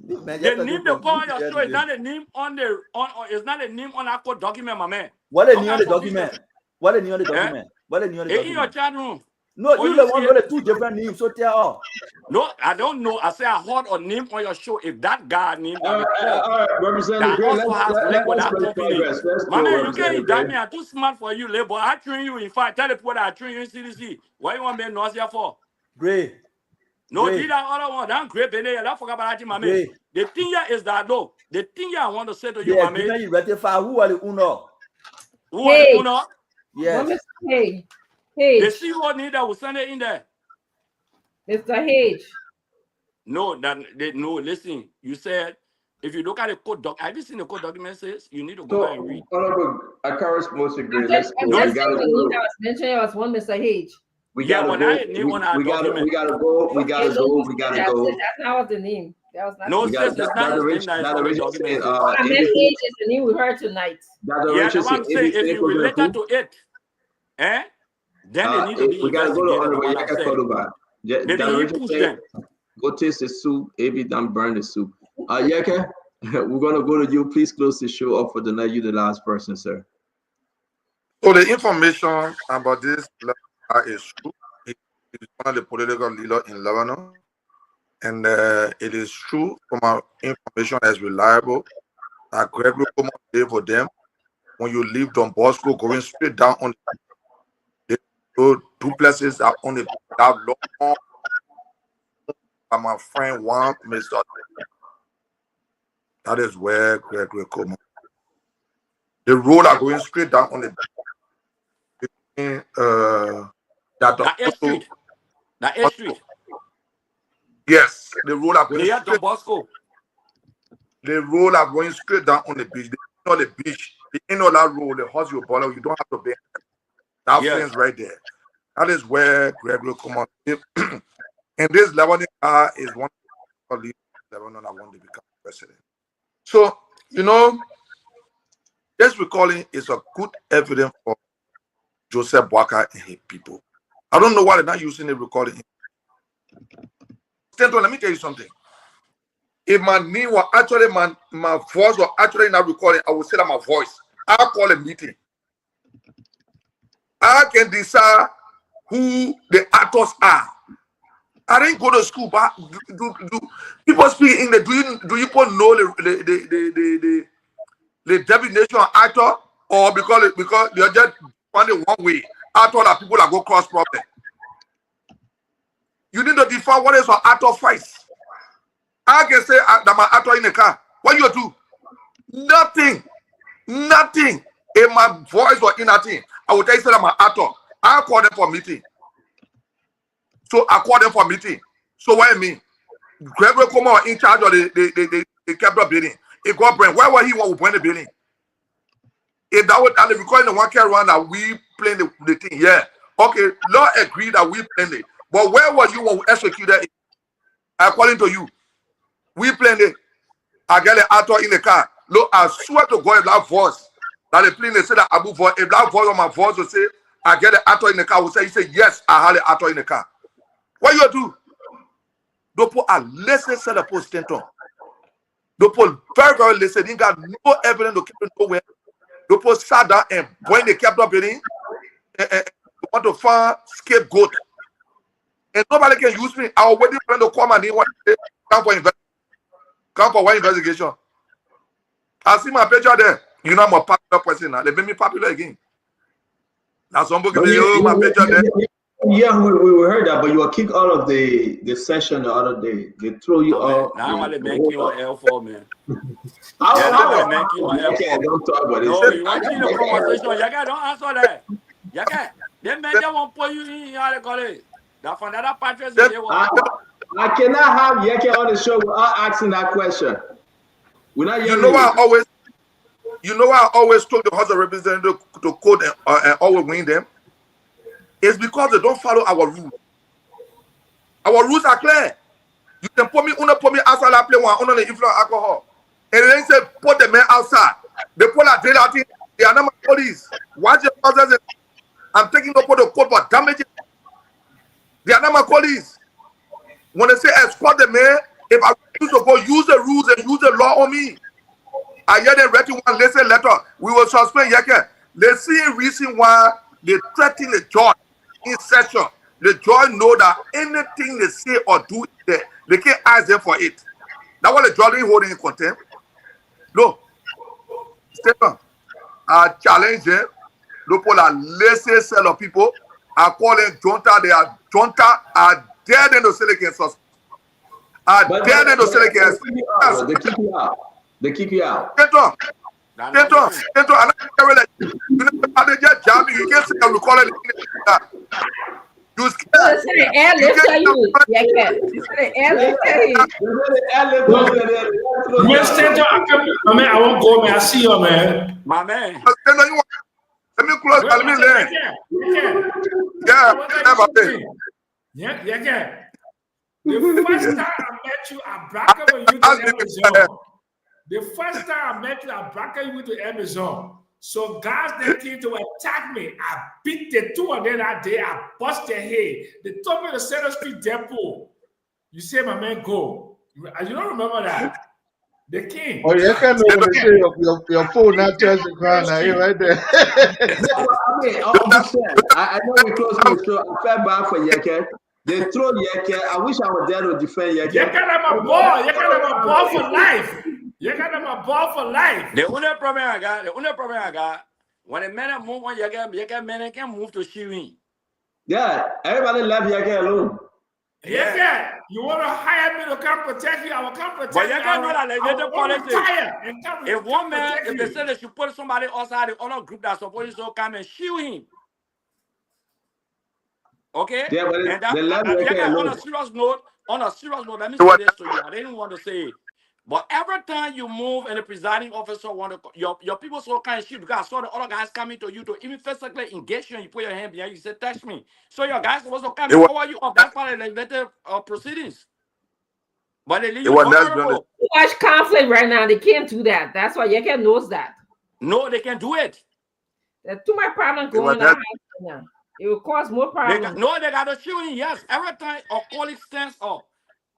The name they call on your show is not a name on the it's not a name on our court document, my man. What a name on the document? What a name on the document? What a name on the document? In your chat room. No, you the one with the 2 different names, so tell all. No, I don't know. I say I heard a name on your show. If that guy named that Representative, also has link with that company. Let's My man, go, you can't indict me. I'm too smart for you, labor. I train you. In fact, tell the people that I train you in CDC. What you want me nausea for? Great. No, did that other one. That great, baby. I don't forget about that, my man. The thing here is that, though. The thing here I want to say to you, my man. You ratify who are the owner? Who are the owner? Yes. Hey. The CEO need that will send it in there. Mr. H. No, no, listen. You said if you look at the code doc, have you seen the code document says you need to go back and read. Honorable, I most agree. Let's go. The name that was mentioned was one Mr. H. We gotta go. We gotta go. That's not the name. That was not. No, sis, it's not the name that is on the document. H is the name we heard tonight. Yeah, the one saying if you related to it, then they need to be we gotta go to investigated. Maybe he push them. Go taste the soup. Maybe don't burn the soup. Yeke, we're gonna go to you. Please close the show off for the night. You're the last person, sir. So the information about this is true. It is one of the political leaders in Lebanon, and it is true from our information as reliable that Gregory Como gave for them. When you leave Don Bosco, going straight down on the duplexes are on the that long. My friend Juan Mr. That is where Gregory Como. The road are going straight down on the that street. That street. Yes, the road are going straight. Bosco. The road are going straight down on the beach. The end of the beach, the end of that road, the horse you follow, you don't have to pay. That fence right there. That is where Gregory Como lives. And this Lebanese car is one Lebanon, I want to become president. So, this recalling is a good evidence for Joseph Boakai and his people. I don't know why they're not using the recording. Stanton, let me tell you something. If my name were actually my voice were actually not recording, I would say that my voice. I'll call a meeting. I can decide who the actors are. I didn't go to school, but do people speak English? Do you people know the definition of actor, or because you're just finding one way? Actor are people that go cross problem. You need to define what is an actor first. I can say that my actor in the car. What you do? Nothing. If my voice was in nothing, I would tell you that I'm an actor. I'll call them for meeting. So I call them for meeting. So what I mean? Gregory Como in charge of the capital building. If God bring, where was he when we bring the building? If that was the recording the one carry around that we playing the thing, yeah. Okay, law agree that we playing it. But where was you when we executed it? According to you, we playing it. I get the actor in the car. Look, I swear to God, if that voice that they playing, they say that Abu voice. If that voice on my voice will say, I get the actor in the car, will say, he say, yes, I have the actor in the car. What you do? Don't put a lesson set up post tenton. Don't put very listen. He got no evidence to keep it nowhere. Don't put sat down and when the capital building and want to find scapegoat. And nobody can use me. I already plan to come and he want to come for one investigation. I see my picture there. You know I'm a popular person now. They made me popular again. Now some people say, oh, my picture there. Yeah, we heard that, but you were kicked out of the session the other day. They throw you out. Now I'm going to make you on L4, man. Don't talk about this. No, you want to see the conversation. Yaga, don't answer that. Yaga, they made them want to put you in how they call it. That from that patriots. I cannot have Yeke on the show without asking that question. We're not you know why I always told the House of Representatives to code and always win them? It's because they don't follow our rules. Our rules are clear. You can put me outside and play one under the influence of alcohol. And then say put the men outside. They put a deal out. They are not my police. Watch your process. I'm taking up for the code for damage. They are not my police. When they say escort the man, if I refuse to go, use the rules and use the law on me. I hear them writing one lesson letter. We will suspend Yeke. They see a reason why they threaten the judge in session. The judge know that anything they say or do, they can't ask them for it. That's what the judge is holding in contempt. No. Stephen, I challenge them. Look for a laissez sell of people. I call them junta. They are junta. I dare them to say they can suspend. I dare them to say they can suspend. They keep you out. They keep you out. Stephen, I'm not just jamming. You can't say I'm recalling it. You scared. I won't go, man. I see you, man. My man. Let me close. Let me learn. Yeah. The first time I met you at Braca when you to Amazon. The first time I met you at Braca, you went to Amazon. So guys that came to attack me, I beat the two of them that day. I bust their head. They told me to Center Street Depot. You say, my man, go. You don't remember that? The king. Oh, you can't know when they say your phone not touch the ground now. You're right there. I know we close the show. I felt bad for Yeke. They throw Yeke. I wish I was there to defend Yeke. Yeke have a ball. Yeke have a ball for life. You got them a ball for life. The only problem I got, when a man move on, you can move to Shirin. Yeah, everybody left Yeke alone. Yeah, you want to hire me to come protect you? I will come protect you. But you can't do that. Like politics. If one man, if they say they should put somebody outside the other group that's supposed to come and shoot him. Okay? Yeah, but and that, on a serious note, let me say this to you. I didn't want to say it. But every time you move and the presiding officer want to, your people so kind of shit because I saw the other guys coming to you to even physically engage you and you put your hand behind you, you said, touch me. So your guys supposed to come and cover you up. That's part of the legislative proceedings. But they leave It you was next during the vulnerable. Too much conflict right now. They can't do that. That's why Yeke knows that. No, they can do it. There's too much problem it was going on next, right now. It will cause more They problems. got a shooting. Yes, every time a colleague stands up,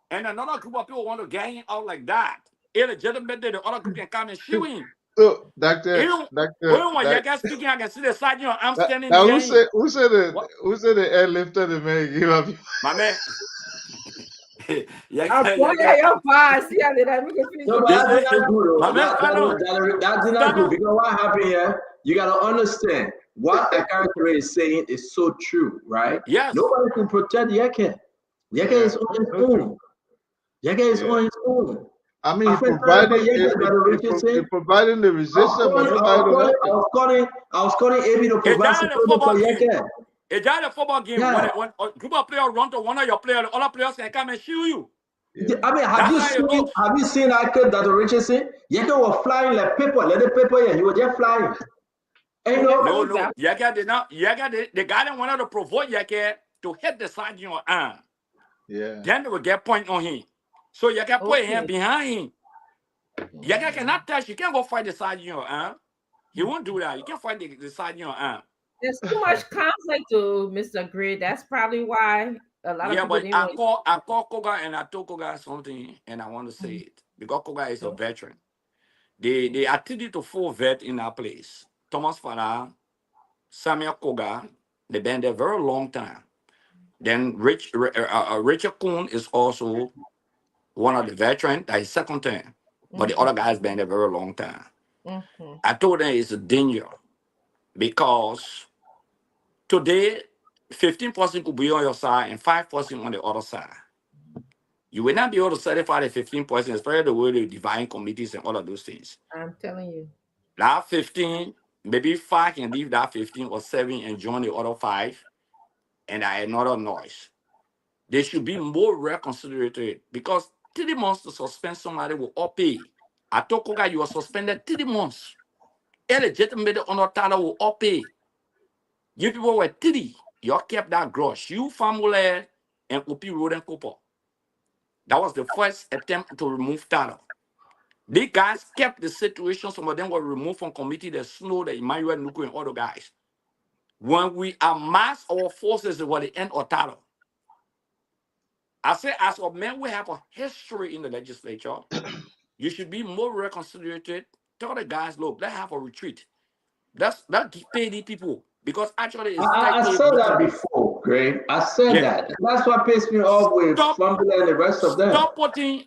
and another group of people want to get him out like that. Illegitimate, the other group can come and shoot him. So, Doctor, Even when you guys speaking, I can see the side. I'm standing now near him. who said the airlifter the man give up? My man. I'm calling your boss. Yeah, No, but that's not good. Though. My man, That's not good because what happened here? You gotta understand what a character is saying is so true, right? Yes. Nobody can protect Yeke. Yeke is on his own. Yeke is on his own. I mean, providing the resistance, but nobody to help it. I was calling AB to provide support for Yeke. It's just a football game. Yeah. When a group of players run to one of your players, the other players can come and shoot you. Yeah. I mean, have you seen that clip that Richardson? Yeke was flying like paper, let the paper here. He was just flying. And no. Yeke did not. The guy that wanted to provoke Yeke to hit the side of your arm. Yeah. Then they will get point on him. So Yeke put his hand behind him. Yeke cannot touch. You can't go fight the side of your arm. He won't do that. You can't fight the side of your arm. There's too much conflict to Mr. Gray. That's probably why a lot of people but didn't I call Koga and I told Koga something, and I want to say it because Koga is a veteran. They attended to full vet in our place. Thomas Farah, Samuel Koga, they've been there very long time. Then Richard Kuhn is also one of the veterans. That is second term, but the other guys been there very long time. I told them it's a danger because today 15% could be on your side and 5% on the other side. You will not be able to certify the 15%, especially the way the divine committees and all of those things. I'm telling you. That 15, maybe 5 can leave that 15 or 7 and join the other 5, and another noise. They should be more reconsiderate because 3 months to suspend somebody will all pay. I told Koga you were suspended 3 months. Illegitimate honor title will all pay. You people were 3. You all kept that grudge. You, family, and Opi Road and Cooper. That was the first attempt to remove title. These guys kept the situation. Some of them were removed from committee. The Snow, the Emmanuel Nuku, and other guys. When we amass our forces, it was the end of title. I say, as a man, we have a history in the legislature. You should be more reconsiderate. Tell the guys, look, let's have a retreat. Let's pay the people. Because actually, it's I said that before, Greg. I said that. And that's what pissed me off with Fumbler and the rest of them.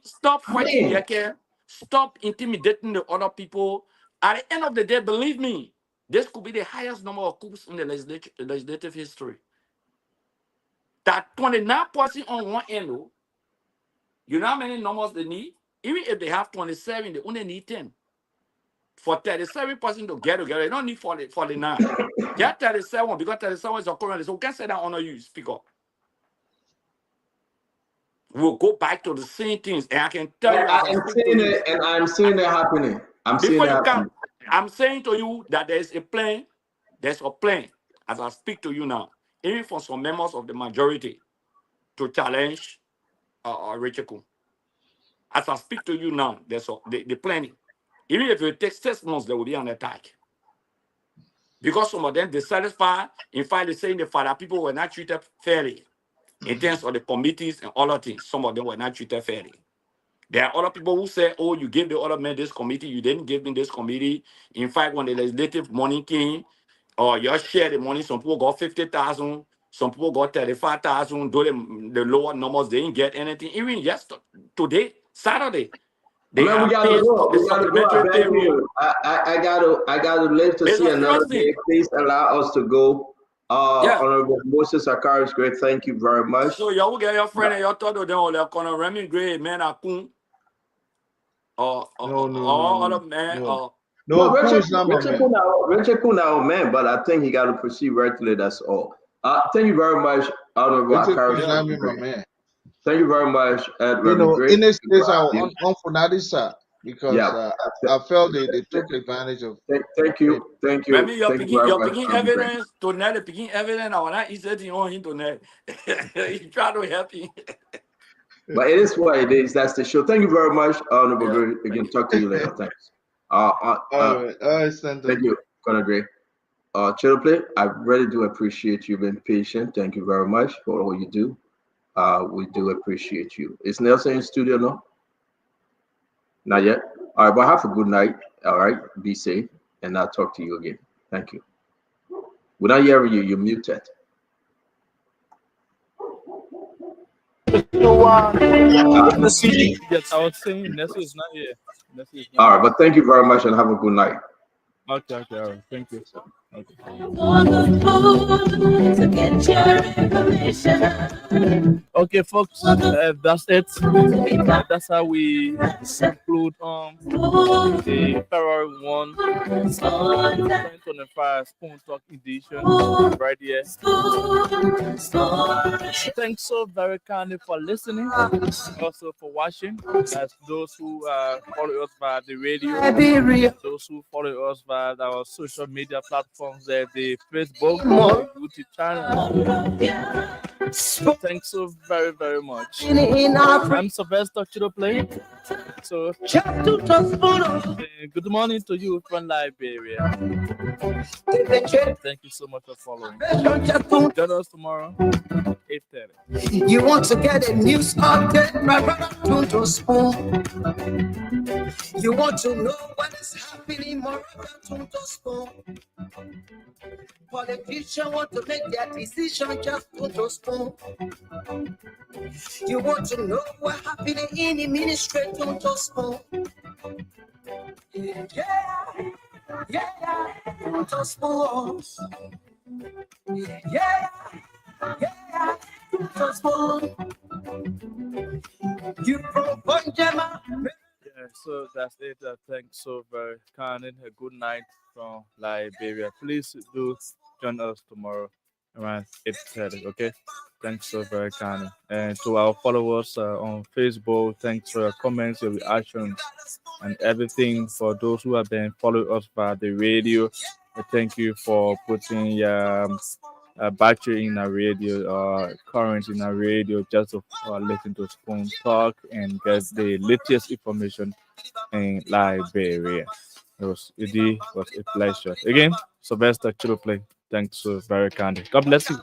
Stop fighting Yeke. Stop intimidating the other people. At the end of the day, believe me, this could be the highest number of coups in the legislative history. That 29% on one end, you know how many numbers they need? Even if they have 27, they only need 10. For 37% to get together, they don't need 49. Get 37 because 37 is your current. So we can't say that honor you, speak up. We'll go back to the same things, and I can tell you. I'm seeing it happening. I'm saying to you that there's a plan. There's a plan as I speak to you now, even for some members of the majority, to challenge Richard Kuhn. As I speak to you now, there's the planning. Even if it takes 6 months, there will be an attack. Because some of them dissatisfied. In fact, they're saying that people were not treated fairly in terms of the committees and other things. Some of them were not treated fairly. There are other people who say, oh, you gave the other men this committee, you didn't give me this committee. In fact, when the legislative money came, or you share the money, some people got 50,000, some people got 35,000. Though the lower numbers, they didn't get anything. Even today, Saturday, they have paid the supplementary payroll. I gotta live to see another day. Please allow us to go. Honorable Moses Akari is great. Thank you very much. So you will get your friend and your thought of them all. They're gonna Remy Gray, man, Akun. Richard Kuhn, man, but I think he got to proceed regularly. That's all. Thank you very much, Honorable Akari. Thank you very much, in this case, I was on because I felt they took advantage of. Thank you. Remy, you're picking evidence to net, picking evidence. I want to say to you on him to net. You try to help him. But it is what it is. That's the show. Thank you very much, Honorable Gray. Again, talk to you later. Thanks. All right, thank you, Conor Gray. Chirople, I really do appreciate you being patient. Thank you very much for all you do. We do appreciate you. Is Nelson in studio now? Not yet. All right, but have a good night. All right, be safe, and I'll talk to you again. Thank you. Without hearing you, you're muted. Yes, I was saying Nessie is not here. All right, but thank you very much and have a good night. Okay, all right. Thank you. Okay. Okay, folks, that's it. That's how we conclude the February 1, 2025 Spoon Talk edition right here. Thanks so very kindly for listening, also for watching. As those who follow us via the radio, those who follow us via our social media platforms, the Facebook, the YouTube channel. Thanks so very, very much. I'm Sylvester Chidoplay. So, good morning to you from Liberia. Thank you so much for following. Join us tomorrow, 8:30. You want to get a news update, my brother, don't spoon. You want to know what is happening, my brother, don't spoon. Politicians want to make their decision, just don't spoon. You want to know what happening in the ministry, don't spoon. Yeah, don't spoon. Yeah, don't spoon. You from Bonjama. Yeah, so that's it. Thanks so very kindly. A good night from Liberia. Please do join us tomorrow around 8:30. Okay. Thanks so very kindly. And to our followers on Facebook, thanks for your comments, your reactions, and everything. For those who have been following us by the radio, thank you for putting your battery in our radio, current in our radio, just to listen to Spoon Talk and get the latest information in Liberia. It was a pleasure. Again, Sylvester Chidoplay. Thanks so very kindly. God bless you.